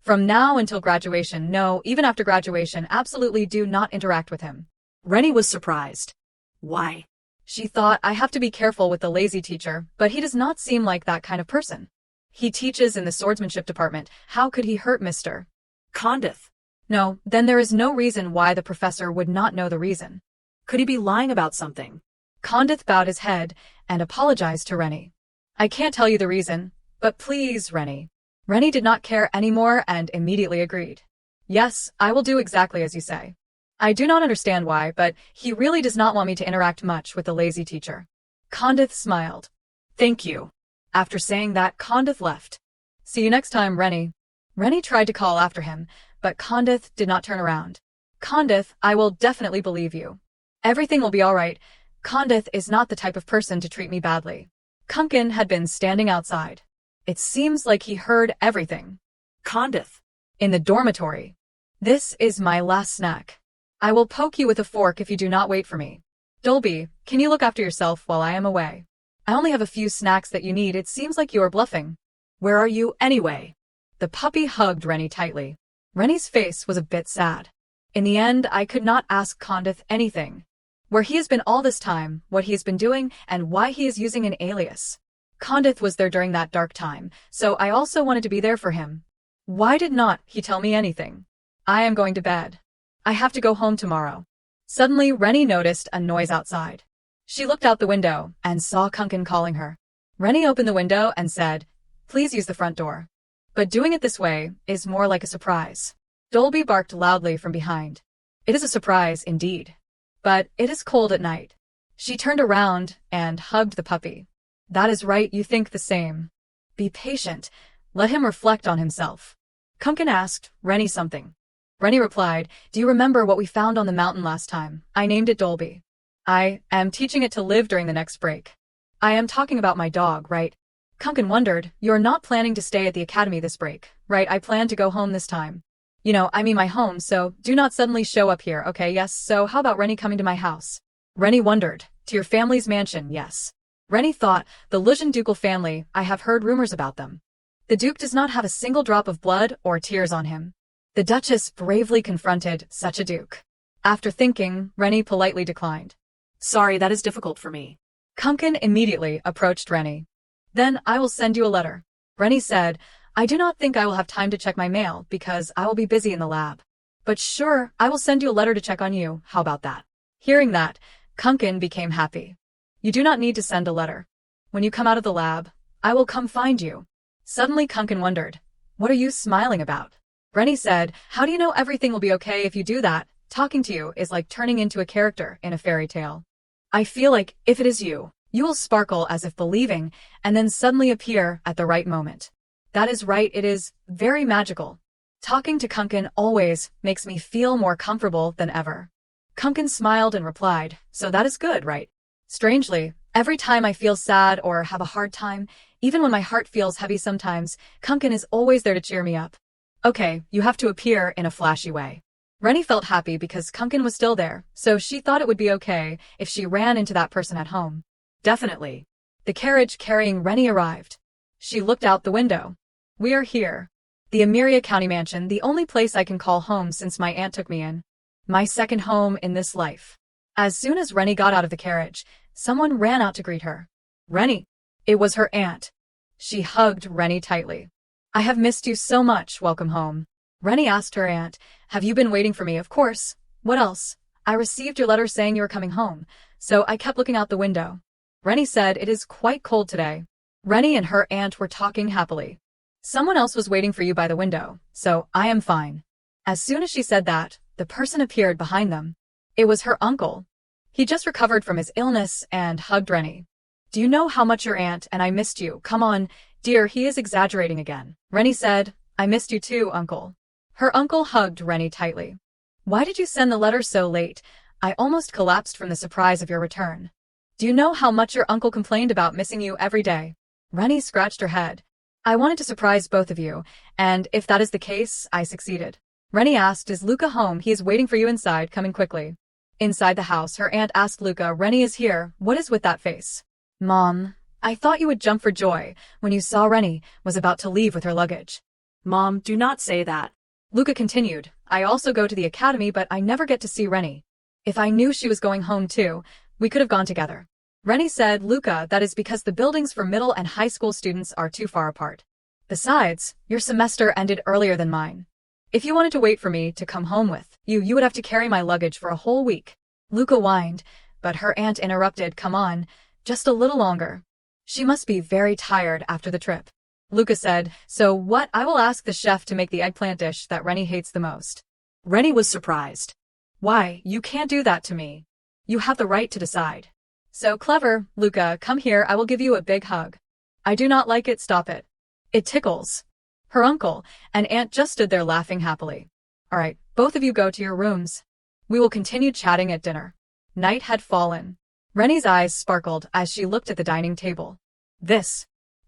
From now until graduation, no, even after graduation, absolutely do not interact with him. Rennie was surprised. Why? She thought, I have to be careful with the lazy teacher, but he does not seem like that kind of person. He teaches in the swordsmanship department. How could he hurt Mr. Condith? No, then there is no reason why the professor would not know the reason. Could he be lying about something? Condith bowed his head and apologized to Rennie. I can't tell you the reason, but please, Rennie. Rennie did not care anymore and immediately agreed. Yes, I will do exactly as you say. I do not understand why, but he really does not want me to interact much with the lazy teacher. Condith smiled. Thank you. After saying that, Condith left. See you next time, Rennie. Rennie tried to call after him, but Condith did not turn around. Condith, I will definitely believe you. Everything will be all right. Condith is not the type of person to treat me badly. Kunkin had been standing outside. It seems like he heard everything. Condith. In the dormitory. This is my last snack. I will poke you with a fork if you do not wait for me. Dolby, can you look after yourself while I am away? I only have a few snacks that you need. It seems like you are bluffing. Where are you anyway? The puppy hugged Rennie tightly. Rennie's face was a bit sad. In the end, I could not ask Condith anything. Where he has been all this time, what he has been doing, and why he is using an alias. Condith was there during that dark time, so I also wanted to be there for him. Why did not he tell me anything? I am going to bed. I have to go home tomorrow. Suddenly, Rennie noticed a noise outside. She looked out the window and saw Kunkin calling her. Rennie opened the window and said, "Please use the front door." But doing it this way is more like a surprise. Dolby barked loudly from behind. It is a surprise indeed. But it is cold at night. She turned around and hugged the puppy. That is right, you think the same. Be patient. Let him reflect on himself. Kunkin asked Rennie something. Rennie replied, "Do you remember what we found on the mountain last time? I named it Dolby. I am teaching it to live during the next break. I am talking about my dog, right?" Kunkin wondered, "You're not planning to stay at the academy this break, right? I plan to go home this time. You know, I mean my home, so do not suddenly show up here, okay? Yes, so how about Rennie coming to my house?" Rennie wondered, "To your family's mansion, yes." Rennie thought, "The Lucian ducal family, I have heard rumors about them. The Duke does not have a single drop of blood or tears on him." The Duchess bravely confronted such a Duke. After thinking, Rennie politely declined. Sorry, that is difficult for me. Kunkin immediately approached Rennie. "Then I will send you a letter." Rennie said, "I do not think I will have time to check my mail because I will be busy in the lab. But sure, I will send you a letter to check on you, how about that?" Hearing that, Kunkin became happy. "You do not need to send a letter. When you come out of the lab, I will come find you." Suddenly Kunkin wondered, "What are you smiling about?" Rennie said, "How do you know everything will be okay if you do that? Talking to you is like turning into a character in a fairy tale. I feel like, if it is you, you will sparkle as if believing, and then suddenly appear at the right moment. That is right, it is very magical. Talking to Kunkin always makes me feel more comfortable than ever." Kunkin smiled and replied, "So that is good, right?" Strangely, every time I feel sad or have a hard time, even when my heart feels heavy sometimes, Kunkin is always there to cheer me up. Okay, you have to appear in a flashy way. Rennie felt happy because Kunkin was still there, so she thought it would be okay if she ran into that person at home. Definitely. The carriage carrying Rennie arrived. She looked out the window. "We are here. The Emiria County Mansion, the only place I can call home since my aunt took me in. My second home in this life." As soon as Rennie got out of the carriage, someone ran out to greet her. "Rennie." It was her aunt. She hugged Rennie tightly. "I have missed you so much, welcome home." Rennie asked her aunt, "Have you been waiting for me?" "Of course. What else? I received your letter saying you were coming home, so I kept looking out the window." Rennie said, "It is quite cold today." Rennie and her aunt were talking happily. "Someone else was waiting for you by the window, so I am fine." As soon as she said that, the person appeared behind them. It was her uncle. He just recovered from his illness and hugged Rennie. "Do you know how much your aunt and I missed you? Come on, dear, he is exaggerating again." Rennie said, "I missed you too, uncle." Her uncle hugged Rennie tightly. "Why did you send the letter so late? I almost collapsed from the surprise of your return." "Do you know how much your uncle complained about missing you every day?" Rennie scratched her head. "I wanted to surprise both of you, and if that is the case, I succeeded." Rennie asked, "Is Luca home? He is waiting for you inside, coming quickly." Inside the house, her aunt asked Luca, "Rennie is here. What is with that face?" "Mom, I thought you would jump for joy when you saw Rennie was about to leave with her luggage." Mom, do not say that. Luca continued, "I also go to the academy, but I never get to see Rennie. If I knew she was going home too, we could have gone together." Rennie said, "Luca, that is because the buildings for middle and high school students are too far apart. Besides, your semester ended earlier than mine. If you wanted to wait for me to come home with you would have to carry my luggage for a whole week." Luca whined, but her aunt interrupted, "Come on, just a little longer. She must be very tired after the trip." Luca said, "So what? I will ask the chef to make the eggplant dish that Rennie hates the most." Rennie was surprised. "Why, you can't do that to me. You have the right to decide." "So clever, Luca, come here, I will give you a big hug." "I do not like it, stop it. It tickles." Her uncle and aunt just stood there laughing happily. "All right, both of you go to your rooms. We will continue chatting at dinner." Night had fallen. Rennie's eyes sparkled as she looked at the dining table.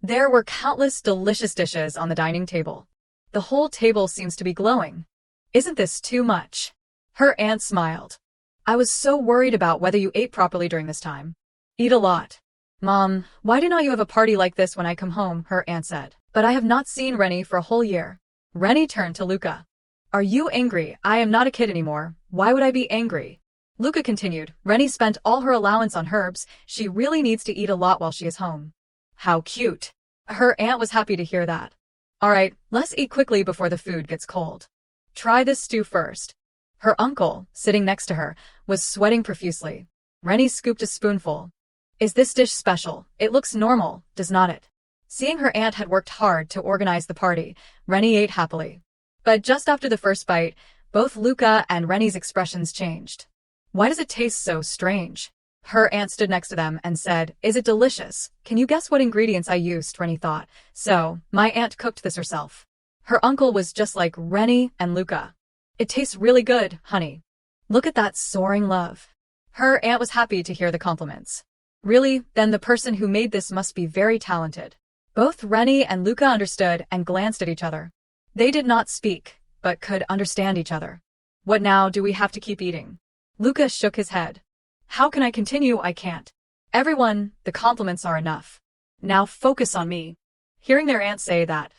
There were countless delicious dishes on the dining table. The whole table seems to be glowing. "Isn't this too much?" Her aunt smiled. "I was so worried about whether you ate properly during this time." "Eat a lot." "Mom, why do not you have a party like this when I come home?" her aunt said. "But I have not seen Rennie for a whole year." Rennie turned to Luca. Are you angry? I am not a kid anymore. Why would I be angry? Luca continued. Rennie spent all her allowance on herbs. She really needs to eat a lot while she is home. How cute. Her aunt was happy to hear that. All right, let's eat quickly before the food gets cold. Try this stew first. Her uncle, sitting next to her, was sweating profusely. Rennie scooped a spoonful. Is this dish special? It looks normal, does not it? Seeing her aunt had worked hard to organize the party, Rennie ate happily. But just after the first bite, both Luca and Rennie's expressions changed. Why does it taste so strange? Her aunt stood next to them and said, Is it delicious? Can you guess what ingredients I used? Rennie thought. So, my aunt cooked this herself. Her uncle was just like Rennie and Luca. It tastes really good, honey. Look at that soaring love. Her aunt was happy to hear the compliments. Really, then the person who made this must be very talented. Both Rennie and Luca understood and glanced at each other. They did not speak, but could understand each other. What now? Do we have to keep eating? Luca shook his head. How can I continue? I can't. Everyone, the compliments are enough. Now focus on me. Hearing their aunt say that,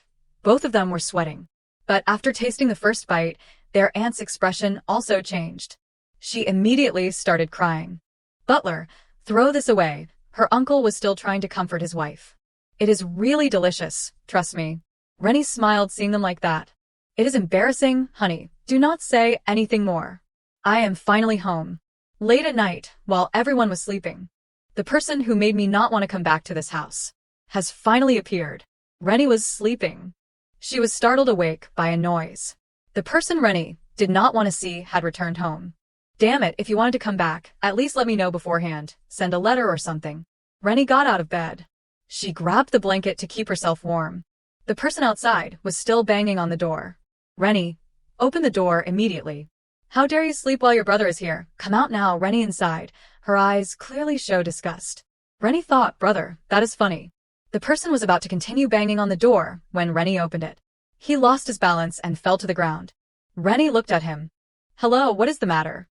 both of them were sweating. But after tasting the first bite, their aunt's expression also changed. She immediately started crying. Butler, throw this away. Her uncle was still trying to comfort his wife. It is really delicious, trust me. Rennie smiled seeing them like that. It is embarrassing, honey. Do not say anything more. I am finally home. Late at night, while everyone was sleeping. The person who made me not want to come back to this house has finally appeared. Rennie was sleeping. She was startled awake by a noise. The person Rennie did not want to see had returned home. Damn it, if you wanted to come back, at least let me know beforehand. Send a letter or something. Rennie got out of bed. She grabbed the blanket to keep herself warm. The person outside was still banging on the door. Rennie, open the door immediately. How dare you sleep while your brother is here? Come out now. Rennie inside. Her eyes clearly show disgust. Rennie thought, brother, that is funny. The person was about to continue banging on the door when Rennie opened it. He lost his balance and fell to the ground. Rennie looked at him. Hello, what is the matter?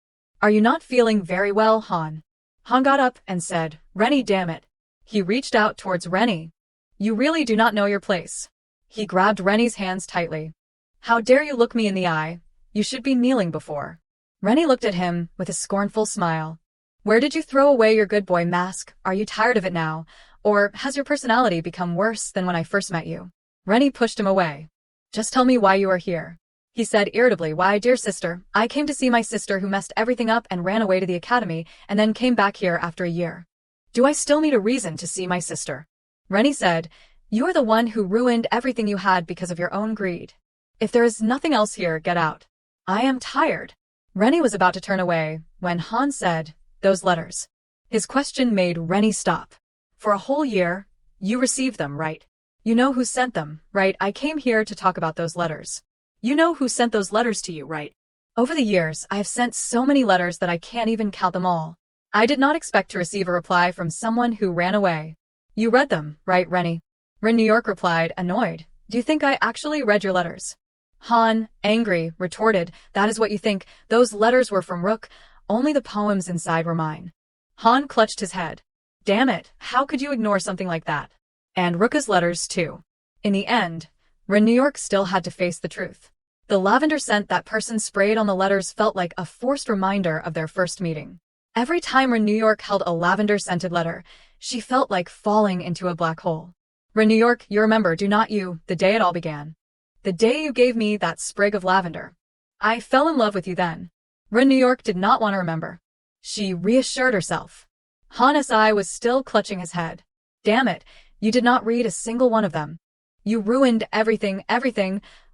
Are you not feeling very well, Han? Han got up and said, Rennie, damn it. He reached out towards Rennie. You really do not know your place. He grabbed Rennie's hands tightly. How dare you look me in the eye? You should be kneeling before. Rennie looked at him with a scornful smile. Where did you throw away your good boy mask? Are you tired of it now? Or has your personality become worse than when I first met you? Rennie pushed him away. Just tell me why you are here. He said irritably, why, dear sister, I came to see my sister who messed everything up and ran away to the academy and then came back here after a year. Do I still need a reason to see my sister? Rennie said, you are the one who ruined everything you had because of your own greed. If there is nothing else here, get out. I am tired. Rennie was about to turn away when Han said, those letters. His question made Rennie stop. For a whole year, you received them, right? You know who sent them, right? I came here to talk about those letters. You know who sent those letters to you, right? Over the years, I have sent so many letters that I can't even count them all. I did not expect to receive a reply from someone who ran away. You read them, right, Rennie? Ren New York replied, annoyed. Do you think I actually read your letters? Han, angry, retorted, that is what you think. Those letters were from Rook. Only the poems inside were mine. Han clutched his head. Damn it, how could you ignore something like that? And Rook's letters, too. In the end, Ren New York still had to face the truth. The lavender scent that person sprayed on the letters felt like a forced reminder of their first meeting. Every time Ren New York held a lavender-scented letter, she felt like falling into a black hole. Ren New York, you remember, do not you, the day it all began. The day you gave me that sprig of lavender. I fell in love with you then. Ren New York did not want to remember. She reassured herself. Han Si was still clutching his head. Damn it, you did not read a single one of them. You ruined everything.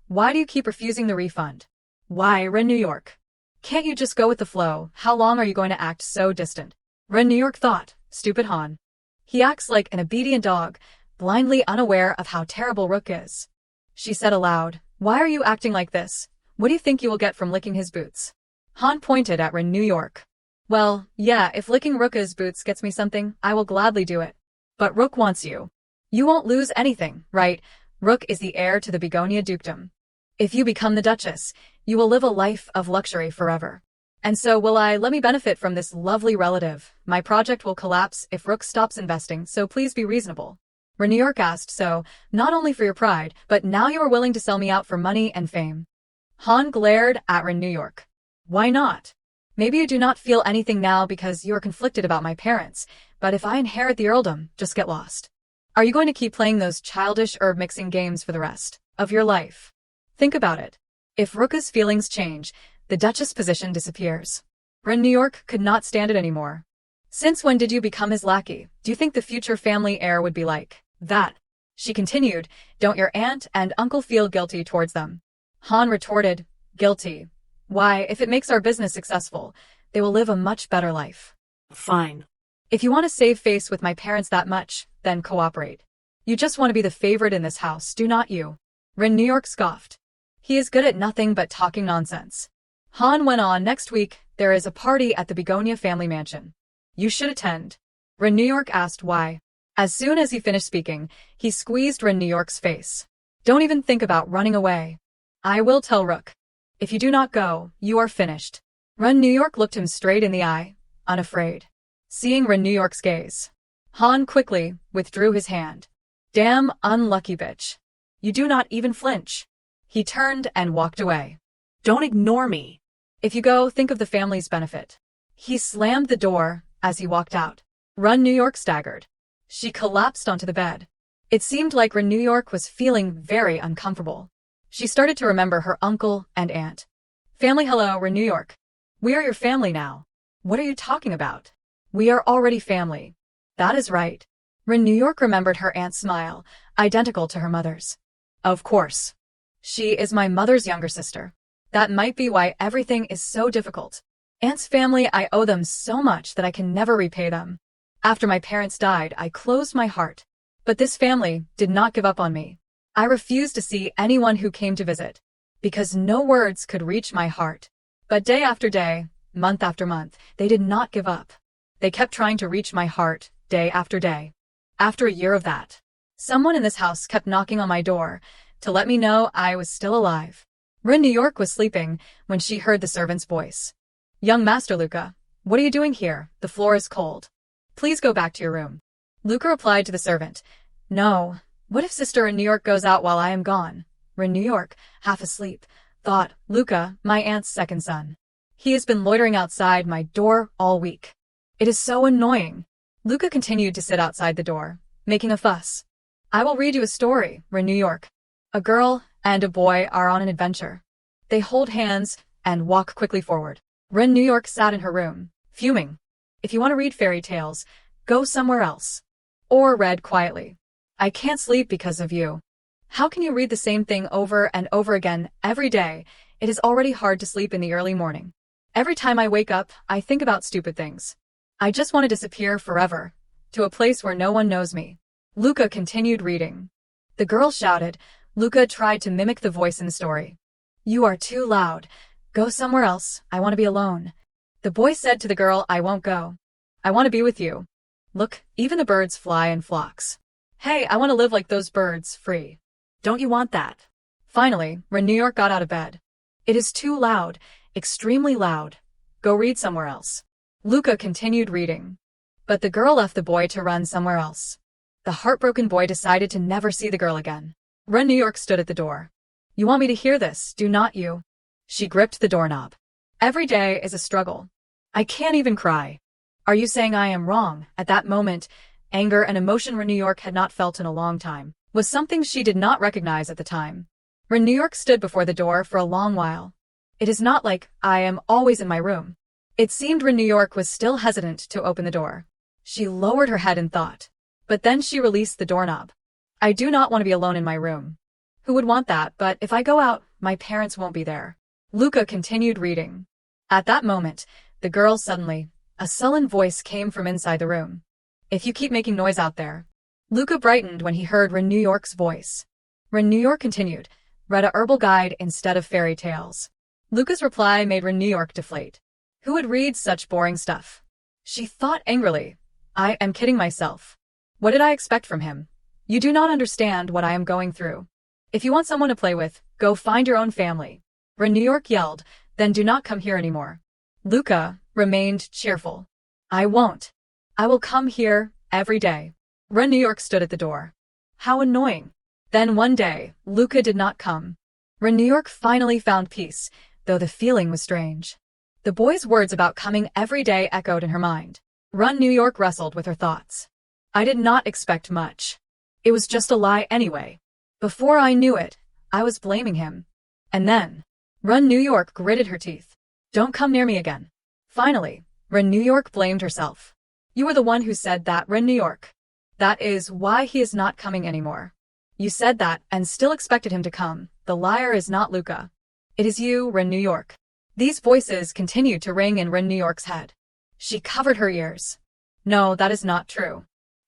Why do you keep refusing the refund? Why, Ren New York? Can't you just go with the flow? How long are you going to act so distant? Ren New York thought, stupid Han. He acts like an obedient dog, blindly unaware of how terrible Rook is. She said aloud, why are you acting like this? What do you think you will get from licking his boots? Han pointed at Ren New York. Well, yeah, if licking Rook's boots gets me something, I will gladly do it. But Rook wants you. You won't lose anything, right? Rook is the heir to the Begonia dukedom. If you become the Duchess, you will live a life of luxury forever. And so will I. Let me benefit from this lovely relative. My project will collapse if Rook stops investing, so please be reasonable. Ren New York asked, so, not only for your pride, but now you are willing to sell me out for money and fame. Han glared at Ren New York. Why not? Maybe you do not feel anything now because you are conflicted about my parents, but if I inherit the earldom, just get lost. Are you going to keep playing those childish herb-mixing games for the rest of your life? Think about it. If Ruka's feelings change, the Duchess position disappears. Ren New York could not stand it anymore. Since when did you become his lackey? Do you think the future family heir would be like that? She continued, don't your aunt and uncle feel guilty towards them? Han retorted, guilty. Why, if it makes our business successful, they will live a much better life. Fine. If you want to save face with my parents that much, then cooperate. You just want to be the favorite in this house, do not you? Ren New York scoffed. He is good at nothing but talking nonsense. Han went on, next week, there is a party at the Begonia family mansion. You should attend. Ren New York asked why. As soon as he finished speaking, he squeezed Ren New York's face. Don't even think about running away. I will tell Rook. If you do not go, you are finished. Ren New York looked him straight in the eye, unafraid. Seeing Ren New York's gaze, Han quickly withdrew his hand. Damn unlucky bitch. You do not even flinch. He turned and walked away. Don't ignore me. If you go, think of the family's benefit. He slammed the door as he walked out. Ren New York staggered. She collapsed onto the bed. It seemed like Ren New York was feeling very uncomfortable. She started to remember her uncle and aunt. Family, hello, Ren New York. We are your family now. What are you talking about? We are already family. That is right. Ren New York remembered her aunt's smile, identical to her mother's. Of course. She is my mother's younger sister. That might be why everything is so difficult. Aunt's family, I owe them so much that I can never repay them. After my parents died, I closed my heart. But this family did not give up on me. I refused to see anyone who came to visit, because no words could reach my heart. But day after day, month after month, they did not give up. They kept trying to reach my heart, day after day. After a year of that, someone in this house kept knocking on my door to let me know I was still alive. Ren New York was sleeping when she heard the servant's voice. Young Master Luca, what are you doing here? The floor is cold. Please go back to your room. Luca replied to the servant. No. What if Sister in New York goes out while I am gone? Ren New York, half asleep, thought, Luca, my aunt's second son. He has been loitering outside my door all week. It is so annoying. Luca continued to sit outside the door, making a fuss. I will read you a story, Ren New York. A girl and a boy are on an adventure. They hold hands and walk quickly forward. Ren New York sat in her room, fuming. If you want to read fairy tales, go somewhere else. Or read quietly. I can't sleep because of you. How can you read the same thing over and over again every day? It is already hard to sleep in the early morning. Every time I wake up, I think about stupid things. I just want to disappear forever, to a place where no one knows me. Luca continued reading. The girl shouted. Luca tried to mimic the voice in the story. You are too loud. Go somewhere else. I want to be alone. The boy said to the girl, I won't go. I want to be with you. Look, even the birds fly in flocks. Hey, I want to live like those birds, free. Don't you want that? Finally, Ren New York got out of bed. It is too loud, extremely loud. Go read somewhere else. Luca continued reading. But the girl left the boy to run somewhere else. The heartbroken boy decided to never see the girl again. Ren New York stood at the door. You want me to hear this, do not you? She gripped the doorknob. Every day is a struggle. I can't even cry. Are you saying I am wrong? At that moment, anger and emotion Ren New York had not felt in a long time was something she did not recognize at the time. Ren New York stood before the door for a long while. It is not like I am always in my room. It seemed Ren New York was still hesitant to open the door. She lowered her head in thought. But then she released the doorknob. I do not want to be alone in my room. Who would want that? But if I go out, my parents won't be there. Luca continued reading. At that moment, the girl suddenly, a sullen voice came from inside the room. If you keep making noise out there. Luca brightened when he heard Ren New York's voice. Ren New York continued, read a herbal guide instead of fairy tales. Luca's reply made Ren New York deflate. Who would read such boring stuff? She thought angrily. I am kidding myself. What did I expect from him? You do not understand what I am going through. If you want someone to play with, go find your own family. Ren New York yelled, then do not come here anymore. Luca remained cheerful. I won't. I will come here every day. Ren New York stood at the door. How annoying. Then one day, Luca did not come. Ren New York finally found peace, though the feeling was strange. The boy's words about coming every day echoed in her mind. Ren New York wrestled with her thoughts. I did not expect much. It was just a lie anyway. Before I knew it, I was blaming him. And then, Ren New York gritted her teeth. Don't come near me again. Finally, Ren New York blamed herself. You were the one who said that, Ren New York. That is why he is not coming anymore. You said that and still expected him to come. The liar is not Luca. It is you, Ren New York. These voices continued to ring in Ren New York's head. She covered her ears. No, that is not true.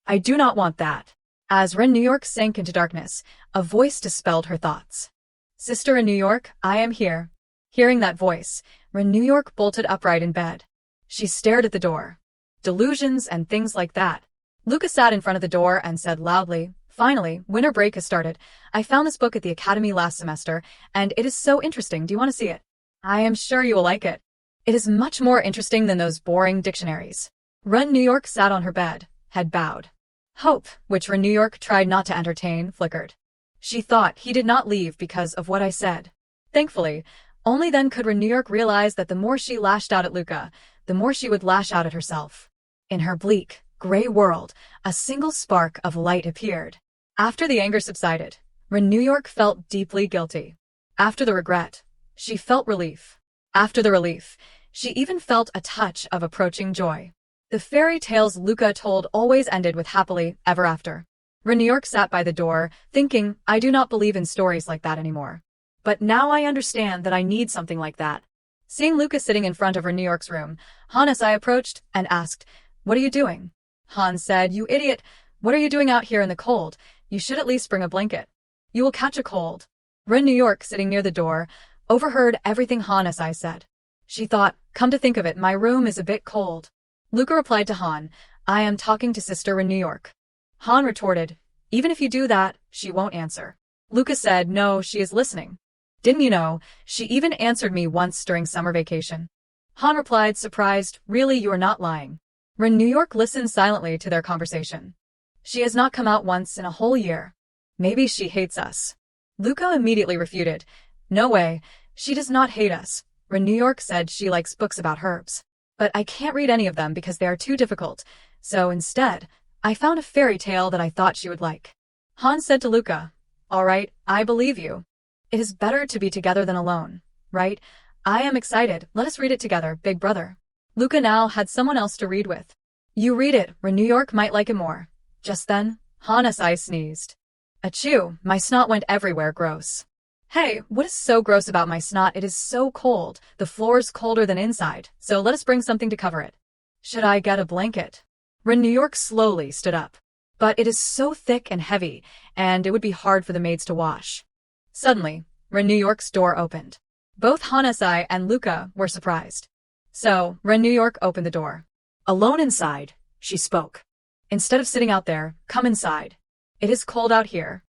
I do not want that. As Ren New York sank into darkness, a voice dispelled her thoughts. Sister in New York, I am here. Hearing that voice, Ren New York bolted upright in bed. She stared at the door. Delusions and things like that. Luca sat in front of the door and said loudly, Finally, winter break has started. I found this book at the academy last semester, and it is so interesting. Do you want to see it? I am sure you will like it. It is much more interesting than those boring dictionaries. Ren New York sat on her bed, head bowed. Hope, which Ren New York tried not to entertain, flickered. She thought he did not leave because of what I said. Thankfully, only then could Ren New York realize that the more she lashed out at Luca, the more she would lash out at herself. In her bleak, gray world, a single spark of light appeared. After the anger subsided, Ren New York felt deeply guilty. After the regret, she felt relief. After the relief, she even felt a touch of approaching joy. The fairy tales Luca told always ended with happily ever after. Ren New York sat by the door, thinking, I do not believe in stories like that anymore. But now I understand that I need something like that. Seeing Luca sitting in front of Ren New York's room, I approached and asked, What are you doing? Han said, You idiot, what are you doing out here in the cold? You should at least bring a blanket. You will catch a cold. Ren New York, sitting near the door, overheard everything Han said. She thought, come to think of it, my room is a bit cold. Luca replied to Han, I am talking to Sister Ren New York. Han retorted, even if you do that, she won't answer. Luca said, no, she is listening. Didn't you know, she even answered me once during summer vacation. Han replied, surprised, really, you are not lying. Ren New York listened silently to their conversation. She has not come out once in a whole year. Maybe she hates us. Luca immediately refuted. No way, she does not hate us. Ren New York said she likes books about herbs. But I can't read any of them because they are too difficult. So instead, I found a fairy tale that I thought she would like. Han said to Luca, all right, I believe you. It is better to be together than alone, right? I am excited. Let us read it together, big brother. Luca now had someone else to read with. You read it, Ren New York might like it more. Just then, Han's eye sneezed. Achoo, my snot went everywhere, gross. Hey, what is so gross about my snot? It is so cold. The floor's colder than inside, so let us bring something to cover it. Should I get a blanket? Ren New York slowly stood up. But it is so thick and heavy, and it would be hard for the maids to wash. Suddenly, Ren New York's door opened. Both Hanasai and Luca were surprised. So, Ren New York opened the door. Alone inside, she spoke. Instead of sitting out there, come inside. It is cold out here.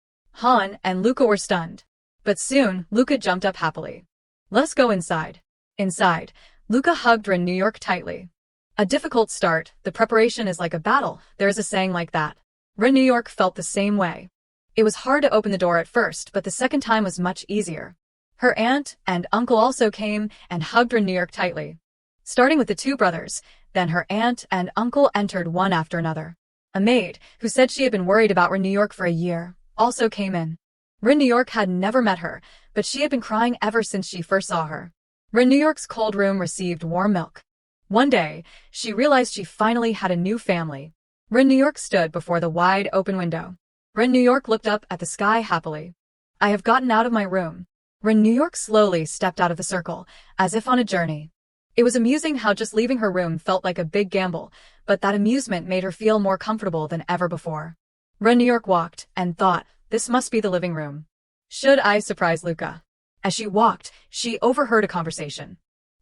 Han and Luca were stunned. But soon, Luca jumped up happily. Let's go inside. Inside, Luca hugged Ren New York tightly. A difficult start, the preparation is like a battle, there is a saying like that. Ren New York felt the same way. It was hard to open the door at first, but the second time was much easier. Her aunt and uncle also came and hugged Ren New York tightly. Starting with the two brothers, then her aunt and uncle entered one after another. A maid, who said she had been worried about Ren New York for a year, also came in. Ren New York had never met her, but she had been crying ever since she first saw her. Ren New York's cold room received warm milk. One day, she realized she finally had a new family. Ren New York stood before the wide open window. Ren New York looked up at the sky happily. I have gotten out of my room. Ren New York slowly stepped out of the circle, as if on a journey. It was amusing how just leaving her room felt like a big gamble, but that amusement made her feel more comfortable than ever before. Ren New York walked and thought, this must be the living room. Should I surprise Luca? As she walked, she overheard a conversation.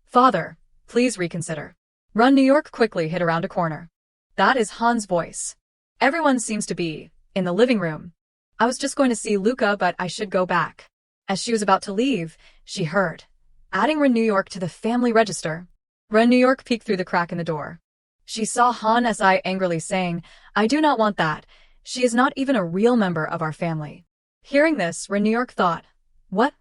Father, please reconsider. Ren New York quickly hid around a corner. That is Han's voice. Everyone seems to be in the living room. I was just going to see Luca, but I should go back. As she was about to leave, she heard, adding Ren New York to the family register. Ren New York peeked through the crack in the door. She saw Han Si angrily saying, I do not want that. She is not even a real member of our family. Hearing this, Ren New York thought, what?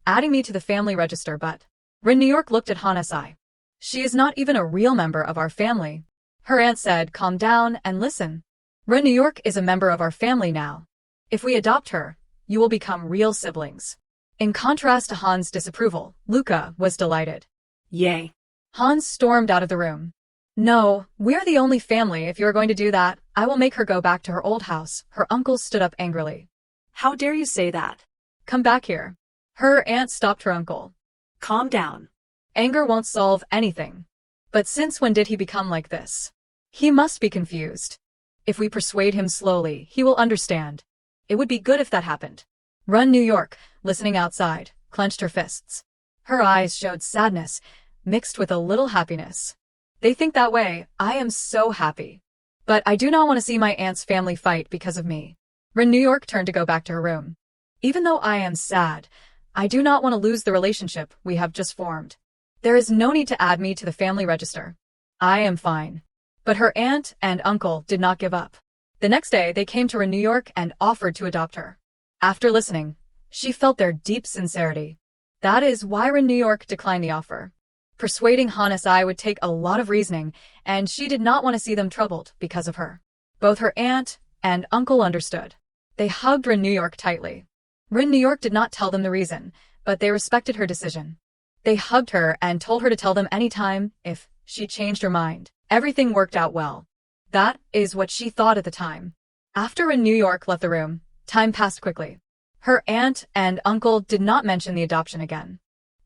adding me to the family register, but Rin New York looked at Hanasai. She is not even a real member of our family. Her aunt said, calm down and listen. Rin New York is a member of our family now. If we adopt her, you will become real siblings. In contrast to Han's disapproval, Luca was delighted. Yay. Hans stormed out of the room. No, we're the only family. If you're going to do that, I will make her go back to her old house. Her uncle stood up angrily. How dare you say that? Come back here. Her aunt stopped her uncle. Calm down. Anger won't solve anything. But since when did he become like this? He must be confused. If we persuade him slowly, he will understand. It would be good if that happened. Run New York, listening outside, clenched her fists. Her eyes showed sadness, mixed with a little happiness. They think that way. I am so happy. But I do not want to see my aunt's family fight because of me. Rin New York turned to go back to her room. Even though I am sad, I do not want to lose the relationship we have just formed. There is no need to add me to the family register. I am fine. But her aunt and uncle did not give up. The next day, they came to Rin New York and offered to adopt her. After listening, she felt their deep sincerity. That is why Rin New York declined the offer. Persuading Hanasai would take a lot of reasoning, and she did not want to see them troubled because of her. Both her aunt and uncle understood. They hugged Rin New York tightly. Rin New York did not tell them the reason, but they respected her decision. They hugged her and told her to tell them anytime if she changed her mind. Everything worked out well. That is what she thought at the time. After Rin New York left the room, time passed quickly. Her aunt and uncle did not mention the adoption again.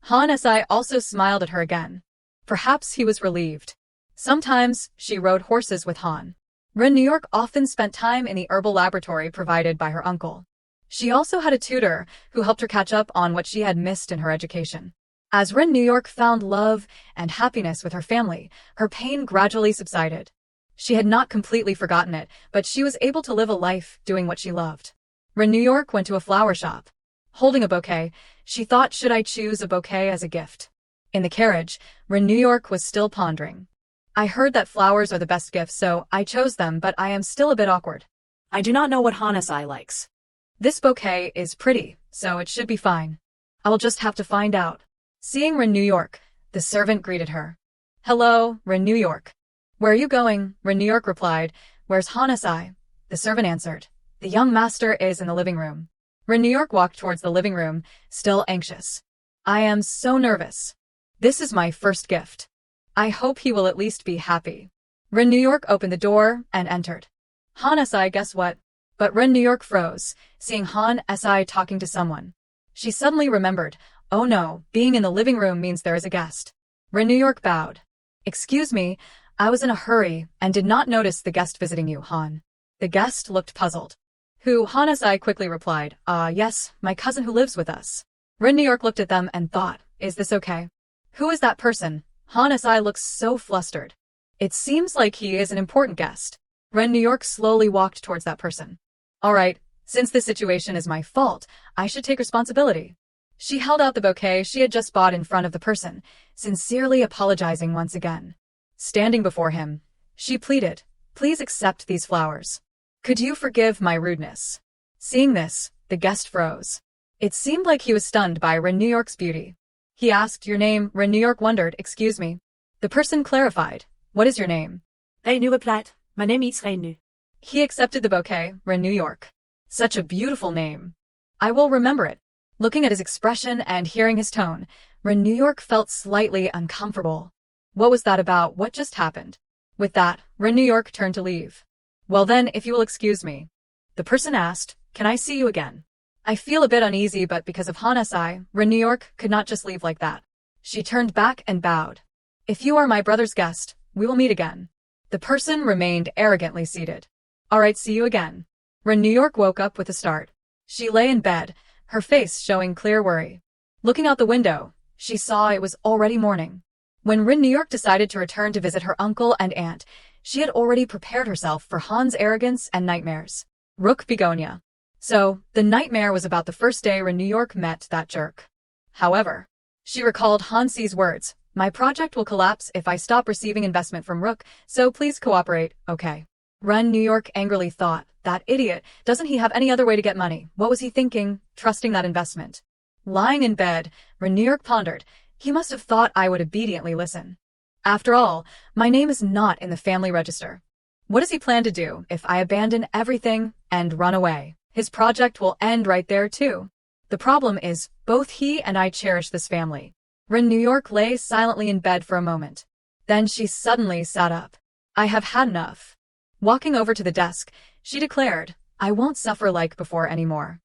Hanasai also smiled at her again. Perhaps he was relieved. Sometimes she rode horses with Han. Rin New York often spent time in the herbal laboratory provided by her uncle. She also had a tutor who helped her catch up on what she had missed in her education. As Rin New York found love and happiness with her family, her pain gradually subsided. She had not completely forgotten it, but she was able to live a life doing what she loved. Rin New York went to a flower shop. Holding a bouquet, she thought, should I choose a bouquet as a gift? In the carriage, Rin New York was still pondering. I heard that flowers are the best gifts, so I chose them, but I am still a bit awkward. I do not know what Hanasai likes. This bouquet is pretty, so it should be fine. I will just have to find out. Seeing Rin New York, the servant greeted her. Hello, Rin New York. Where are you going? Rin New York replied. Where's Hanasai? The servant answered. The young master is in the living room. Rin New York walked towards the living room, still anxious. I am so nervous. This is my first gift. I hope he will at least be happy. Rin New York opened the door and entered. Hanasai, guess what? But Rin New York froze, seeing Han-si talking to someone. She suddenly remembered, oh no, being in the living room means there is a guest. Rin New York bowed. Excuse me, I was in a hurry and did not notice the guest visiting you, Han. The guest looked puzzled. Who? Hanasai quickly replied, yes, my cousin who lives with us. Rin New York looked at them and thought, is this okay? Who is that person? Hanasai looks so flustered. It seems like he is an important guest. Rin New York slowly walked towards that person. All right, since this situation is my fault, I should take responsibility. She held out the bouquet she had just bought in front of the person, sincerely apologizing once again. Standing before him, she pleaded, please accept these flowers. Could you forgive my rudeness? Seeing this, the guest froze. It seemed like he was stunned by Rin New York's beauty. He asked, your name? Rin New York wondered, excuse me. The person clarified, what is your name? Reinu replied, my name is Reinu. He accepted the bouquet, Rin New York. Such a beautiful name. I will remember it. Looking at his expression and hearing his tone, Rin New York felt slightly uncomfortable. What was that about? What just happened? With that, Rin New York turned to leave. Well then, if you will excuse me. The person asked, can I see you again? I feel a bit uneasy, but because of Hanasai, Rin New York could not just leave like that. She turned back and bowed. If you are my brother's guest, we will meet again. The person remained arrogantly seated. All right, see you again. Rin New York woke up with a start. She lay in bed, her face showing clear worry. Looking out the window, she saw it was already morning. When Rin New York decided to return to visit her uncle and aunt, she had already prepared herself for Han's arrogance and nightmares. Rook Begonia. So, the nightmare was about the first day Rin New York met that jerk. However, she recalled Hansi's words, my project will collapse if I stop receiving investment from Rook, so please cooperate, okay. Rin New York angrily thought, that idiot, doesn't he have any other way to get money? What was he thinking, trusting that investment? Lying in bed, Renuyurk pondered. He must have thought I would obediently listen. After all, my name is not in the family register. What does he plan to do if I abandon everything and run away? His project will end right there too. The problem is, both he and I cherish this family. Renuyurk lay silently in bed for a moment. Then she suddenly sat up. I have had enough. Walking over to the desk, she declared, I won't suffer like before anymore.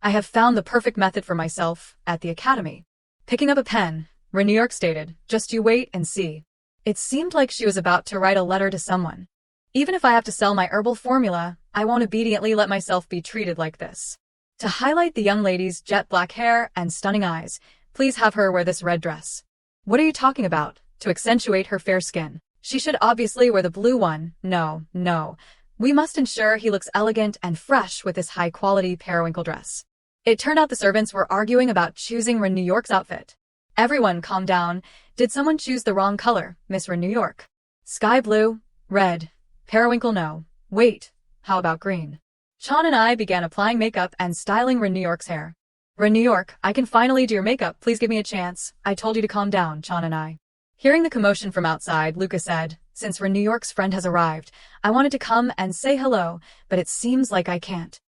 I have found the perfect method for myself at the academy. Picking up a pen, Renuyurk stated, just you wait and see. It seemed like she was about to write a letter to someone. Even if I have to sell my herbal formula, I won't obediently let myself be treated like this. To highlight the young lady's jet black hair and stunning eyes, please have her wear this red dress. What are you talking about? To accentuate her fair skin. She should obviously wear the blue one. No. We must ensure he looks elegant and fresh with this high-quality periwinkle dress. It turned out the servants were arguing about choosing Renuyurk's outfit. Everyone calm down. Did someone choose the wrong color, Miss Renuyurk? Sky blue, red, periwinkle no. Wait, how about green? Chan and I began applying makeup and styling Renuyurk's hair. Renuyurk, I can finally do your makeup, please give me a chance. I told you to calm down, Chan and I. Hearing the commotion from outside, Luca said, since Renuyurk's friend has arrived, I wanted to come and say hello, but it seems like I can't.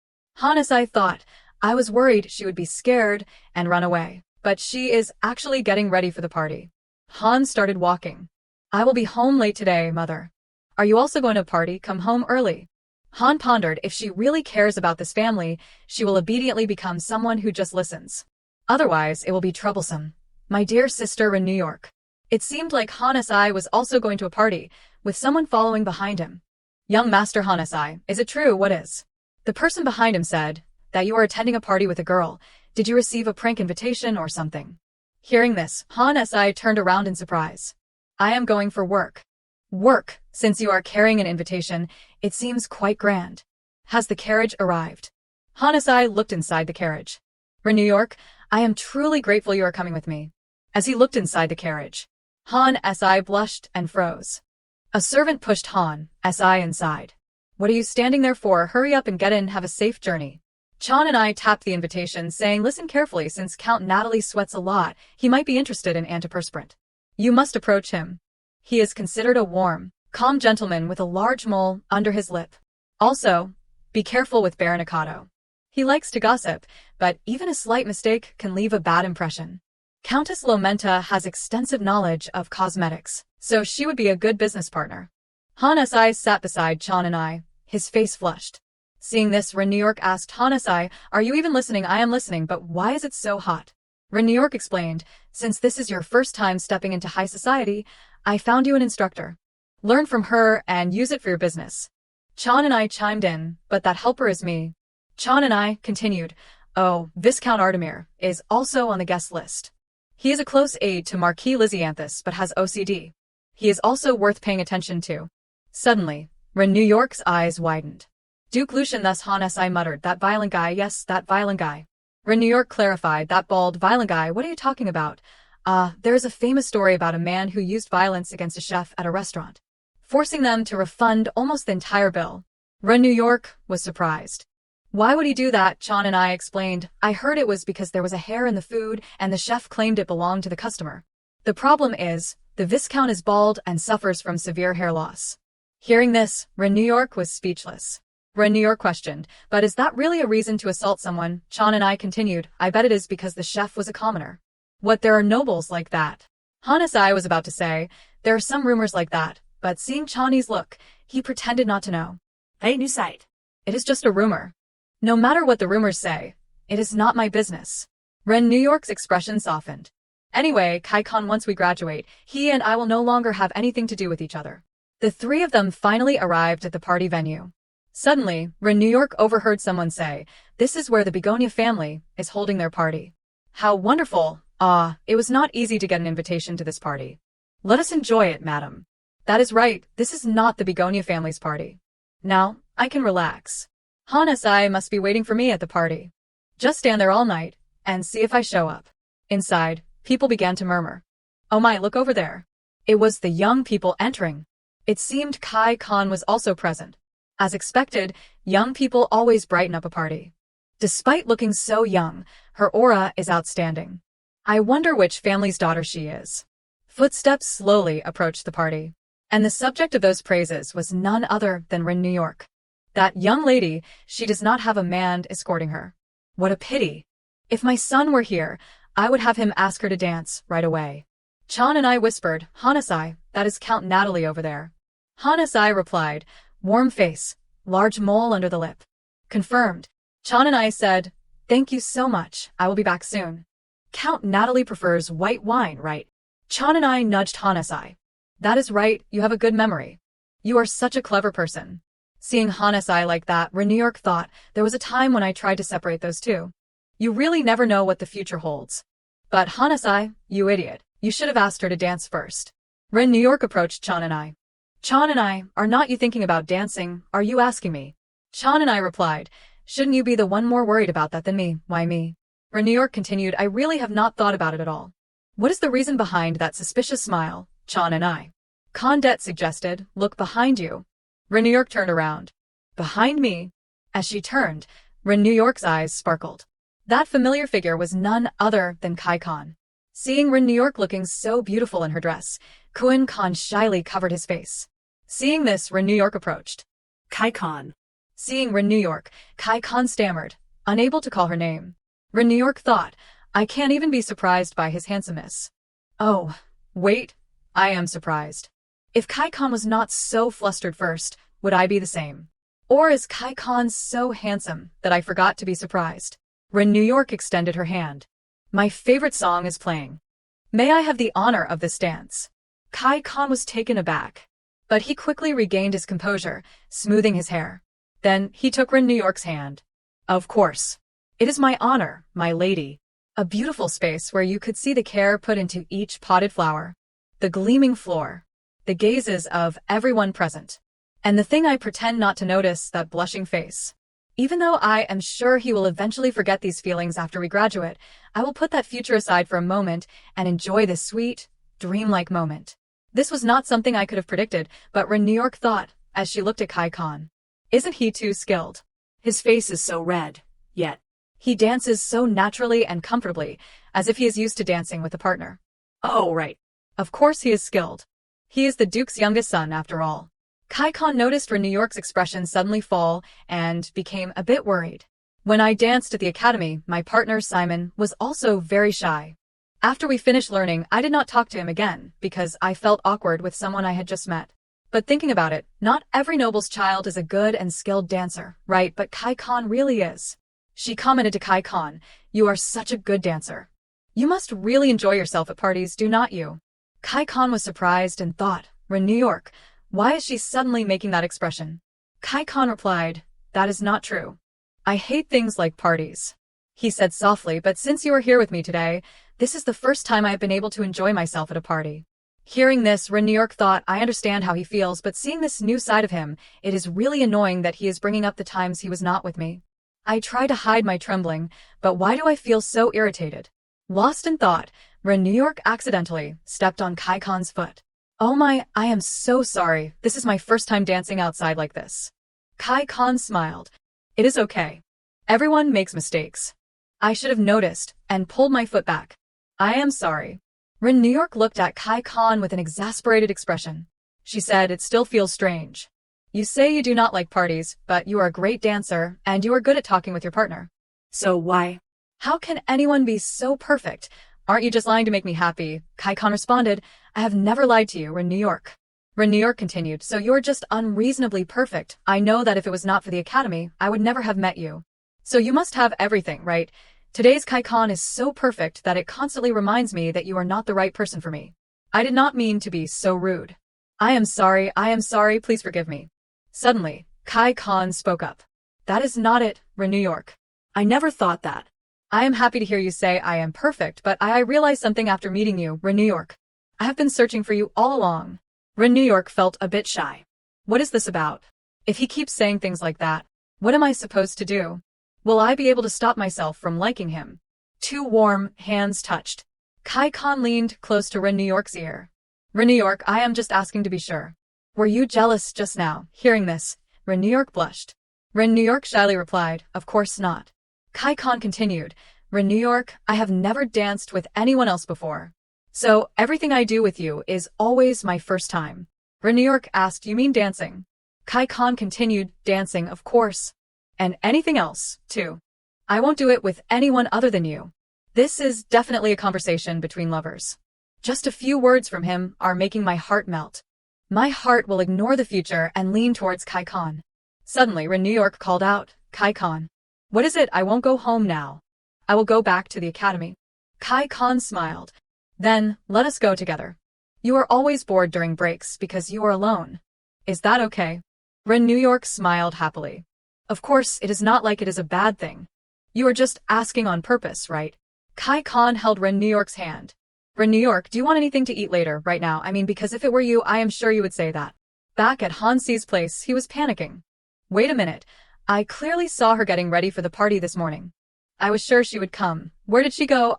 I thought, I was worried she would be scared and run away, but she is actually getting ready for the party. Han started walking. I will be home late today, mother. Are you also going to a party? Come home early. Han pondered if she really cares about this family, she will obediently become someone who just listens. Otherwise, it will be troublesome. My dear sister Renuyurk. It seemed like Hanasai was also going to a party, with someone following behind him. Young Master Hanasai, is it true? What is? The person behind him said, that you are attending a party with a girl. Did you receive a prank invitation or something? Hearing this, Hanasai turned around in surprise. I am going for work. Work, since you are carrying an invitation, it seems quite grand. Has the carriage arrived? Hanasai looked inside the carriage. Renuyurk, I am truly grateful you are coming with me. As he looked inside the carriage, Han-si blushed and froze. A servant pushed Han-si inside. What are you standing there for? Hurry up and get in, have a safe journey. Chan and I tapped the invitation, saying listen carefully since Count Natalie sweats a lot, he might be interested in antiperspirant. You must approach him. He is considered a warm, calm gentleman with a large mole under his lip. Also, be careful with Baron Akato. He likes to gossip, but even a slight mistake can leave a bad impression. Countess Lomenta has extensive knowledge of cosmetics, so she would be a good business partner. Han-si sat beside Chan and I, his face flushed. Seeing this, Renuyurk asked Han-si, are you even listening? I am listening, but why is it so hot? Renuyurk explained, since this is your first time stepping into high society, I found you an instructor. Learn from her and use it for your business. Chan and I chimed in, but that helper is me. Chan and I continued, oh, Viscount Artemir is also on the guest list. He is a close aide to Marquis Lysianthus but has OCD. He is also worth paying attention to. Suddenly, Renuyurk's eyes widened. Duke Lucian thus Han-si muttered, that violent guy, yes, that violent guy. Renuyurk clarified, that bald, violent guy, what are you talking about? There is a famous story about a man who used violence against a chef at a restaurant, forcing them to refund almost the entire bill. Renuyurk was surprised. Why would he do that? Chan and I explained, I heard it was because there was a hair in the food and the chef claimed it belonged to the customer. The problem is, the Viscount is bald and suffers from severe hair loss. Hearing this, Renuyurk was speechless. Renuyurk questioned, but is that really a reason to assault someone? Chan and I continued, I bet it is because the chef was a commoner. What, there are nobles like that? Han-si was about to say, there are some rumors like that, but seeing Chan's look, he pretended not to know. Hey, new site. It is just a rumor. No matter what the rumors say, it is not my business. Renuyurk's expression softened. Anyway, Kaikon, once we graduate, he and I will no longer have anything to do with each other. The three of them finally arrived at the party venue. Suddenly, Renuyurk overheard someone say, this is where the Begonia family is holding their party. How wonderful! It was not easy to get an invitation to this party. Let us enjoy it, madam. That is right, this is not the Begonia family's party. Now, I can relax. Han-si must be waiting for me at the party. Just stand there all night, and see if I show up. Inside, people began to murmur. Oh my, look over there. It was the young people entering. It seemed Kai Khan was also present. As expected, young people always brighten up a party. Despite looking so young, her aura is outstanding. I wonder which family's daughter she is. Footsteps slowly approached the party. And the subject of those praises was none other than Rin New York. That young lady, she does not have a man escorting her. What a pity. If my son were here, I would have him ask her to dance right away. Chan and I whispered, Hanasai, that is Count Natalie over there. Hanasai replied, warm face, large mole under the lip. Confirmed. Chan and I said, thank you so much, I will be back soon. Count Natalie prefers white wine, right? Chan and I nudged Hanasai. That is right, you have a good memory. You are such a clever person. Seeing Hanasai like that, Rin New York thought there was a time when I tried to separate those two. You really never know what the future holds. But Hanasai, you idiot, you should have asked her to dance first. Rin New York approached Chan and I. Chan and I, are not you thinking about dancing, are you asking me? Chan and I replied, shouldn't you be the one more worried about that than me, why me? Rin New York continued, I really have not thought about it at all. What is the reason behind that suspicious smile, Chan and I? Condet suggested, look behind you. Rin New York turned around. Behind me? As she turned, Rin New York's eyes sparkled. That familiar figure was none other than Kai Khan. Seeing Rin New York looking so beautiful in her dress, Kuin Khan shyly covered his face. Seeing this, Rin New York approached. Kai Khan. Seeing Rin New York, Kai Khan stammered, unable to call her name. Rin New York thought, I can't even be surprised by his handsomeness. Oh, wait, I am surprised. If Kai Khan was not so flustered first, would I be the same? Or is Kai Khan so handsome that I forgot to be surprised? Rin New York extended her hand. My favorite song is playing. May I have the honor of this dance? Kai Khan was taken aback. But he quickly regained his composure, smoothing his hair. Then he took Rin New York's hand. Of course. It is my honor, my lady. A beautiful space where you could see the care put into each potted flower. The gleaming floor. The gazes of everyone present. And the thing I pretend not to notice, that blushing face. Even though I am sure he will eventually forget these feelings after we graduate, I will put that future aside for a moment and enjoy this sweet, dreamlike moment. This was not something I could have predicted, but Rin New York thought, as she looked at Kai Khan. Isn't he too skilled? His face is so red, yet he dances so naturally and comfortably, as if he is used to dancing with a partner. Oh, right. Of course he is skilled. He is the Duke's youngest son, after all. Kai Khan noticed Rin New York's expression suddenly fall and became a bit worried. When I danced at the academy, my partner Simon was also very shy. After we finished learning, I did not talk to him again because I felt awkward with someone I had just met. But thinking about it, not every noble's child is a good and skilled dancer, right? But Kai Khan really is. She commented to Kai Khan, you are such a good dancer. You must really enjoy yourself at parties, do not you? Kai Khan was surprised and thought, Rin New York, why is she suddenly making that expression? Kai Khan replied, that is not true. I hate things like parties. He said softly, but since you are here with me today, this is the first time I have been able to enjoy myself at a party. Hearing this, Rin New York thought, I understand how he feels, but seeing this new side of him, it is really annoying that he is bringing up the times he was not with me. I try to hide my trembling, but why do I feel so irritated? Lost in thought, Rin New York accidentally stepped on Kai Khan's foot. Oh my, I am so sorry, this is my first time dancing outside like this. Kai Khan smiled. It is okay. Everyone makes mistakes. I should have noticed, and pulled my foot back. I am sorry. Rin New York looked at Kai Khan with an exasperated expression. She said, it still feels strange. You say you do not like parties, but you are a great dancer, and you are good at talking with your partner. So why? How can anyone be so perfect? Aren't you just lying to make me happy? Kai Khan responded, I have never lied to you, Rin New York. Rin New York continued, so you're just unreasonably perfect. I know that if it was not for the academy, I would never have met you. So you must have everything, right? Today's Kai Khan is so perfect that it constantly reminds me that you are not the right person for me. I did not mean to be so rude. I am sorry, please forgive me. Suddenly, Kai Khan spoke up. That is not it, Rin New York. I never thought that. I am happy to hear you say I am perfect, but I realized something after meeting you, Rin New York. I have been searching for you all along. Rin New York felt a bit shy. What is this about? If he keeps saying things like that, what am I supposed to do? Will I be able to stop myself from liking him? Two warm hands touched. Kai Khan leaned close to Rin New York's ear. Rin New York, I am just asking to be sure. Were you jealous just now? Hearing this, Rin New York blushed. Rin New York shyly replied, of course not. Kai Khan continued, Rin New York, I have never danced with anyone else before. So everything I do with you is always my first time. Rin New York asked, you mean dancing? Kai Khan continued, dancing, of course. And anything else, too. I won't do it with anyone other than you. This is definitely a conversation between lovers. Just a few words from him are making my heart melt. My heart will ignore the future and lean towards Kai Khan. Suddenly, Rin New York called out, Kai Khan. What is it? I won't go home now. I will go back to the academy. Kai Khan smiled. Then, let us go together. You are always bored during breaks because you are alone. Is that okay? Rin New York smiled happily. Of course, it is not like it is a bad thing. You are just asking on purpose, right? Kai Khan held Rin New York's hand. Rin New York, do you want anything to eat later, right now? I mean, because if it were you, I am sure you would say that. Back at Hansi's place, he was panicking. Wait a minute. I clearly saw her getting ready for the party this morning. I was sure she would come. Where did she go?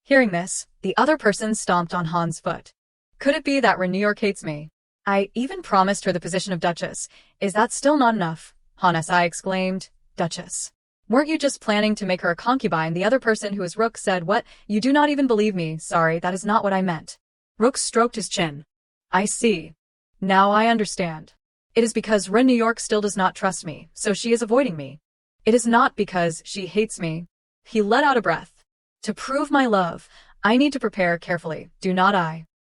Hearing this, the other person stomped on Han's foot. Could it be that Rin New York hates me? I even promised her the position of Duchess. Is that still not enough? Han-si exclaimed. Duchess. Weren't you just planning to make her a concubine? The other person, who is Rook, said, what? You do not even believe me. Sorry, that is not what I meant. Rook stroked his chin. I see. Now I understand. It is because Rin New York still does not trust me, so she is avoiding me. It is not because she hates me. He let out a breath. To prove my love, I need to prepare carefully, do not I?